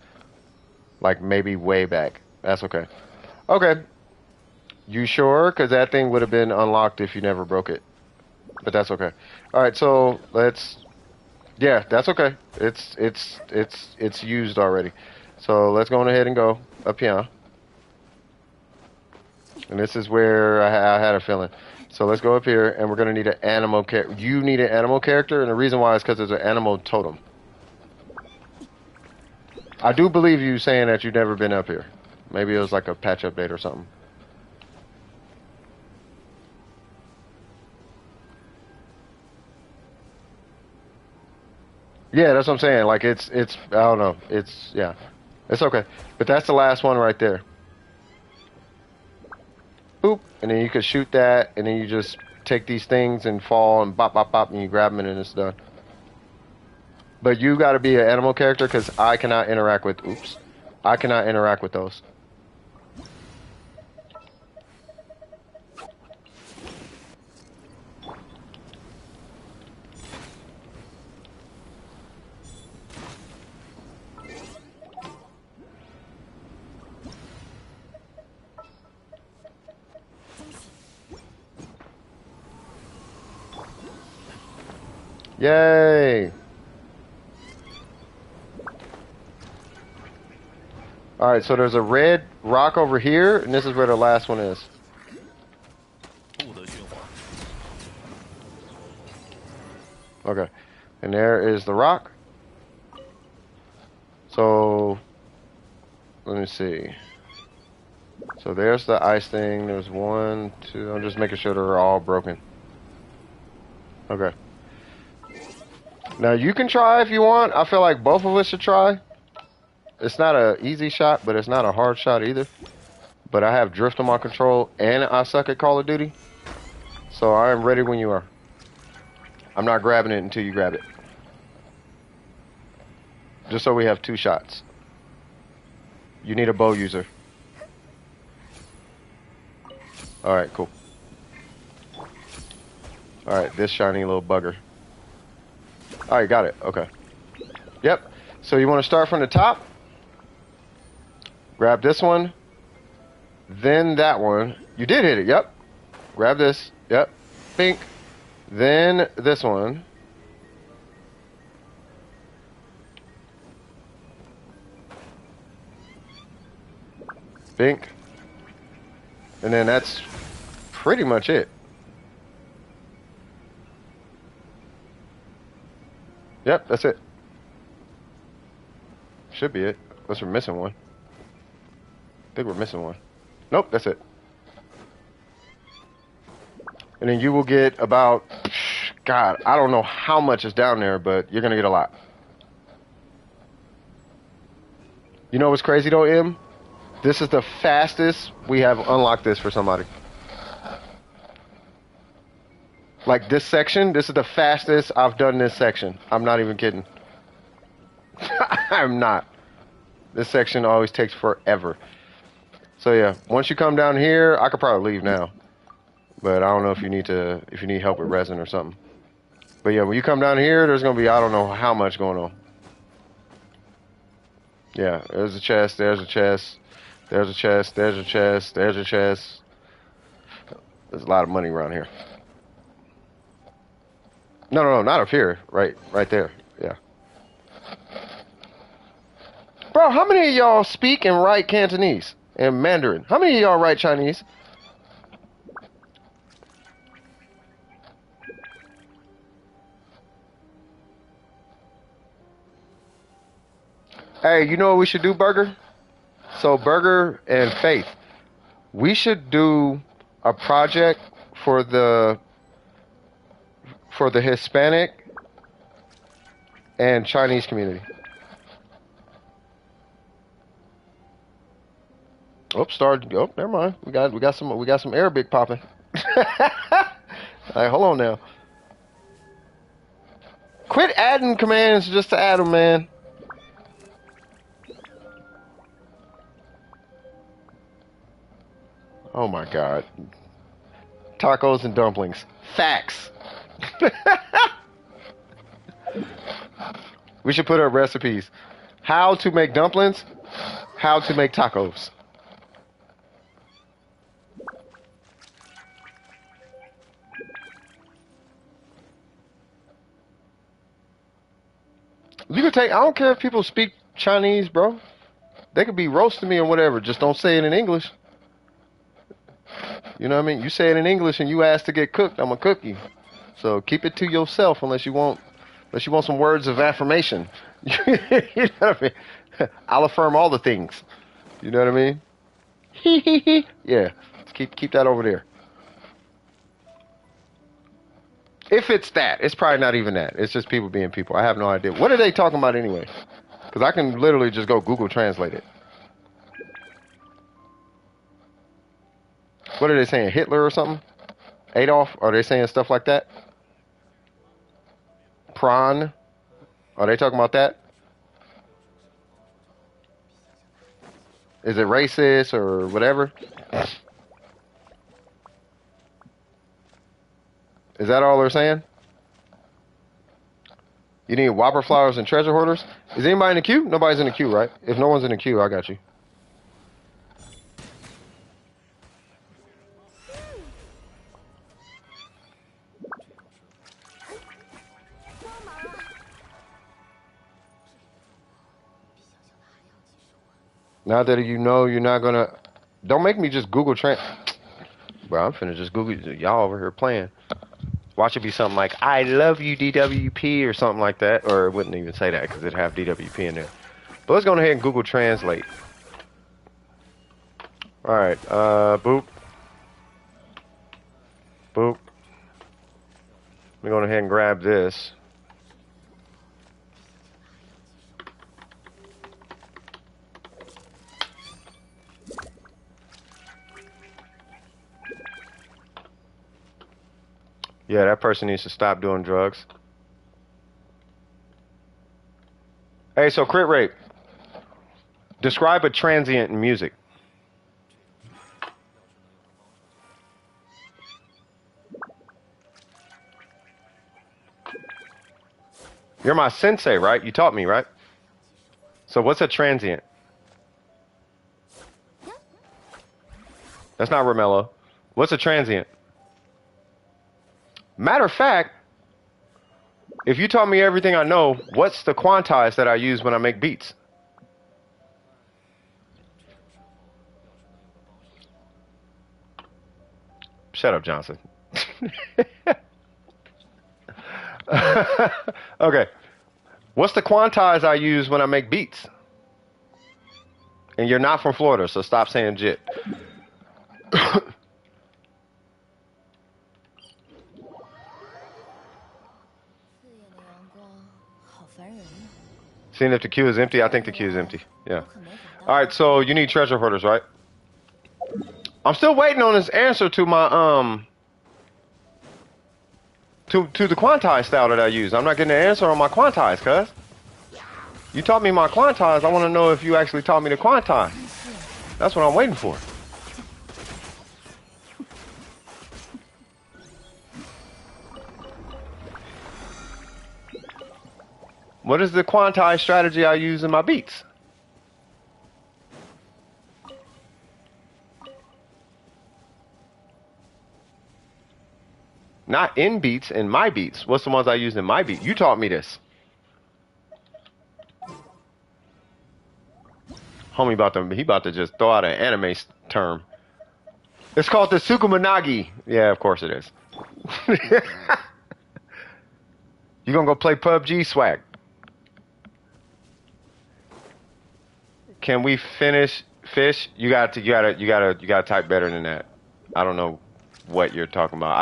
Like, maybe way back. That's okay. Okay. You sure? Because that thing would have been unlocked if you never broke it. But that's okay. Alright, so, let's... yeah, that's okay. It's used already. So, let's go on ahead and go up here. And this is where I had a feeling. So, let's go up here, and we're going to need an animal character. You need an animal character, and the reason why is because there's an animal totem. I do believe you saying that you've never been up here. Maybe it was like a patch update or something. Yeah, that's what I'm saying. Like, it's, I don't know. It's, yeah. It's okay. But that's the last one right there. Boop. And then you can shoot that, and then you just take these things and fall and bop, bop, bop, and you grab them, and then it's done. But you got to be an animal character because I cannot interact with... oops. I cannot interact with those. Yay! Alright, so there's a red rock over here, and this is where the last one is. Okay. And there is the rock. So, let me see. So there's the ice thing. There's one, two. I'm just making sure they're all broken. Okay. Now you can try if you want. I feel like both of us should try. It's not an easy shot, but it's not a hard shot either. But I have drift on my control, and I suck at Call of Duty. So I am ready when you are. I'm not grabbing it until you grab it. Just so we have two shots. You need a bow user. Alright, cool. Alright, this shiny little bugger. Alright, got it. Okay. Yep. So you want to start from the top. Grab this one. Then that one. You did hit it. Yep. Grab this. Yep. Bink. Then this one. Bink. And then that's pretty much it. Yep, that's it. Should be it. Unless we're missing one. I think we're missing one. Nope, that's it. And then you will get about, God, I don't know how much is down there, but you're going to get a lot. You know what's crazy though, Em? This is the fastest we have unlocked this for somebody. Like this section, this is the fastest I've done this section. I'm not even kidding. I'm not. This section always takes forever. So yeah, once you come down here, I could probably leave now. But I don't know if you need help with resin or something. But yeah, when you come down here, there's gonna be I don't know how much going on. Yeah, there's a chest, there's a chest, there's a chest, there's a chest, there's a chest. There's a lot of money around here. No, not up here. Right there. Yeah. Bro, how many of y'all speak and write Cantonese and Mandarin? How many of y'all write Chinese? Hey, you know what we should do, Burger? So Burger and Faith, we should do a project for the Hispanic and Chinese community. Oh, never mind. We got some Arabic popping. All right, hold on now. Quit adding commands just to add them, man. Oh my God. Tacos and dumplings. Facts. We should put up recipes. How to make dumplings. How to make tacos. You can take. I don't care if people speak Chinese, bro. They could be roasting me or whatever. Just don't say it in English. You know what I mean? You say it in English and you ask to get cooked, I'm gonna cook you. So keep it to yourself unless you want some words of affirmation. You know what I mean? I'll affirm all the things. You know what I mean? Yeah. Keep that over there. If it's that, it's probably not even that. It's just people being people. I have no idea. What are they talking about anyway? Because I can literally just go Google Translate it. What are they saying? Hitler or something? Adolf? Are they saying stuff like that? Prawn? Are they talking about that? Is it racist or whatever? Is that all they're saying? You need Whopper flowers and treasure hoarders? Is anybody in the queue? Nobody's in the queue, right? If no one's in the queue, I got you. Now that you know you're not gonna... Don't make me just Google Bro, I'm finna just Google y'all over here playing. Watch it be something like, I love you, DWP, or something like that. Or it wouldn't even say that because it'd have DWP in there. But let's go ahead and Google Translate. Alright, boop. Boop. We're going ahead and grab this. Yeah, that person needs to stop doing drugs. Hey, so crit rate. Describe a transient in music. You're my sensei, right? You taught me, right? So what's a transient? That's not Romello. What's a transient? Matter of fact, if you taught me everything I know, what's the quantize that I use when I make beats? Shut up, Johnson. Okay. What's the quantize I use when I make beats? And you're not from Florida, so stop saying jit. 刺眼的阳光，好烦人啊！ Seeing if the queue is empty, I think the queue is empty. Yeah. 我可没想到。 All right, so you need treasure hoarders, right? I'm still waiting on his answer to my to the quantize style that I use. I'm not getting an answer on my quantize, cuz. You taught me my quantize. I want to know if you actually taught me the quantize. That's what I'm waiting for. What is the quantize strategy I use in my beats? Not in beats, in my beats. What's the ones I use in my beat? You taught me this. Homie he about to just throw out an anime term. It's called the Tsukumanagi. Yeah, of course it is. You gonna go play PUBG, swag? Can we finish fish? You gotta type better than that. I don't know what you're talking about.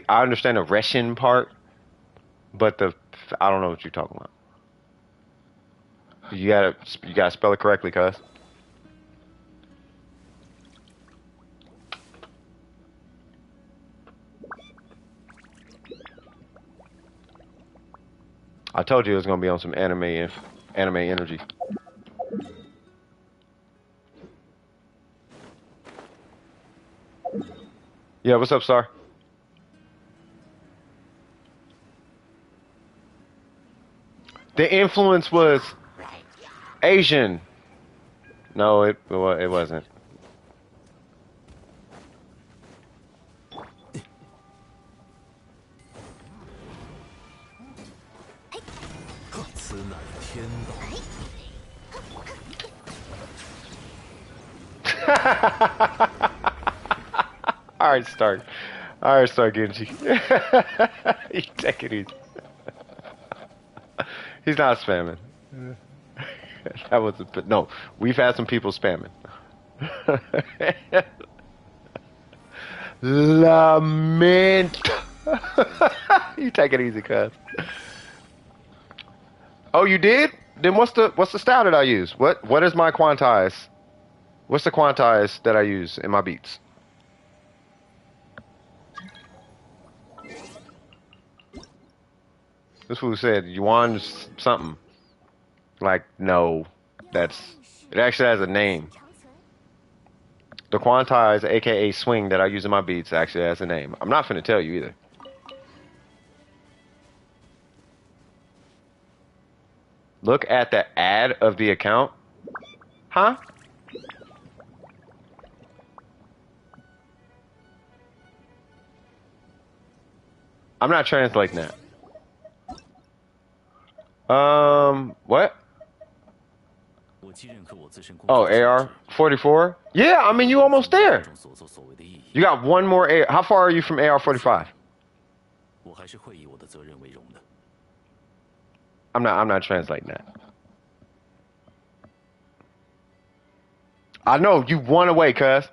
I understand the Russian part, but I don't know what you're talking about. You gotta spell it correctly, cuz. I told you it was gonna be on some anime energy. Yeah, what's up, Star? The influence was Asian. No, it wasn't. All right, start. All right, start, Genji. You take it easy. He's not spamming. That was no. We've had some people spamming. Lament. You take it easy, cuz. Oh, you did? Then what's the style that I use? What is my quantize? What's the quantize that I use in my beats? This fool said Yuan something. Like, no, it actually has a name. The quantize, aka swing, that I use in my beats actually has a name. I'm not finna tell you either. Look at the ad of the account. Huh? I'm not translating that. What? Oh, AR44? Yeah, I mean, you almost there. You got one more AR. How far are you from AR45? I'm not translating that. I know, you won away, cuz.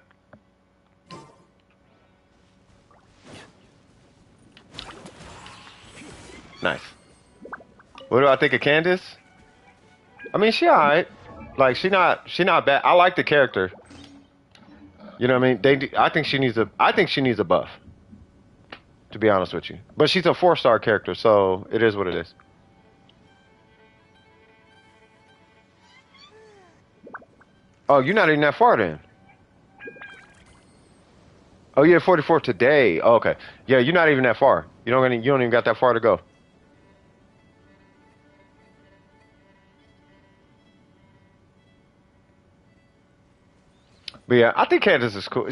Nice. What do I think of Candace? I mean, she alright. Like, she not bad. I like the character. You know what I mean? I think she needs a buff. To be honest with you. But she's a 4-star character, so it is what it is. Oh, you're not even that far then. Oh, you're at 44 today. Oh, okay. Yeah, you're not even that far. You don't even got that far to go. But yeah, I think Candace is cool.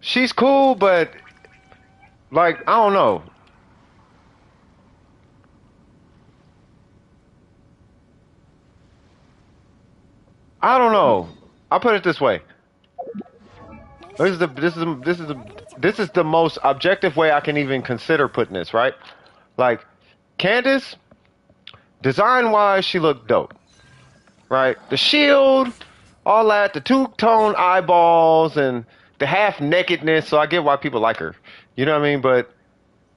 She's cool, but like I don't know. I don't know. I'll put it this way. This is the most objective way I can even consider putting this, right? Like Candace, design wise, she looked dope. Right? The shield, all that, the two-tone eyeballs and the half nakedness, so I get why people like her. You know what I mean? But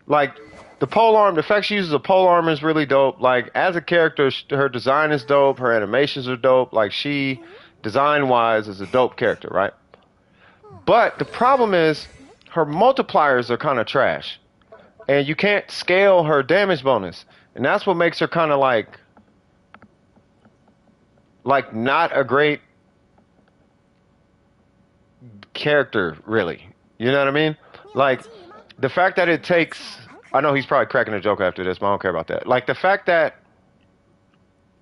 like the pole arm, the fact she uses a pole arm is really dope. Like as a character, her design is dope, her animations are dope. Like she design wise is a dope character, right? But the problem is her multipliers are kind of trash. And you can't scale her damage bonus. And that's what makes her kind of like not a great character, really. You know what I mean? Like the fact that it takes I know he's probably cracking a joke after this, but I don't care about that. Like the fact that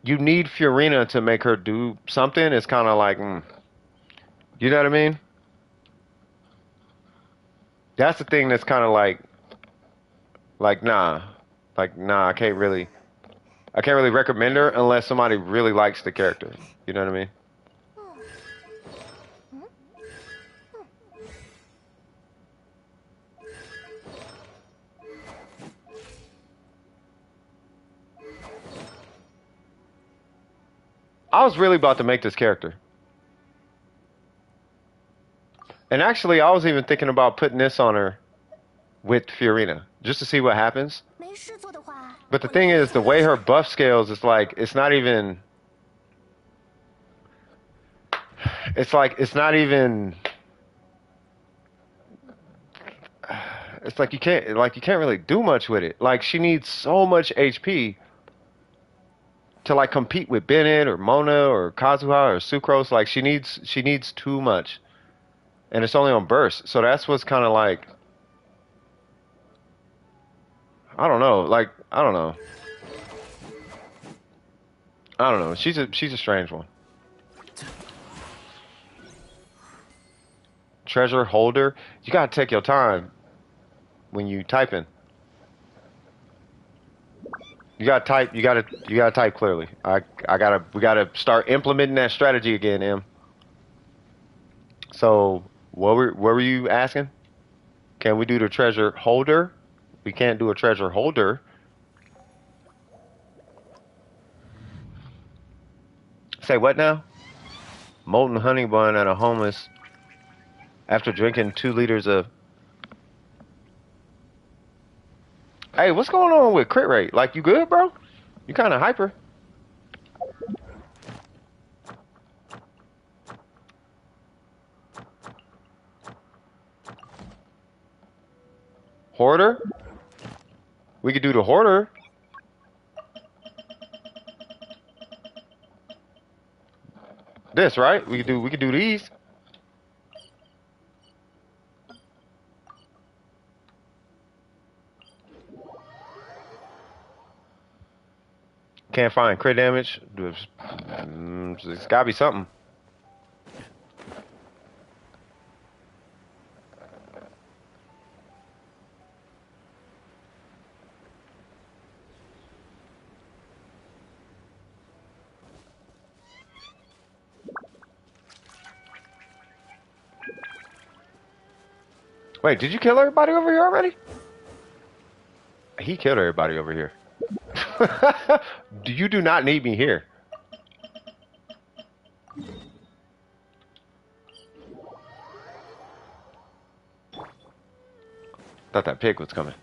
you need Fiorina to make her do something is kind of like, you know what I mean? That's the thing that's kind of like nah, I can't really recommend her unless somebody really likes the character. You know what I mean? I was really about to make this character. And actually, I was even thinking about putting this on her with Fiorina, just to see what happens. 没事做的话， But the thing is, the way her buff scales is like, it's not even... It's like, it's not even... It's like you can't really do much with it. Like, she needs so much HP to like compete with Bennett or Mona or Kazuha or Sucrose. Like, she needs too much. And it's only on burst. So that's what's kind of like... I don't know. Like, I don't know. I don't know. She's a strange one. Treasure holder. You gotta take your time when you typing. You gotta type. You gotta type clearly. We gotta start implementing that strategy again, Em. So what were you asking? Can we do the treasure holder? We can't do a treasure holder. Say what now? Molten honey bun at a homeless after drinking 2 liters of... Hey, what's going on with crit rate? Like, you good, bro? You kind of hyper. Hoarder? We could do the hoarder. This, right? We could do these. Can't find crit damage. It's gotta be something. Wait, did you kill everybody over here already? He killed everybody over here. You do not need me here. Thought that pig was coming.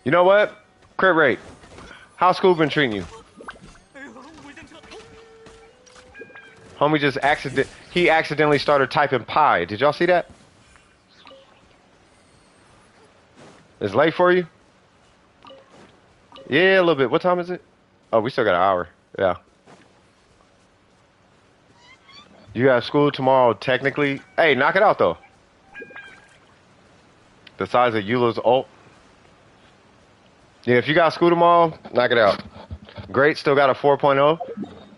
You know what? Crit rate. How's school been treating you? Homie just accidentally started typing pie. Did y'all see that? It's late for you? Yeah, a little bit. What time is it? Oh, we still got an hour. Yeah. You have school tomorrow, technically. Hey, knock it out, though. the size of Eula's ult. Yeah, if you got Scooter Mall, knock it out. Great still got a 4.0.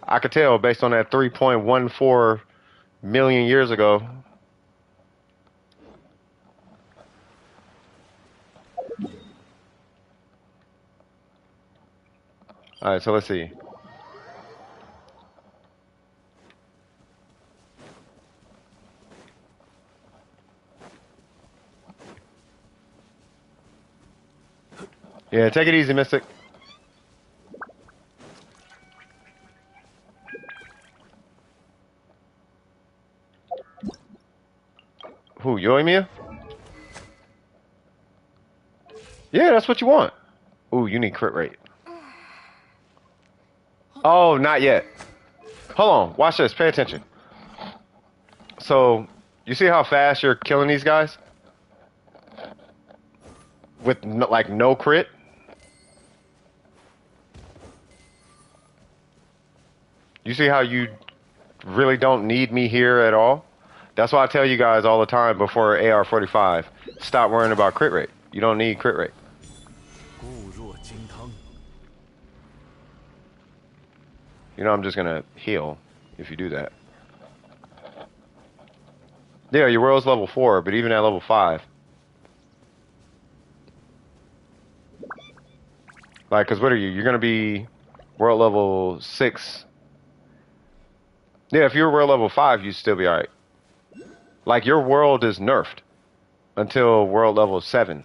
I could tell based on that 3.14 million years ago. All right, so let's see. Yeah, take it easy, Mystic. Who, Yoimiya? Yeah, that's what you want. Ooh, you need crit rate. Oh, not yet. Hold on, watch this, pay attention. So, you see how fast you're killing these guys? With no, like no crit? You see how you really don't need me here at all? That's why I tell you guys all the time before AR45, stop worrying about crit rate. You don't need crit rate. 固若金汤。 You know I'm just gonna heal if you do that. Yeah, your world's level 4, but even at level 5. Like, cause what are you? You're gonna be world level 6. Yeah, if you're world level 5, you'd still be alright. Like, your world is nerfed until world level 7.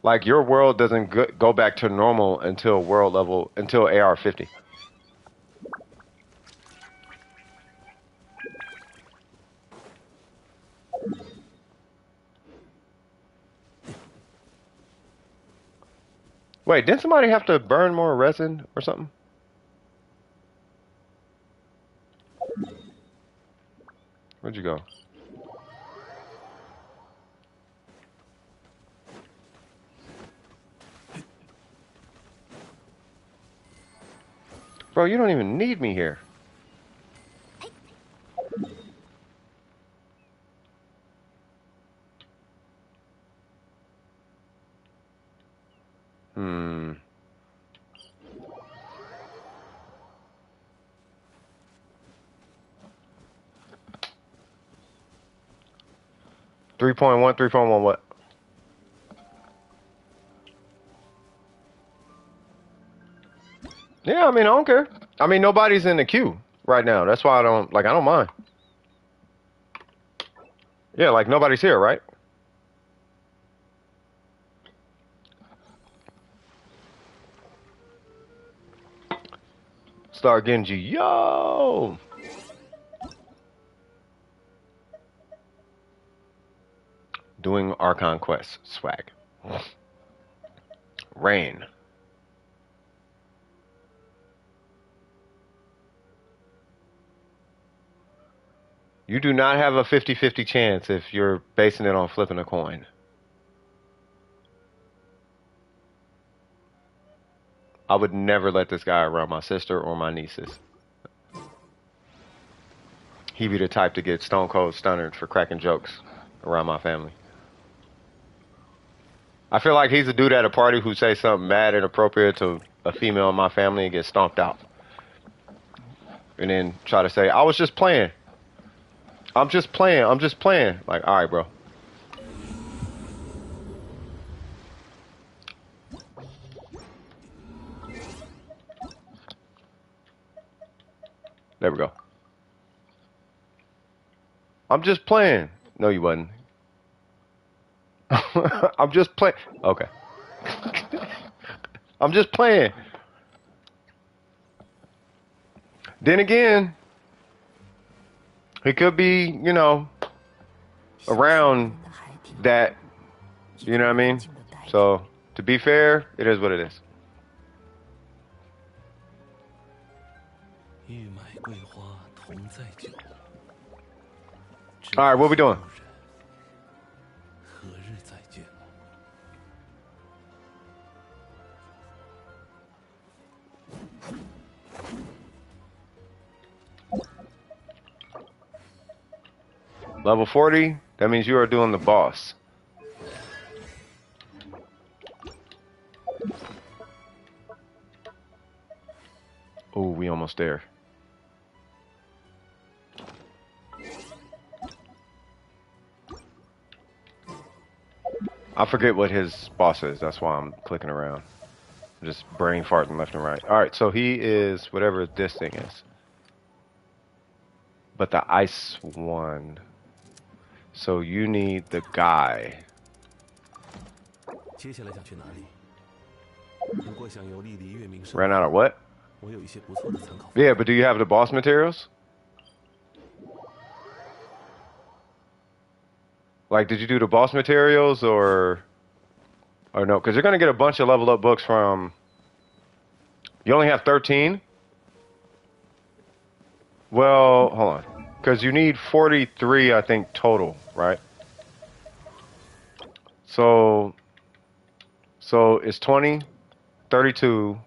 Like, your world doesn't go back to normal until until AR50. Wait, didn't somebody have to burn more resin or something? Where'd you go? Bro, you don't even need me here. Hmm. 3.1, 3.1 what? Yeah, I mean, I don't care. I mean, nobody's in the queue right now. That's why I don't mind. Yeah, like nobody's here, right? Star Genji, yo! Doing Archon quests, swag. Rain. You do not have a 50-50 chance if you're basing it on flipping a coin. I would never let this guy around my sister or my nieces. He be the type to get stone cold stunned for cracking jokes around my family. I feel like he's a dude at a party who says something mad inappropriate to a female in my family and gets stomped out. And then try to say, I was just playing. I'm just playing. I'm just playing. Like, all right, bro. There we go. I'm just playing. No, you wasn't. I'm just playing. Okay. I'm just playing. Then again, he could be, you know, around that, you know what I mean? So, to be fair, it is what it is. 玉麦桂花同载酒。 All right, what we doing? 何日再见？ Level 40, That means you are doing the boss. Oh, we almost there. I forget what his boss is. That's why I'm clicking around. Just brain farting left and right. All right, so he is whatever this thing is. But the ice one. So you need the guy. 接下来想去哪里？如果想游历离月名胜， Ran out of what? 我有一些不错的参考。Yeah, but do you have the boss materials? Like, did you do the boss materials or no? Because you're gonna get a bunch of level up books from. You only have 13. Well, hold on, because you need 43, I think, total, right? So it's 20, 32,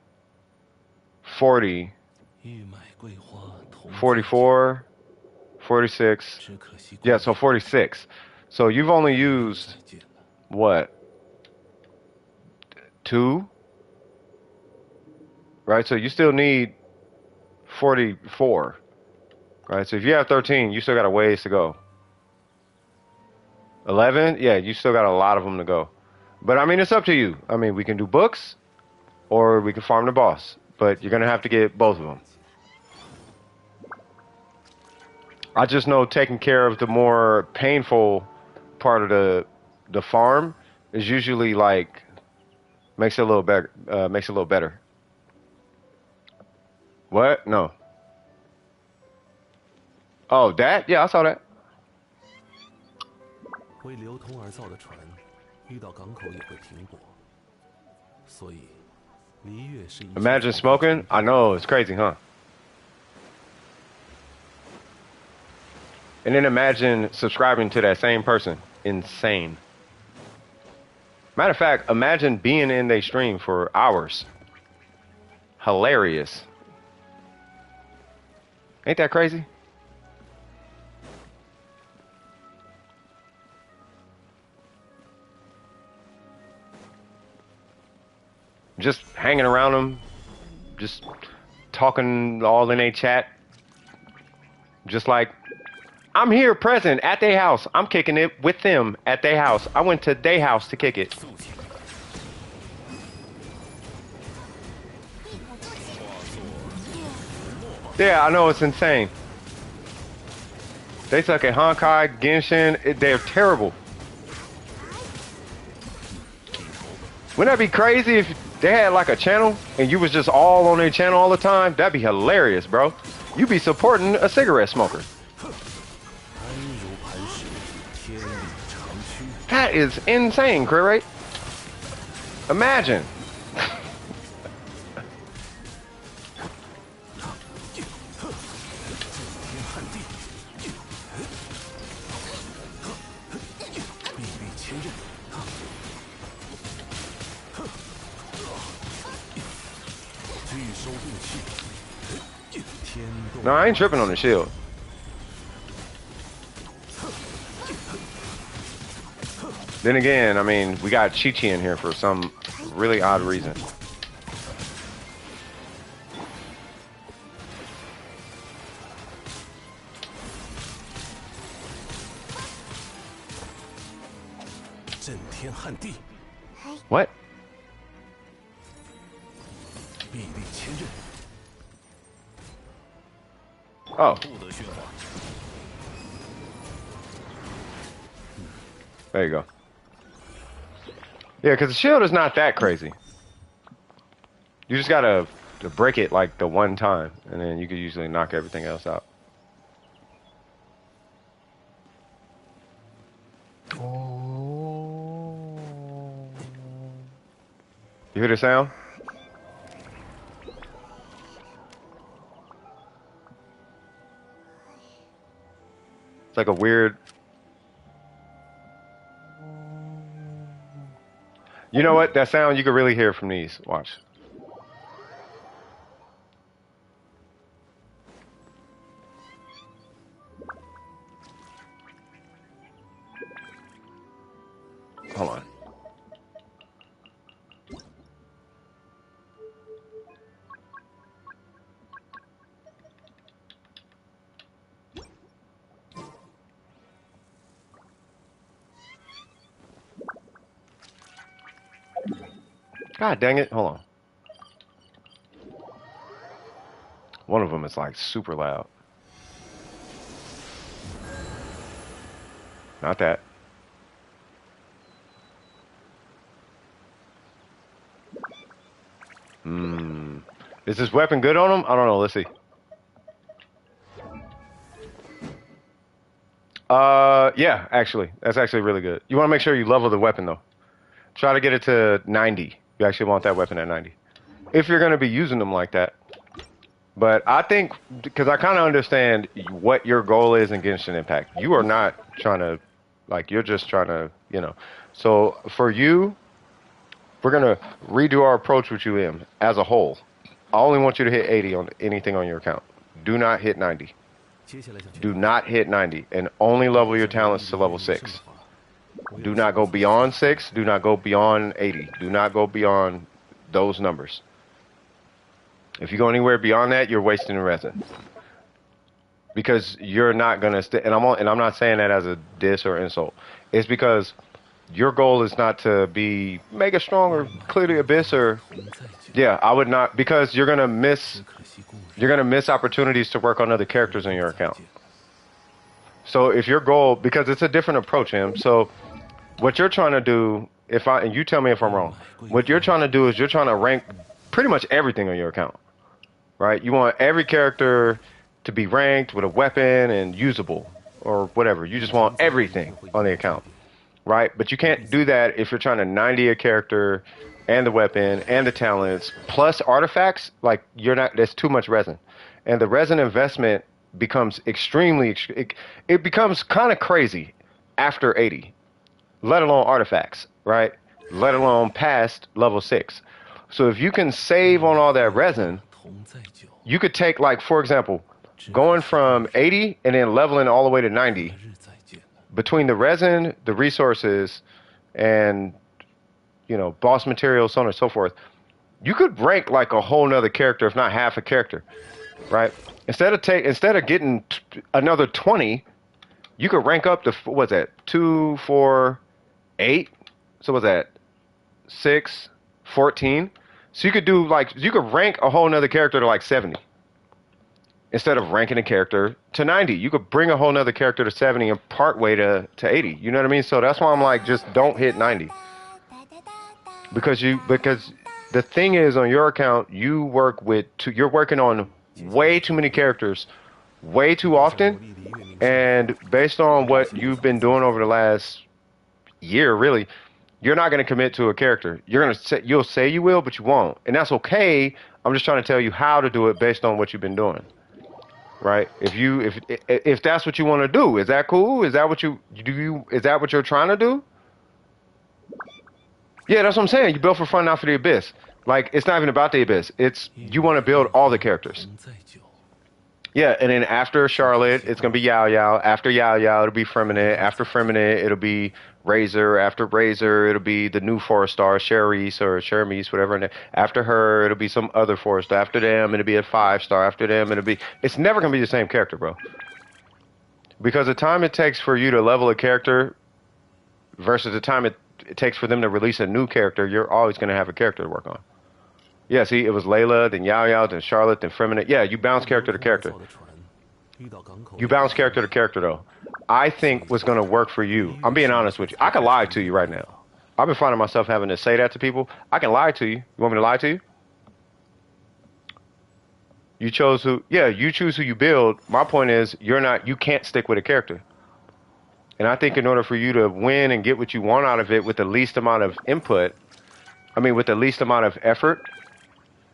40, 欲买桂花同 44, 46. 只可惜 Yeah, so 46. So you've only used 再见了。 what? 2? Right? So you still need 44. Right? So if you have 13, you still got a ways to go. 11? Yeah, you still got a lot of them to go. But I mean, it's up to you. I mean, we can do books or we can farm the boss. But you're going to have to get both of them. I just know taking care of the more painful part of the farm is usually like makes it a little better. Makes it a little better. What? No. Oh, that? Yeah, I saw that. 为流通而造的船，遇到港口也会停泊。所以，离月是一切 Imagine smoking. I know it's crazy, huh? And then imagine subscribing to that same person. Insane. Matter of fact, imagine being in their stream for hours. Hilarious. Ain't that crazy? Just hanging around them, just talking all in a chat. Just like, I'm here present at their house. I'm kicking it with them at their house. I went to their house to kick it. Yeah, I know, it's insane. They suck at Honkai, Genshin. They're terrible. Wouldn't that be crazy if they had like a channel and you was just all on their channel all the time? That'd be hilarious, bro. You'd be supporting a cigarette smoker. That is insane, Crit Rate. Imagine. No, I ain't tripping on the shield. Then again, I mean, we got Chi-Chi in here for some really odd reason. What? Oh. There you go. Yeah, because the shield is not that crazy. You just gotta break it like the one time, and then you could usually knock everything else out. Oh. You hear the sound? It's like a weird... You know what? That sound you can really hear from these. Watch. Hold on. God dang it. Hold on. One of them is like super loud. Not that. Is this weapon good on him? I don't know. Let's see. Yeah, actually. That's actually really good. You want to make sure you level the weapon, though. Try to get it to 90. You actually want that weapon at 90. If you're going to be using them like that. But I think, because I kind of understand what your goal is in Genshin Impact. You are not trying to, like, you're just trying to, you know. So, for you, we're going to redo our approach with you, Em, as a whole. I only want you to hit 80 on anything on your account. Do not hit 90. Do not hit 90. And only level your talents to level 6. Do not go beyond 6. Do not go beyond 80. Do not go beyond those numbers. If you go anywhere beyond that, you're wasting the resin. Because you're not going to... And I'm not saying that as a diss or insult. It's because your goal is not to be mega strong or clearly abyss or... Yeah, I would not... Because you're going to miss... You're going to miss opportunities to work on other characters in your account. So if your goal... Because it's a different approach, Em. So what you're trying to do... And you tell me if I'm wrong. What you're trying to do is you're trying to rank pretty much everything on your account. Right? You want every character to be ranked with a weapon and usable or whatever. You just want everything on the account. Right? But you can't do that if you're trying to 90 a character and the weapon and the talents plus artifacts. Like, you're not, there's too much resin. And the resin investment becomes extremely, it becomes kind of crazy after 80, let alone artifacts, right? Let alone past level 6. So if you can save on all that resin, you could take, like, for example, going from 80 and then leveling all the way to 90, between the resin, the resources, and, you know, boss materials, so on and so forth, you could rank like a whole nother character, if not half a character, right? Instead of getting another 20, you could rank up to, what's that, 2, 4, 8? So what's that, 6, 14? So you could do, like, you could rank a whole nother character to like 70. Instead of ranking a character to 90, you could bring a whole nother character to 70 and part way to 80. You know what I mean? So that's why I'm like, just don't hit 90. Because the thing is, on your account, you work with, you're working on way too many characters way too often. And based on what you've been doing over the last year, really, you're not going to commit to a character. You'll say you will, but you won't. And that's okay. I'm just trying to tell you how to do it based on what you've been doing. Right? If that's what you want to do, is that cool? Is that what is that what you're trying to do? Yeah, that's what I'm saying. You build for fun, not for the abyss. Like, it's not even about the abyss. It's, you want to build all the characters. Yeah, and then after Charlotte, it's going to be Yao Yao. After Yao Yao, it'll be Freminate. After Freminate, it'll be Razor. After Razor, it'll be the new 4-star, Cherise or Cherise, whatever. And after her, it'll be some other 4-star. After them, it'll be a 5-star. After them, it'll be... It's never going to be the same character, bro. Because the time it takes for you to level a character versus the time it takes for them to release a new character, you're always going to have a character to work on. Yeah, see, it was Layla, then Yao Yao, then Charlotte, then Freminate. Yeah, you bounce character to character. You bounce character to character, though. I think what's going to work for you, I'm being honest with you. I can lie to you right now. I've been finding myself having to say that to people. I can lie to you. You want me to lie to you? You chose who, yeah, you choose who you build. My point is, you can't stick with a character. And I think in order for you to win and get what you want out of it with the least amount of input, with the least amount of effort,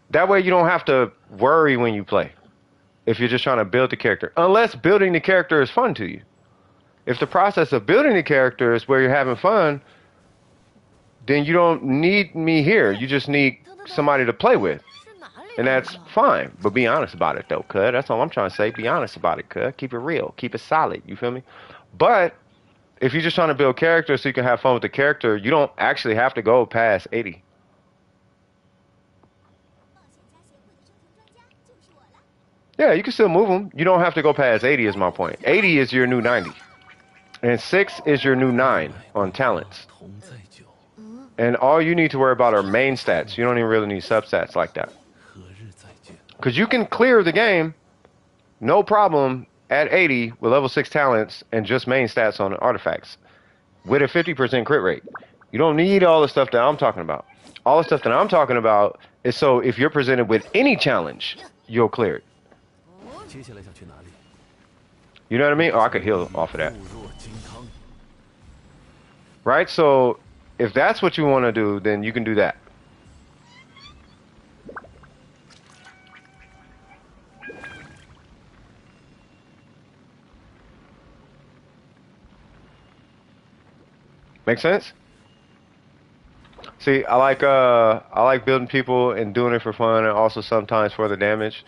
that way you don't have to worry when you play. If you're just trying to build the character. Unless building the character is fun to you. If the process of building the character is where you're having fun, then you don't need me here. You just need somebody to play with. And that's fine. But be honest about it, though, cuz. That's all I'm trying to say. Be honest about it, cuz. Keep it real. Keep it solid. You feel me? But if you're just trying to build character so you can have fun with the character, you don't actually have to go past 80. Yeah, you can still move them. You don't have to go past 80 is my point. 80 is your new 90. And 6 is your new 9 on talents. 同在久， And all you need to worry about are main stats. You don't even really need substats like that. 何日再见？ Because you can clear the game, no problem, at 80 with level 6 talents and just main stats on artifacts with a 50% crit rate. You don't need all the stuff that I'm talking about. All the stuff that I'm talking about is so if you're presented with any challenge, you'll clear it. 接下来想去哪里？ You know what I mean? Oh, I could heal off of that. 固若金汤。 Right? So if that's what you want to do, then you can do that. Make sense? See, I like building people and doing it for fun and also sometimes for the damage.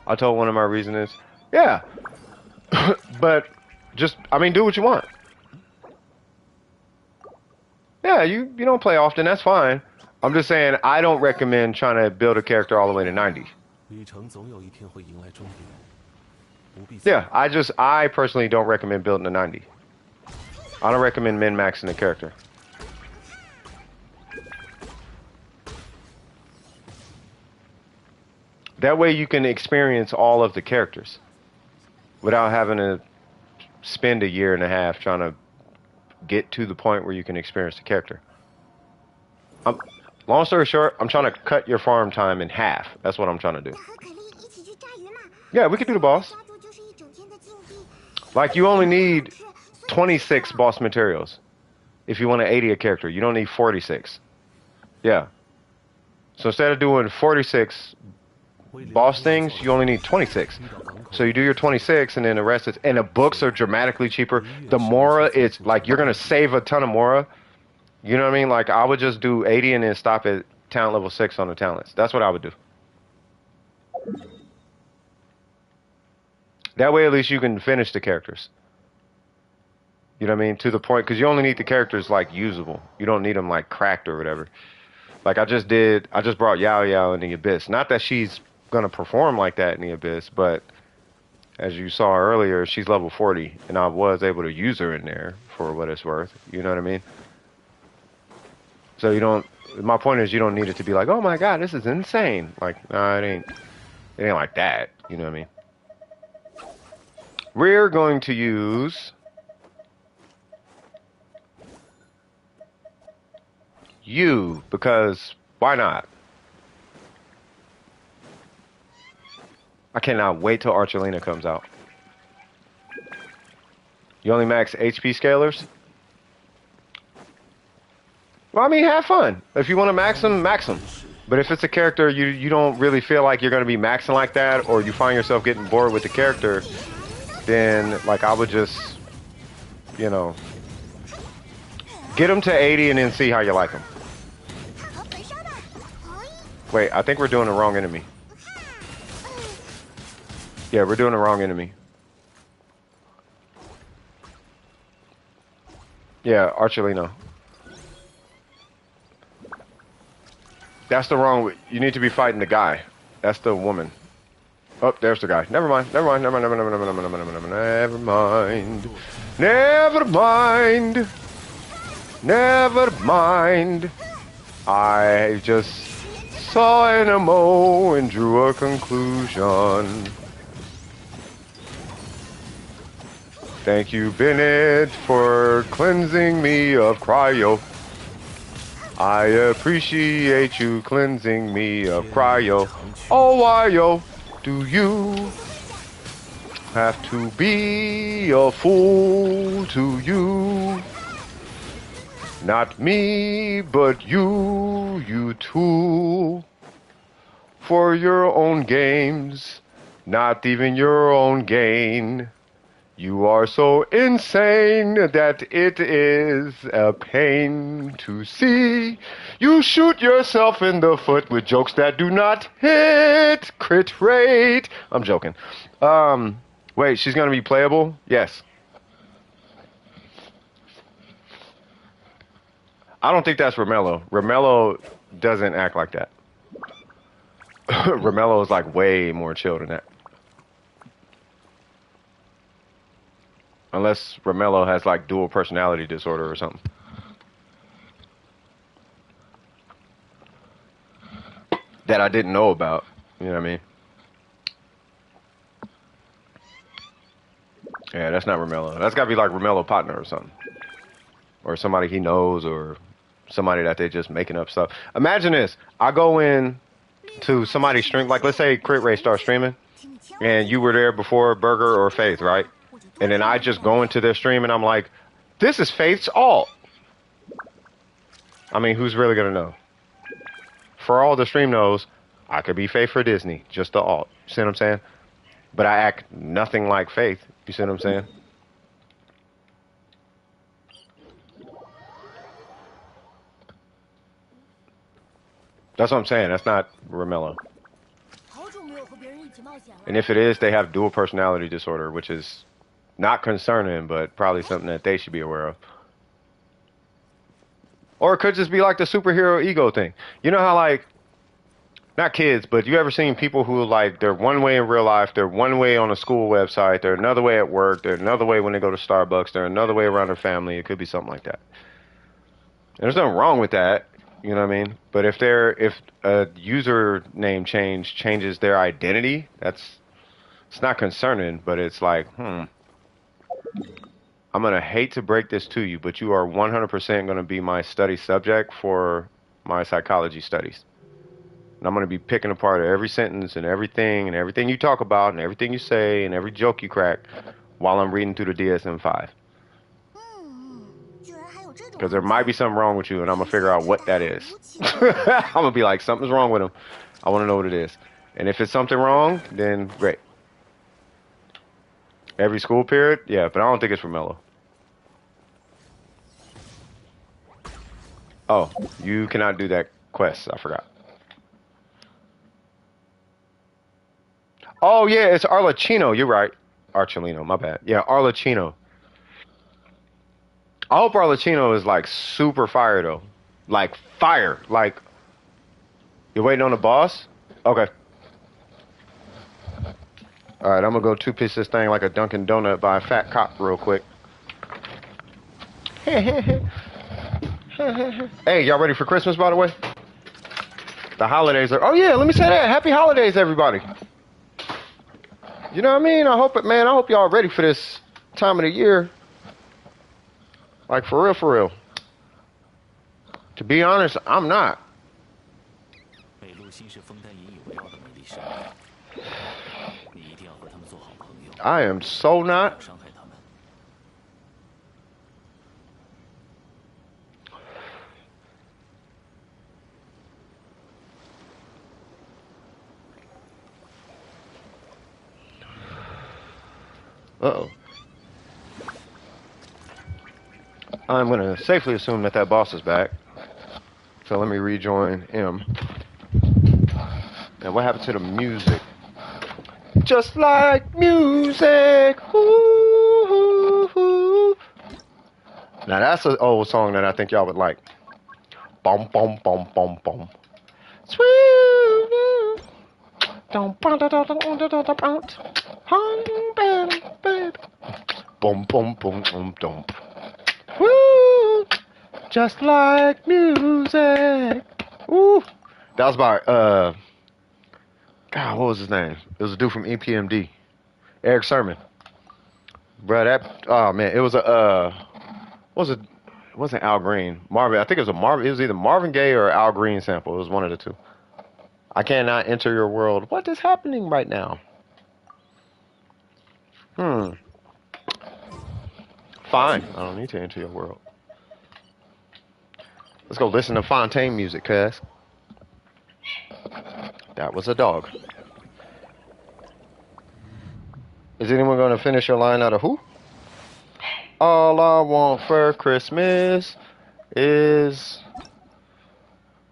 I told one of my reasons, yeah. But just, I mean, do what you want. Yeah, you don't play often, that's fine. I'm just saying I don't recommend trying to build a character all the way to 90. 旅程总有一天会迎来终点，不必。 Yeah, I personally don't recommend building a 90. I don't recommend min-maxing the character. That way you can experience all of the characters without having to spend a year and a half trying to get to the point where you can experience the character. Long story short, I'm trying to cut your farm time in half. That's what I'm trying to do. 和可丽一起去炸鱼嘛。 Yeah, we could do the boss. 抓住就是一整天的禁地。 Like, you only need 26 boss materials if you want to 80 a character. You don't need 46. Yeah. So instead of doing 46 boss things, you only need 26. So you do your 26 and then the rest is, and the books are dramatically cheaper. The Mora, it's like you're going to save a ton of Mora. You know what I mean? Like, I would just do 80 and then stop at talent level 6 on the talents. That's what I would do. That way at least you can finish the characters. You know what I mean? To the point, because you only need the characters like usable. You don't need them like cracked or whatever. Like I just brought Yao Yao in the Abyss. Not that she's going to perform like that in the Abyss, but as you saw earlier, she's level 40, and I was able to use her in there for what it's worth. You know what I mean? So you don't, my point is you don't need it to be like, oh my god, this is insane. Like, nah, it ain't like that. You know what I mean? We're going to use you, because why not? I cannot wait till Archelina comes out. You only max HP scalers? Well, I mean, have fun. If you want to max them, max them. But if it's a character you don't really feel like you're going to be maxing like that, or you find yourself getting bored with the character, then, like, I would just, you know, get them to 80 and then see how you like them. 好焚烧的。哎， Wait, I think we're doing the wrong enemy. Yeah, we're doing the wrong enemy. Yeah, Archelino. That's the wrong... You need to be fighting the guy. That's the woman. Oh, there's the guy. Never mind. Never mind. Never mind. Never mind. Never mind. Never mind. Never mind. Never mind. I just saw an MO and drew a conclusion. Thank you, Bennett, for cleansing me of cryo. I appreciate you cleansing me of cryo. Oh, why, yo, do you have to be a fool to you? Not me, but you too. For your own games, not even your own gain. You are so insane that it is a pain to see. You shoot yourself in the foot with jokes that do not hit crit rate. I'm joking. Wait, she's gonna be playable? Yes. I don't think that's Romello. Romello doesn't act like that. Romello is like way more chill than that. Unless Romello has like dual personality disorder or something. That I didn't know about. You know what I mean? Yeah, that's not Romello. That's got to be like Romello partner or something. Or somebody he knows or somebody that they just making up stuff. Imagine this. I go in to somebody's stream, like let's say Crit Ray starts streaming, and you were there before Burger or Faith, right? And then I just go into their stream and I'm like, this is Faith's alt. I mean, who's really going to know? For all the stream knows, I could be Faith for Disney, just the alt. You see what I'm saying? But I act nothing like Faith. You see what I'm saying? That's what I'm saying. That's not Romello. And if it is, they have dual personality disorder, which is not concerning, but probably something that they should be aware of. Or it could just be like the superhero ego thing. You know how like, not kids, but you ever seen people who like, they're one way in real life, they're one way on a school website, they're another way at work, they're another way when they go to Starbucks, they're another way around their family. It could be something like that. And there's nothing wrong with that. You know what I mean? But if a username changes their identity, it's not concerning, but it's like, I'm going to hate to break this to you, but you are 100% going to be my study subject for my psychology studies. And I'm going to be picking apart every sentence and everything you talk about and everything you say and every joke you crack while I'm reading through the DSM-5. Because there might be something wrong with you, and I'm going to figure out what that is. I'm going to be like, something's wrong with him. I want to know what it is. And if it's something wrong, then great. Every school period? Yeah, but I don't think it's Romello. Oh, you cannot do that quest. I forgot. Oh, yeah, it's Arlecchino. You're right. Archelino, my bad. Yeah, Arlecchino. I hope Arlecchino is like super fire though. Like fire. Like, you're waiting on the boss? Okay. Alright, I'm gonna go two-piece this thing like a Dunkin' Donut by a fat cop real quick. Hey, y'all ready for Christmas, by the way? The holidays are... Oh, yeah, let me say that. Happy holidays, everybody. You know what I mean? I hope y'all ready for this time of the year. Like, for real, for real. To be honest, I'm not. I am so not. Uh-oh. I'm going to safely assume that boss is back. So let me rejoin M. And what happened to the music? Just like music. Ooh, ooh, ooh. Now that's an old song that I think y'all would like. Bum, bum, bum, bum, bum. Sweet. Bum, bum, bum, bum, bum. Woo! Just like music. Woo! That was by God, what was his name? It was a dude from EPMD. Eric Sermon. Bruh, oh man, it was it wasn't Al Green. Marvin, I think it was either Marvin Gaye or Al Green sample. It was one of the two. I cannot enter your world. What is happening right now? Fine. I don't need to enter your world. Let's go listen to Fontaine music, cuz. That was a dog. Is anyone going to finish your line out of who? All I want for Christmas is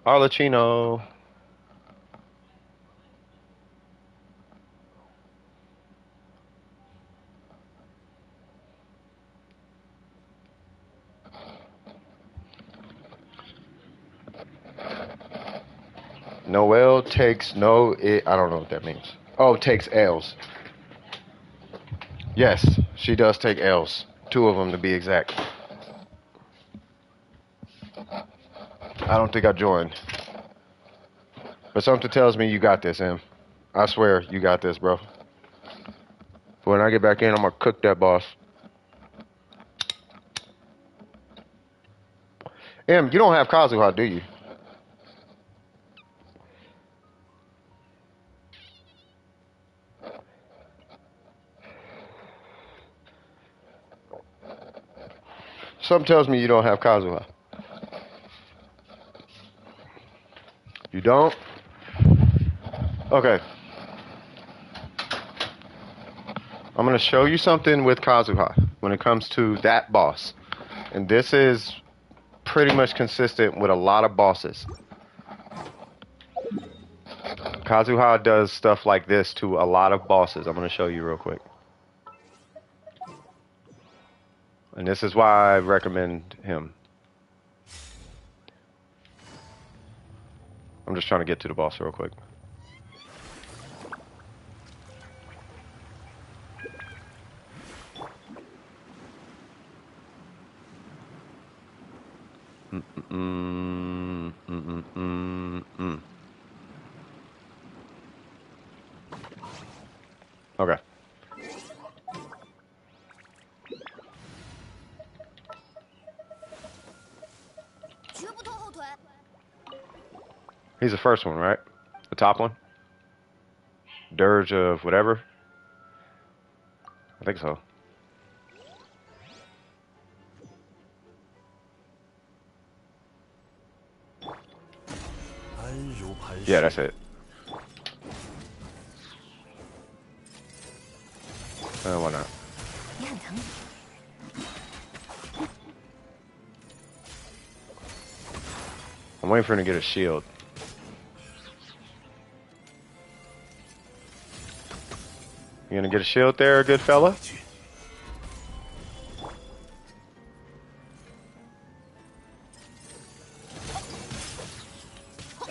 Arlecchino. Noelle takes no. I don't know what that means. Oh, takes L's. Yes, she does take L's. 2 of them to be exact. I don't think I joined. But something tells me you got this, Em. I swear you got this, bro. When I get back in, I'm gonna cook that boss. Em, you don't have Kazuha, do you? Something tells me you don't have Kazuha. You don't? Okay. I'm going to show you something with Kazuha when it comes to that boss. And this is pretty much consistent with a lot of bosses. Kazuha does stuff like this to a lot of bosses. I'm going to show you real quick. And this is why I recommend him. I'm just trying to get to the boss real quick. Okay. He's the first one, right? The top one? Dirge of whatever? I think so. Yeah, that's it. Why not? I'm waiting for him to get a shield. You gonna get a shield there, good fella?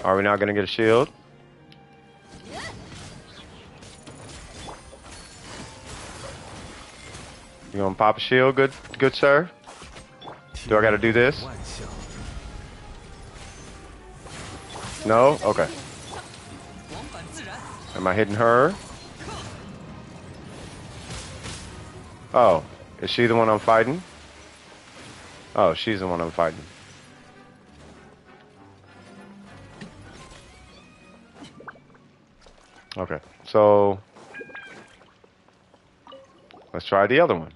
Are we not gonna get a shield? You gonna pop a shield, good sir? Do I gotta do this? No? Okay. Am I hitting her? Oh, is she the one I'm fighting? Oh, she's the one I'm fighting. Okay, so let's try the other one.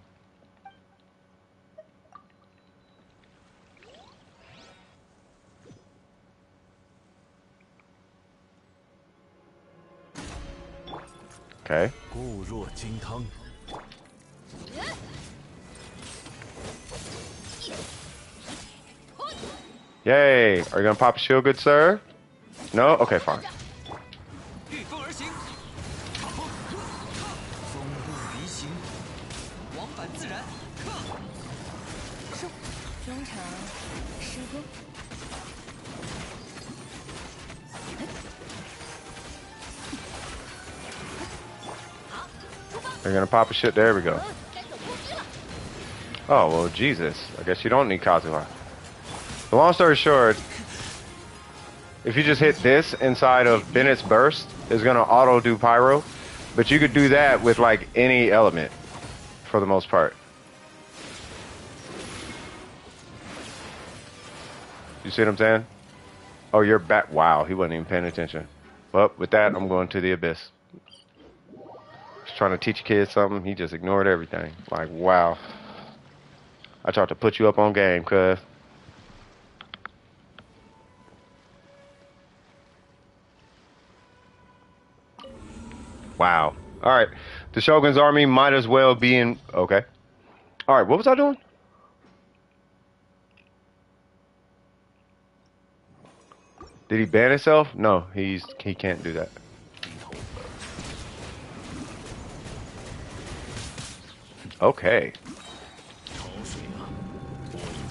Okay. Yay! Are you gonna pop a shield, good sir? No? Okay, fine. Are you gonna pop a shit? There we go. Oh, well, Jesus. I guess you don't need Kazuha. The long story short, if you just hit this inside of Bennett's Burst, it's gonna auto do Pyro. But you could do that with like any element for the most part. You see what I'm saying? Oh, you're back. Wow, he wasn't even paying attention. Well, with that, I'm going to the abyss. Just trying to teach kids something. He just ignored everything. Like, wow. I tried to put you up on game, cuz. Wow. All right. The Shogun's army might as well be in... Okay. All right, what was I doing? Did he ban himself? No, he can't do that. Okay.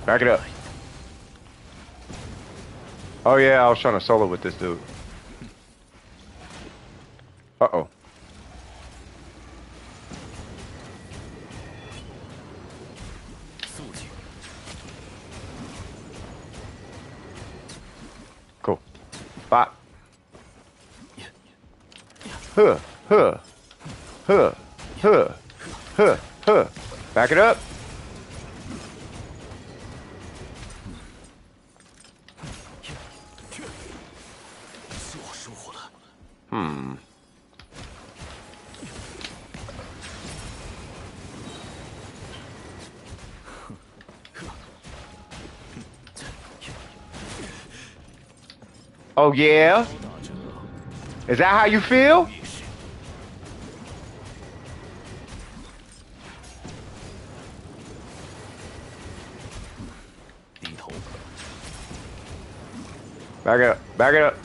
Back it up. Oh yeah, I was trying to solo with this dude. Uh-oh. Cool. Spot. Huh. Huh. Huh. Huh. Huh. Huh. Back it up. Hmm. Oh yeah? Is that how you feel? Back it up. Back it up.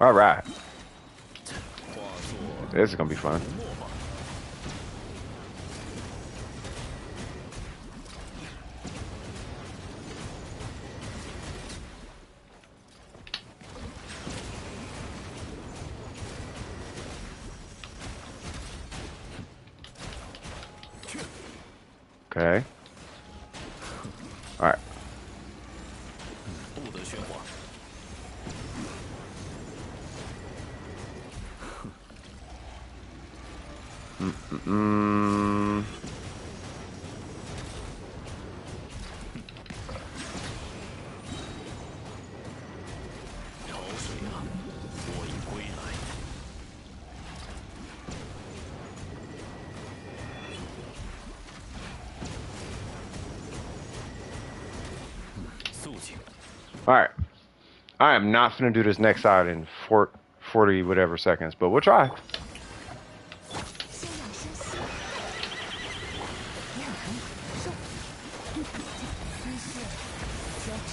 All right. This is gonna be fun. Okay. All right. Mm. All right. I am not gonna do this next side in 40 whatever seconds, but we'll try. 先养生息，亮堂收，姿势交织，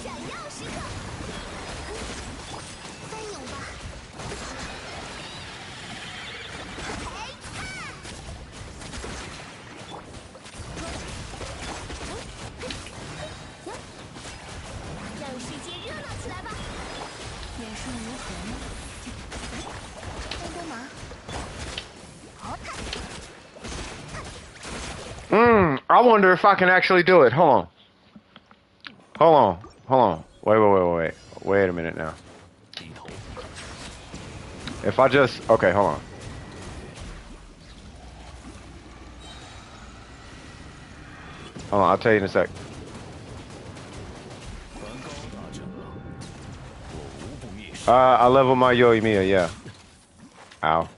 闪耀时刻，翻涌吧！让世界热闹起来吧！脸上如何呢？帮帮忙！好看， I wonder if I can actually do it. Hold on. Hold on. Hold on. Wait. Wait a minute now. If I just... Okay, hold on. Hold on, I'll tell you in a sec. I level my Yoimiya, yeah. Ow.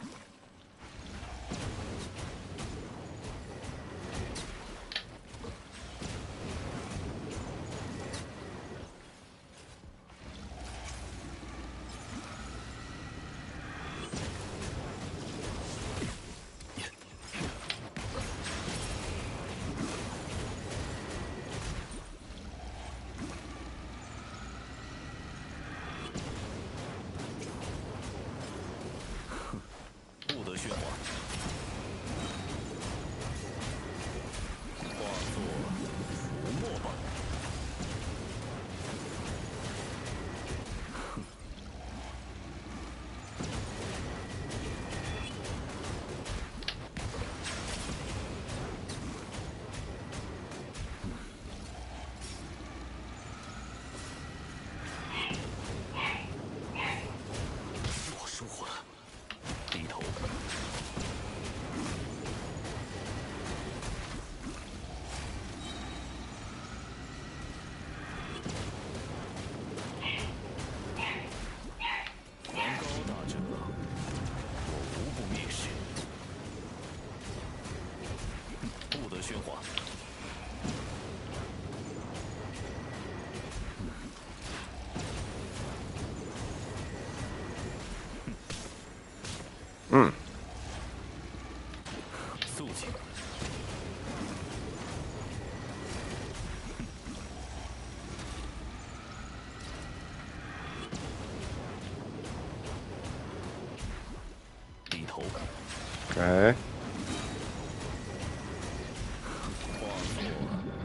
Okay.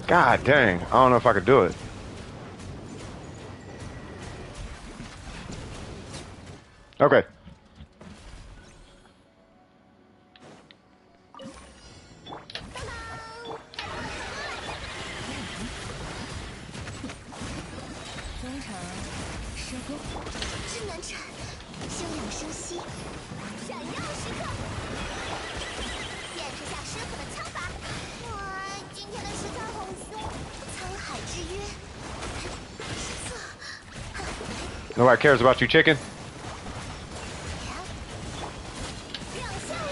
God dang. I don't know if I could do it. Okay. 工程施工，真难缠，休养生息，闪耀时刻，见识下师傅的枪法。哇，今天的食材好凶，沧海之约。Nobody cares about you, chicken. 亮相了，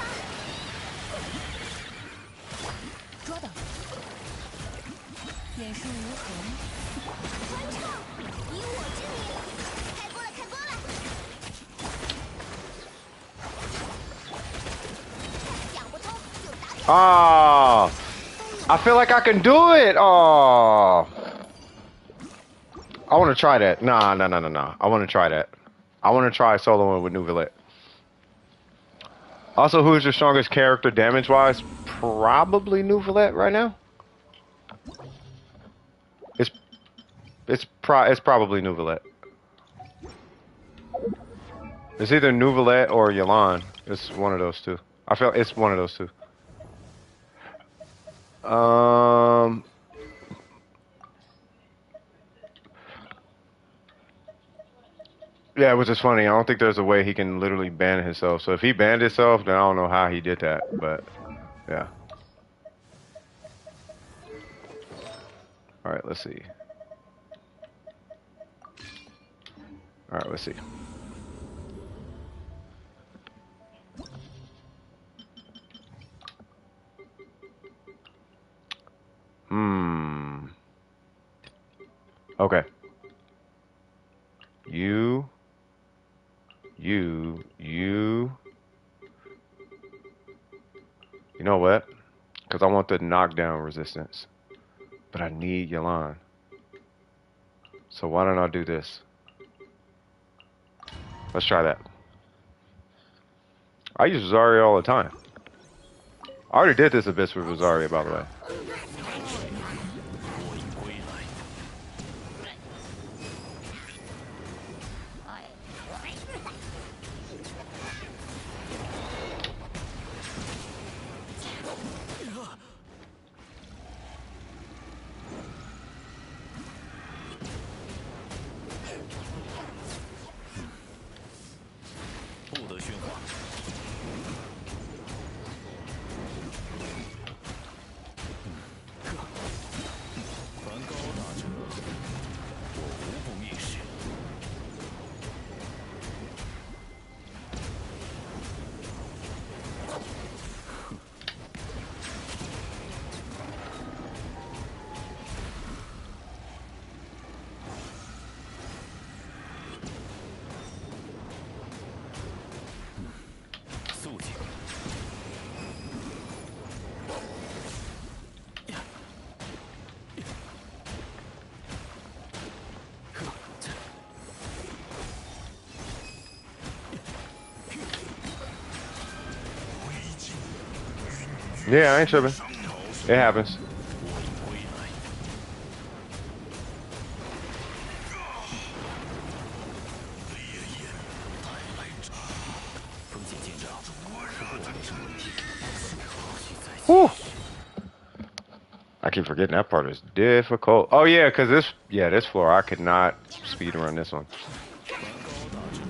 捉到，眼神如何？ 欢唱，以我之名，开锅了，开锅了！想不通就打脸。 Oh, I feel like I can do it. Oh, I want to try that. Nah. I want to try that. I want to try soloing with Nuvalet. Also, who's your strongest character damage-wise? Probably Nuvalet right now. It's probably Nuvalet. It's either Nuvalet or Yalan. It's one of those two. I feel it's one of those two. Yeah, which is funny. I don't think there's a way he can literally ban himself. So if he banned himself, then I don't know how he did that. But yeah. All right, let's see. All right, let's see. Okay. You know what? Because I want the knockdown resistance. But I need Yalan. So why don't I do this? Let's try that. I use Rosaria all the time. I already did this abyss with Rosaria, by the way. 我已归来。不得喧哗。凡高大者，我无不蔑视。肃静。Yeah, I ain't tripping. It happens. 我已归来。风险见长，不过没什么问题。Whew. I keep forgetting that part is difficult. Oh yeah, because this floor I could not speed run this one. 凡高大者，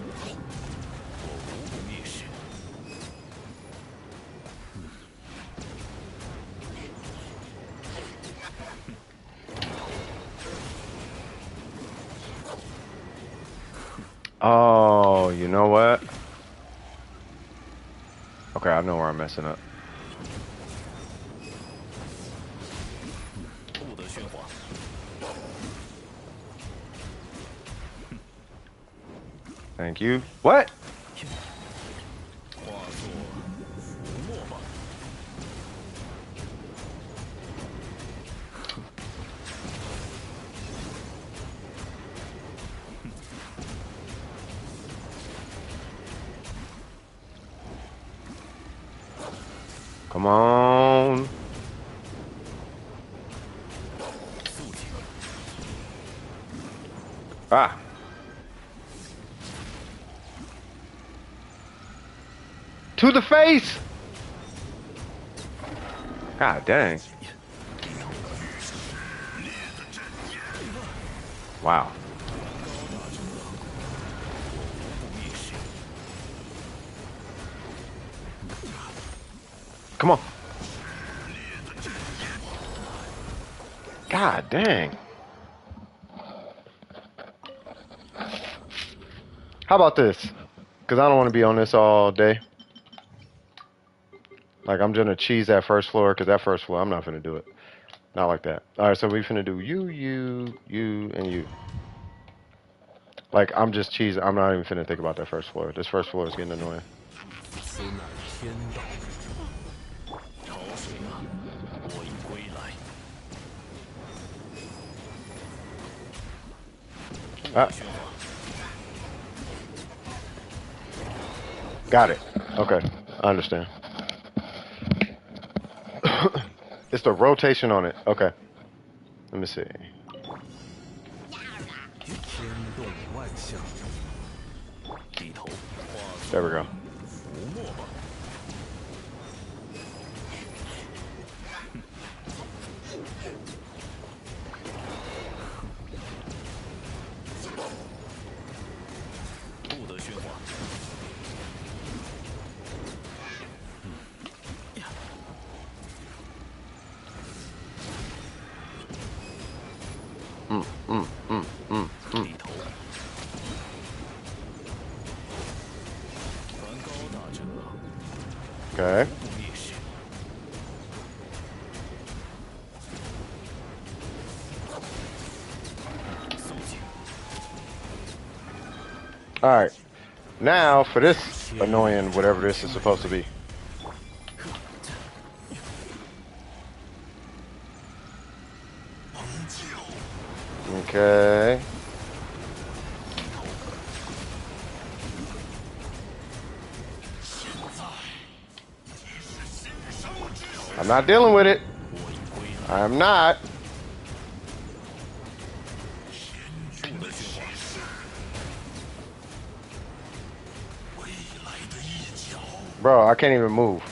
我无不蔑视。Oh, you know what? Okay, I know where I'm messing up. 不得喧哗。 Thank you. What? 化作浮沫吧。Come on. Ah. To the face. God dang. Wow. Come on. God dang. How about this? Because I don't want to be on this all day. Like, I'm going to cheese that first floor, because that first floor, I'm not going to do it. Not like that. All right, so we finna do you, and you. Like, I'm just cheesing. I'm not even finna think about that first floor. This first floor is getting annoying. 此乃天道。潮水啊，我已归来。Ah, got it. Okay, I understand. It's the rotation on it. Okay. Let me see. 天动万象。低头， There we go. 浮沫吧。不得喧哗。低头。传高大者， Okay. 不蔑视。 肃静。 All right. Now for this annoying whatever this is supposed to be. Okay. I'm not dealing with it. I'm not. Bro, I can't even move.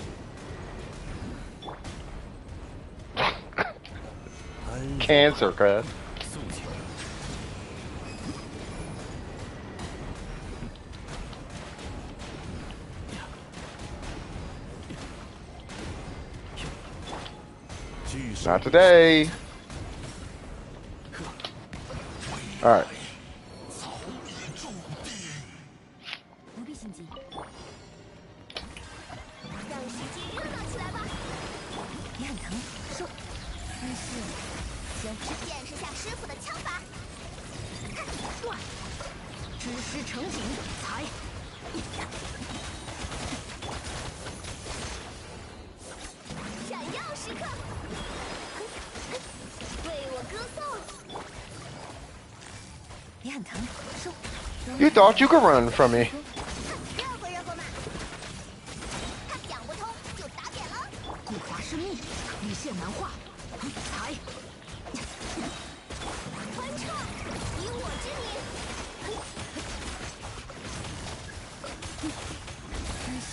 Cancer, cuz. 肃静。 巨石 Not today. All right. 不必心急。让世界热闹起来吧！你很疼，说。但是，消失见识下师傅的枪法。断，知识成景，才。闪耀时刻，为我歌颂。你很疼，说。 You thought you could run from me. 热乎热乎嘛。他讲不通就打扁了。固华是密，理线难画，才。穿插，以我之名。但是，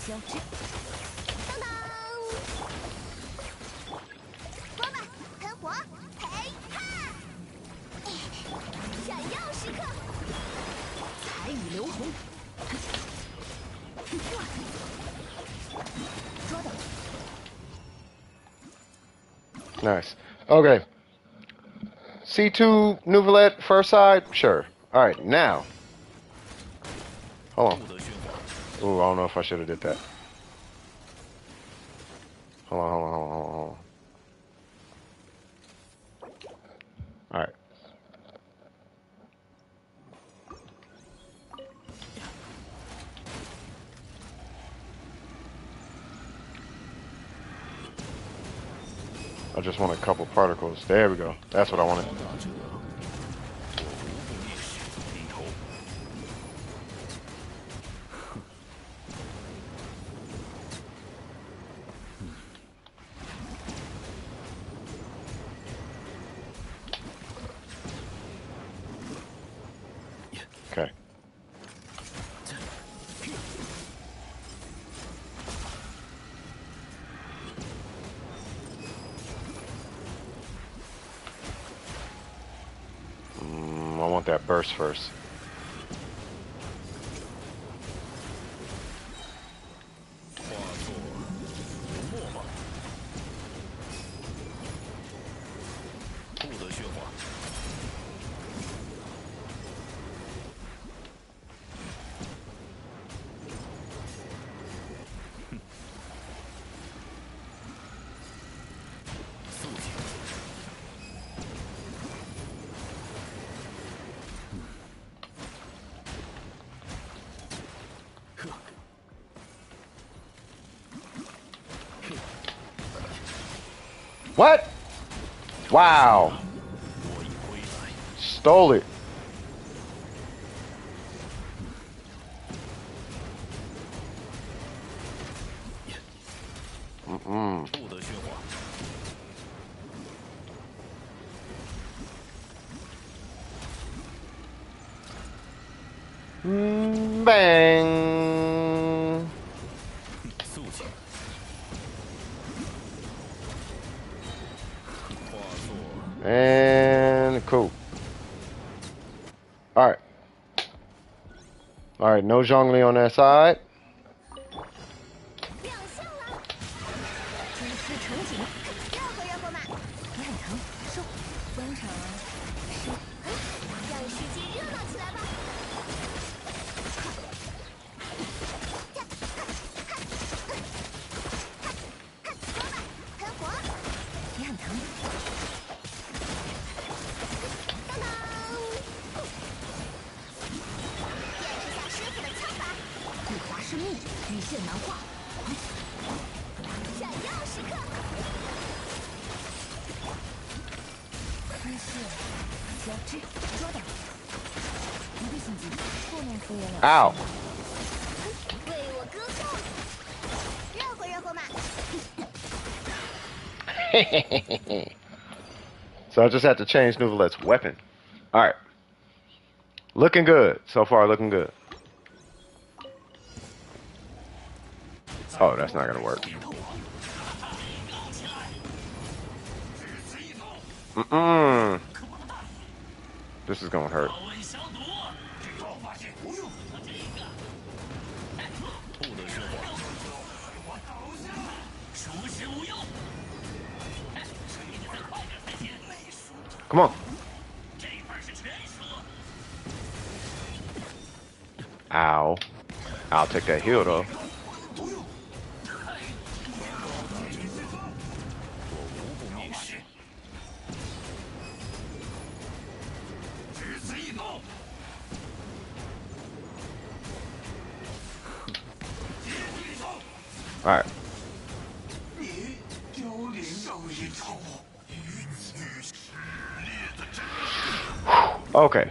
交织。当当。说吧，喷火，嘿哈！闪耀时刻，彩雨流红。抓到。 Nice. Okay. C2 Nouvellette first side? Sure. All right, now. Hold on. 不得喧哗。 Ooh, I don't know if I should have did that. Hold on. All right. I just want a couple particles. There we go. That's what I wanted. 高大者，我无不蔑视。低头。 天 Okay. I want that burst first. What? Wow. Stole it. Bang. And cool. All right. All right, no Zhongli on that side. 亮相了，蛛丝成景，热乎热乎嘛！你很疼，收。观察是，让世界热闹起来吧！喷火！你很疼。当当！验识下师傅的枪法。不华是密，羽线难画。闪耀时刻！姿势，交织，捉到！一个心机，后面敷衍了。Ow. 为我歌颂，热乎热乎嘛！ So I just had to change Nouvelette's weapon. All right. Looking good. So far, looking good. Oh, that's not going to work. This is going to hurt. Come on. Ow. I'll take that heal, though. All right. Okay.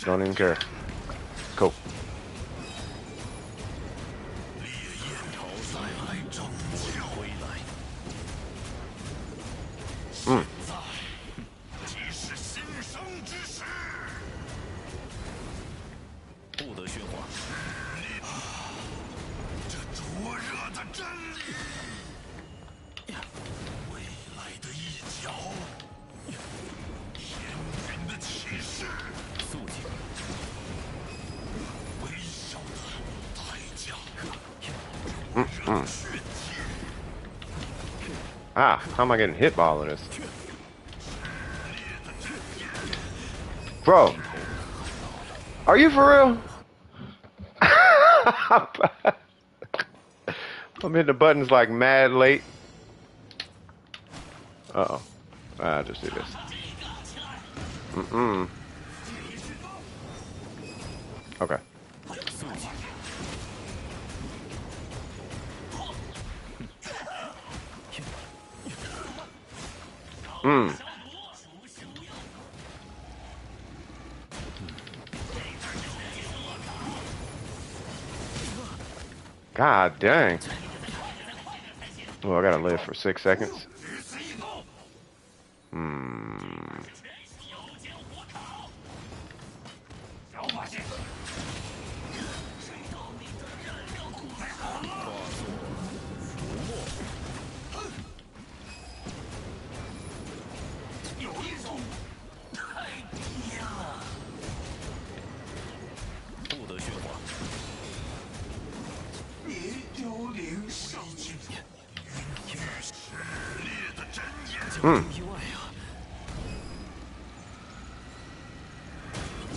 Don't even care. Cool. Ah, how am I getting hit by all of this? Bro, are you for real? I'm hitting the buttons like mad late. Uh-oh. I'll just do this. Okay. God dang. Oh, I gotta live for 6 seconds. Hmm. Hmm.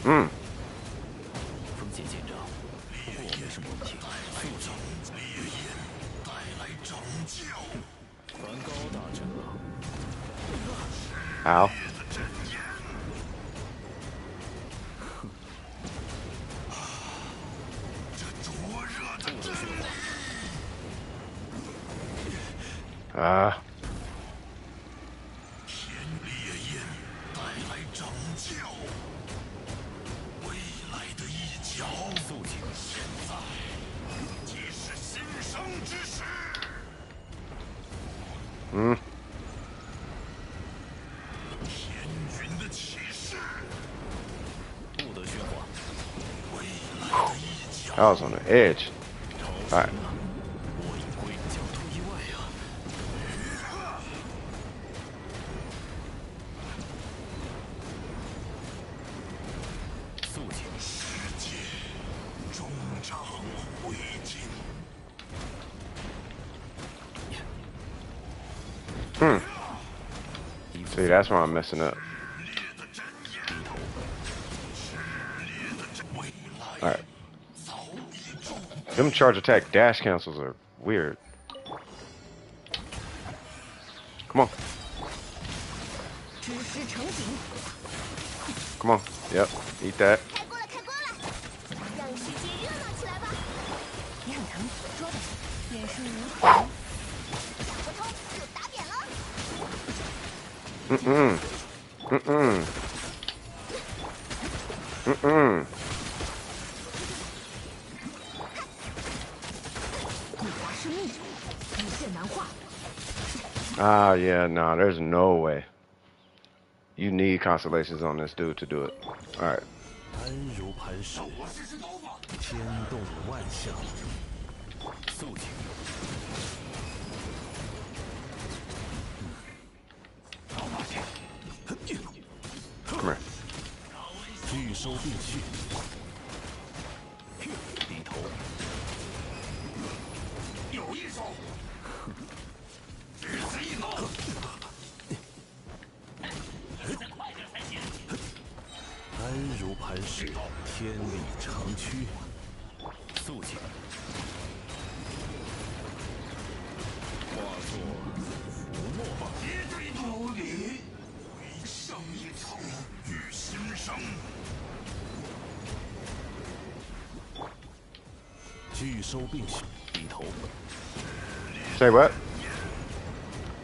Hmm. 风险见证，不过我没什么问题。速成，烈焰带来拯救。梵高大臣啊， Ow. 这灼热的真理。 Ah. 天烈焰带来拯救，未来的一角。肃静，现在即是新生之时。Hmm. 天云的启示，不得喧哗。未来的一角。 I was on the edge. Alright. 我已归交通意外啊！肃静，世界终长灰烬。Hmm. See, that's where I'm messing up. Alright. Them charge attack dash cancels are weird. Come on. 知识成景， Come on. Yep. Eat that. 开锅了，开锅了，让世界热闹起来吧！你很疼，说的也是如此。想不通就打扁了。Mm-mm. Mm-mm. Mm-mm. 你华是秘，无限难化。 Ah, yeah, nah, there's no way. You need constellations on this dude to do it. Alright. 安如磐石，天动万象。肃静， Come here. 聚收并蓄，低头。有一手，只此一口。快点才行。安如磐石，天理长驱。肃静。化作浮沫吧。绝对有理，回胜一筹与新生。聚收并蓄，低头。 Say what?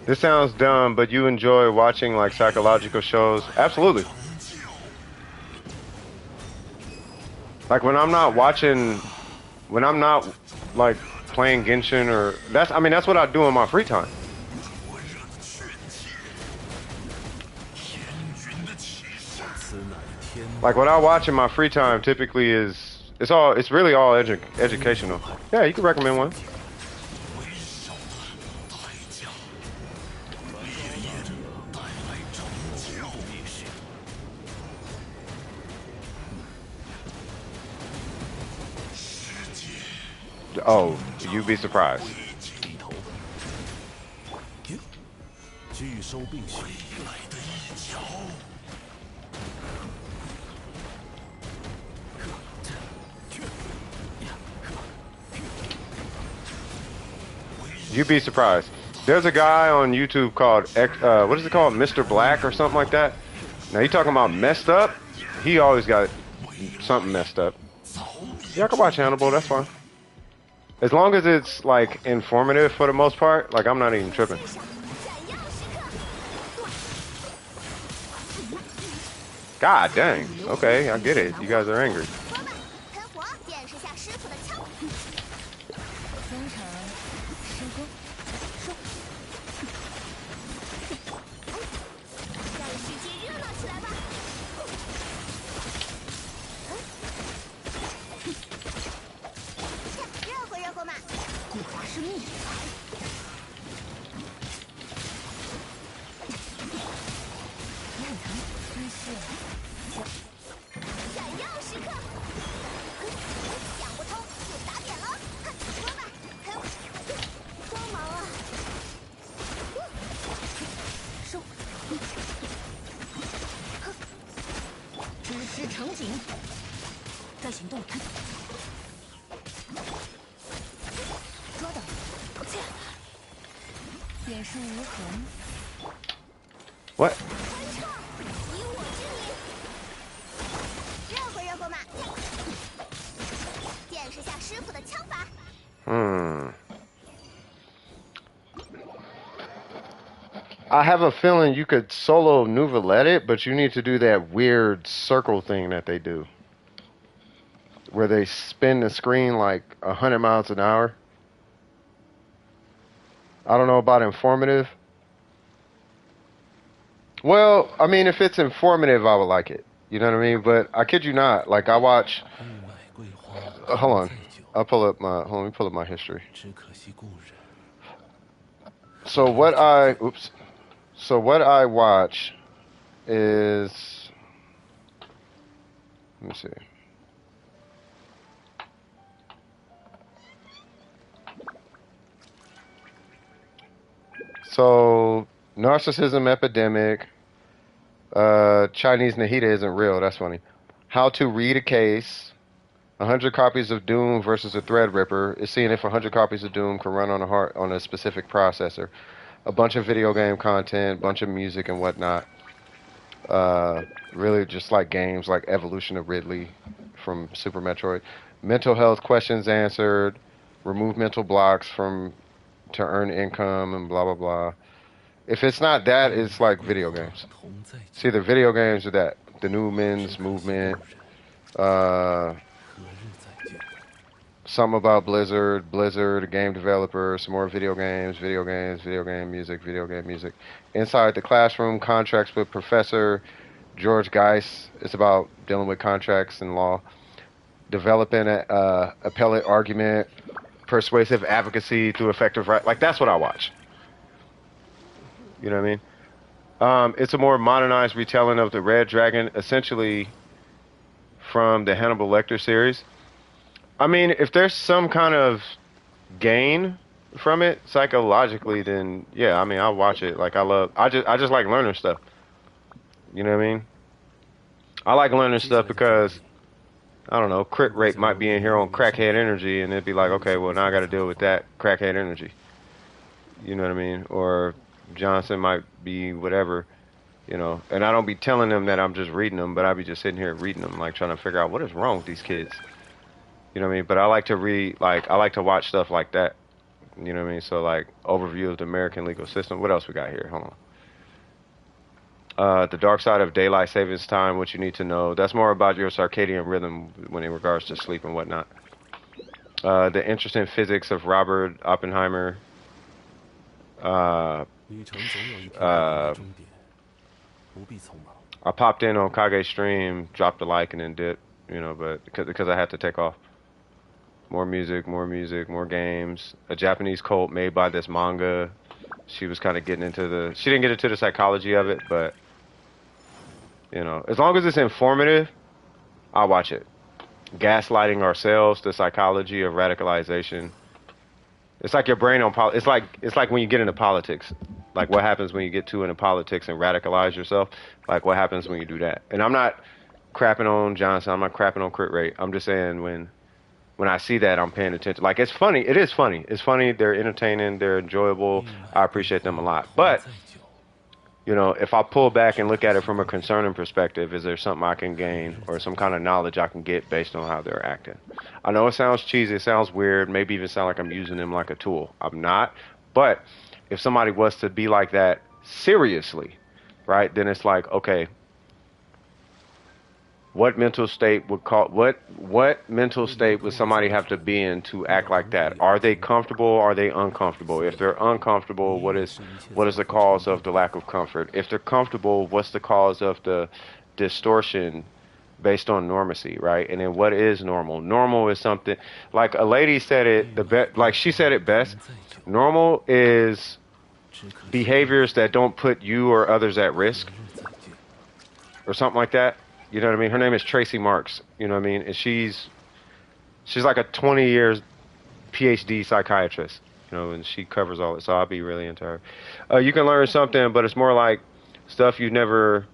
This sounds dumb, but you enjoy watching like psychological shows? Absolutely. Like when I'm not like playing Genshin or that's what I do in my free time. 灼热的血气，天云的启示。此乃天。 Like what I watch in my free time typically it's really all educational. Yeah, you can recommend one. 为首的代价，烈焰带来拯救。灭世， 世界 Oh, you'd be surprised. 低头，聚收并蓄，未来的一角。 You'd be surprised. There's a guy on YouTube called what is it called, Mr. Black or something like that. Now you talking about messed up? He always got something messed up. Yeah, I can watch Hannibal. That's fine. As long as it's like informative for the most part. Like I'm not even tripping. 闪耀时刻， God dang. Okay, I get it. You guys are angry. 哥们，喷火，见识下师傅的枪。分暗藤，你是闪耀时刻，想不通就打点了，说吧，光芒啊！收，知识成景，该行动了。抓到，切，眼神无痕。 What? 欢唱，以我之名，热乎嘛！见识下师傅的枪法。I have a feeling you could solo Nouvellette it, but you need to do that weird circle thing that they do. Where they spin the screen like 100 miles an hour. I don't know about informative. Well, I mean, if it's informative, I would like it. You know what I mean? But I kid you not. Like, I watch... hold on. I'll pull up my... Hold on, let me pull up my history. So what I... Oops. So what I watch is... Let me see. So, narcissism epidemic. Chinese Nahida isn't real. That's funny. How to read a case. 100 copies of Doom versus a Threadripper. Is seeing if 100 copies of Doom can run on a specific processor. A bunch of video game content, bunch of music and whatnot. Really just like games like Evolution of Ridley from Super Metroid. Mental health questions answered. Remove mental blocks to earn income and blah blah blah. If it's not that, it's like video games. It's either video games or that. The New Men's Movement. Something about Blizzard, a game developer, some more video game music. Inside the Classroom, contracts with Professor George Geis. It's about dealing with contracts and law. Developing an appellate argument, persuasive advocacy through effective right. Like, that's what I watch. You know what I mean? It's a more modernized retelling of the Red Dragon, essentially from the Hannibal Lecter series. I mean, if there's some kind of gain from it psychologically, then yeah, I mean, I'll watch it. Like, I just like learning stuff. You know what I mean? I like learning stuff because, I don't know, crit rate might be in here on crackhead energy, and it'd be like, okay, well, now I got to deal with that crackhead energy. You know what I mean? Or Johnson might be whatever, you know. And I don't be telling them that I'm just reading them, but I be just sitting here reading them, like trying to figure out what is wrong with these kids. You know what I mean? But I like to read, like, I like to watch stuff like that. You know what I mean? So, like, overview of the American legal system. What else we got here? Hold on. The Dark Side of Daylight Savings Time, what you need to know. That's more about your circadian rhythm when in regards to sleep and whatnot. The Interesting Physics of Robert Oppenheimer. I popped in on Kage stream, dropped a like, and then dipped, you know, but because I had to take off. More music, more games. A Japanese cult made by this manga. She was kind of getting into she didn't get into the psychology of it, but, you know, as long as it's informative, I'll watch it. Gaslighting Ourselves, the psychology of radicalization. It's like your brain on it's like when you get into politics. Like, what happens when you get too into politics and radicalize yourself? Like, what happens when you do that? And I'm not crapping on Johnson. I'm not crapping on crit rate. I'm just saying when I see that, I'm paying attention. Like, it's funny. It is funny. It's funny. They're entertaining. They're enjoyable. I appreciate them a lot. But, you know, if I pull back and look at it from a concerning perspective, is there something I can gain or some kind of knowledge I can get based on how they're acting? I know it sounds cheesy. It sounds weird. Maybe even sound like I'm using them like a tool. I'm not. But if somebody was to be like that seriously, right, then it's like, okay, what mental state what mental state would somebody have to be in to act like that? Are they comfortable? Are they uncomfortable? If they're uncomfortable, what is the cause of the lack of comfort? If they're comfortable, what's the cause of the distortion based on normacy, right? And then what is normal? Normal is something, like a lady said it like she said it best. Normal is behaviors that don't put you or others at risk. or something like that. You know what I mean? Her name is Tracy Marks. You know what I mean? And she's like a 20 years PhD psychiatrist. You know, and she covers all it. So I'll be really into her. You can learn something, but it's more like stuff you'll never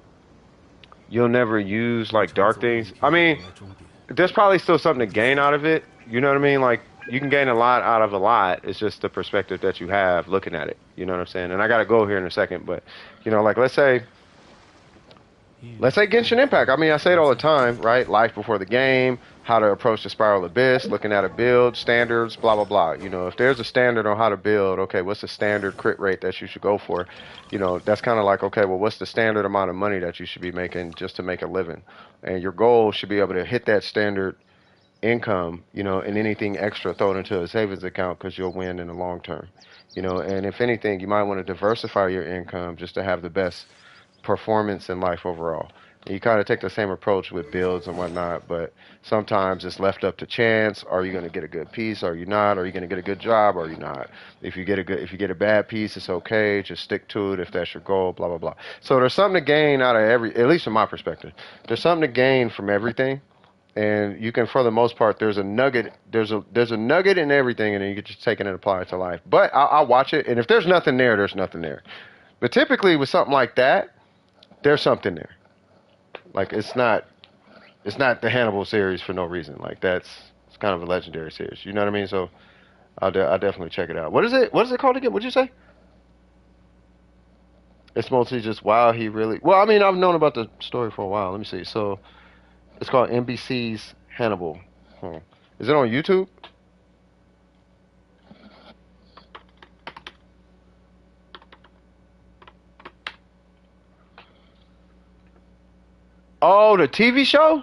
use, like dark things. I mean, there's probably still something to gain out of it. You know what I mean? Like you can gain a lot out of a lot. It's just the perspective that you have looking at it. You know what I'm saying? And I gotta go here in a second, but you know, like let's say Genshin Impact. I mean, I say it all the time, right? Life before the game, how to approach the Spiral Abyss, looking at a build, standards, blah, blah, blah. You know, if there's a standard on how to build, okay, what's the standard crit rate that you should go for? You know, that's kind of like, okay, well, what's the standard amount of money that you should be making just to make a living? And your goal should be able to hit that standard income, you know, and anything extra throw it into a savings account because you'll win in the long term. You know, and if anything, you might want to diversify your income just to have the best performance in life overall. And you kind of take the same approach with builds and whatnot, but sometimes it's left up to chance. Are you going to get a good piece? Are you not? Are you going to get a good job? Or are you not? If you get a bad piece, it's okay. Just stick to it if that's your goal. Blah blah blah. So there's something to gain out of at least from my perspective. There's something to gain from everything, and you can, for the most part, there's a nugget. There's a nugget in everything, and then you can just take it and apply it to life. But I'll watch it, and if there's nothing there, there's nothing there. But typically with something like that, there's something there. Like it's not the Hannibal series for no reason. Like it's kind of a legendary series. You know what I mean? So I'll definitely check it out. What is it called again? What'd you say? It's mostly just wow. He really well. I mean, I've known about the story for a while. Let me see. So it's called NBC's Hannibal. Is it on YouTube? Oh, the TV show?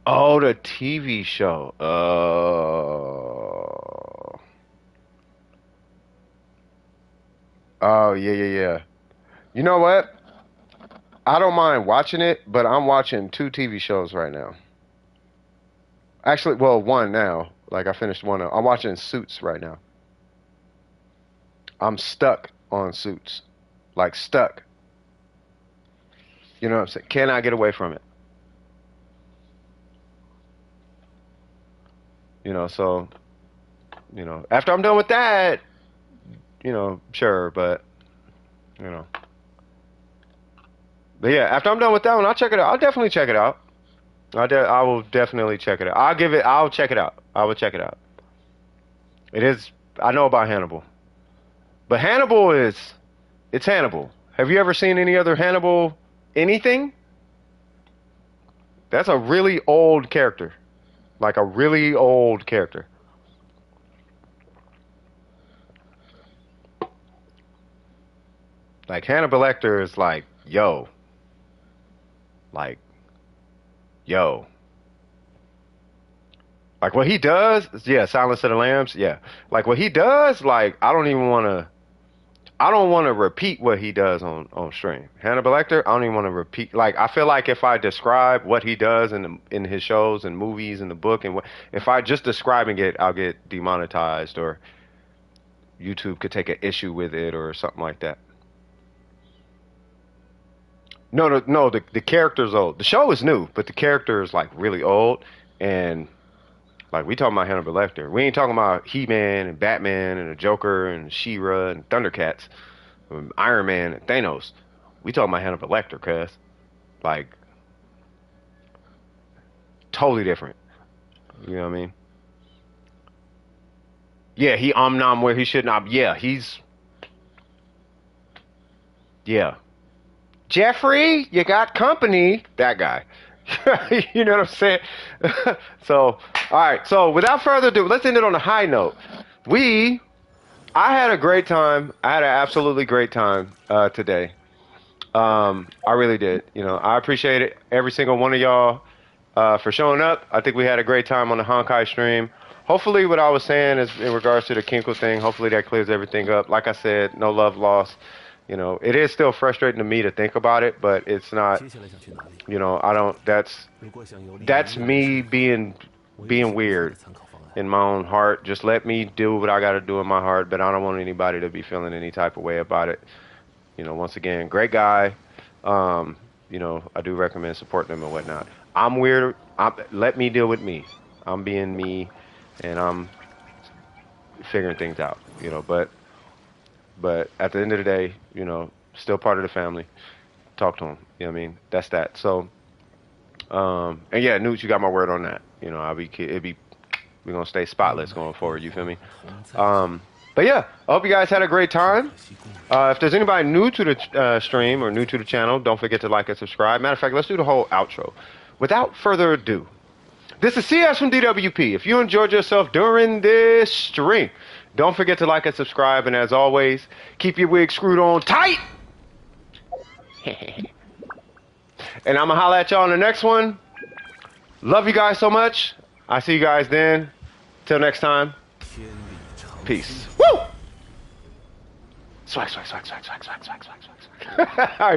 Oh, the TV show. Oh, yeah, yeah, yeah. You know what? I don't mind watching it, but I'm watching 2 TV shows right now. Actually, well, one now. Like I finished one. I'm watching Suits right now. I'm stuck on Suits. Like stuck. You know what I'm saying? Cannot get away from it. You know, so, you know, after I'm done with that, you know, sure, but, you know. But yeah, after I'm done with that one, I'll check it out. I'll definitely check it out. I will definitely check it out. I'll check it out. I will check it out. It is, I know about Hannibal. But it's Hannibal. Have you ever seen any other Hannibal anything? That's a really old character. Like a really old character. Like Hannibal Lecter is like, yo. Like, yo. Like what he does, yeah, Silence of the Lambs, yeah. Like what he does, like I don't want to repeat what he does on stream. Hannibal Lecter, I don't even want to repeat. Like I feel like if I describe what he does in his shows and movies and the book and if I just describing it, I'll get demonetized or YouTube could take an issue with it or something like that. No, the character's old. The show is new, but the character is like really old and like we talking about Hannibal Lecter. We ain't talking about He-Man and Batman and the Joker and She-Ra and Thundercats, and Iron Man and Thanos. We talking about Hannibal Lecter, cuz like totally different. You know what I mean? Yeah, he omnom where he should not. Yeah, yeah. Jeffrey, you got company. That guy. You know what I'm saying? So, all right. So, without further ado, let's end it on a high note. I had a great time. I had an absolutely great time today. I really did. You know, I appreciate it. Every single one of y'all for showing up. I think we had a great time on the Honkai stream. Hopefully, what I was saying is in regards to the Kinko thing, hopefully that clears everything up. Like I said, no love lost. You know, it is still frustrating to me to think about it, but it's not, you know, that's me being weird in my own heart. Just let me do what I got to do in my heart, but I don't want anybody to be feeling any type of way about it. You know, once again, great guy. you know, I do recommend supporting them and whatnot. I'm weird. Let me deal with me. I'm being me, and I'm figuring things out. You know, but at the end of the day, you know, still part of the family. Talk to them. You know what I mean? That's that. So, and yeah, Newt, you got my word on that. You know, we're gonna stay spotless going forward. You feel me? But yeah, I hope you guys had a great time. If there's anybody new to the stream or new to the channel, don't forget to like and subscribe. Matter of fact, let's do the whole outro. Without further ado, this is CS from DWP. If you enjoyed yourself during this stream, don't forget to like and subscribe. And as always, keep your wig screwed on tight. And I'm going to holla at y'all on the next one. Love you guys so much. I see you guys then. Till next time. Peace. Woo! Swag, swag, swag, swag, swag, swag, swag, swag, swag. All right.